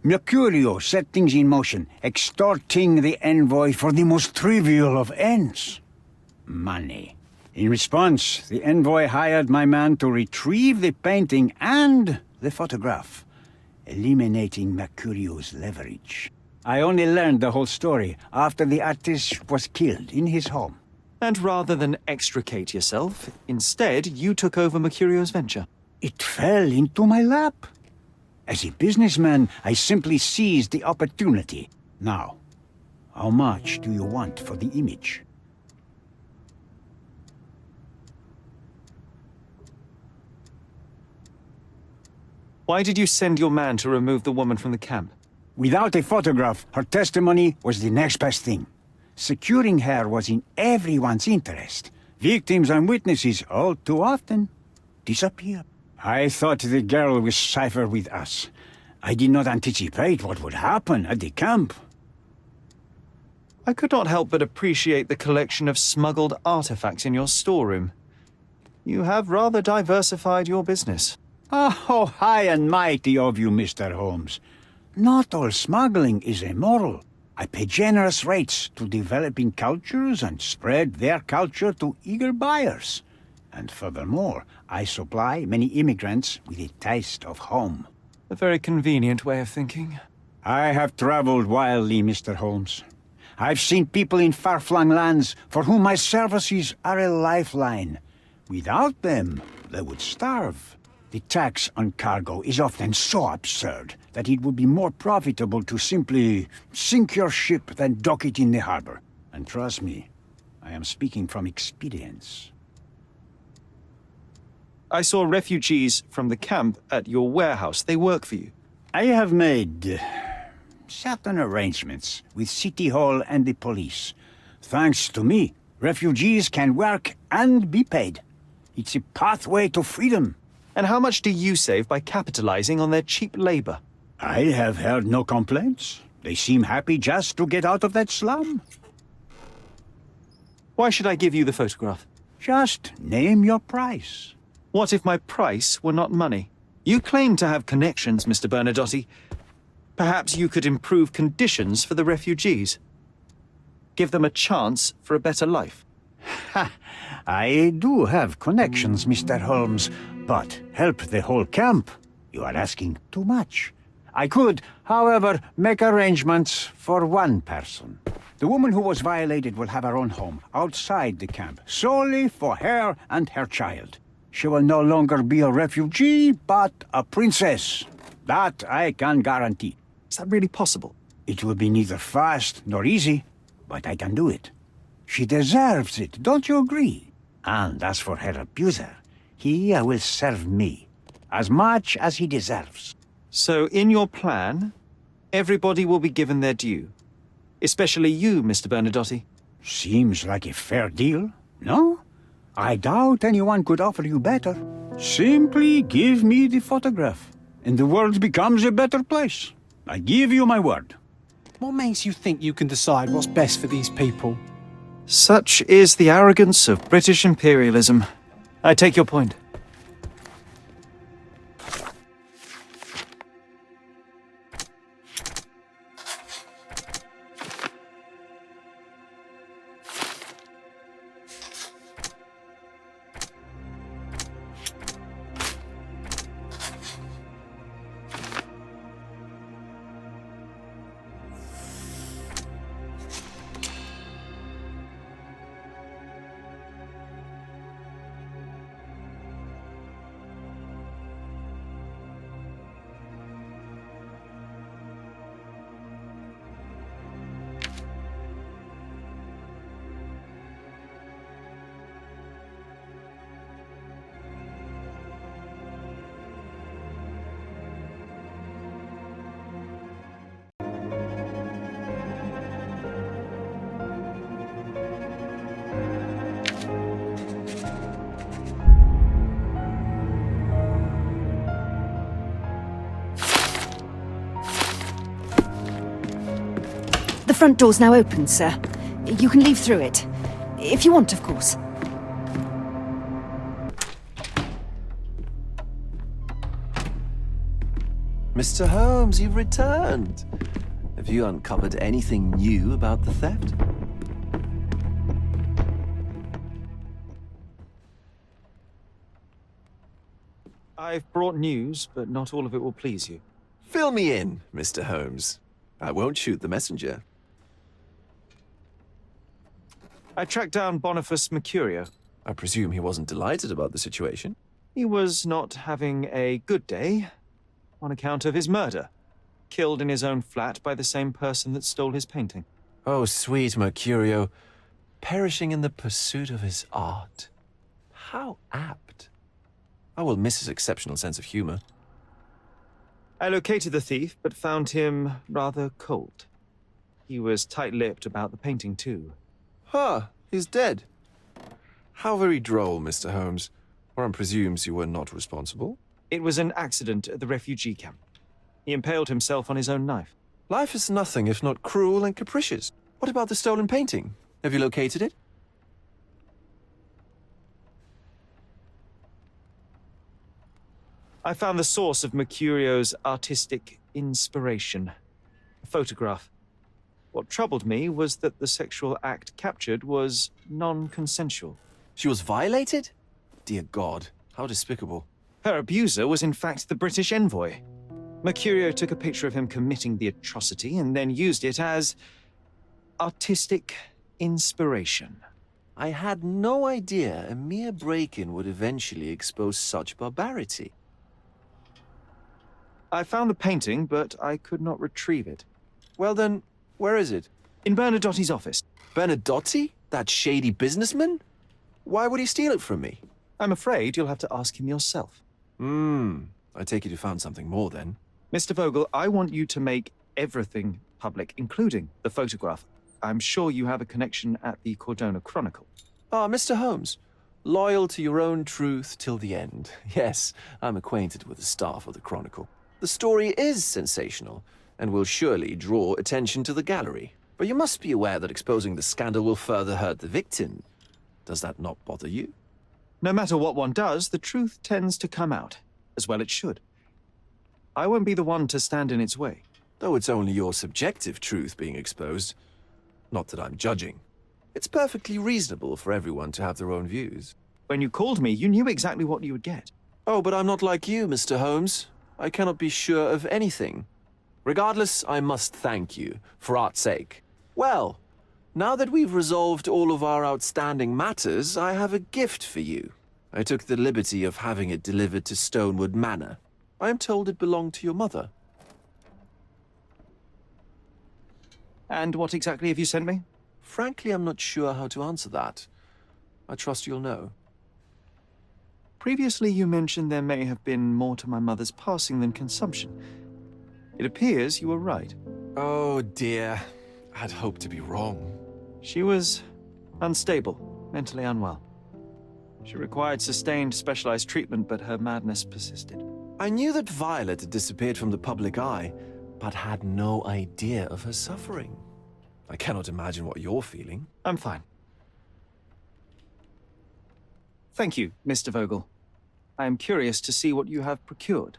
Mercurio set things in motion, extorting the envoy for the most trivial of ends. Money. In response, the envoy hired my man to retrieve the painting and the photograph, eliminating Mercurio's leverage. I only learned the whole story after the artist was killed in his home. And rather than extricate yourself, instead you took over Mercurio's venture. It fell into my lap. As a businessman, I simply seized the opportunity. Now, how much do you want for the image? Why did you send your man to remove the woman from the camp? Without a photograph, her testimony was the next best thing. Securing her was in everyone's interest. Victims and witnesses all too often disappear. I thought the girl was safer with us. I did not anticipate what would happen at the camp. I could not help but appreciate the collection of smuggled artifacts in your storeroom. You have rather diversified your business. Oh, high and mighty of you, Mr. Holmes. Not all smuggling is immoral. I pay generous rates to developing cultures and spread their culture to eager buyers. And furthermore, I supply many immigrants with a taste of home. A very convenient way of thinking. I have traveled wildly, Mr. Holmes. I've seen people in far-flung lands for whom my services are a lifeline. Without them, they would starve. The tax on cargo is often so absurd that it would be more profitable to simply sink your ship than dock it in the harbor. And trust me, I am speaking from experience. I saw refugees from the camp at your warehouse. They work for you. I have made certain arrangements with City Hall and the police. Thanks to me, refugees can work and be paid. It's a pathway to freedom. And how much do you save by capitalizing on their cheap labor? I have heard no complaints. They seem happy just to get out of that slum. Why should I give you the photograph? Just name your price. What if my price were not money? You claim to have connections, Mr. Bernadotte. Perhaps you could improve conditions for the refugees. Give them a chance for a better life. Ha! I do have connections, Mr. Holmes, but help the whole camp? You are asking too much. I could, however, make arrangements for one person. The woman who was violated will have her own home outside the camp, solely for her and her child. She will no longer be a refugee, but a princess. That I can guarantee. Is that really possible? It will be neither fast nor easy, but I can do it. She deserves it, don't you agree? And as for her abuser, he will serve me, as much as he deserves. So in your plan, everybody will be given their due. Especially you, Mr. Bernadotte. Seems like a fair deal, no? I doubt anyone could offer you better. Simply give me the photograph, and the world becomes a better place. I give you my word. What makes you think you can decide what's best for these people? Such is the arrogance of British imperialism. I take your point. The front door's now open, sir. You can leave through it. If you want, of course. Mr. Holmes, you've returned. Have you uncovered anything new about the theft? I've brought news, but not all of it will please you. Fill me in, Mr. Holmes. I won't shoot the messenger. I tracked down Boniface Mercurio. I presume he wasn't delighted about the situation. He was not having a good day on account of his murder. Killed in his own flat by the same person that stole his painting. Oh, sweet Mercurio. Perishing in the pursuit of his art. How apt. I will miss his exceptional sense of humor. I located the thief, but found him rather cold. He was tight-lipped about the painting, too. Huh, he's dead. How very droll, Mr. Holmes. Warren presumes you were not responsible. It was an accident at the refugee camp. He impaled himself on his own knife. Life is nothing if not cruel and capricious. What about the stolen painting? Have you located it? I found the source of Mercurio's artistic inspiration. A photograph. What troubled me was that the sexual act captured was non-consensual. She was violated? Dear God, how despicable. Her abuser was in fact the British envoy. Mercurio took a picture of him committing the atrocity and then used it as artistic inspiration. I had no idea a mere break-in would eventually expose such barbarity. I found the painting, but I could not retrieve it. Well then, where is it? In Bernadotti's office. Bernadotti? That shady businessman? Why would he steal it from me? I'm afraid you'll have to ask him yourself. I take it you found something more then. Mr. Vogel, I want you to make everything public, including the photograph. I'm sure you have a connection at the Cordona Chronicle. Ah, Mr. Holmes. Loyal to your own truth till the end. Yes, I'm acquainted with the staff of the Chronicle. The story is sensational, and will surely draw attention to the gallery. But you must be aware that exposing the scandal will further hurt the victim. Does that not bother you? No matter what one does, the truth tends to come out, as well it should. I won't be the one to stand in its way. Though it's only your subjective truth being exposed. Not that I'm judging. It's perfectly reasonable for everyone to have their own views. When you called me, you knew exactly what you would get. Oh, but I'm not like you, Mr. Holmes. I cannot be sure of anything. Regardless, I must thank you, for art's sake. Well, now that we've resolved all of our outstanding matters, I have a gift for you. I took the liberty of having it delivered to Stonewood Manor. I am told it belonged to your mother. And what exactly have you sent me? Frankly, I'm not sure how to answer that. I trust you'll know. Previously, you mentioned there may have been more to my mother's passing than consumption. It appears you were right. Oh dear. I'd hoped to be wrong. She was unstable, mentally unwell. She required sustained, specialized treatment, but her madness persisted. I knew that Violet had disappeared from the public eye, but had no idea of her suffering. I cannot imagine what you're feeling. I'm fine. Thank you, Mr. Vogel. I am curious to see what you have procured.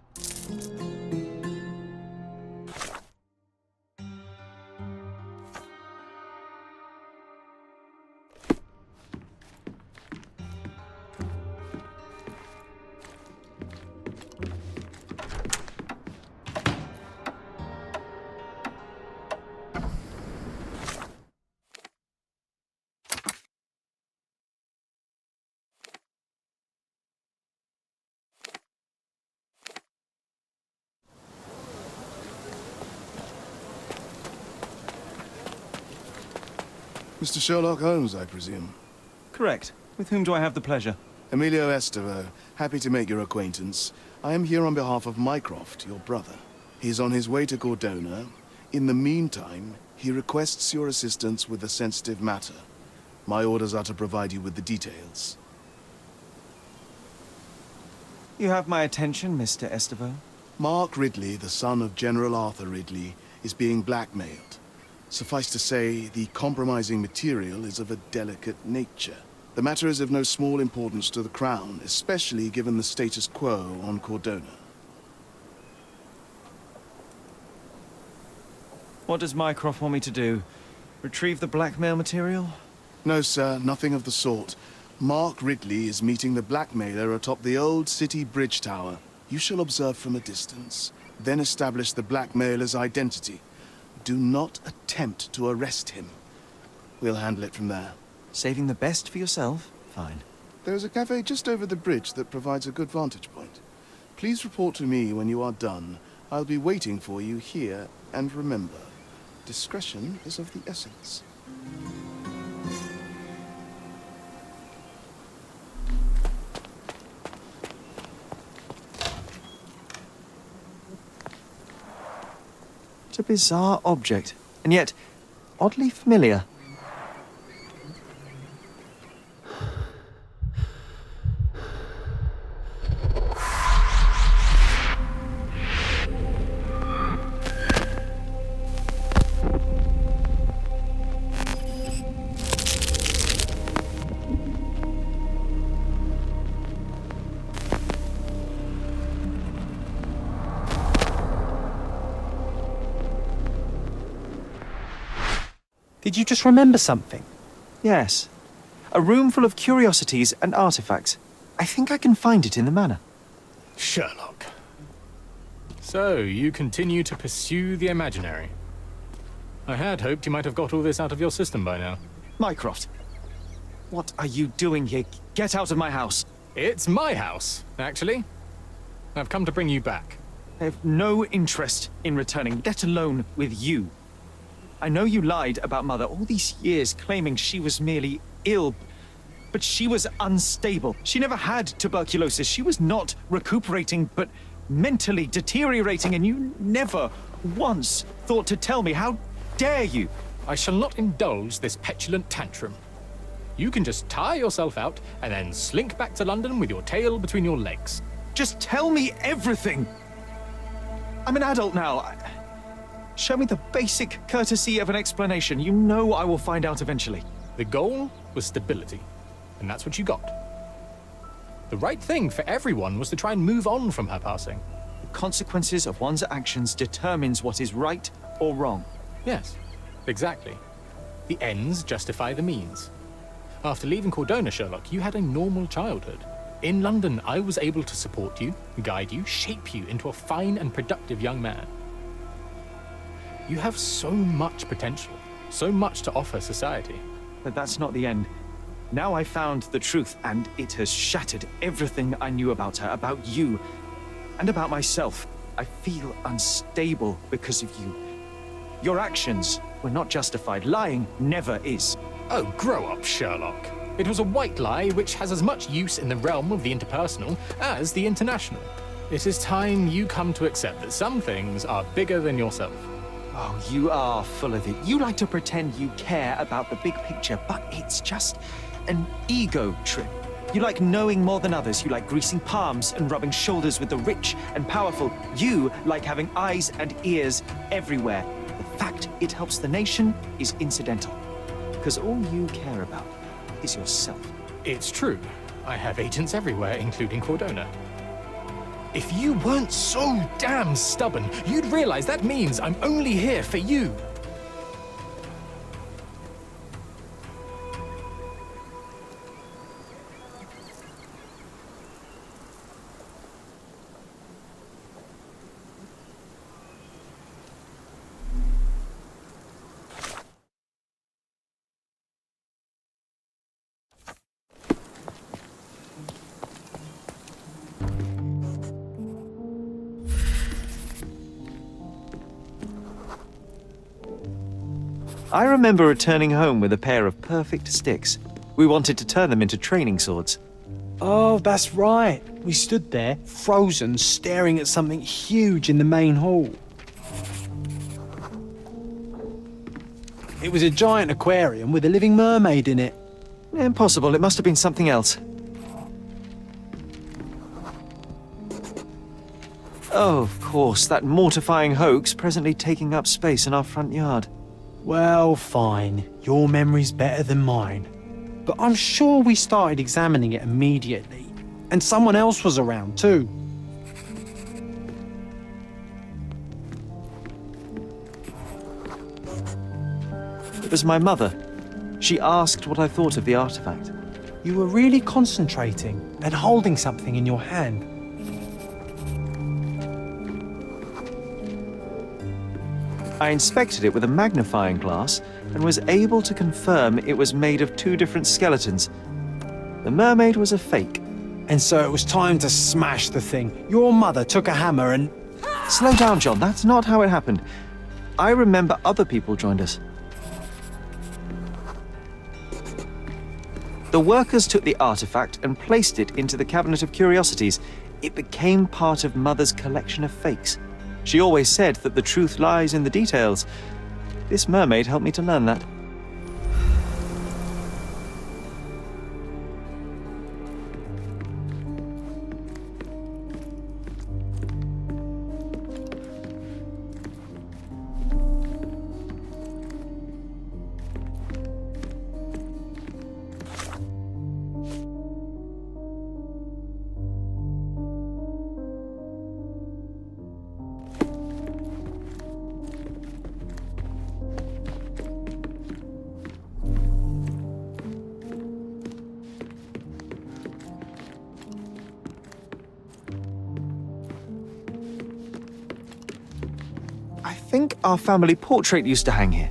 Mr. Sherlock Holmes, I presume? Correct. With whom do I have the pleasure? Emilio Estevao. Happy to make your acquaintance. I am here on behalf of Mycroft, your brother. He's on his way to Cordona. In the meantime, he requests your assistance with a sensitive matter. My orders are to provide you with the details. You have my attention, Mr. Estevao. Mark Ridley, the son of General Arthur Ridley, is being blackmailed. Suffice to say, the compromising material is of a delicate nature. The matter is of no small importance to the Crown, especially given the status quo on Cordona. What does Mycroft want me to do? Retrieve the blackmail material? No, sir, nothing of the sort. Mark Ridley is meeting the blackmailer atop the old city bridge tower. You shall observe from a distance, then establish the blackmailer's identity. Do not attempt to arrest him. We'll handle it from there. Saving the best for yourself? Fine. There's a cafe just over the bridge that provides a good vantage point. Please report to me when you are done. I'll be waiting for you here, and remember, discretion is of the essence. It's a bizarre object, and yet oddly familiar. Did you just remember something? Yes. A room full of curiosities and artifacts. I think I can find it in the manor. Sherlock. So, you continue to pursue the imaginary. I had hoped you might have got all this out of your system by now. Mycroft, what are you doing here? Get out of my house. It's my house, actually. I've come to bring you back. I have no interest in returning, let alone with you. I know you lied about Mother all these years, claiming she was merely ill, but she was unstable. She never had tuberculosis. She was not recuperating, but mentally deteriorating, and you never once thought to tell me. How dare you? I shall not indulge this petulant tantrum. You can just tire yourself out and then slink back to London with your tail between your legs. Just tell me everything. I'm an adult now. Show me the basic courtesy of an explanation. You know I will find out eventually. The goal was stability, and that's what you got. The right thing for everyone was to try and move on from her passing. The consequences of one's actions determines what is right or wrong. Yes, exactly. The ends justify the means. After leaving Cordona, Sherlock, you had a normal childhood. In London, I was able to support you, guide you, shape you into a fine and productive young man. You have so much potential, so much to offer society. But that's not the end. Now I found the truth, and it has shattered everything I knew about her, about you, and about myself. I feel unstable because of you. Your actions were not justified. Lying never is. Oh, grow up, Sherlock. It was a white lie which has as much use in the realm of the interpersonal as the international. It is time you come to accept that some things are bigger than yourself. Oh, you are full of it. You like to pretend you care about the big picture, but it's just an ego trip. You like knowing more than others. You like greasing palms and rubbing shoulders with the rich and powerful. You like having eyes and ears everywhere. The fact it helps the nation is incidental, because all you care about is yourself. It's true. I have agents everywhere, including Cordona. If you weren't so damn stubborn, you'd realize that means I'm only here for you. I remember returning home with a pair of perfect sticks. We wanted to turn them into training swords. Oh, that's right. We stood there, frozen, staring at something huge in the main hall. It was a giant aquarium with a living mermaid in it. Impossible. It must have been something else. Oh, of course, that mortifying hoax presently taking up space in our front yard. Well, fine. Your memory's better than mine. But I'm sure we started examining it immediately. And someone else was around, too. It was my mother. She asked what I thought of the artifact. You were really concentrating and holding something in your hand. I inspected it with a magnifying glass and was able to confirm it was made of two different skeletons. The mermaid was a fake. And so it was time to smash the thing. Your mother took a hammer and... Slow down, John. That's not how it happened. I remember other people joined us. The workers took the artifact and placed it into the Cabinet of Curiosities. It became part of Mother's collection of fakes. She always said that the truth lies in the details. This mermaid helped me to learn that. think our family portrait used to hang here.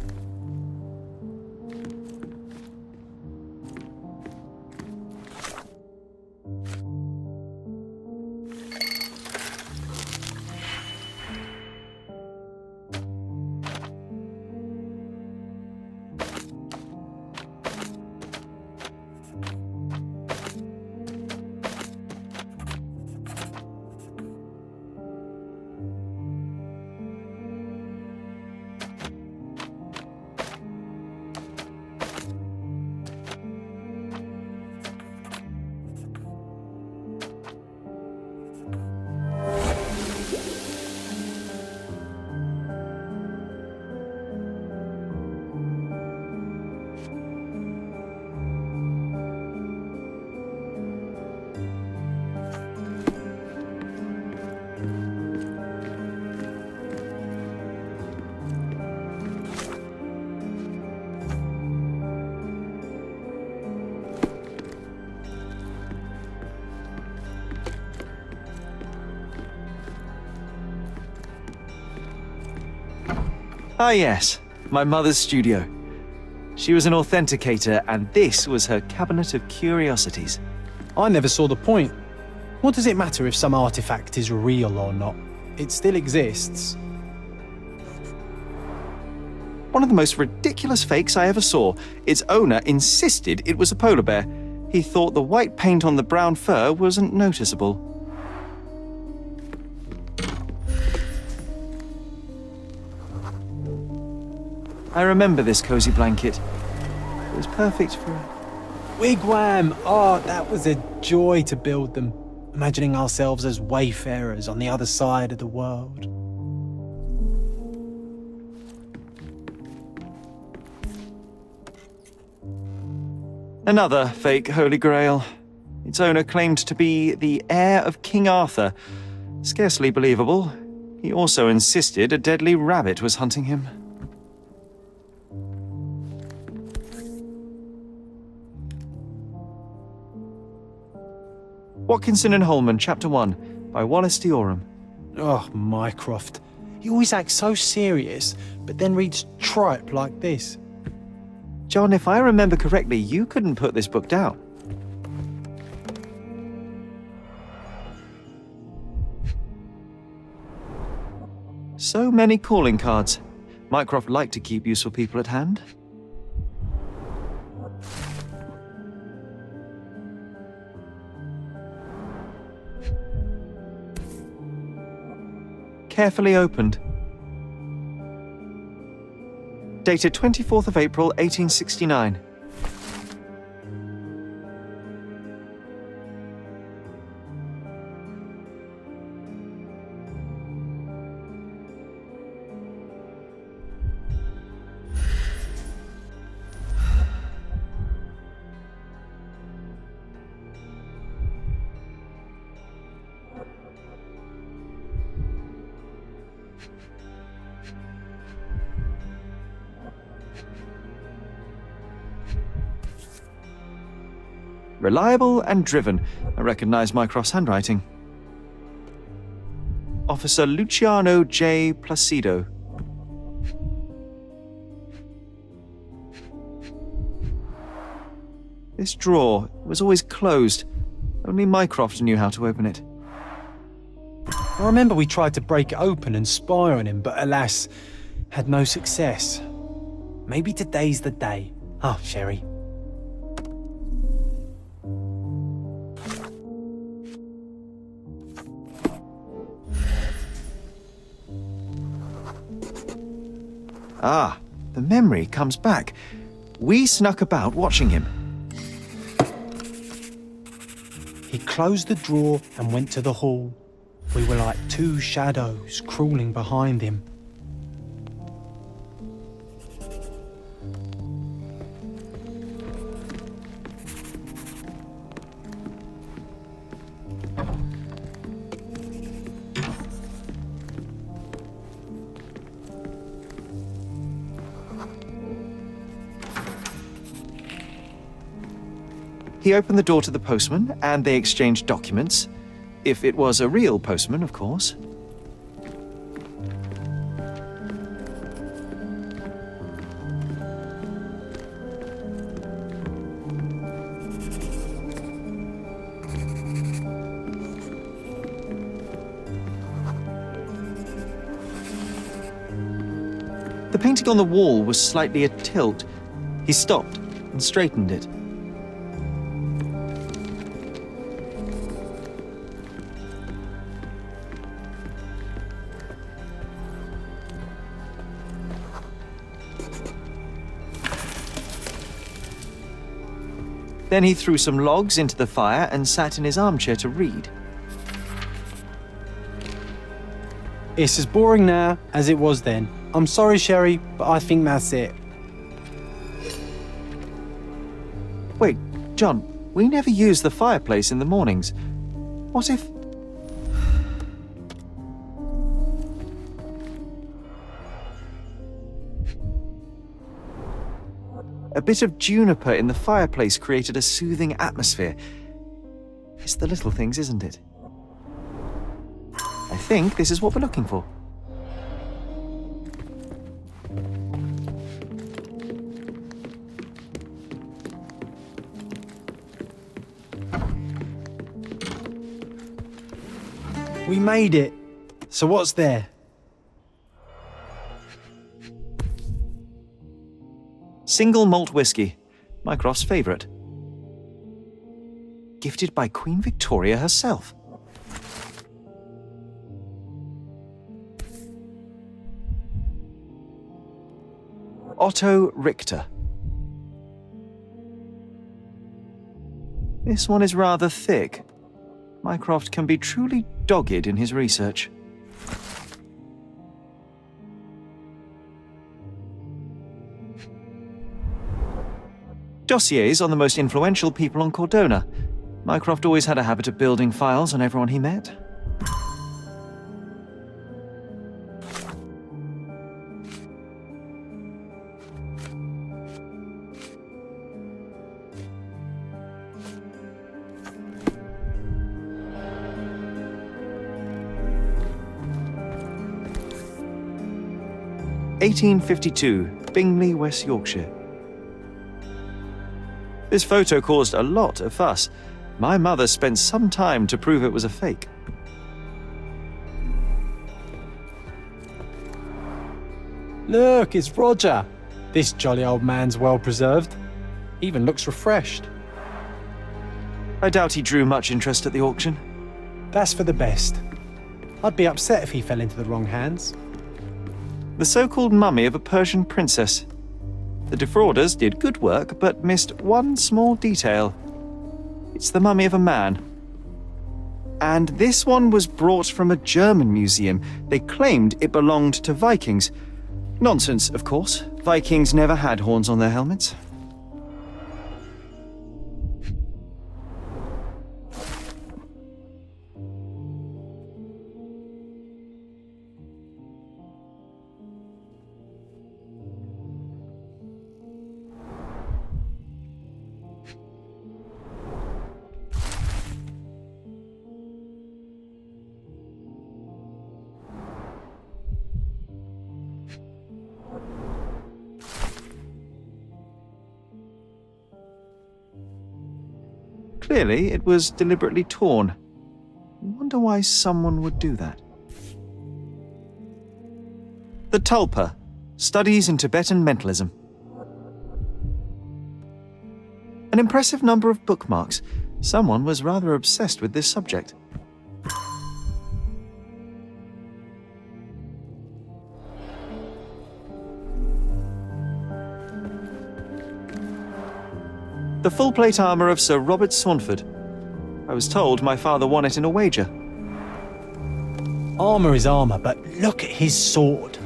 Ah yes, my mother's studio. She was an authenticator, and this was her cabinet of curiosities. I never saw the point. What does it matter if some artifact is real or not? It still exists. One of the most ridiculous fakes I ever saw. Its owner insisted it was a polar bear. He thought the white paint on the brown fur wasn't noticeable. I remember this cozy blanket. It was perfect for... Wigwam! Oh, that was a joy to build them. Imagining ourselves as wayfarers on the other side of the world. Another fake Holy Grail. Its owner claimed to be the heir of King Arthur. Scarcely believable. He also insisted a deadly rabbit was hunting him. Watkinson and Holman, Chapter 1, by Wallace D. Oram. Oh, Mycroft. He always acts so serious, but then reads tripe like this. John, if I remember correctly, you couldn't put this book down. So many calling cards. Mycroft liked to keep useful people at hand. Carefully opened. Dated 24th of April, 1869. Reliable and driven. I recognize Mycroft's handwriting. Officer Luciano J. Placido. This drawer was always closed. Only Mycroft knew how to open it. I remember we tried to break it open and spy on him, but alas, had no success. Maybe today's the day. Ah, Sherry. Ah, the memory comes back. We snuck about watching him. He closed the drawer and went to the hall. We were like two shadows crawling behind him. He opened the door to the postman, and they exchanged documents. If it was a real postman, of course. The painting on the wall was slightly atilt. He stopped and straightened it. Then he threw some logs into the fire and sat in his armchair to read. It's as boring now as it was then. I'm sorry, Sherry, but I think that's it. Wait, John, we never use the fireplace in the mornings. What if... A bit of juniper in the fireplace created a soothing atmosphere. It's the little things, isn't it? I think this is what we're looking for. We made it. So what's there? Single malt whiskey, Mycroft's favourite. Gifted by Queen Victoria herself. Otto Richter. This one is rather thick. Mycroft can be truly dogged in his research. Dossiers on the most influential people on Cordona. Mycroft always had a habit of building files on everyone he met. (1852), Bingley, West Yorkshire. This photo caused a lot of fuss. My mother spent some time to prove it was a fake. Look, it's Roger. This jolly old man's well preserved. Even looks refreshed. I doubt he drew much interest at the auction. That's for the best. I'd be upset if he fell into the wrong hands. The so-called mummy of a Persian princess. The defrauders did good work, but missed one small detail. It's the mummy of a man. And this one was brought from a German museum. They claimed it belonged to Vikings. Nonsense, of course. Vikings never had horns on their helmets. Clearly, it was deliberately torn. I wonder why someone would do that. The Tulpa, Studies in Tibetan Mentalism. An impressive number of bookmarks. Someone was rather obsessed with this subject. The full-plate armour of Sir Robert Saunford. I was told my father won it in a wager. Armour is armour, but look at his sword.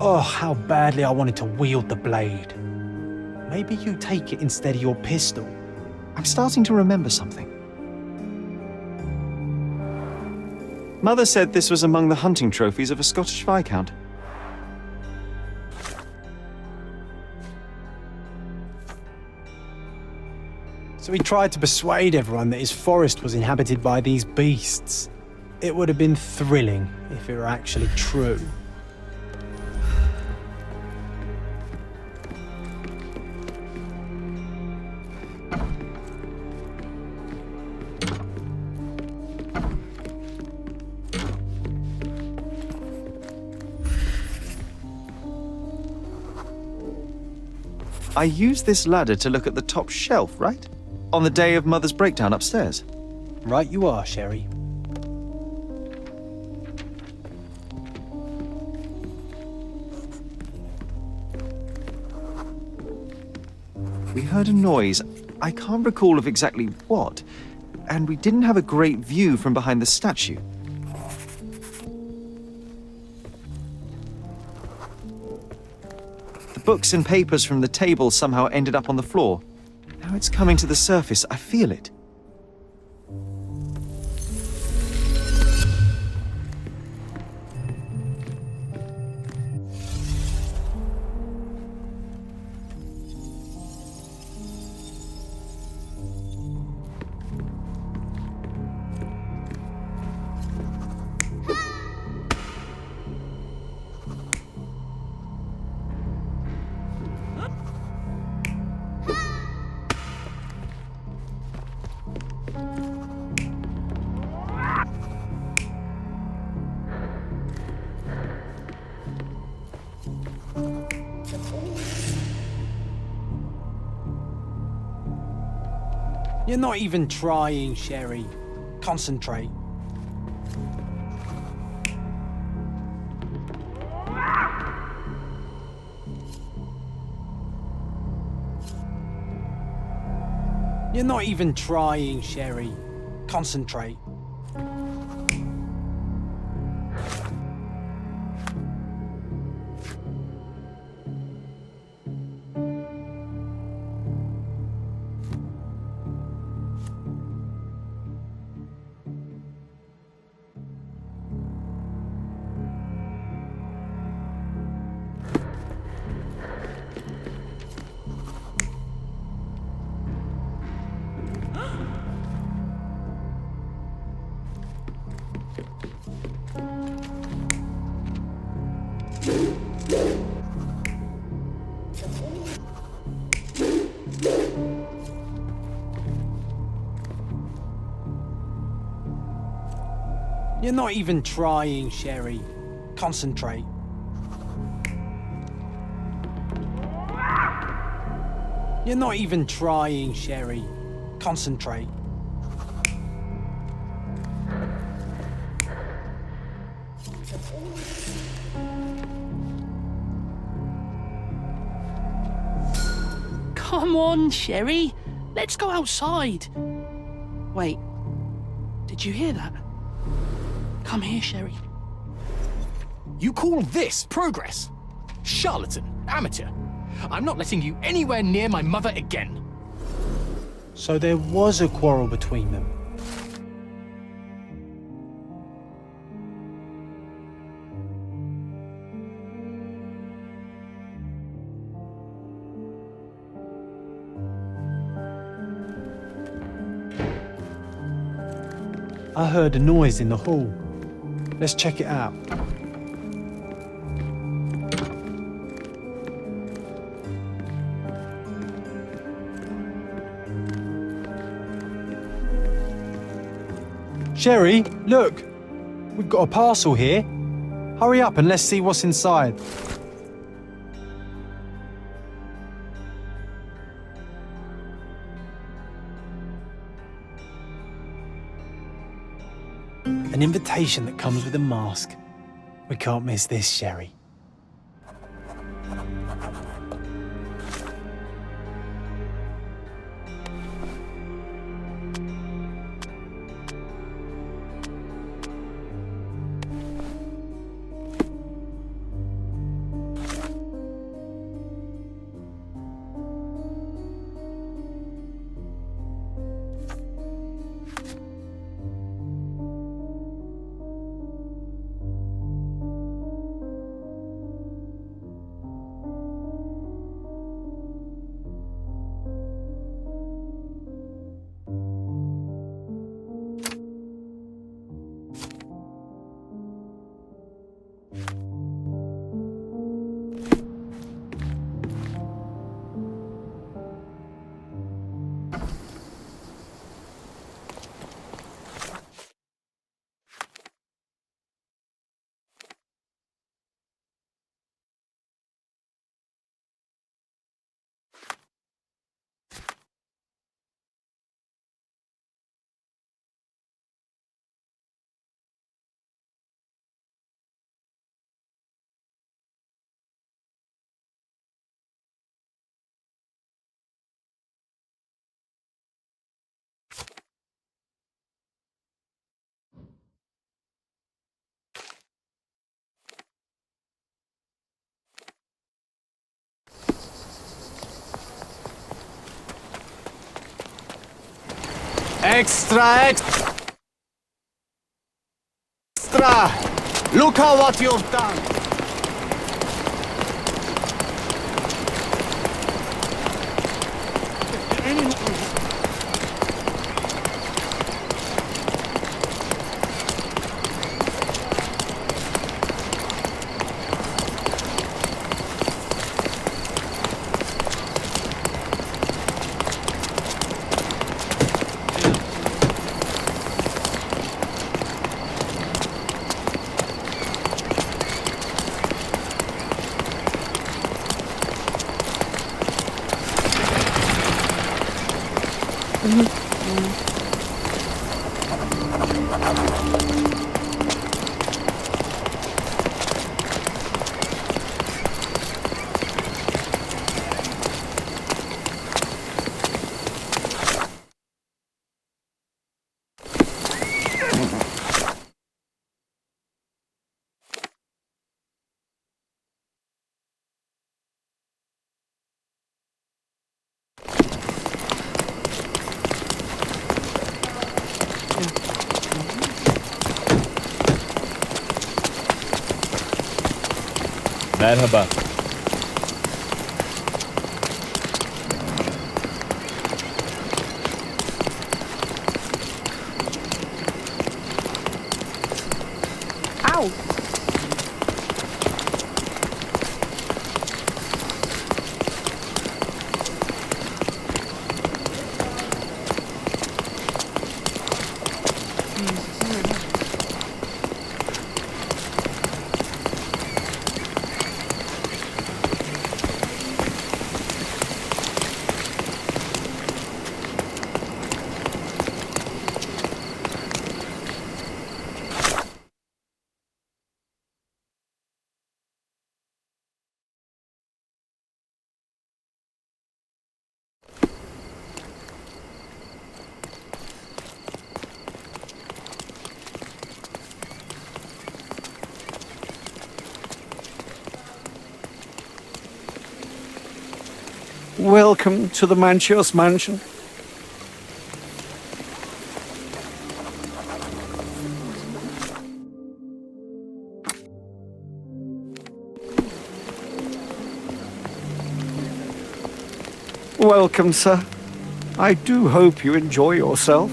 Oh, how badly I wanted to wield the blade. Maybe you take it instead of your pistol. I'm starting to remember something. Mother said this was among the hunting trophies of a Scottish Viscount. So he tried to persuade everyone that his forest was inhabited by these beasts. It would have been thrilling if it were actually true. I used this ladder to look at the top shelf, right? On the day of Mother's breakdown upstairs. Right you are, Sherry. We heard a noise. I can't recall of exactly what, and we didn't have a great view from behind the statue. The books and papers from the table somehow ended up on the floor. Now it's coming to the surface. I feel it. You're not even trying, Sherry. Concentrate. You're not even trying, Sherry. Concentrate. You're not even trying, Sherry. Concentrate. You're not even trying, Sherry. Concentrate. Come on, Sherry. Let's go outside. Wait. Did you hear that? Come here, Sherry. You call this progress? Charlatan, amateur. I'm not letting you anywhere near my mother again. So there was a quarrel between them. I heard a noise in the hall. Let's check it out. Sherry, look! We've got a parcel here. Hurry up and let's see what's inside. An invitation that comes with a mask. We can't miss this, Sherry. Extra! Look at what you've done! Merhaba. Ow! Welcome to the Manchios mansion. Welcome, sir. I do hope you enjoy yourself.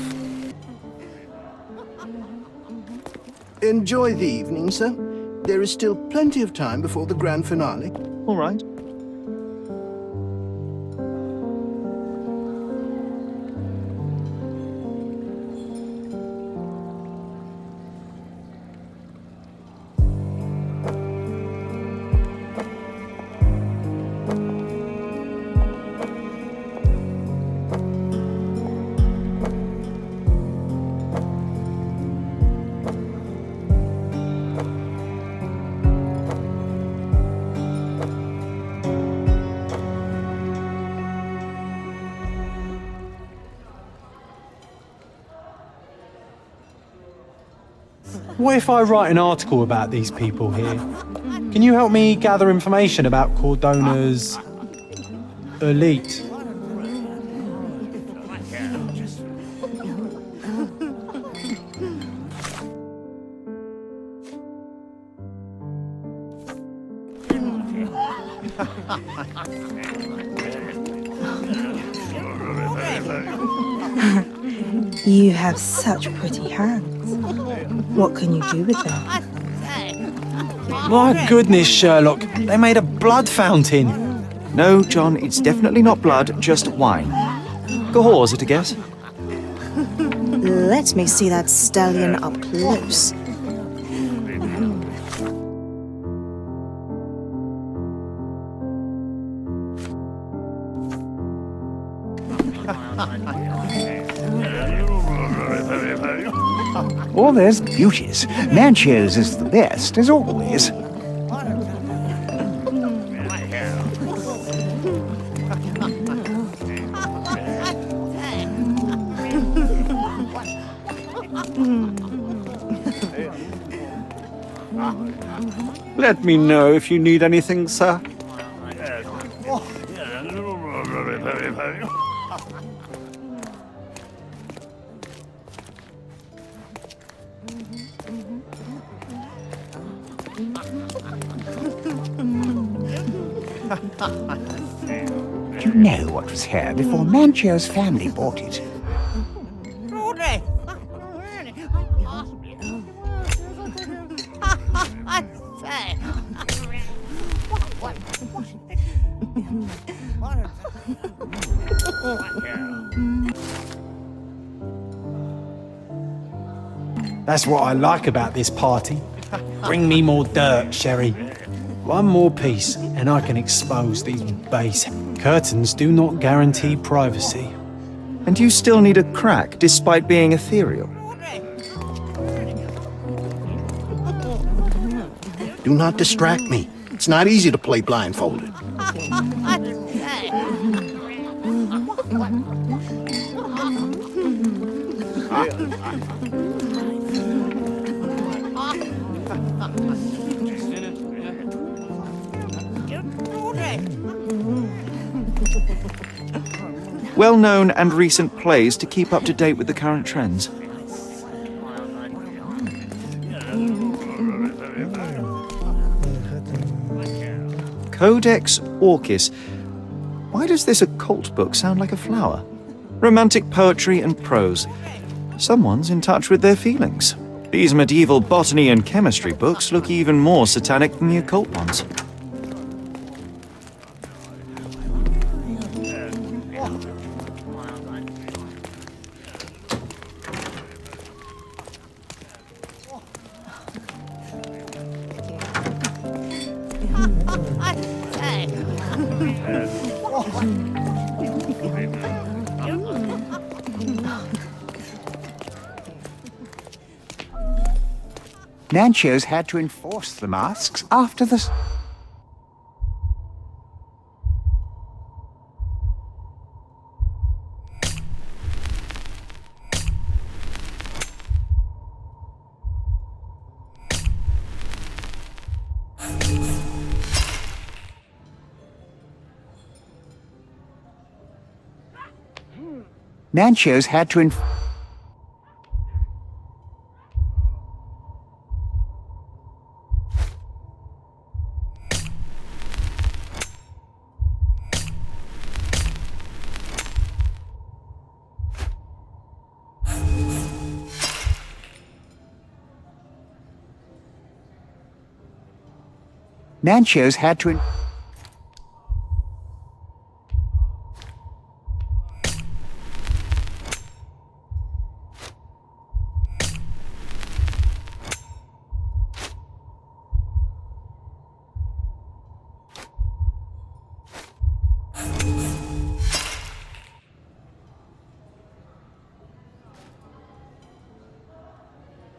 Enjoy the evening, sir. There is still plenty of time before the grand finale. All right. What if I write an article about these people here? Can you help me gather information about Cordona's elite? You have such pretty hands. What can you do with them? My goodness, Sherlock, they made a blood fountain. No, John, it's definitely not blood, just wine. Gahor, is it a guess? Let me see that stallion up close. Oh, there's beauties. Manchios is the best, as always. Let me know if you need anything, sir. Do you know what was here before Manchio's family bought it? That's what I like about this party. Bring me more dirt, Sherry. One more piece, and I can expose these base. Curtains do not guarantee privacy. And you still need a crack, despite being ethereal. Do not distract me. It's not easy to play blindfolded. Well-known and recent plays to keep up to date with the current trends. Codex Orchis. Why does this occult book sound like a flower? Romantic poetry and prose. Someone's in touch with their feelings. These medieval botany and chemistry books look even more satanic than the occult ones. Nanchos had to enforce the masks after the... Nanchos had to enforce... Nanchos had to...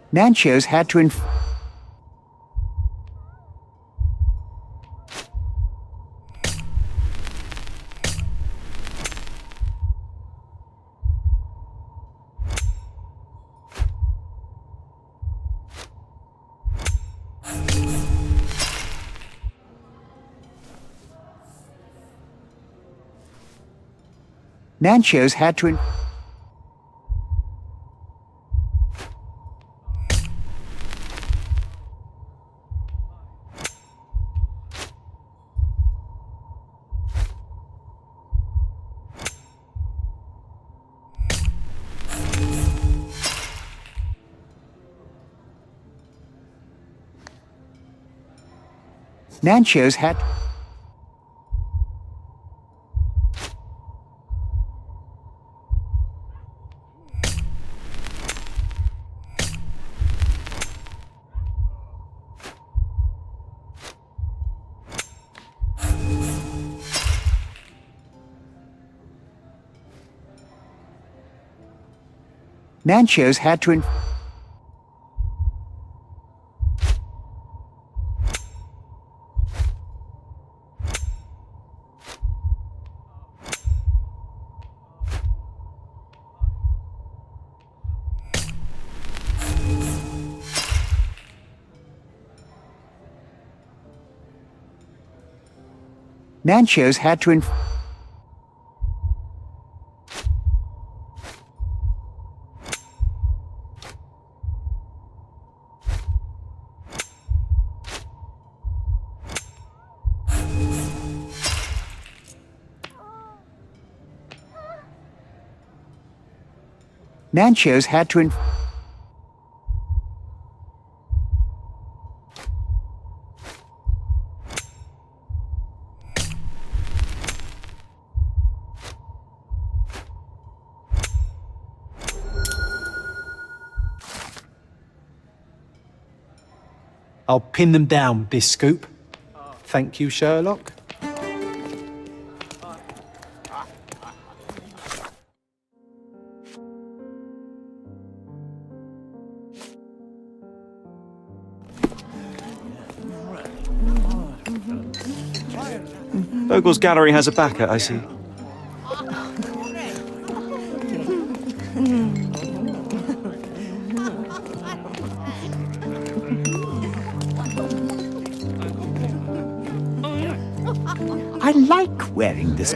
Nanchos had to... Nanchos had to... Nanchos had... Nanchos had to... Nanchos had to... Manchos had to... I'll pin them down with this scoop. Thank you, Sherlock. Bogle's gallery has a backer, I see. I like wearing this.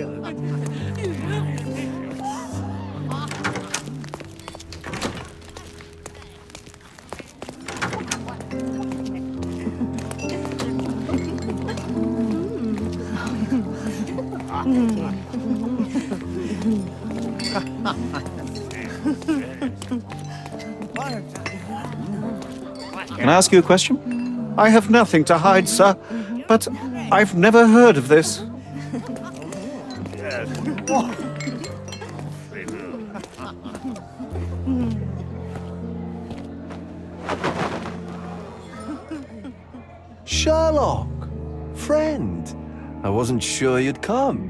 Can I ask you a question? I have nothing to hide, sir, but I've never heard of this. Sherlock! Friend! I wasn't sure you'd come.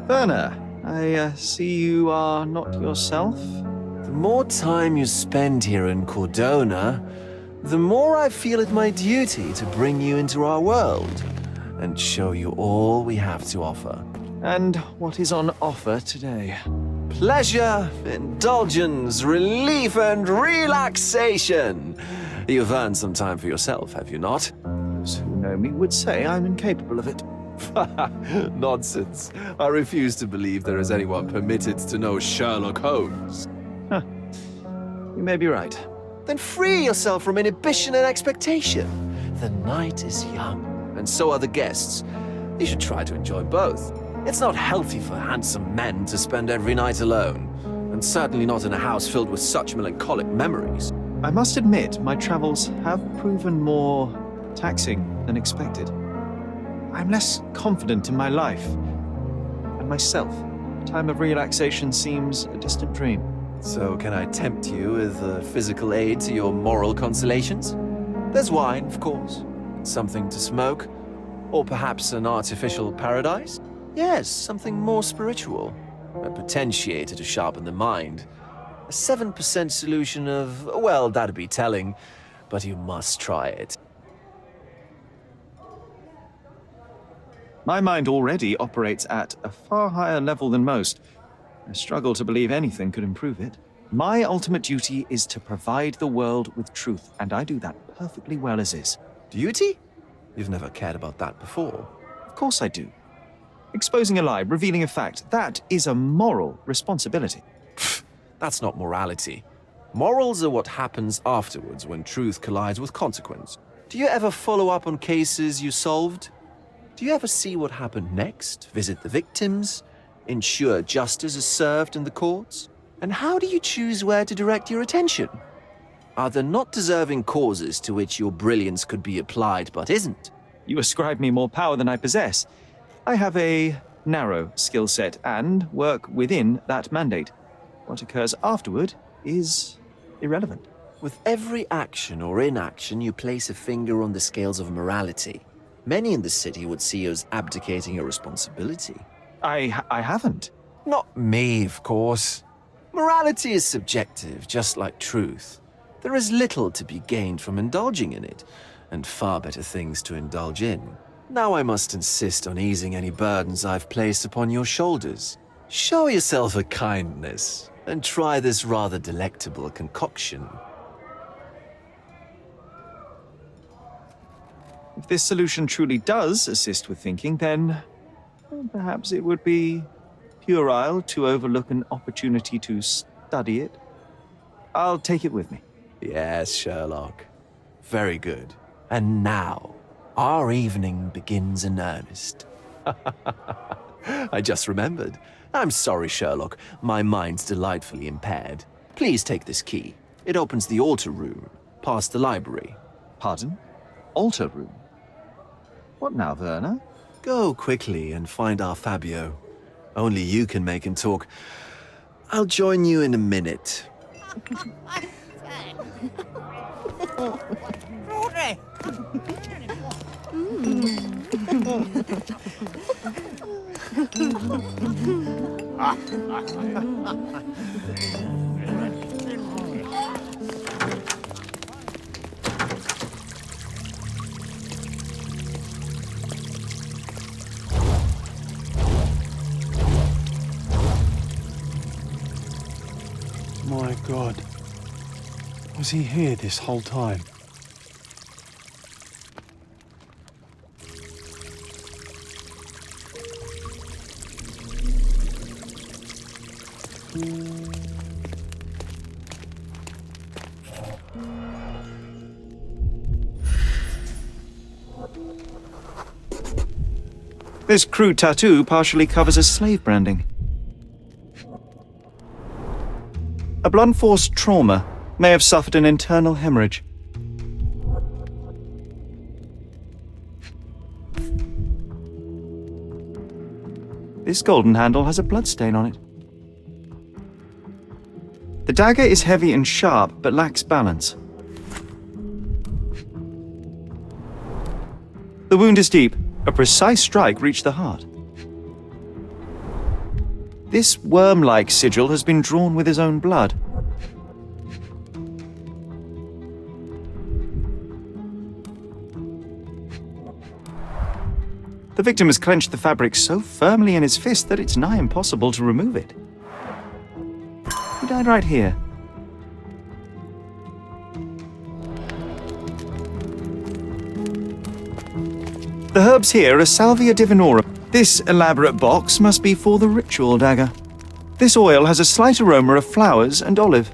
Werner, I see you are not yourself. The more time you spend here in Cordona, the more I feel it my duty to bring you into our world and show you all we have to offer. And what is on offer today? Pleasure, indulgence, relief, and relaxation. You've earned some time for yourself, have you not? Those who know me would say I'm incapable of it. Nonsense. I refuse to believe there is anyone permitted to know Sherlock Holmes. Huh. You may be right. Then free yourself from inhibition and expectation. The night is young, and so are the guests. You should try to enjoy both. It's not healthy for handsome men to spend every night alone, and certainly not in a house filled with such melancholic memories. I must admit, my travels have proven more taxing than expected. I'm less confident in my life and myself. A time of relaxation seems a distant dream. So can I tempt you with a physical aid to your moral consolations? There's wine, of course, something to smoke, or perhaps an artificial paradise? Yes, something more spiritual, a potentiator to sharpen the mind. A 7% solution of, well, that'd be telling, but you must try it. My mind already operates at a far higher level than most. I struggle to believe anything could improve it. My ultimate duty is to provide the world with truth, and I do that perfectly well as is. Duty? You've never cared about that before. Of course I do. Exposing a lie, revealing a fact, that is a moral responsibility. That's not morality. Morals are what happens afterwards when truth collides with consequence. Do you ever follow up on cases you solved? Do you ever see what happened next, visit the victims, ensure justice is served in the courts? And how do you choose where to direct your attention? Are there not deserving causes to which your brilliance could be applied but isn't? You ascribe me more power than I possess. I have a narrow skill set and work within that mandate. What occurs afterward is irrelevant. With every action or inaction, you place a finger on the scales of morality. Many in the city would see you as abdicating your responsibility. I haven't. Not me, of course. Morality is subjective, just like truth. There is little to be gained from indulging in it, and far better things to indulge in. Now I must insist on easing any burdens I've placed upon your shoulders. Show yourself a kindness, and try this rather delectable concoction. If this solution truly does assist with thinking, then perhaps it would be puerile to overlook an opportunity to study it. I'll take it with me. Yes, Sherlock. Very good. And now, our evening begins in earnest. I just remembered. I'm sorry, Sherlock. My mind's delightfully impaired. Please take this key. It opens the altar room, past the library. Pardon? Altar room? What now, Werner? Go quickly and find our Fabio. Only you can make him talk. I'll join you in a minute. My God. Was he here this whole time? This crude tattoo partially covers a slave branding. A blunt force trauma may have suffered an internal hemorrhage. This golden handle has a bloodstain on it. The dagger is heavy and sharp, but lacks balance. The wound is deep. A precise strike reached the heart. This worm-like sigil has been drawn with his own blood. The victim has clenched the fabric so firmly in his fist that it's nigh impossible to remove it. He died right here. The herbs here are Salvia divinorum. This elaborate box must be for the ritual dagger. This oil has a slight aroma of flowers and olive.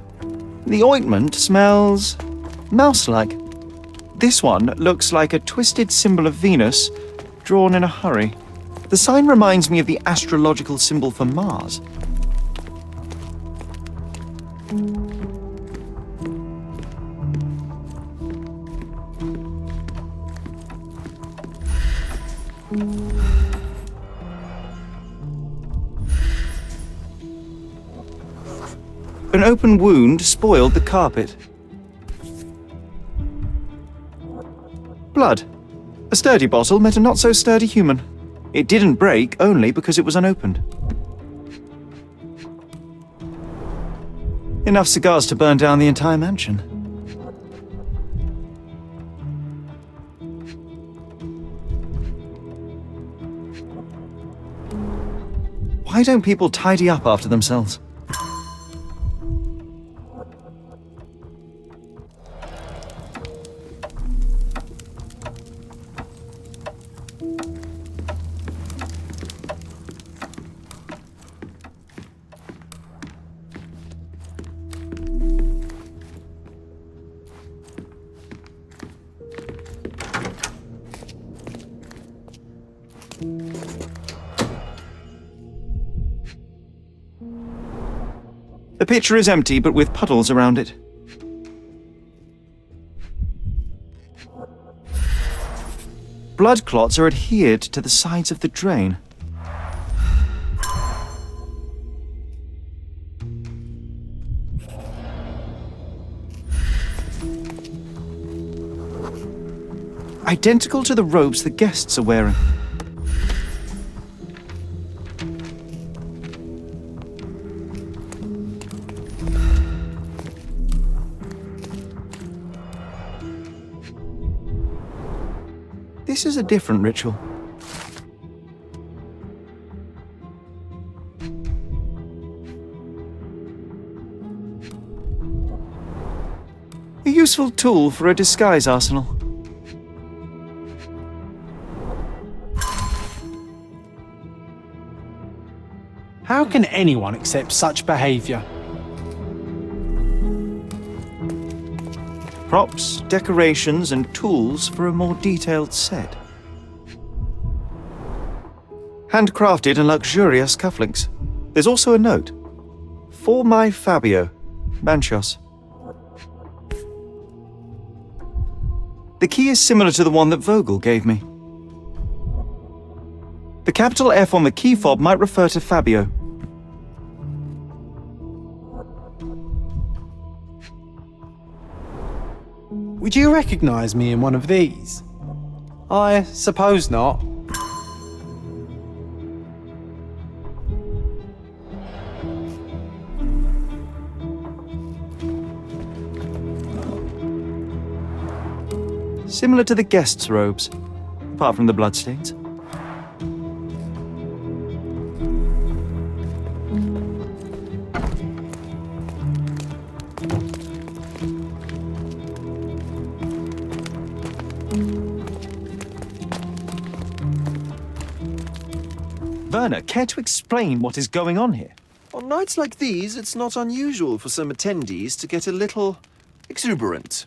The ointment smells mouse-like. This one looks like a twisted symbol of Venus, drawn in a hurry. The sign reminds me of the astrological symbol for Mars. An open wound spoiled the carpet. Blood. A sturdy bottle met a not-so-sturdy human. It didn't break only because it was unopened. Enough cigars to burn down the entire mansion. Why don't people tidy up after themselves? The pitcher is empty, but with puddles around it. Blood clots are adhered to the sides of the drain. Identical to the robes the guests are wearing. This is a different ritual. A useful tool for a disguise arsenal. How can anyone accept such behaviour? Props, decorations, and tools for a more detailed set. Handcrafted and luxurious cufflinks. There's also a note. For my Fabio, Manchos. The key is similar to the one that Vogel gave me. The capital F on the key fob might refer to Fabio. Would you recognize me in one of these? I suppose not. Similar to the guests' robes, apart from the bloodstains. Werner, care to explain what is going on here? On nights like these, it's not unusual for some attendees to get a little exuberant.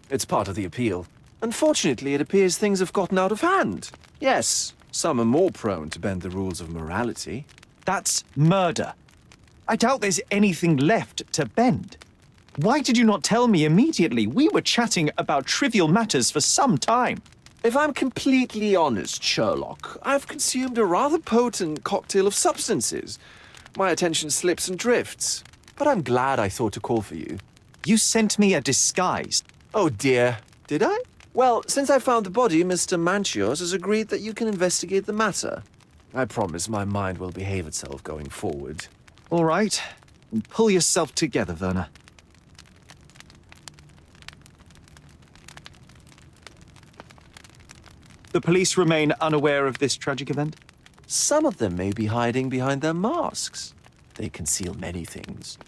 It's part of the appeal. Unfortunately, it appears things have gotten out of hand. Yes, some are more prone to bend the rules of morality. That's murder. I doubt there's anything left to bend. Why did you not tell me immediately? We were chatting about trivial matters for some time. If I'm completely honest, Sherlock, I've consumed a rather potent cocktail of substances. My attention slips and drifts. But I'm glad I thought to call for you. You sent me a disguise. Oh dear, did I? Well, since I found the body, Mr. Manchios has agreed that you can investigate the matter. I promise my mind will behave itself going forward. All right. Pull yourself together, Werner. The police remain unaware of this tragic event? Some of them may be hiding behind their masks. They conceal many things.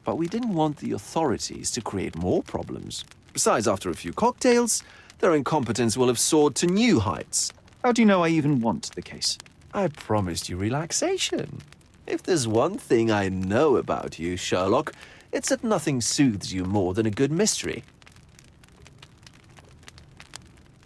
But we didn't want the authorities to create more problems. Besides, after a few cocktails, their incompetence will have soared to new heights. How do you know I even want the case? I promised you relaxation. If there's one thing I know about you, Sherlock, it's that nothing soothes you more than a good mystery.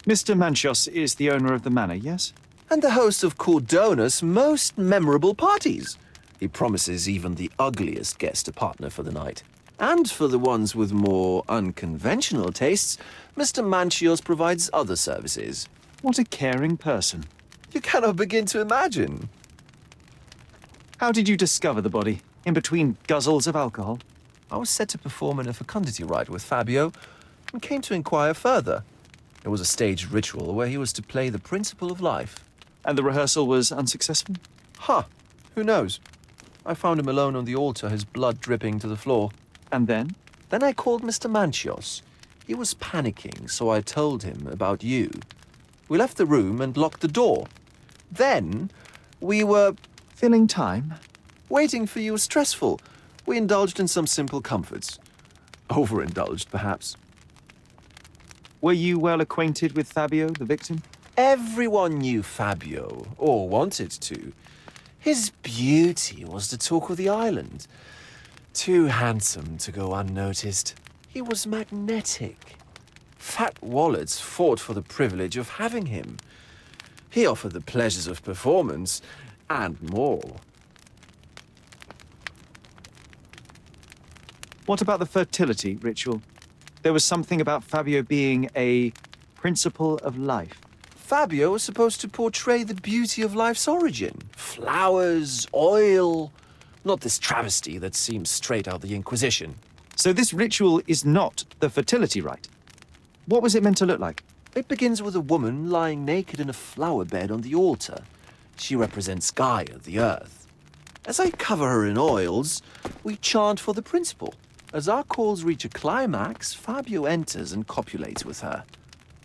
Mr. Manchos is the owner of the manor, yes? And the host of Cordona's most memorable parties. He promises even the ugliest guest a partner for the night. And for the ones with more unconventional tastes, Mr. Manchios provides other services. What a caring person. You cannot begin to imagine. How did you discover the body? In between guzzles of alcohol? I was set to perform in a fecundity rite with Fabio and came to inquire further. It was a staged ritual where he was to play the principle of life. And the rehearsal was unsuccessful? Who knows? I found him alone on the altar, his blood dripping to the floor. And then? Then I called Mr. Manchios. He was panicking, so I told him about you. We left the room and locked the door. Then we were... filling time? Waiting for you was stressful. We indulged in some simple comforts. Overindulged, perhaps. Were you well acquainted with Fabio, the victim? Everyone knew Fabio, or wanted to. His beauty was the talk of the island. Too handsome to go unnoticed. He was magnetic. Fat wallets fought for the privilege of having him. He offered the pleasures of performance, and more. What about the fertility ritual? There was something about Fabio being a principle of life. Fabio was supposed to portray the beauty of life's origin. Flowers, oil... Not this travesty that seems straight out of the Inquisition. So this ritual is not the fertility rite. What was it meant to look like? It begins with a woman lying naked in a flower bed on the altar. She represents Gaia, the earth. As I cover her in oils, we chant for the principle. As our calls reach a climax, Fabio enters and copulates with her.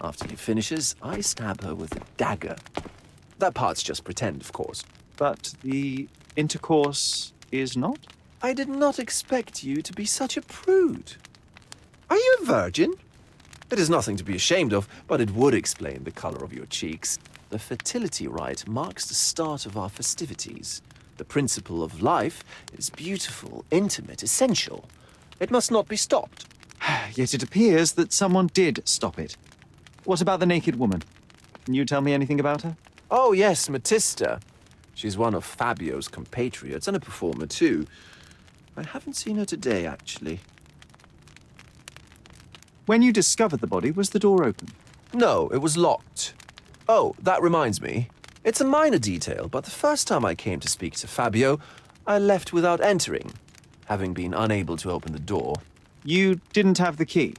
After he finishes, I stab her with a dagger. That part's just pretend, of course. But the intercourse is not? I did not expect you to be such a prude. Are you a virgin? It is nothing to be ashamed of, but it would explain the color of your cheeks. The fertility rite marks the start of our festivities. The principle of life is beautiful, intimate, essential. It must not be stopped. Yet it appears that someone did stop it. What about the naked woman? Can you tell me anything about her? Oh yes, Matista. She's one of Fabio's compatriots and a performer too. I haven't seen her today, actually. When you discovered the body, was the door open? No, it was locked. Oh, that reminds me. It's a minor detail, but the first time I came to speak to Fabio, I left without entering, having been unable to open the door. You didn't have the key?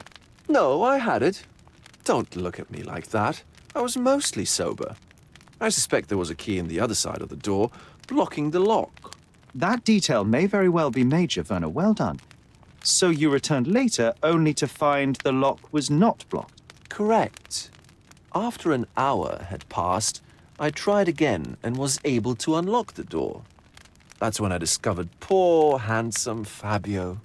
No, I had it. Don't look at me like that. I was mostly sober. I suspect there was a key in the other side of the door, blocking the lock. That detail may very well be major, Werner. Well done. So you returned later only to find the lock was not blocked? Correct. After an hour had passed, I tried again and was able to unlock the door. That's when I discovered poor, handsome Fabio.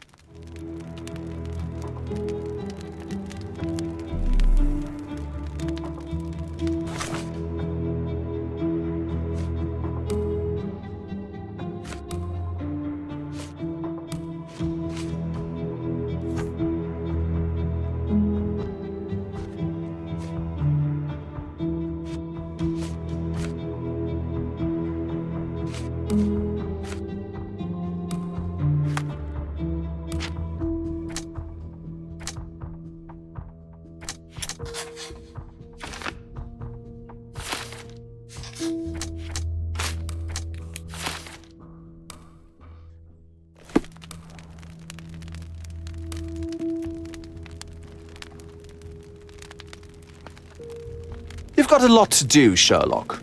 You've got a lot to do, Sherlock.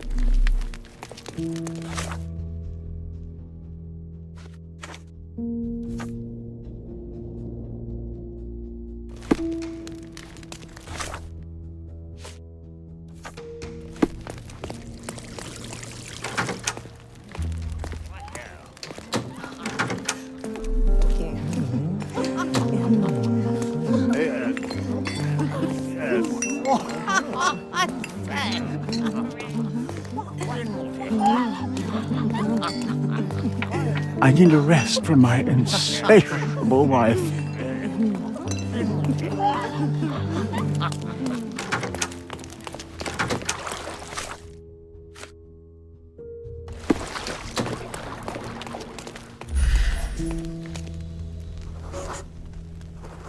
I need a rest from my insatiable wife.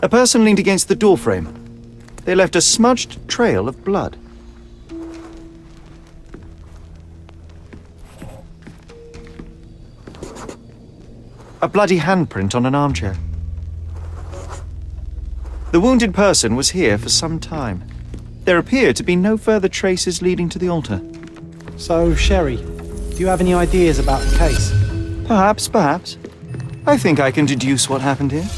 A person leaned against the doorframe. They left a smudged trail of blood. A bloody handprint on an armchair. The wounded person was here for some time. There appear to be no further traces leading to the altar. So, Sherry, do you have any ideas about the case? Perhaps. I think I can deduce what happened here.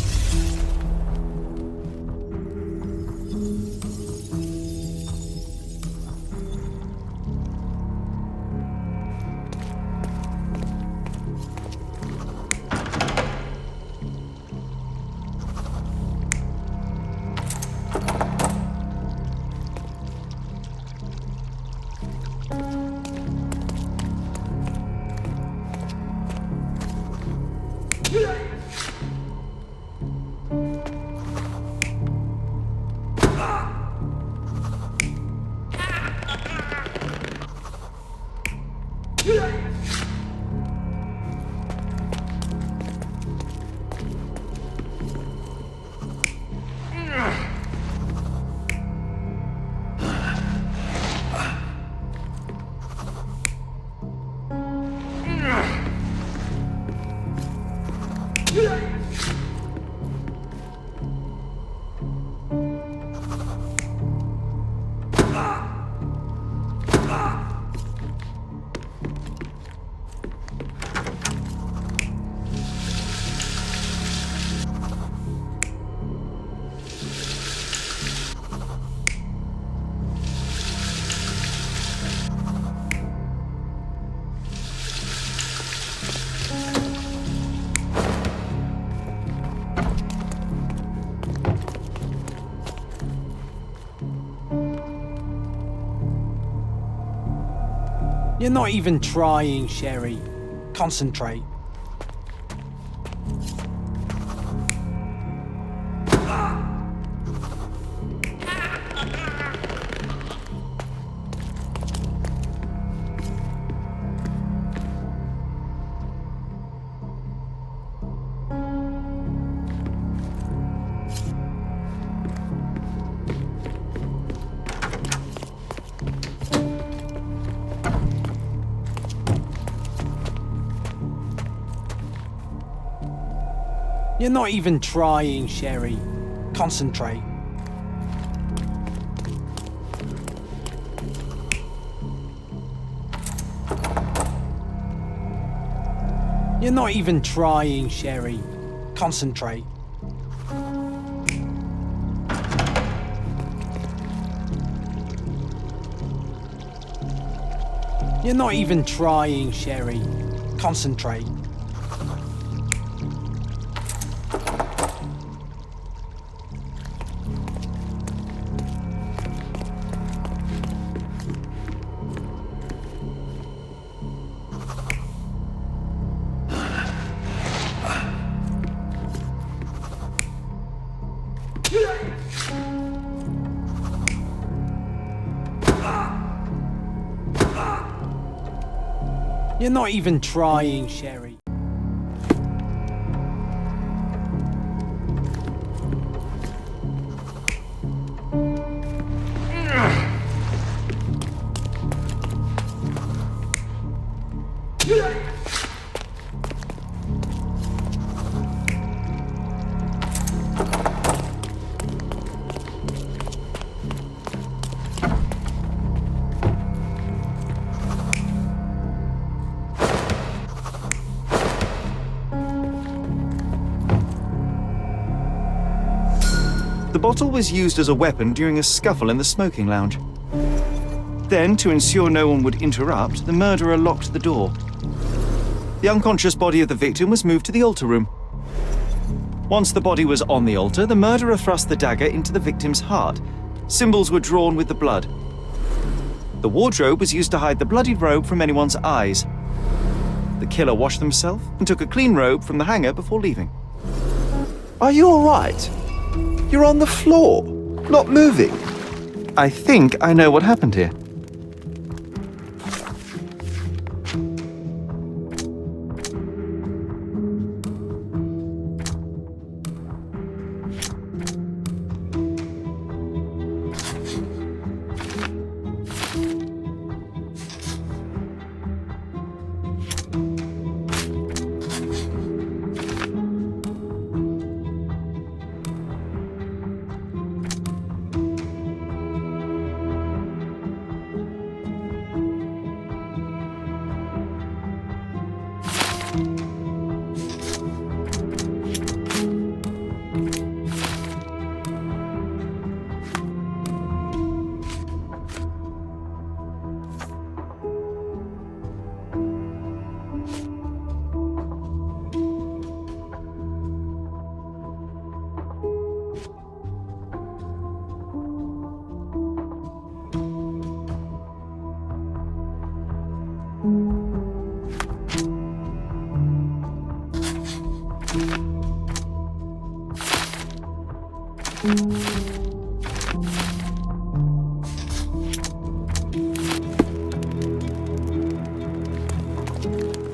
You're not even trying, Sherry. Concentrate. You're not even trying, Sherry. Concentrate. You're not even trying, Sherry. Concentrate. You're not even trying, Sherry. Concentrate. You're not even trying, Sherry. The bottle was used as a weapon during a scuffle in the smoking lounge. Then, to ensure no one would interrupt, the murderer locked the door. The unconscious body of the victim was moved to the altar room. Once the body was on the altar, the murderer thrust the dagger into the victim's heart. Symbols were drawn with the blood. The wardrobe was used to hide the bloodied robe from anyone's eyes. The killer washed himself and took a clean robe from the hanger before leaving. Are you all right? You're on the floor, not moving. I think I know what happened here.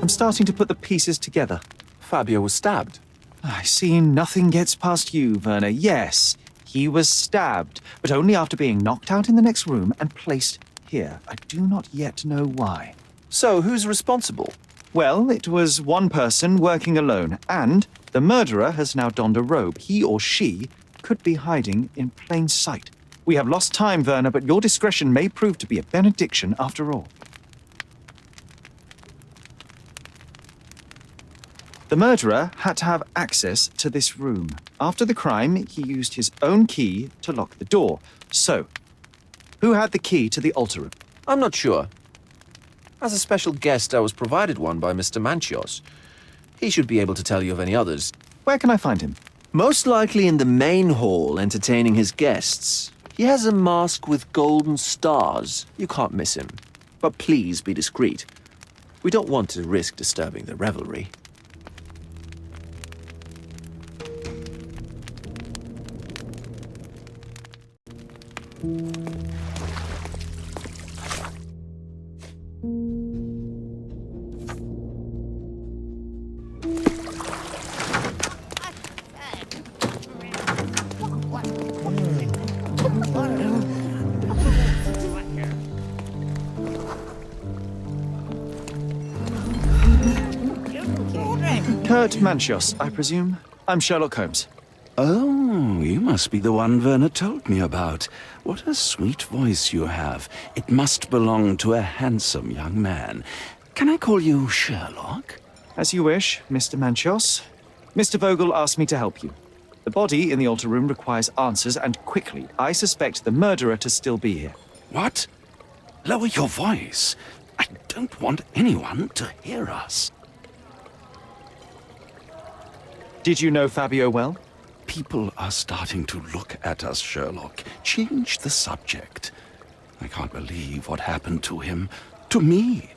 I'm starting to put the pieces together. Fabio was stabbed. I see nothing gets past you, Werner. Yes, he was stabbed, but only after being knocked out in the next room and placed here. I do not yet know why. So, who's responsible? Well, it was one person working alone, and the murderer has now donned a robe. He or she could be hiding in plain sight. We have lost time, Werner, but your discretion may prove to be a benediction after all. The murderer had to have access to this room. After the crime, he used his own key to lock the door. So, who had the key to the altar room? I'm not sure. As a special guest, I was provided one by Mr. Manchios. He should be able to tell you of any others. Where can I find him? Most likely in the main hall, entertaining his guests. He has a mask with golden stars. You can't miss him. But please be discreet. We don't want to risk disturbing the revelry. Kurt Manchios, I presume. I'm Sherlock Holmes. Oh, you must be the one Werner told me about. What a sweet voice you have. It must belong to a handsome young man. Can I call you Sherlock? As you wish, Mr. Manchos. Mr. Vogel asked me to help you. The body in the altar room requires answers, and quickly. I suspect the murderer to still be here. What? Lower your voice. I don't want anyone to hear us. Did you know Fabio well? People are starting to look at us, Sherlock. Change the subject. I can't believe what happened to him. To me.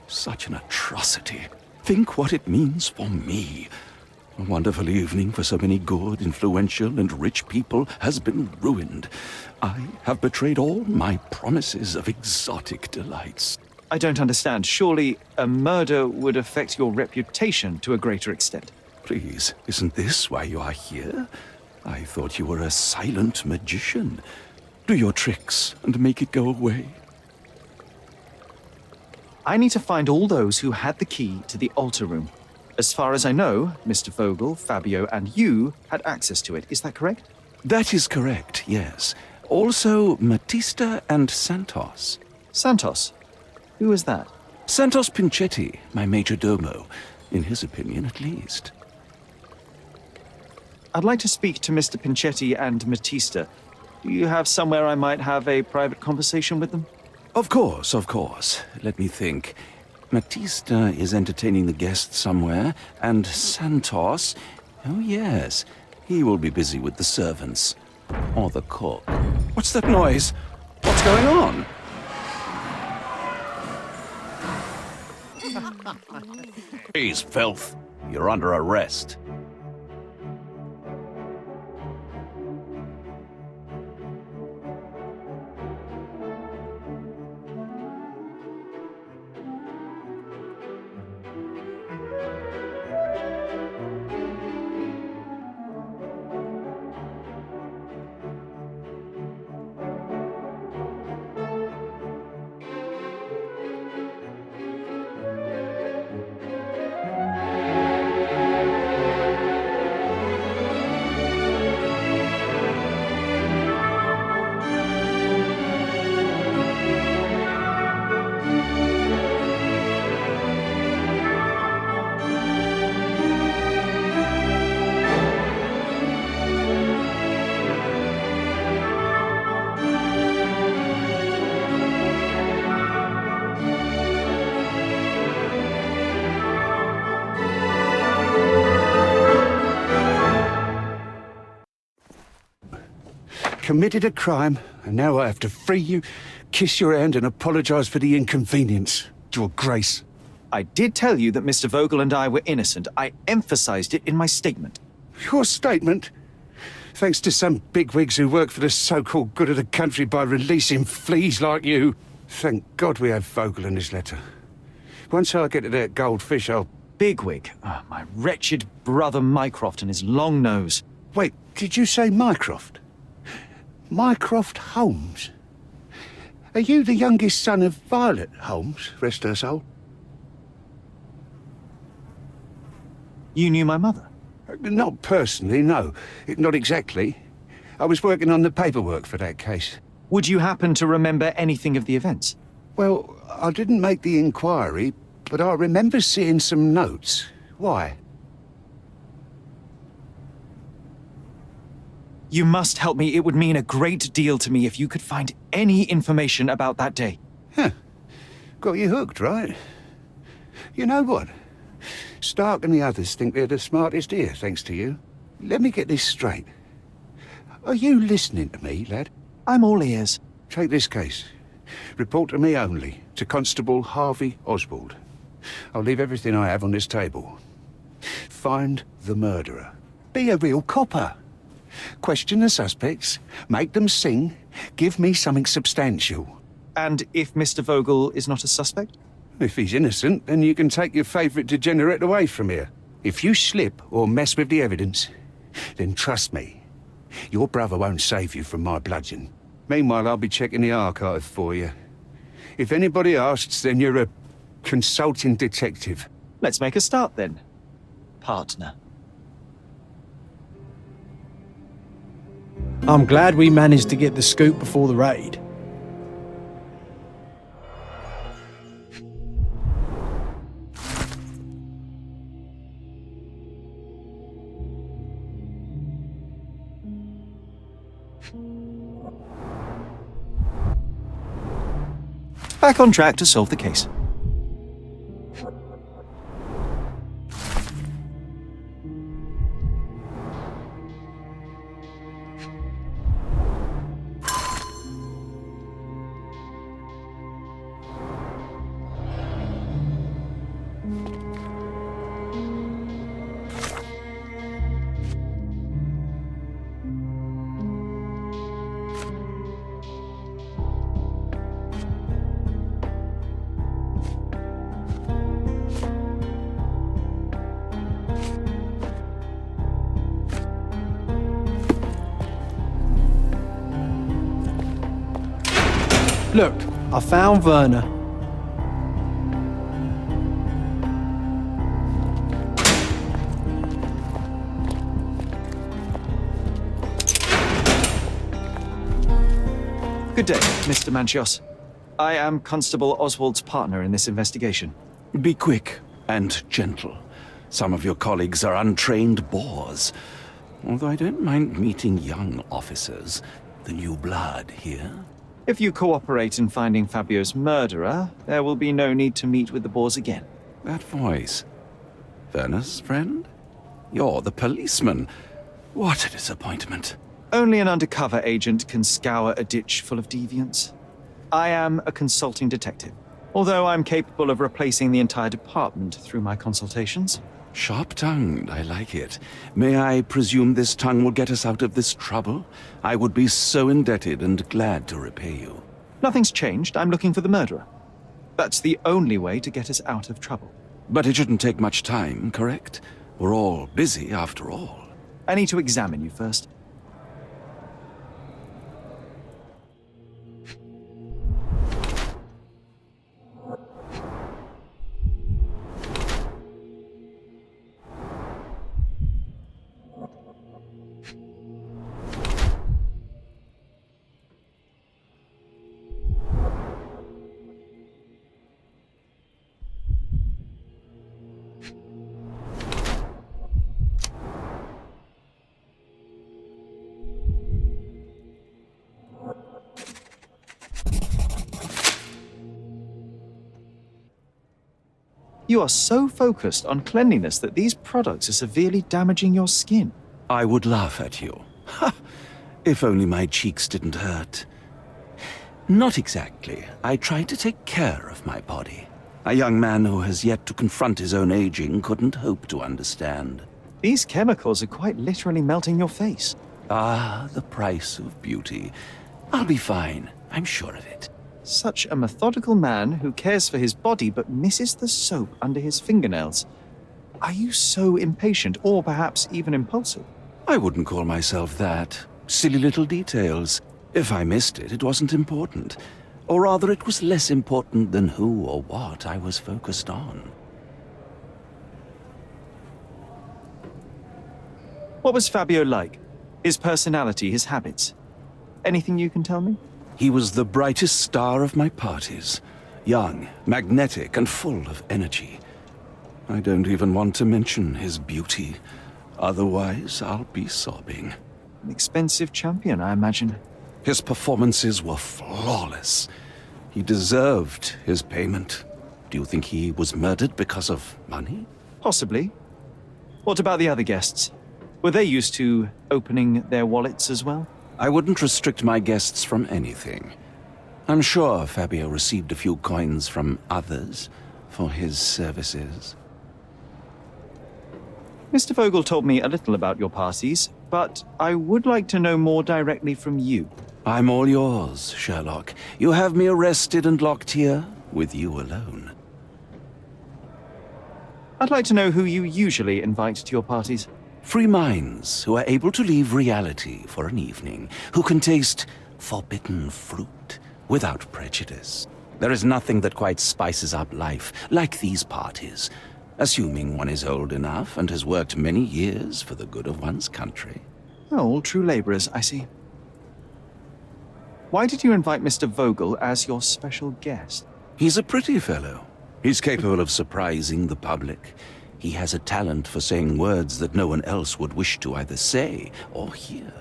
Such an atrocity. Think what it means for me. A wonderful evening for so many good, influential, and rich people has been ruined. I have betrayed all my promises of exotic delights. I don't understand. Surely a murder would affect your reputation to a greater extent. Please, isn't this why you are here? I thought you were a silent magician. Do your tricks and make it go away. I need to find all those who had the key to the altar room. As far as I know, Mr. Vogel, Fabio, and you had access to it. Is that correct? That is correct, yes. Also, Matista and Santos. Santos? Who is that? Santos Pinchetti, my major domo. In his opinion, at least. I'd like to speak to Mr. Pinchetti and Matista. Do you have somewhere I might have a private conversation with them? Of course, of course. Let me think. Matista is entertaining the guests somewhere, and Santos... Oh, yes. He will be busy with the servants. Or the cook. What's that noise? What's going on? Please, filth. You're under arrest. Committed a crime, and now I have to free you, kiss your hand, and apologize for the inconvenience. Your Grace. I did tell you that Mr. Vogel and I were innocent. I emphasized it in my statement. Your statement? Thanks to some bigwigs who work for the so-called good of the country by releasing fleas like you. Thank God we have Vogel in his letter. Once I get to that goldfish, I'll... Bigwig? Oh, my wretched brother Mycroft and his long nose. Wait, did you say Mycroft? Mycroft Holmes? Are you the youngest son of Violet Holmes, rest her soul? You knew my mother? Not personally, no. Not exactly. I was working on the paperwork for that case. Would you happen to remember anything of the events? Well, I didn't make the inquiry, but I remember seeing some notes. Why? You must help me. It would mean a great deal to me if you could find any information about that day. Huh. Got you hooked, right? You know what? Stark and the others think they're the smartest here, thanks to you. Let me get this straight. Are you listening to me, lad? I'm all ears. Take this case. Report to me only, to Constable Harvey Oswald. I'll leave everything I have on this table. Find the murderer. Be a real copper. Question the suspects, make them sing, give me something substantial. And if Mr. Vogel is not a suspect? If he's innocent, then you can take your favourite degenerate away from here. If you slip or mess with the evidence, then trust me, your brother won't save you from my bludgeon. Meanwhile, I'll be checking the archive for you. If anybody asks, then you're a consulting detective. Let's make a start then, partner. I'm glad we managed to get the scoop before the raid. Back on track to solve the case. Look, I found Werner. Good day, Mr. Manchios. I am Constable Oswald's partner in this investigation. Be quick and gentle. Some of your colleagues are untrained boors. Although I don't mind meeting young officers. The new blood here. If you cooperate in finding Fabio's murderer, there will be no need to meet with the Boers again. That voice. Werner's friend? You're the policeman. What a disappointment. Only an undercover agent can scour a ditch full of deviants. I am a consulting detective, although I'm capable of replacing the entire department through my consultations. Sharp-tongued, I like it. May I presume this tongue will get us out of this trouble? I would be so indebted and glad to repay you. Nothing's changed. I'm looking for the murderer. That's the only way to get us out of trouble. But it shouldn't take much time, correct? We're all busy, after all. I need to examine you first. You are so focused on cleanliness that these products are severely damaging your skin. I would laugh at you. Ha! If only my cheeks didn't hurt. Not exactly. I try to take care of my body. A young man who has yet to confront his own aging couldn't hope to understand. These chemicals are quite literally melting your face. Ah, the price of beauty. I'll be fine. I'm sure of it. Such a methodical man who cares for his body but misses the soap under his fingernails. Are you so impatient, or perhaps even impulsive? I wouldn't call myself that. Silly little details. If I missed it, it wasn't important. Or rather, it was less important than who or what I was focused on. What was Fabio like? His personality, his habits? Anything you can tell me? He was the brightest star of my parties. Young, magnetic, and full of energy. I don't even want to mention his beauty. Otherwise, I'll be sobbing. An expensive champion, I imagine. His performances were flawless. He deserved his payment. Do you think he was murdered because of money? Possibly. What about the other guests? Were they used to opening their wallets as well? I wouldn't restrict my guests from anything. I'm sure Fabio received a few coins from others for his services. Mr. Vogel told me a little about your parties, but I would like to know more directly from you. I'm all yours, Sherlock. You have me arrested and locked here with you alone. I'd like to know who you usually invite to your parties. Free minds who are able to leave reality for an evening, who can taste forbidden fruit without prejudice. There is nothing that quite spices up life like these parties, assuming one is old enough and has worked many years for the good of one's country. Oh, all true laborers, I see. Why did you invite Mr. Vogel as your special guest? He's a pretty fellow. He's capable of surprising the public. He has a talent for saying words that no one else would wish to either say or hear.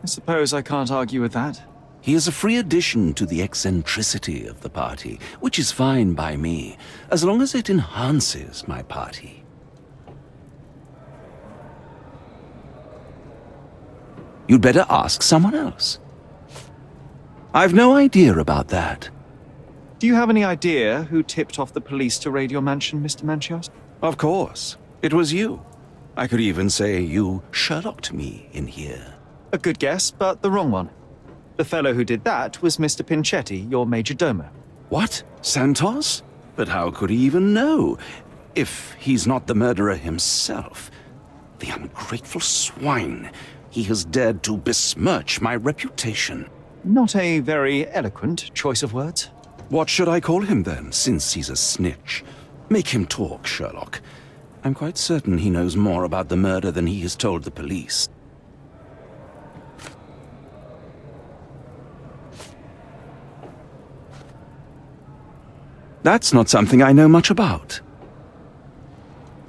I suppose I can't argue with that. He is a free addition to the eccentricity of the party, which is fine by me, as long as it enhances my party. You'd better ask someone else. I've no idea about that. Do you have any idea who tipped off the police to raid your mansion, Mr. Manchios? Of course. It was you. I could even say you Sherlocked me in here. A good guess, but the wrong one. The fellow who did that was Mr. Pinchetti, your major domo. What? Santos? But how could he even know? If he's not the murderer himself. The ungrateful swine. He has dared to besmirch my reputation. Not a very eloquent choice of words. What should I call him then, since he's a snitch? Make him talk, Sherlock. I'm quite certain he knows more about the murder than he has told the police. That's not something I know much about.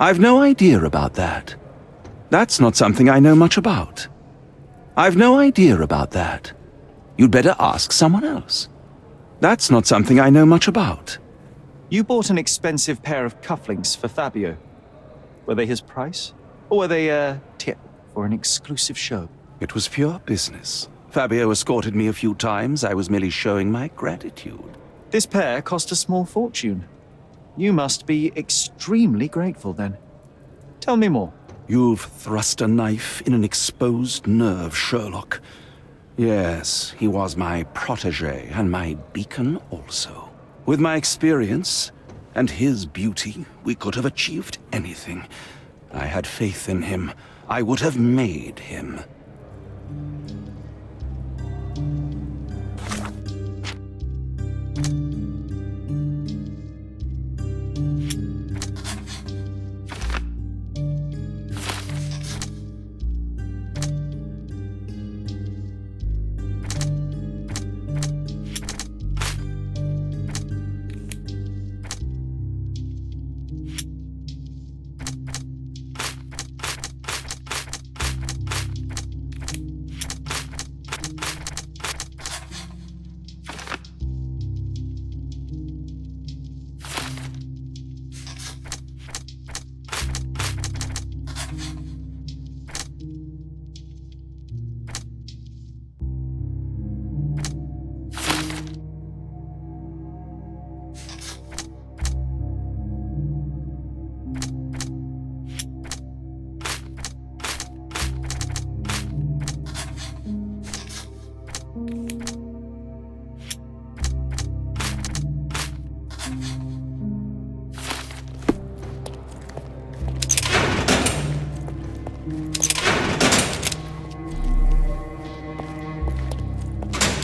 I've no idea about that. That's not something I know much about. I've no idea about that. You'd better ask someone else. That's not something I know much about. You bought an expensive pair of cufflinks for Fabio. Were they his price? Or were they a tip for an exclusive show? It was pure business. Fabio escorted me a few times. I was merely showing my gratitude. This pair cost a small fortune. You must be extremely grateful then. Tell me more. You've thrust a knife in an exposed nerve, Sherlock. Yes, he was my protégé and my beacon also. With my experience and his beauty, we could have achieved anything. I had faith in him. I would have made him.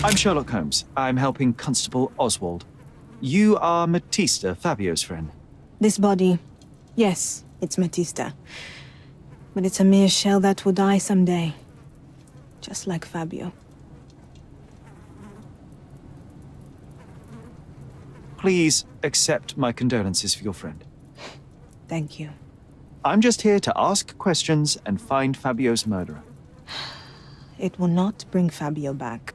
I'm Sherlock Holmes. I'm helping Constable Oswald. You are Matista, Fabio's friend. This body, yes, it's Matista. But it's a mere shell that will die someday. Just like Fabio. Please accept my condolences for your friend. Thank you. I'm just here to ask questions and find Fabio's murderer. It will not bring Fabio back.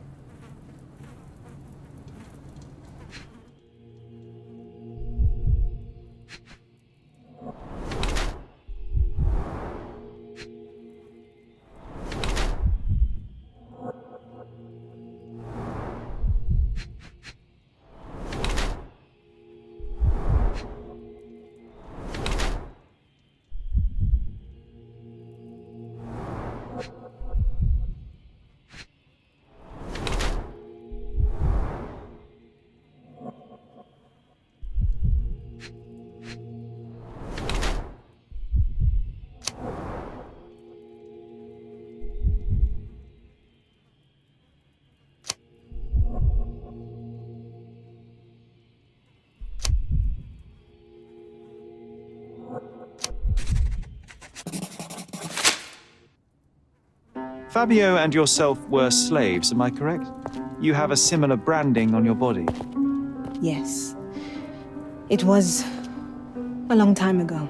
Fabio and yourself were slaves, am I correct? You have a similar branding on your body. Yes. It was a long time ago.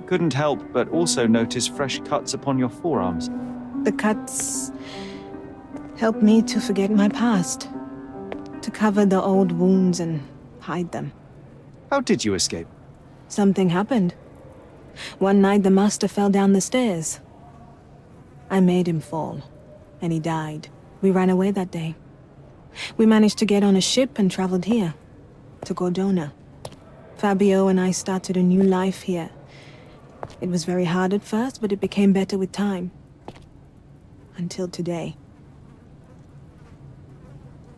Couldn't help but also notice fresh cuts upon your forearms. The cuts helped me to forget my past, to cover the old wounds and hide them. How did you escape? Something happened. One night the master fell down the stairs. I made him fall, and he died. We ran away that day. We managed to get on a ship and traveled here, to Cordona. Fabio and I started a new life here. It was very hard at first, but it became better with time. Until today.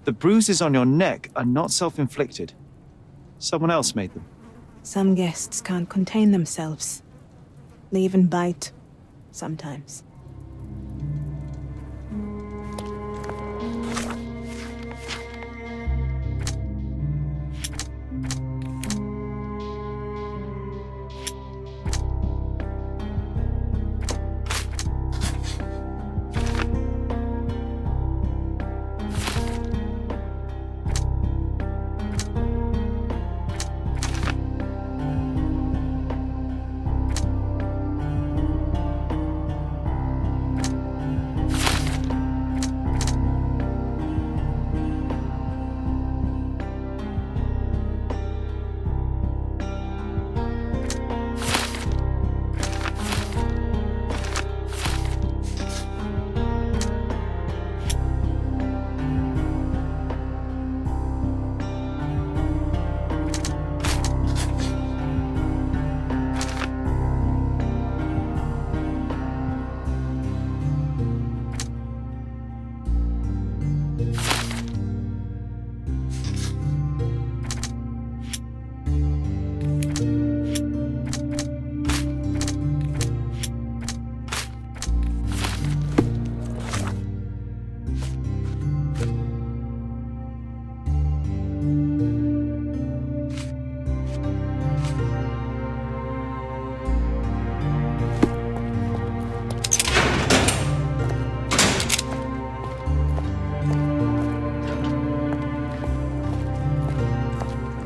The bruises on your neck are not self-inflicted. Someone else made them. Some guests can't contain themselves. They even bite, sometimes.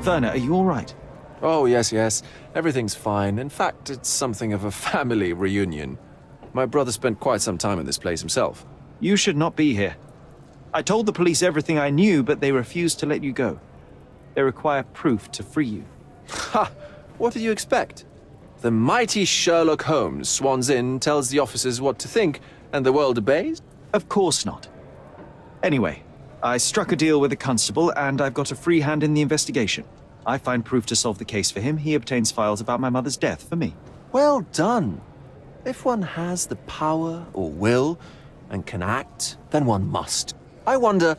Werner, are you all right? Oh, yes. Everything's fine. In fact, it's something of a family reunion. My brother spent quite some time in this place himself. You should not be here. I told the police everything I knew, but they refused to let you go. They require proof to free you. Ha! What did you expect? The mighty Sherlock Holmes swans in, tells the officers what to think, and the world obeys? Of course not. Anyway, I struck a deal with the constable, and I've got a free hand in the investigation. I find proof to solve the case for him. He obtains files about my mother's death for me. Well done. If one has the power or will and can act, then one must. I wonder,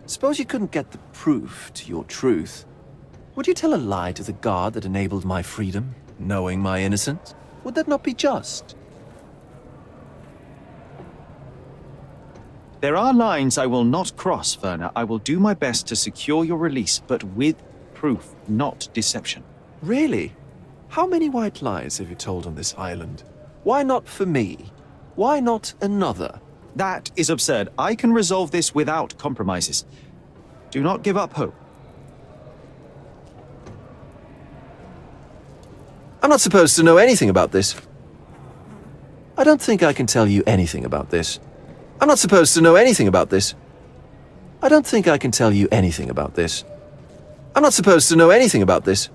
suppose you couldn't get the proof to your truth. Would you tell a lie to the guard that enabled my freedom, knowing my innocence? Would that not be just? There are lines I will not cross, Werner. I will do my best to secure your release, but with proof, not deception. Really? How many white lies have you told on this island? Why not for me? Why not another? That is absurd. I can resolve this without compromises. Do not give up hope. I'm not supposed to know anything about this. I don't think I can tell you anything about this. I'm not supposed to know anything about this. I don't think I can tell you anything about this. I'm not supposed to know anything about this.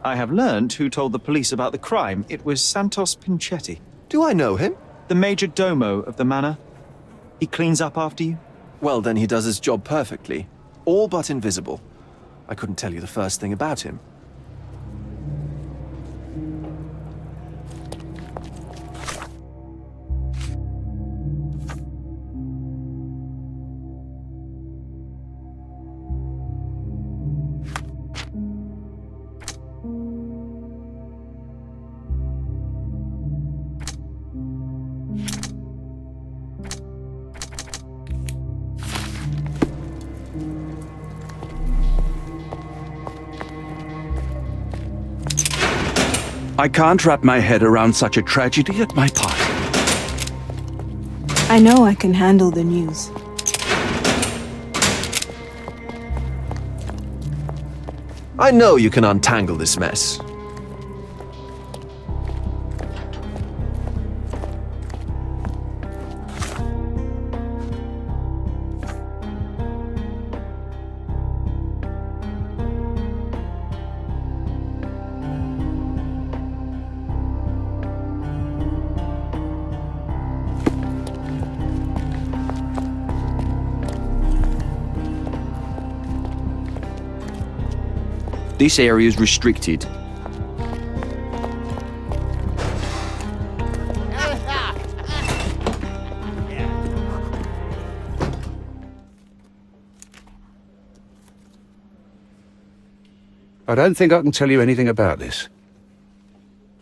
I have learned who told the police about the crime. It was Santos Pinchetti. Do I know him? The major domo of the manor. He cleans up after you? Well, then he does his job perfectly. All but invisible. I couldn't tell you the first thing about him. I can't wrap my head around such a tragedy at my party. I know I can handle the news. I know you can untangle this mess. This area is restricted. I don't think I can tell you anything about this.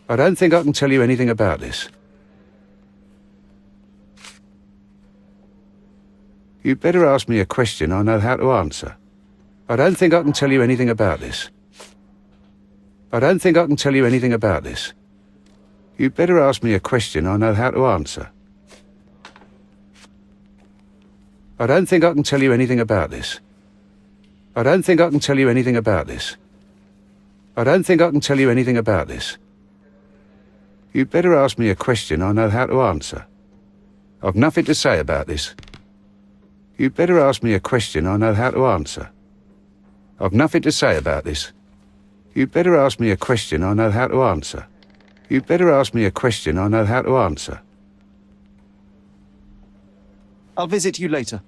I don't think I can tell you anything about this. You'd better ask me a question I know how to answer. I don't think I can tell you anything about this. I don't think I can tell you anything about this. You'd better ask me a question I know how to answer. I don't think I can tell you anything about this. I don't think I can tell you anything about this. I don't think I can tell you anything about this. You'd better ask me a question I know how to answer. I've nothing to say about this. You'd better ask me a question I know how to answer. I've nothing to say about this. You'd better ask me a question I know how to answer. You'd better ask me a question I know how to answer. I'll visit you later.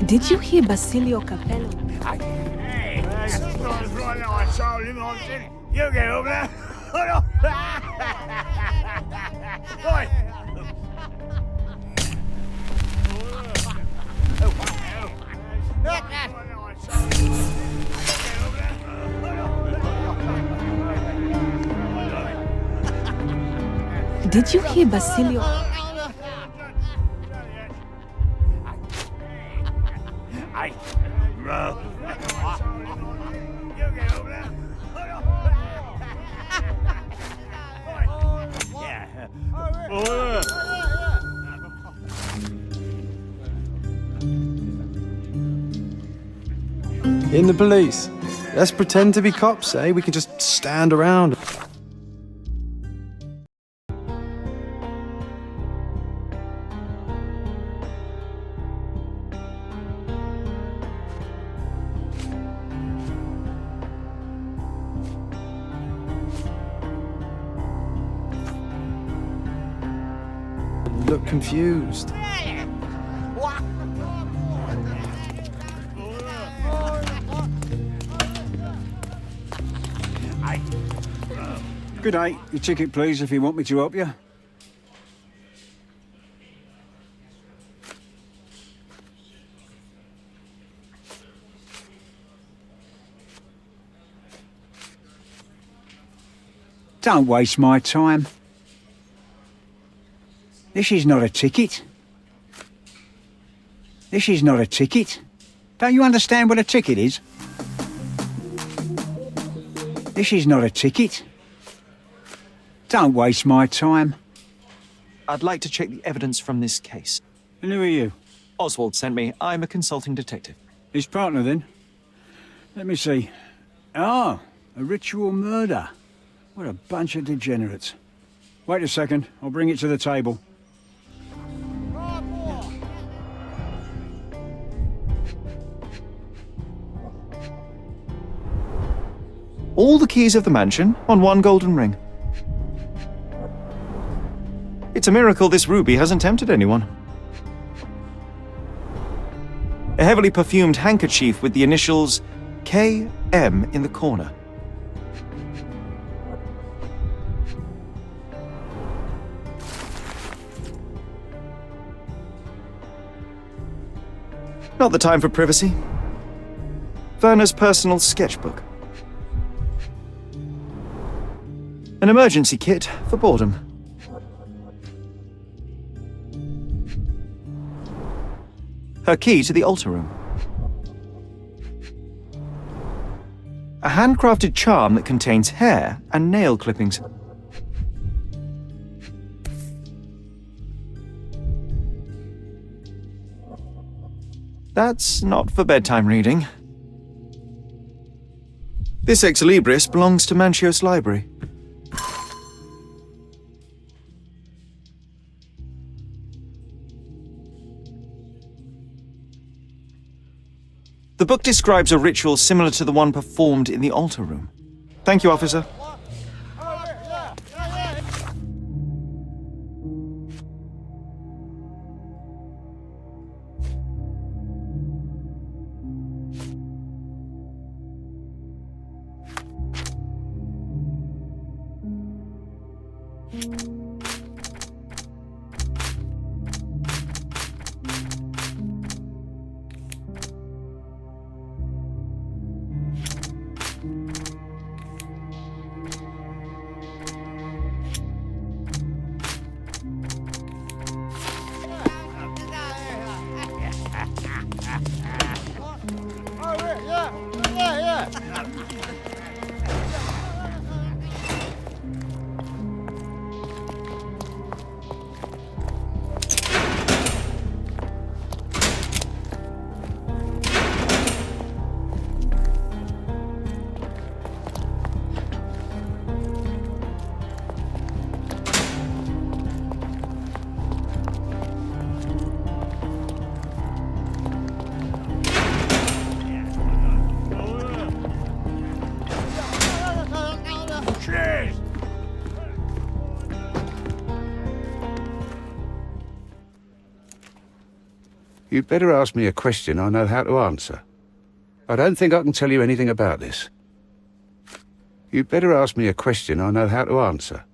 Did you hear Basilio Capello? You get over there. Did you hear Basilio? In the police. Let's pretend to be cops, eh? We can just stand around. Look confused. Good day. Your ticket, please, if you want me to help you. Don't waste my time. This is not a ticket. This is not a ticket. Don't you understand what a ticket is? This is not a ticket. Don't waste my time. I'd like to check the evidence from this case. And who are you? Oswald sent me. I'm a consulting detective. His partner, then? Let me see. Ah, a ritual murder. What a bunch of degenerates. Wait a second. I'll bring it to the table. All the keys of the mansion on one golden ring. It's a miracle this ruby hasn't tempted anyone. A heavily perfumed handkerchief with the initials KM in the corner. Not the time for privacy. Werner's personal sketchbook. An emergency kit for boredom. Her key to the altar room. A handcrafted charm that contains hair and nail clippings. That's not for bedtime reading. This Ex Libris belongs to Manchios Library. The book describes a ritual similar to the one performed in the altar room. Thank you, officer. You'd better ask me a question I know how to answer. I don't think I can tell you anything about this. You'd better ask me a question I know how to answer.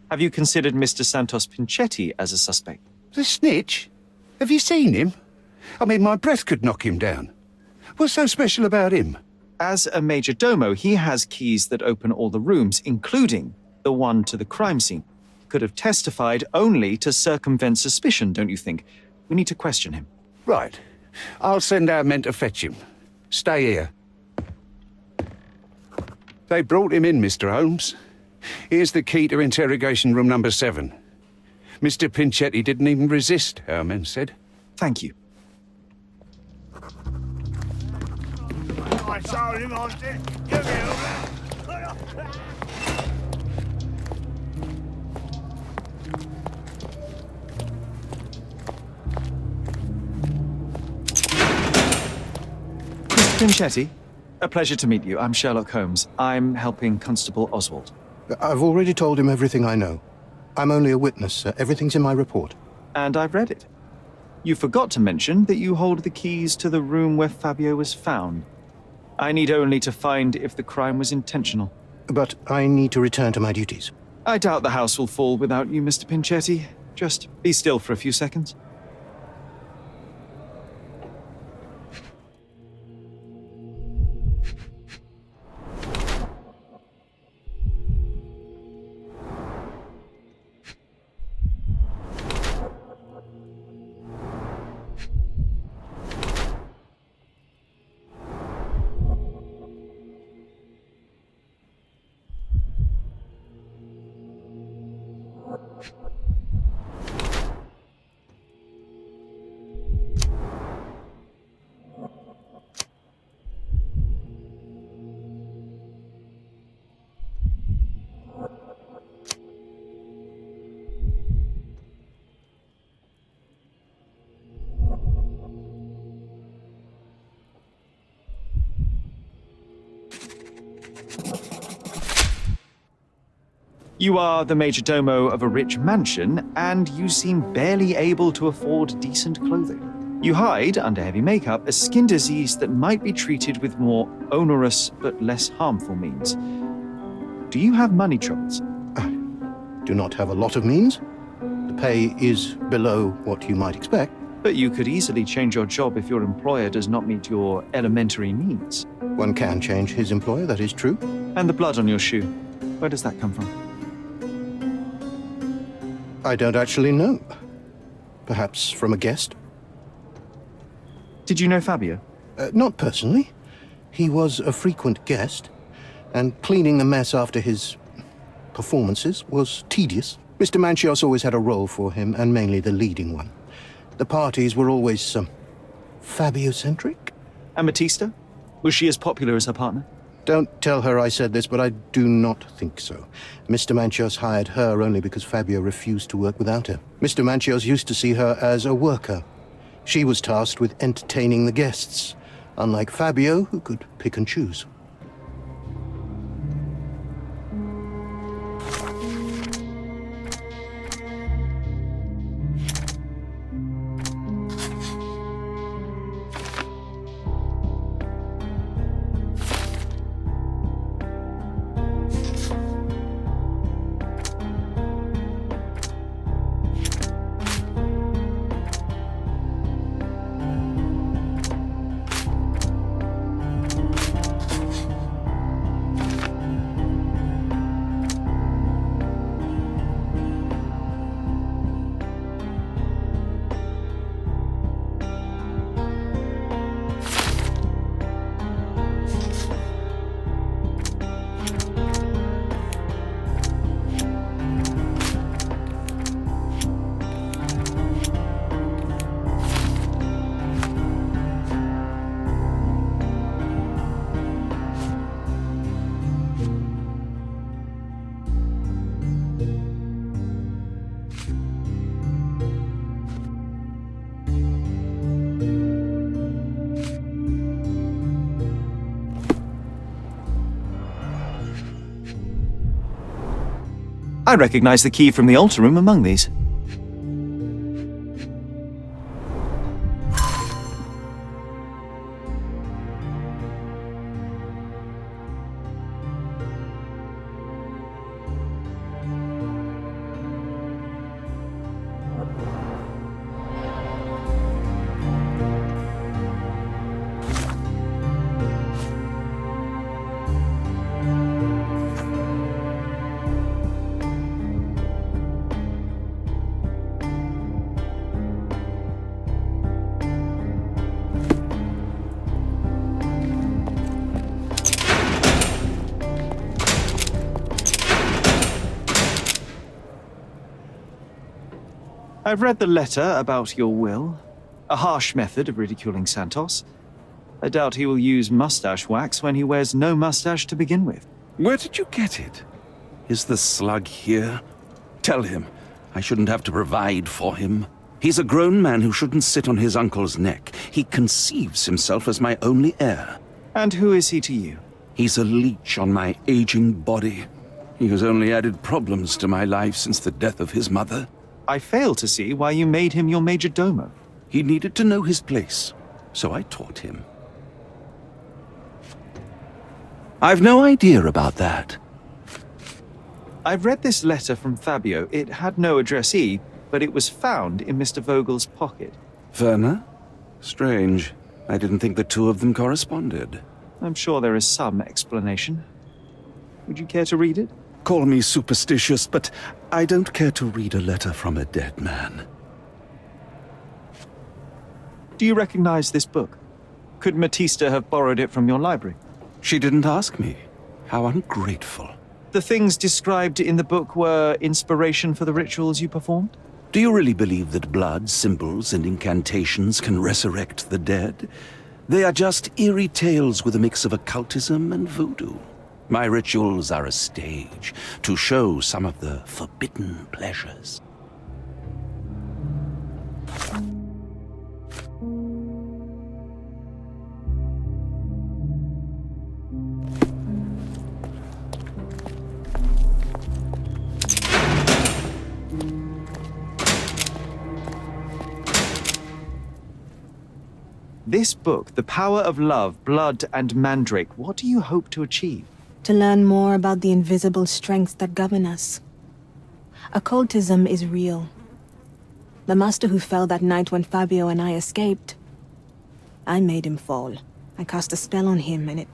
Have you considered Mr. Santos Pinchetti as a suspect? The snitch? Have you seen him? I mean, my breath could knock him down. What's so special about him? As a major domo, he has keys that open all the rooms, including the one to the crime scene. Could have testified only to circumvent suspicion, don't you think? We need to question him. Right. I'll send our men to fetch him. Stay here. They brought him in, Mr. Holmes. Here's the key to interrogation room number 7. Mr. Pinchetti didn't even resist, our men said. Thank you. Mr. Pinchetti, a pleasure to meet you. I'm Sherlock Holmes. I'm helping Constable Oswald. I've already told him everything I know. I'm only a witness, sir. Everything's in my report. And I've read it. You forgot to mention that you hold the keys to the room where Fabio was found. I need only to find if the crime was intentional. But I need to return to my duties. I doubt the house will fall without you, Mr. Pinchetti. Just be still for a few seconds. You are the major domo of a rich mansion, and you seem barely able to afford decent clothing. You hide under heavy makeup a skin disease that might be treated with more onerous but less harmful means. Do you have money troubles? I do not have a lot of means. The pay is below what you might expect. But you could easily change your job if your employer does not meet your elementary needs. One can change his employer, that is true. And the blood on your shoe, where does that come from? I don't actually know. Perhaps from a guest? Did you know Fabio? Not personally. He was a frequent guest, and cleaning the mess after his performances was tedious. Mr. Manchios always had a role for him, and mainly the leading one. The parties were always, Fabio-centric? And Matista? Was she as popular as her partner? Don't tell her I said this, but I do not think so. Mr. Manchios hired her only because Fabio refused to work without her. Mr. Manchios used to see her as a worker. She was tasked with entertaining the guests, unlike Fabio, who could pick and choose. I recognize the key from the altar room among these. I've read the letter about your will. A harsh method of ridiculing Santos. I doubt he will use mustache wax when he wears no mustache to begin with. Where did you get it? Is the slug here? Tell him. I shouldn't have to provide for him. He's a grown man who shouldn't sit on his uncle's neck. He conceives himself as my only heir. And who is he to you? He's a leech on my aging body. He has only added problems to my life since the death of his mother. I fail to see why you made him your major domo. He needed to know his place, so I taught him. I've no idea about that. I've read this letter from Fabio. It had no addressee, but it was found in Mr. Vogel's pocket. Werner? Strange. I didn't think the two of them corresponded. I'm sure there is some explanation. Would you care to read it? Call me superstitious, but I don't care to read a letter from a dead man. Do you recognize this book? Could Matista have borrowed it from your library? She didn't ask me. How ungrateful. The things described in the book were inspiration for the rituals you performed? Do you really believe that blood, symbols, and incantations can resurrect the dead? They are just eerie tales with a mix of occultism and voodoo. My rituals are a stage to show some of the forbidden pleasures. This book, The Power of Love, Blood, and Mandrake, what do you hope to achieve? To learn more about the invisible strengths that govern us. Occultism is real. The master who fell that night when Fabio and I escaped, I made him fall. I cast a spell on him and it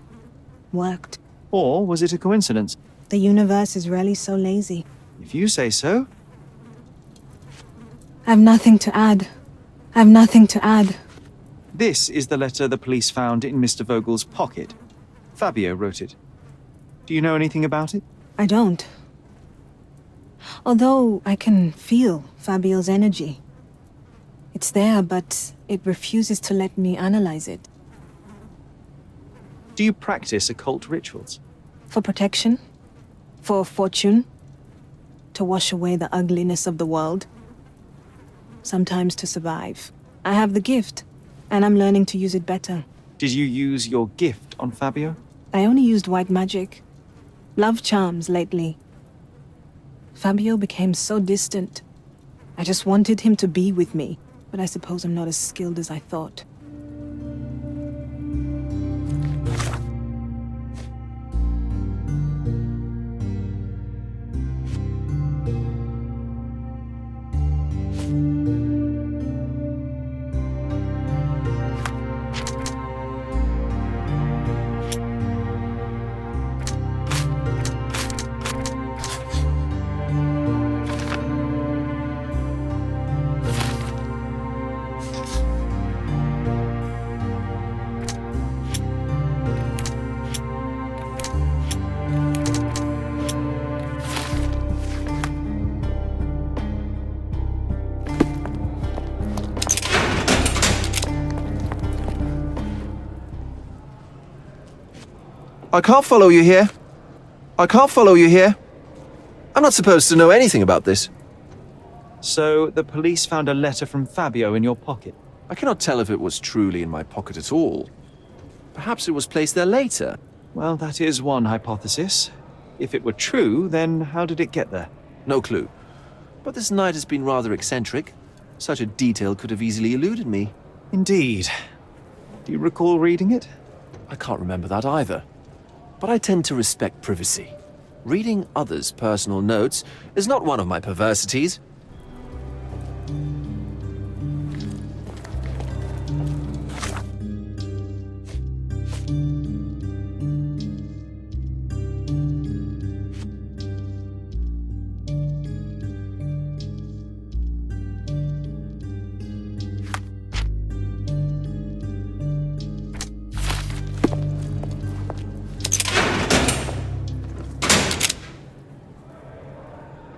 worked. Or was it a coincidence? The universe is rarely so lazy. If you say so. I've nothing to add. This is the letter the police found in Mr. Vogel's pocket. Fabio wrote it. Do you know anything about it? I don't. Although I can feel Fabio's energy. It's there, but it refuses to let me analyze it. Do you practice occult rituals? For protection? For fortune? To wash away the ugliness of the world? Sometimes to survive. I have the gift, and I'm learning to use it better. Did you use your gift on Fabio? I only used white magic. Love charms lately. Fabio became so distant. I just wanted him to be with me, but I suppose I'm not as skilled as I thought. I can't follow you here. I can't follow you here. I'm not supposed to know anything about this. So, the police found a letter from Fabio in your pocket? I cannot tell if it was truly in my pocket at all. Perhaps it was placed there later. Well, that is one hypothesis. If it were true, then how did it get there? No clue. But this night has been rather eccentric. Such a detail could have easily eluded me. Indeed. Do you recall reading it? I can't remember that either. But I tend to respect privacy. Reading others' personal notes is not one of my perversities.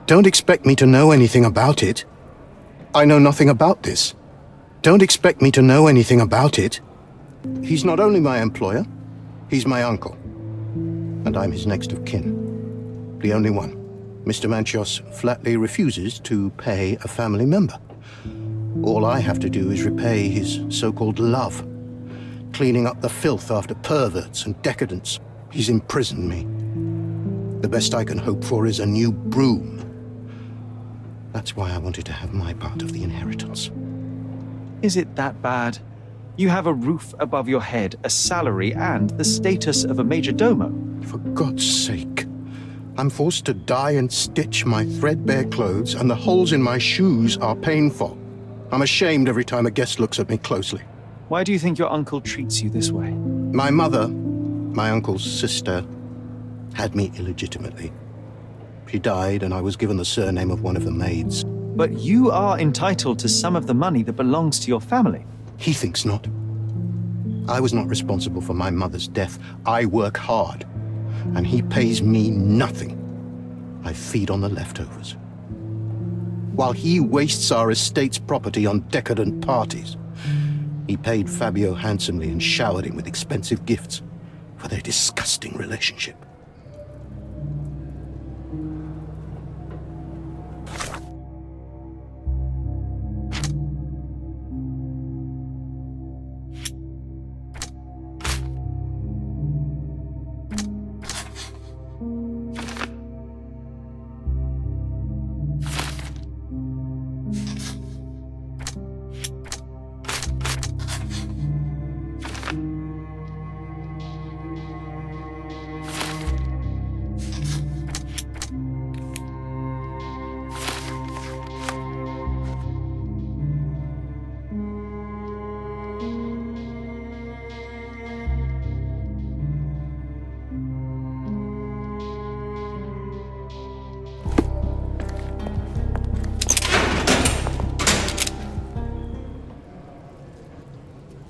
Don't expect me to know anything about it. I know nothing about this. Don't expect me to know anything about it. He's not only my employer, he's my uncle. And I'm his next of kin. The only one. Mr. Manchos flatly refuses to pay a family member. All I have to do is repay his so-called love. Cleaning up the filth after perverts and decadents. He's imprisoned me. The best I can hope for is a new broom. That's why I wanted to have my part of the inheritance. Is it that bad? You have a roof above your head, a salary, and the status of a major domo. For God's sake. I'm forced to dye and stitch my threadbare clothes, and the holes in my shoes are painful. I'm ashamed every time a guest looks at me closely. Why do you think your uncle treats you this way? My mother, my uncle's sister, had me illegitimately. She died, and I was given the surname of one of the maids. But you are entitled to some of the money that belongs to your family. He thinks not. I was not responsible for my mother's death. I work hard, and he pays me nothing. I feed on the leftovers. While he wastes our estate's property on decadent parties, he paid Fabio handsomely and showered him with expensive gifts for their disgusting relationship.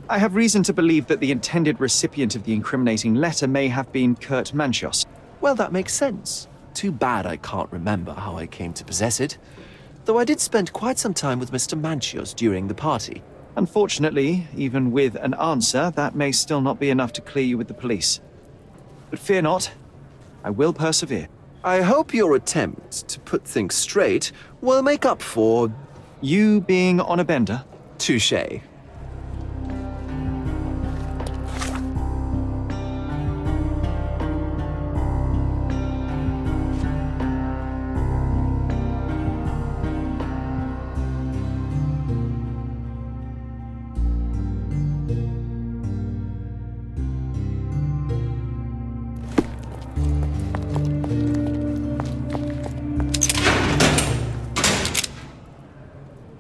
I have reason to believe that the intended recipient of the incriminating letter may have been Kurt Manchos. Well, that makes sense. Too bad I can't remember how I came to possess it. Though I did spend quite some time with Mr. Manchios during the party. Unfortunately, even with an answer, that may still not be enough to clear you with the police. But fear not, I will persevere. I hope your attempt to put things straight will make up for... You being on a bender? Touché.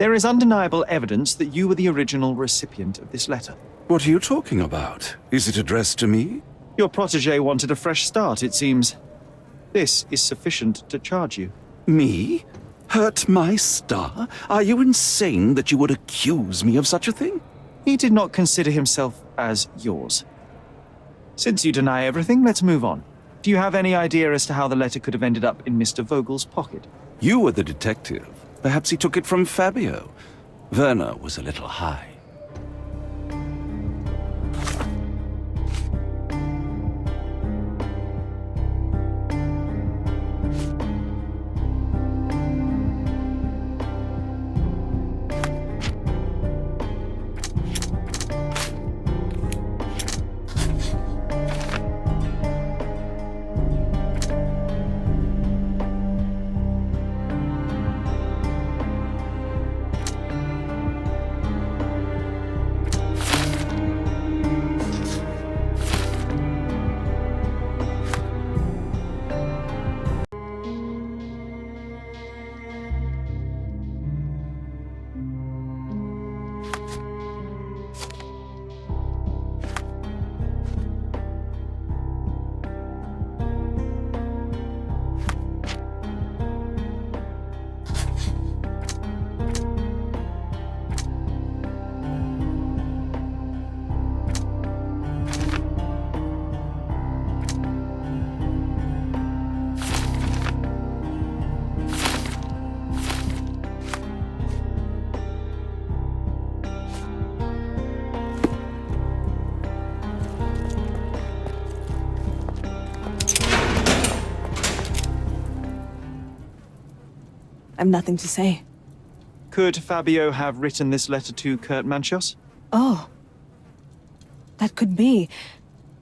There is undeniable evidence that you were the original recipient of this letter. What are you talking about? Is it addressed to me? Your protégé wanted a fresh start, it seems. This is sufficient to charge you. Me? Hurt my star? Are you insane that you would accuse me of such a thing? He did not consider himself as yours. Since you deny everything, let's move on. Do you have any idea as to how the letter could have ended up in Mr. Vogel's pocket? You were the detective. Perhaps he took it from Fabio. Werner was a little high. I've nothing to say. Could Fabio have written this letter to Kurt Manchos? Oh. That could be.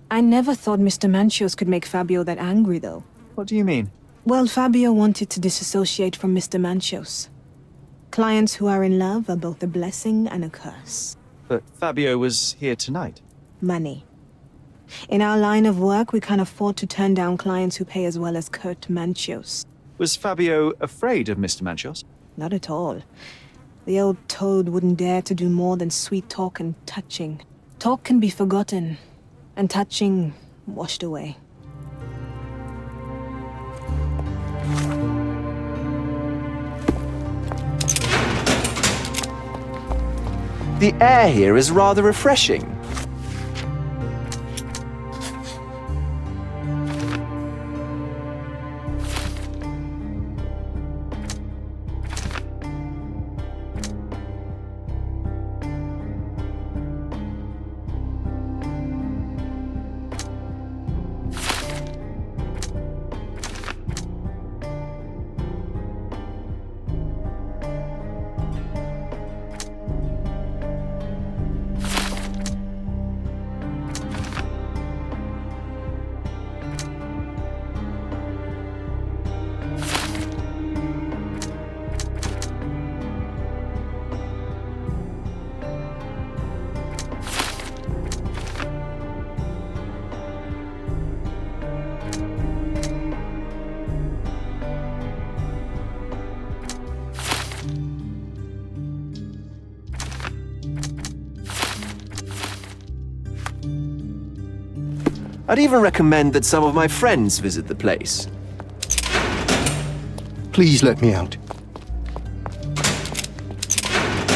I never thought Mr. Manchios could make Fabio that angry, though. What do you mean? Well, Fabio wanted to disassociate from Mr. Manchios. Clients who are in love are both a blessing and a curse. But Fabio was here tonight. Money. In our line of work, we can't afford to turn down clients who pay as well as Kurt Manchios. Was Fabio afraid of Mr. Manchos? Not at all. The old toad wouldn't dare to do more than sweet talk and touching. Talk can be forgotten, and touching washed away. The air here is rather refreshing. I'd even recommend that some of my friends visit the place. Please let me out.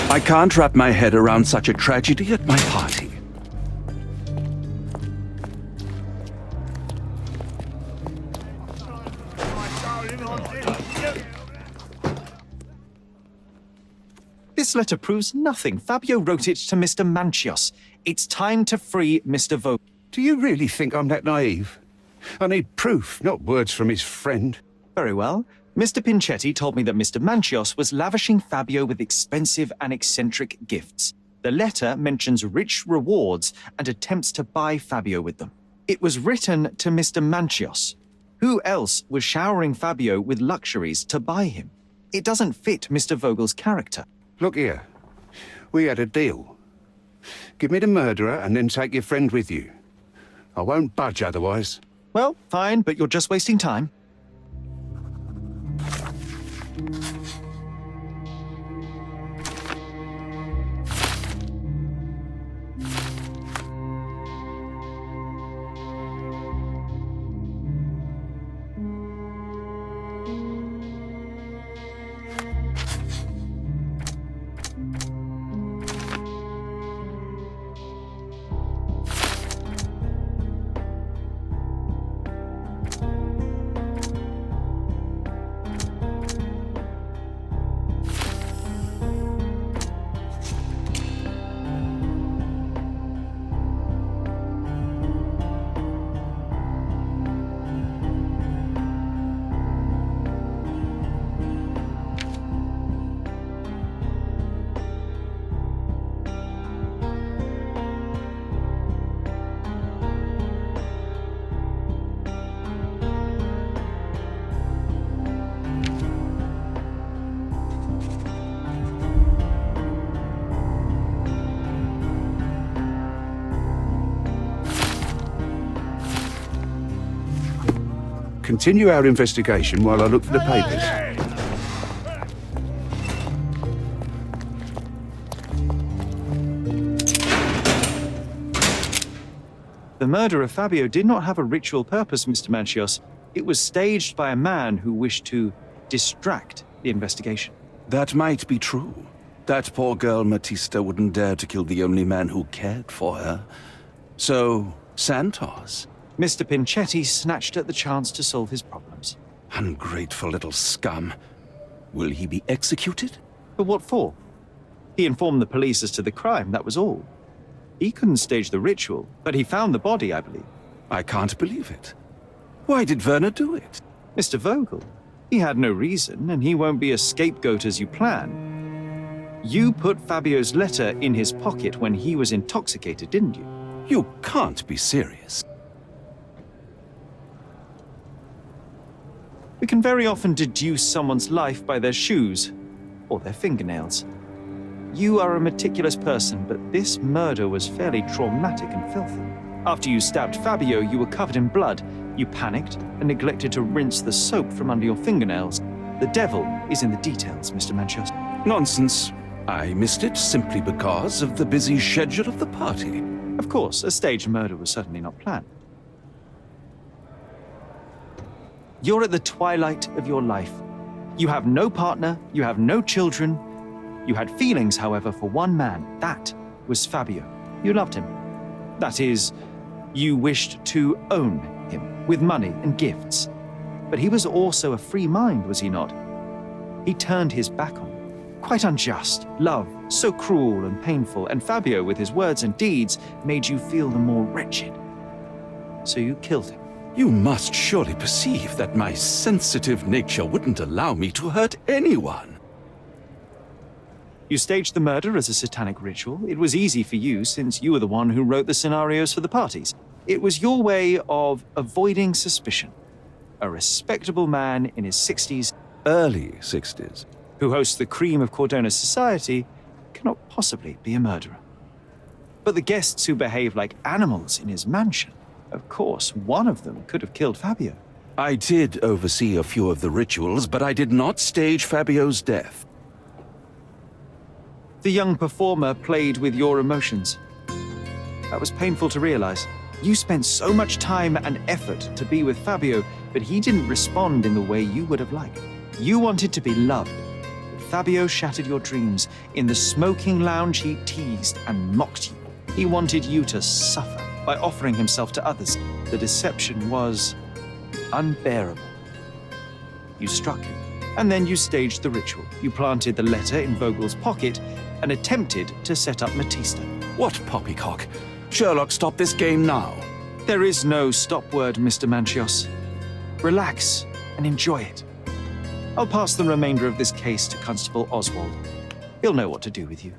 I can't wrap my head around such a tragedy at my party. This letter proves nothing. Fabio wrote it to Mr. Manchios. It's time to free Mr. Vogel. Do you really think I'm that naive? I need proof, not words from his friend. Very well. Mr. Pinchetti told me that Mr. Manchios was lavishing Fabio with expensive and eccentric gifts. The letter mentions rich rewards and attempts to buy Fabio with them. It was written to Mr. Manchios. Who else was showering Fabio with luxuries to buy him? It doesn't fit Mr. Vogel's character. Look here. We had a deal. Give me the murderer and then take your friend with you. I won't budge otherwise. Well, fine, but you're just wasting time. Continue our investigation while I look for the papers. The murder of Fabio did not have a ritual purpose, Mr. Manchios. It was staged by a man who wished to distract the investigation. That might be true. That poor girl Matista wouldn't dare to kill the only man who cared for her. So, Santos. Mr. Pinchetti snatched at the chance to solve his problems. Ungrateful little scum. Will he be executed? But what for? He informed the police as to the crime, that was all. He couldn't stage the ritual, but he found the body, I believe. I can't believe it. Why did Werner do it? Mr. Vogel. He had no reason, and he won't be a scapegoat as you plan. You put Fabio's letter in his pocket when he was intoxicated, didn't you? You can't be serious. We can very often deduce someone's life by their shoes or their fingernails. You are a meticulous person, but this murder was fairly traumatic and filthy. After you stabbed Fabio, you were covered in blood. You panicked and neglected to rinse the soap from under your fingernails. The devil is in the details, Mr. Manchios. Nonsense. I missed it simply because of the busy schedule of the party. Of course, a staged murder was certainly not planned. You're at the twilight of your life. You have no partner, you have no children. You had feelings, however, for one man. That was Fabio. You loved him. That is, you wished to own him with money and gifts. But he was also a free mind, was he not? He turned his back on you. Quite unjust. Love, so cruel and painful, and Fabio, with his words and deeds, made you feel the more wretched. So you killed him. You must surely perceive that my sensitive nature wouldn't allow me to hurt anyone. You staged the murder as a satanic ritual. It was easy for you, since you were the one who wrote the scenarios for the parties. It was your way of avoiding suspicion. A respectable man in his 60s, early 60s, who hosts the cream of Cordona's society, cannot possibly be a murderer. But the guests who behave like animals in his mansion, of course, one of them could have killed Fabio. I did oversee a few of the rituals, but I did not stage Fabio's death. The young performer played with your emotions. That was painful to realize. You spent so much time and effort to be with Fabio, but he didn't respond in the way you would have liked. You wanted to be loved, but Fabio shattered your dreams. In the smoking lounge, he teased and mocked you. He wanted you to suffer by offering himself to others. The deception was unbearable. You struck him, and then you staged the ritual. You planted the letter in Vogel's pocket and attempted to set up Matista. What poppycock? Sherlock, stop this game now. There is no stop word, Mr. Manchios. Relax and enjoy it. I'll pass the remainder of this case to Constable Oswald. He'll know what to do with you.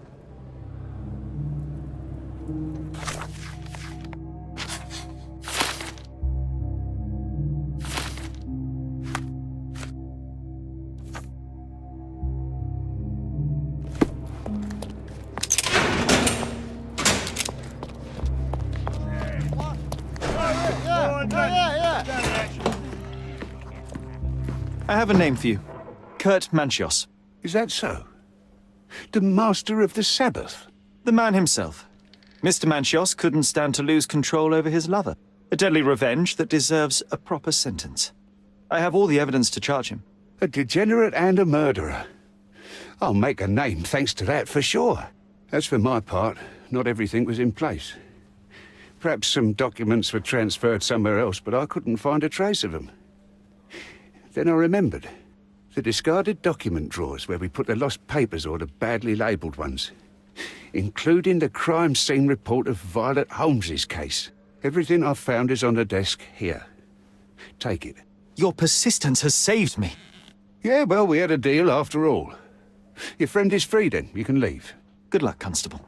I have a name for you. Kurt Manchios. Is that so? The Master of the Sabbath? The man himself. Mr. Manchios couldn't stand to lose control over his lover. A deadly revenge that deserves a proper sentence. I have all the evidence to charge him. A degenerate and a murderer. I'll make a name thanks to that for sure. As for my part, not everything was in place. Perhaps some documents were transferred somewhere else, but I couldn't find a trace of them. Then I remembered. The discarded document drawers where we put the lost papers or the badly labelled ones. Including the crime scene report of Violet Holmes's case. Everything I've found is on the desk here. Take it. Your persistence has saved me. Yeah, well, we had a deal after all. Your friend is free then. You can leave. Good luck, Constable.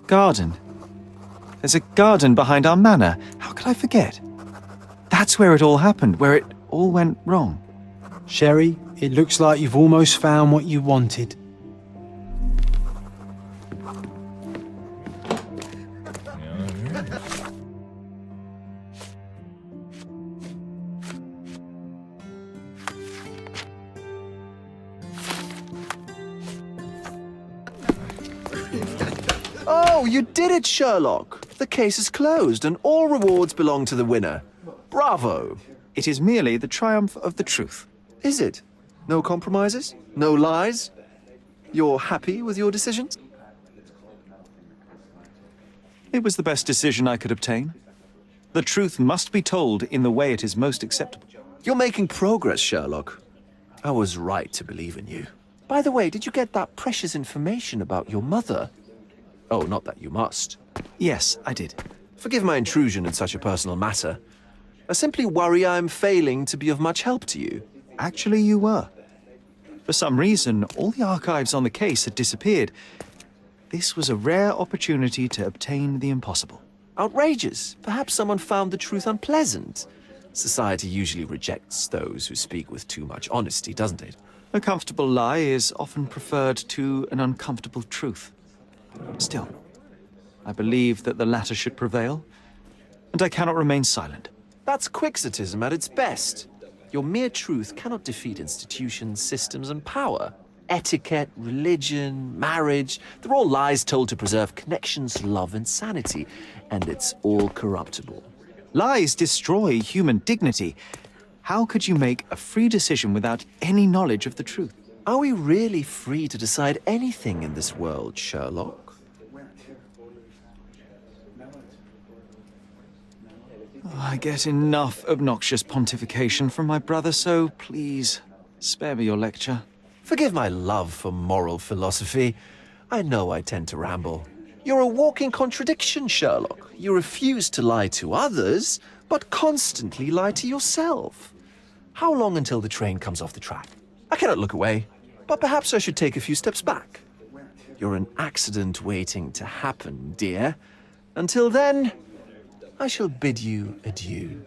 Garden. There's a garden behind our manor. How could I forget? That's where it all happened, where it all went wrong. Sherry, it looks like you've almost found what you wanted. Oh, you did it, Sherlock! The case is closed and all rewards belong to the winner. Bravo! It is merely the triumph of the truth. Is it? No compromises? No lies? You're happy with your decisions? It was the best decision I could obtain. The truth must be told in the way it is most acceptable. You're making progress, Sherlock. I was right to believe in you. By the way, did you get that precious information about your mother? Oh, not that you must. Yes, I did. Forgive my intrusion in such a personal matter. I simply worry I'm failing to be of much help to you. Actually, you were. For some reason, all the archives on the case had disappeared. This was a rare opportunity to obtain the impossible. Outrageous. Perhaps someone found the truth unpleasant. Society usually rejects those who speak with too much honesty, doesn't it? A comfortable lie is often preferred to an uncomfortable truth. Still, I believe that the latter should prevail, and I cannot remain silent. That's quixotism at its best. Your mere truth cannot defeat institutions, systems, and power. Etiquette, religion, marriage, they're all lies told to preserve connections, love, and sanity, and it's all corruptible. Lies destroy human dignity. How could you make a free decision without any knowledge of the truth? Are we really free to decide anything in this world, Sherlock? I get enough obnoxious pontification from my brother, so please, spare me your lecture. Forgive my love for moral philosophy. I know I tend to ramble. You're a walking contradiction, Sherlock. You refuse to lie to others, but constantly lie to yourself. How long until the train comes off the track? I cannot look away, but perhaps I should take a few steps back. You're an accident waiting to happen, dear. Until then, I shall bid you adieu.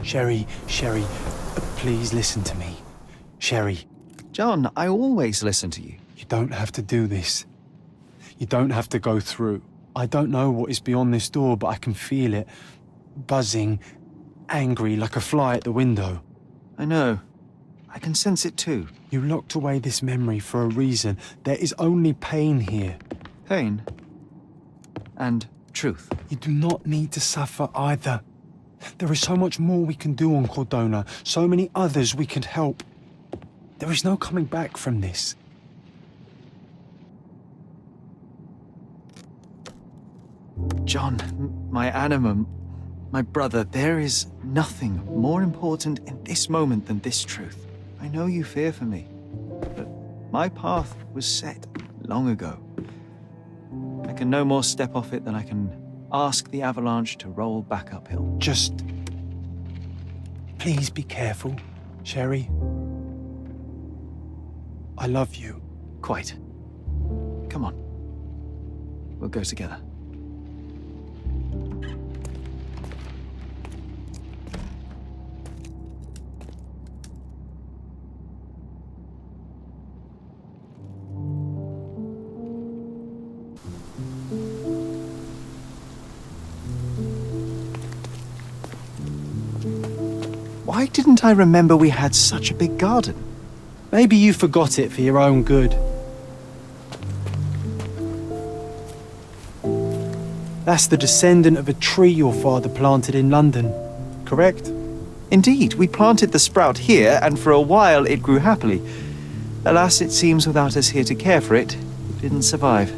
Sherry, please listen to me. Sherry. John, I always listen to you. You don't have to do this. You don't have to go through. I don't know what is beyond this door, but I can feel it. Buzzing, angry, like a fly at the window. I know. I can sense it too. You locked away this memory for a reason. There is only pain here. Pain? And truth. You do not need to suffer either. There is so much more we can do on Cordona, so many others we could help. There is no coming back from this. John, my anima, my brother, there is nothing more important in this moment than this truth. I know you fear for me, but my path was set long ago. I can no more step off it than I can ask the avalanche to roll back uphill. Just... please be careful, Sherry. I love you. Quite. Come on. We'll go together. Why didn't I remember we had such a big garden? Maybe you forgot it for your own good. That's the descendant of a tree your father planted in London, correct? Indeed, we planted the sprout here, and for a while it grew happily. Alas, it seems without us here to care for it, it didn't survive.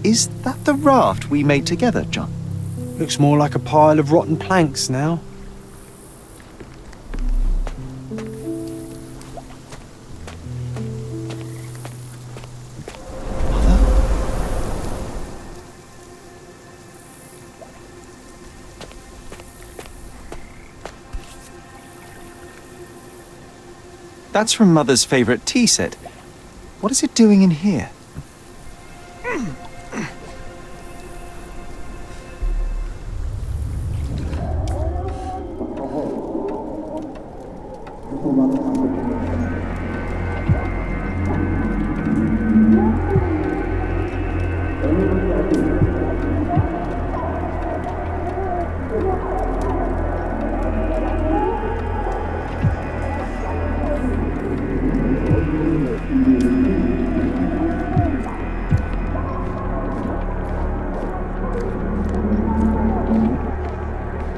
Is that the raft we made together, John? Looks more like a pile of rotten planks now. That's from Mother's favorite tea set. What is it doing in here?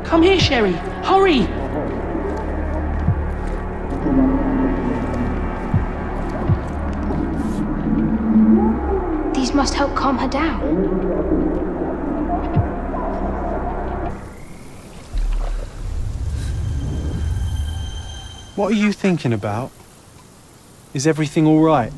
Come here, Sherry. Hurry! These must help calm her down. What are you thinking about? Is everything all right?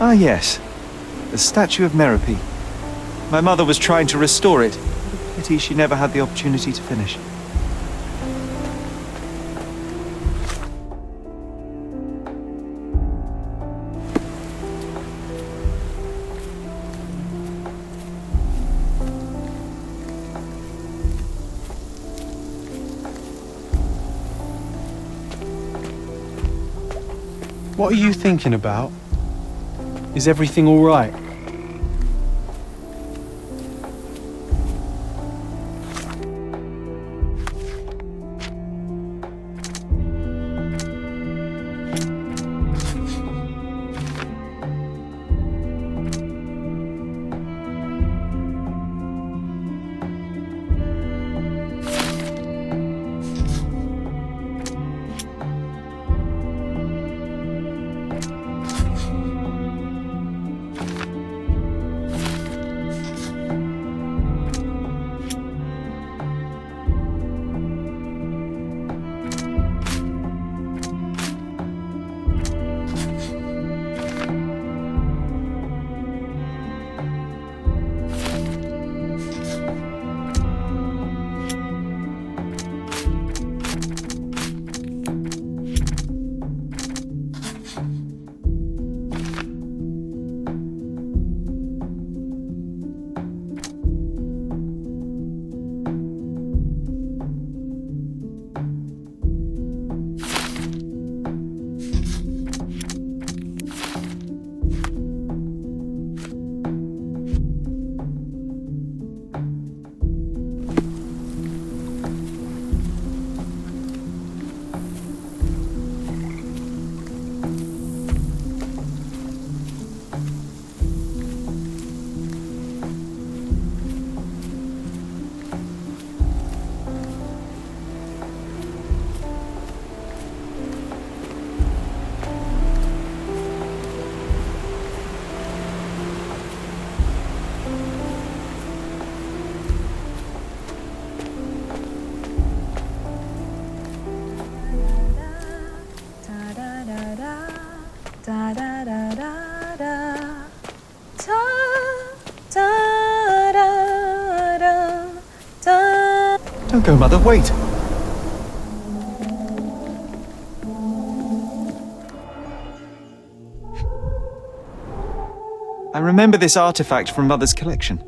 Ah, yes. The statue of Merope. My mother was trying to restore it. Pity she never had the opportunity to finish. What are you thinking about? Is everything all right? Don't go, Mother, wait! I remember this artifact from Mother's collection.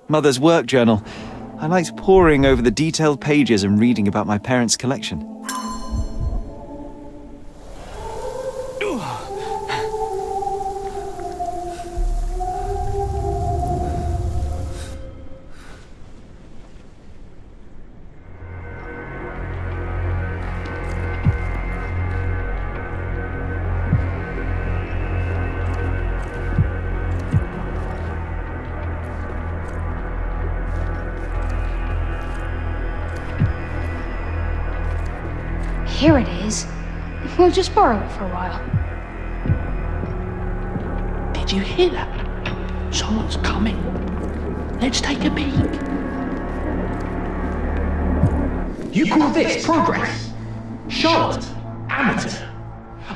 Mother's work journal. I liked poring over the detailed pages and reading about my parents' collection. Here it is. We'll just borrow it for a while. Did you hear that? Someone's coming. Let's take a peek. You call this progress? Charlotte, amateur.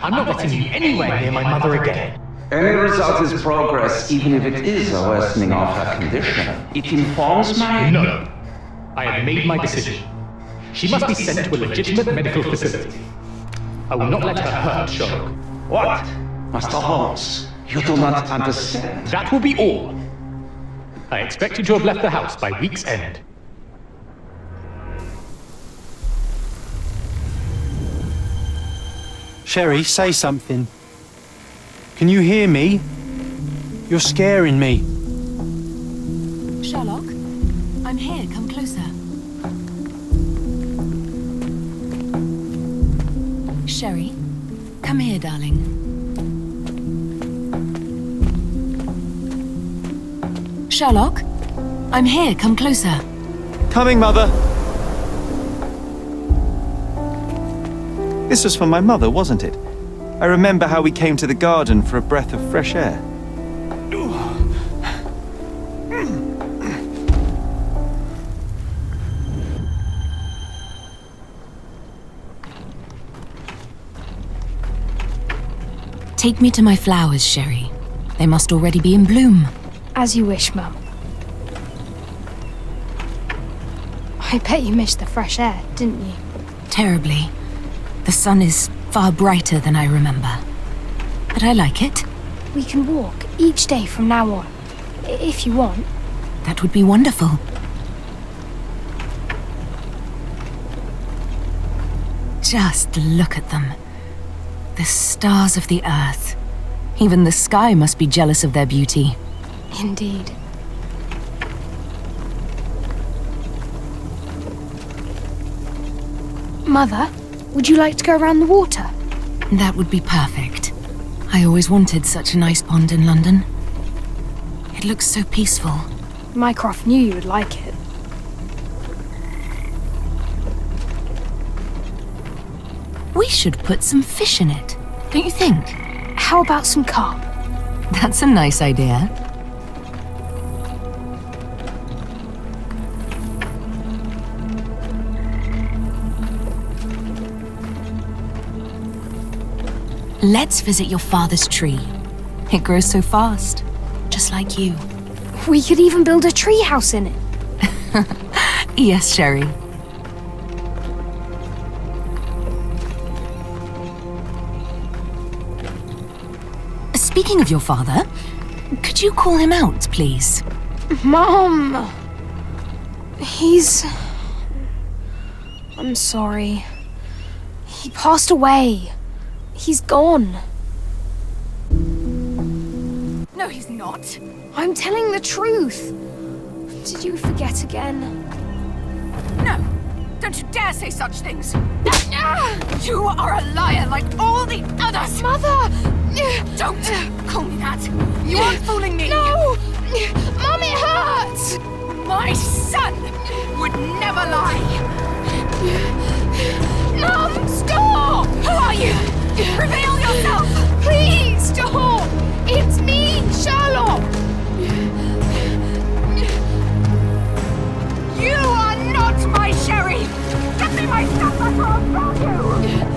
I'm not letting you anywhere near my mother again. Any result is progress, even if it is a worsening of her condition. It informs my... No. I have made my decision. She must be sent to a legitimate medical facility. I will not let her hurt Sherlock. What? Master Holmes, you do not understand. That will be all. I expect you to have left the house by week's end. Sherry, say something. Can you hear me? You're scaring me. Sherlock, I'm here. Come closer. Sherry, come here, darling. Sherlock, I'm here. Come closer. Coming, Mother! This was for my mother, wasn't it? I remember how we came to the garden for a breath of fresh air. Take me to my flowers, Sherry. They must already be in bloom. As you wish, Mum. I bet you missed the fresh air, didn't you? Terribly. The sun is far brighter than I remember. But I like it. We can walk each day from now on, if you want. That would be wonderful. Just look at them. The stars of the earth. Even the sky must be jealous of their beauty. Indeed. Mother, would you like to go around the water? That would be perfect. I always wanted such a nice pond in London. It looks so peaceful. Mycroft knew you would like it. We should put some fish in it, don't you think? How about some carp? That's a nice idea. Let's visit your father's tree. It grows so fast, just like you. We could even build a tree house in it. Yes, Sherry. Speaking of your father, could you call him out, please? Mom! I'm sorry. He passed away. He's gone. No, he's not. I'm telling the truth. Did you forget again? No! Don't you dare say such things! You are a liar like all the others! Mother! Don't call me that! You aren't fooling me! No! Mom, it hurts! My son would never lie! Mom, stop! Who are you? Reveal yourself! Please, stop! It's me, Sherlock! You are not my Sherry! Get me my stuff back or I'll throw you!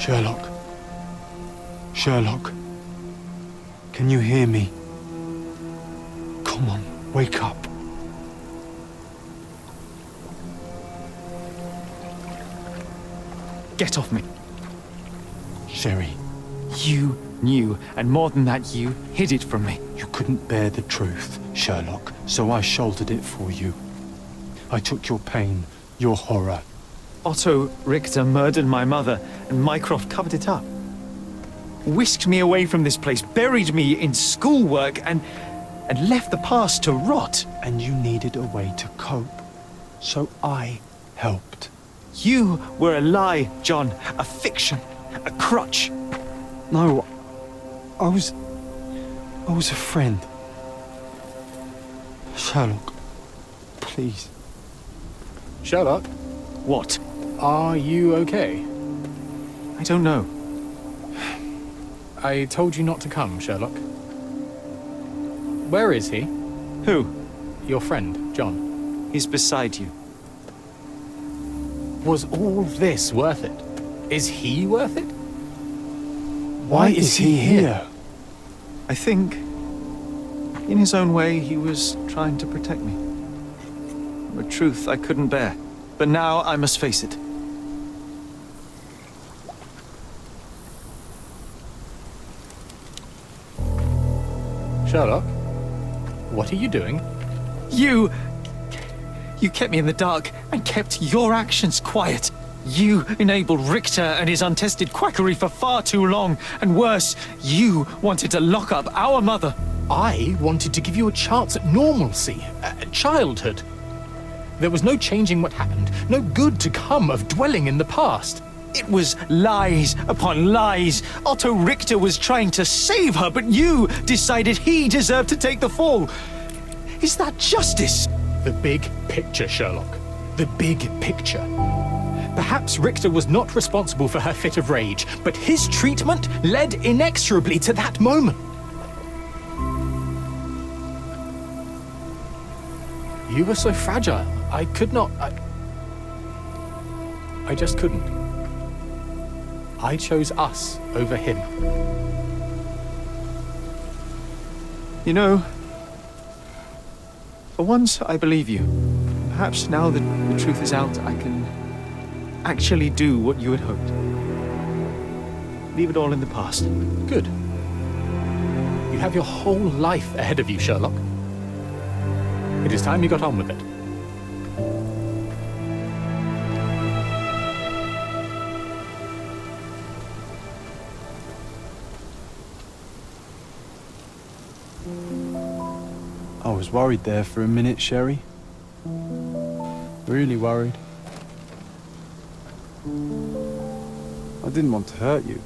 Sherlock. Sherlock. Can you hear me? Come on, wake up. Get off me. Sherry. You knew, and more than that, you hid it from me. You couldn't bear the truth, Sherlock, so I shouldered it for you. I took your pain, your horror. Otto Richter murdered my mother, and Mycroft covered it up. Whisked me away from this place, buried me in schoolwork, and left the past to rot. And you needed a way to cope, so I helped. You were a lie, John, a fiction, a crutch. No, I was a friend. Sherlock, please. Sherlock? What? Are you okay? I don't know. I told you not to come, Sherlock. Where is he? Who? Your friend, John. He's beside you. Was all this worth it? Is he worth it? Why is he here? I think, in his own way, he was trying to protect me. A truth I couldn't bear. But now I must face it. Sherlock, what are you doing? You kept me in the dark and kept your actions quiet. You enabled Richter and his untested quackery for far too long. And worse, you wanted to lock up our mother. I wanted to give you a chance at normalcy, childhood. There was no changing what happened, no good to come of dwelling in the past. It was lies upon lies. Otto Richter was trying to save her, but you decided he deserved to take the fall. Is that justice? The big picture, Sherlock. The big picture. Perhaps Richter was not responsible for her fit of rage, but his treatment led inexorably to that moment. You were so fragile. I could not... I just couldn't. I chose us over him. You know, for once I believe you. Perhaps now that the truth is out, I can actually do what you had hoped. Leave it all in the past. Good. You have your whole life ahead of you, Sherlock. It is time you got on with it. I was worried there for a minute, Sherry. Really worried. I didn't want to hurt you.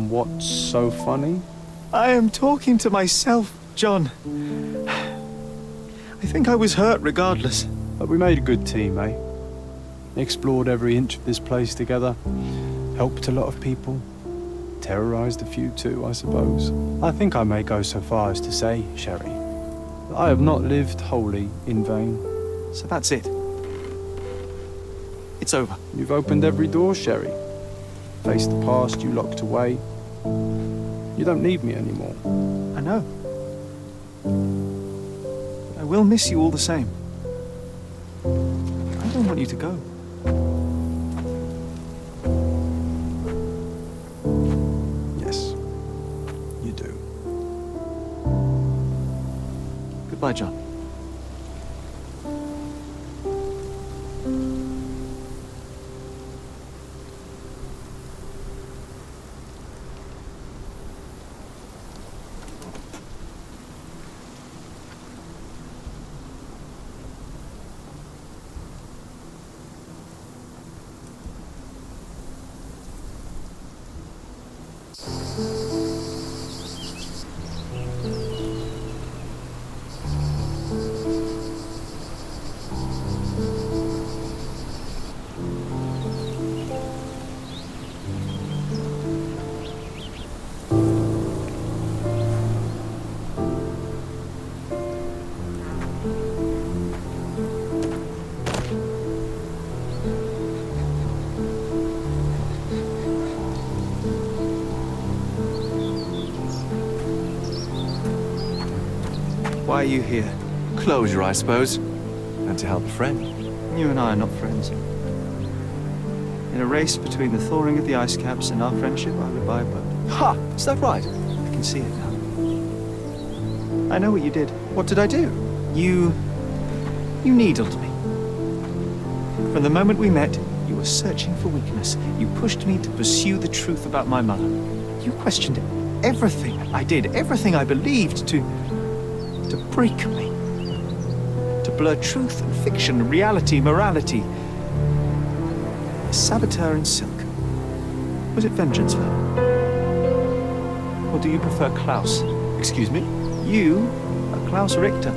What's so funny? I am talking to myself, John. I think I was hurt regardless. But we made a good team, eh? Explored every inch of this place together. Helped a lot of people. Terrorized a few too, I suppose. I think I may go so far as to say, Sherry, that I have not lived wholly in vain. So that's it. It's over. You've opened every door, Sherry. Faced the past you locked away. You don't need me anymore. I know. I will miss you all the same. I don't want you to go. Yes, you do. Goodbye, John. Why are you here? Closure, I suppose. And to help a friend. You and I are not friends. In a race between the thawing of the ice caps and our friendship, I would buy a boat. Ha! Is that right? I can see it now. I know what you did. What did I do? You needled me. From the moment we met, you were searching for weakness. You pushed me to pursue the truth about my mother. You questioned everything I did, everything I believed, to break me. To blur truth and fiction, reality, morality. A saboteur in silk. Was it vengeance, Val? Or do you prefer Klaus? Excuse me? You are Klaus Richter,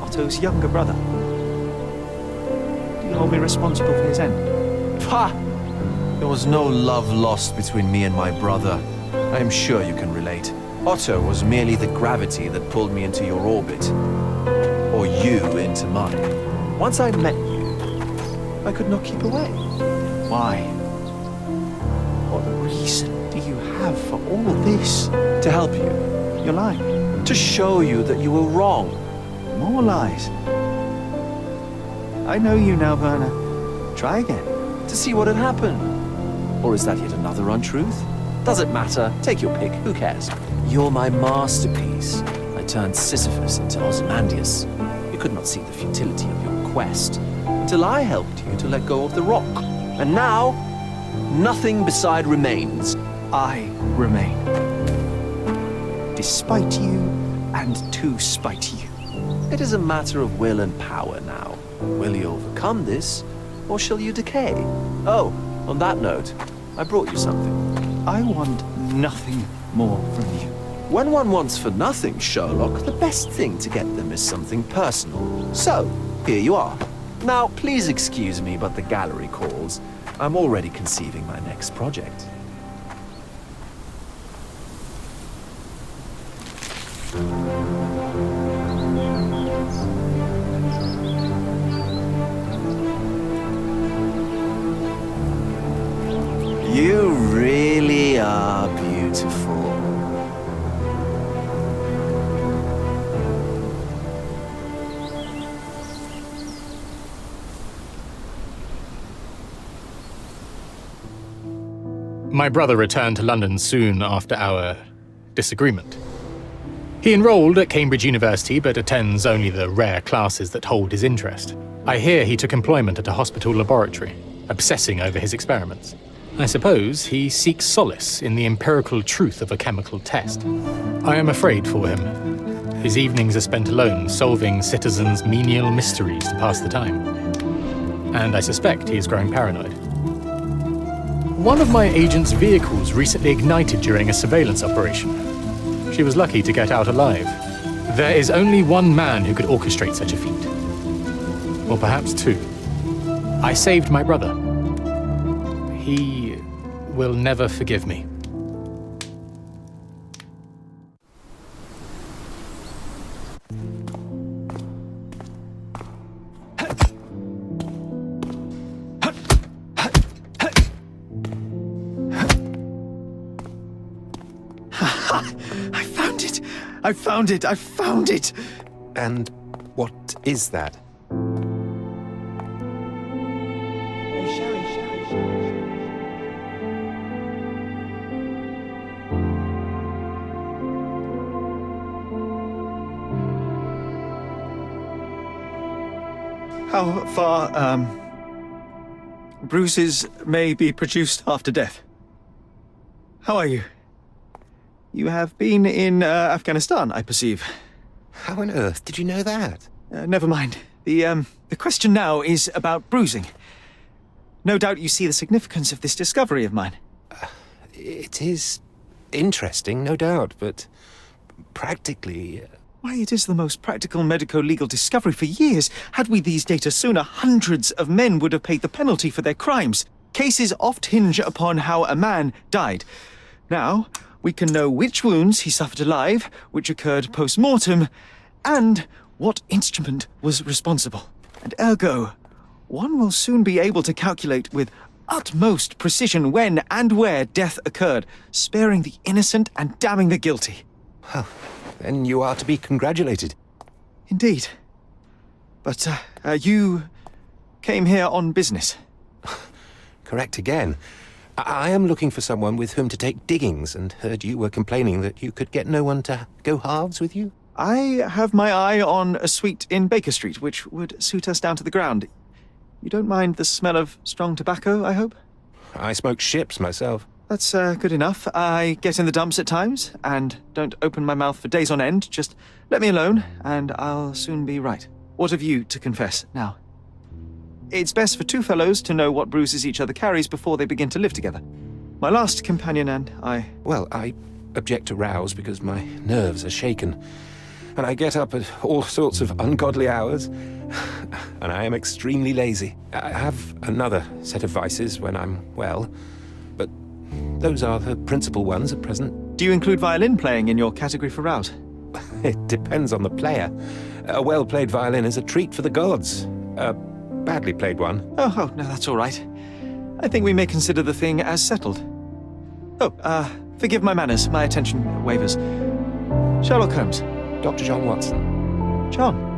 Otto's younger brother. Do you hold me responsible for his end? Ha! There was no love lost between me and my brother. I am sure you can relate. Otto was merely the gravity that pulled me into your orbit. Or you into mine. Once I met you, I could not keep away. Why? What reason do you have for all this? To help you. You're lying. To show you that you were wrong. More lies. I know you now, Werner. Try again. To see what had happened. Or is that yet another untruth? Does it matter? Take your pick. Who cares? You're my masterpiece. I turned Sisyphus into Ozymandias. You could not see the futility of your quest until I helped you to let go of the rock. And now, nothing beside remains. I remain. Despite you and to spite you. It is a matter of will and power now. Will you overcome this, or shall you decay? Oh, on that note, I brought you something. I want nothing more from you. When one wants for nothing, Sherlock, the best thing to get them is something personal. So, here you are. Now, please excuse me, but the gallery calls. I'm already conceiving my next project. You really are beautiful. My brother returned to London soon after our disagreement. He enrolled at Cambridge University, but attends only the rare classes that hold his interest. I hear he took employment at a hospital laboratory, obsessing over his experiments. I suppose he seeks solace in the empirical truth of a chemical test. I am afraid for him. His evenings are spent alone, solving citizens' menial mysteries to pass the time. And I suspect he is growing paranoid. One of my agent's vehicles recently ignited during a surveillance operation. She was lucky to get out alive. There is only one man who could orchestrate such a feat. Or perhaps two. I saved my brother. He will never forgive me. I found it! I found it! And what is that? How far, bruises may be produced after death. How are you? You have been in Afghanistan, I perceive. How on earth did you know that? Never mind. The question now is about bruising. No doubt you see the significance of this discovery of mine. It is interesting, no doubt, but practically... Why, it is the most practical medico-legal discovery for years. Had we these data sooner, hundreds of men would have paid the penalty for their crimes. Cases oft hinge upon how a man died. Now, we can know which wounds he suffered alive, which occurred post-mortem, and what instrument was responsible. And ergo, one will soon be able to calculate with utmost precision when and where death occurred, sparing the innocent and damning the guilty. Well, then you are to be congratulated. Indeed. But, you came here on business. Correct again. I am looking for someone with whom to take diggings, and heard you were complaining that you could get no one to go halves with you. I have my eye on a suite in Baker Street, which would suit us down to the ground. You don't mind the smell of strong tobacco, I hope? I smoke ships myself. That's good enough. I get in the dumps at times, and don't open my mouth for days on end. Just let me alone, and I'll soon be right. What have you to confess now? It's best for two fellows to know what bruises each other carries before they begin to live together. My last companion and I... Well, I object to rows because my nerves are shaken, and I get up at all sorts of ungodly hours, and I am extremely lazy. I have another set of vices when I'm well, but those are the principal ones at present. Do you include violin playing in your category for rout? It depends on the player. A well-played violin is a treat for the gods. A badly played one. Oh, no, that's all right. I think we may consider the thing as settled. Oh, forgive my manners. My attention wavers. Sherlock Holmes. Dr. John Watson. John.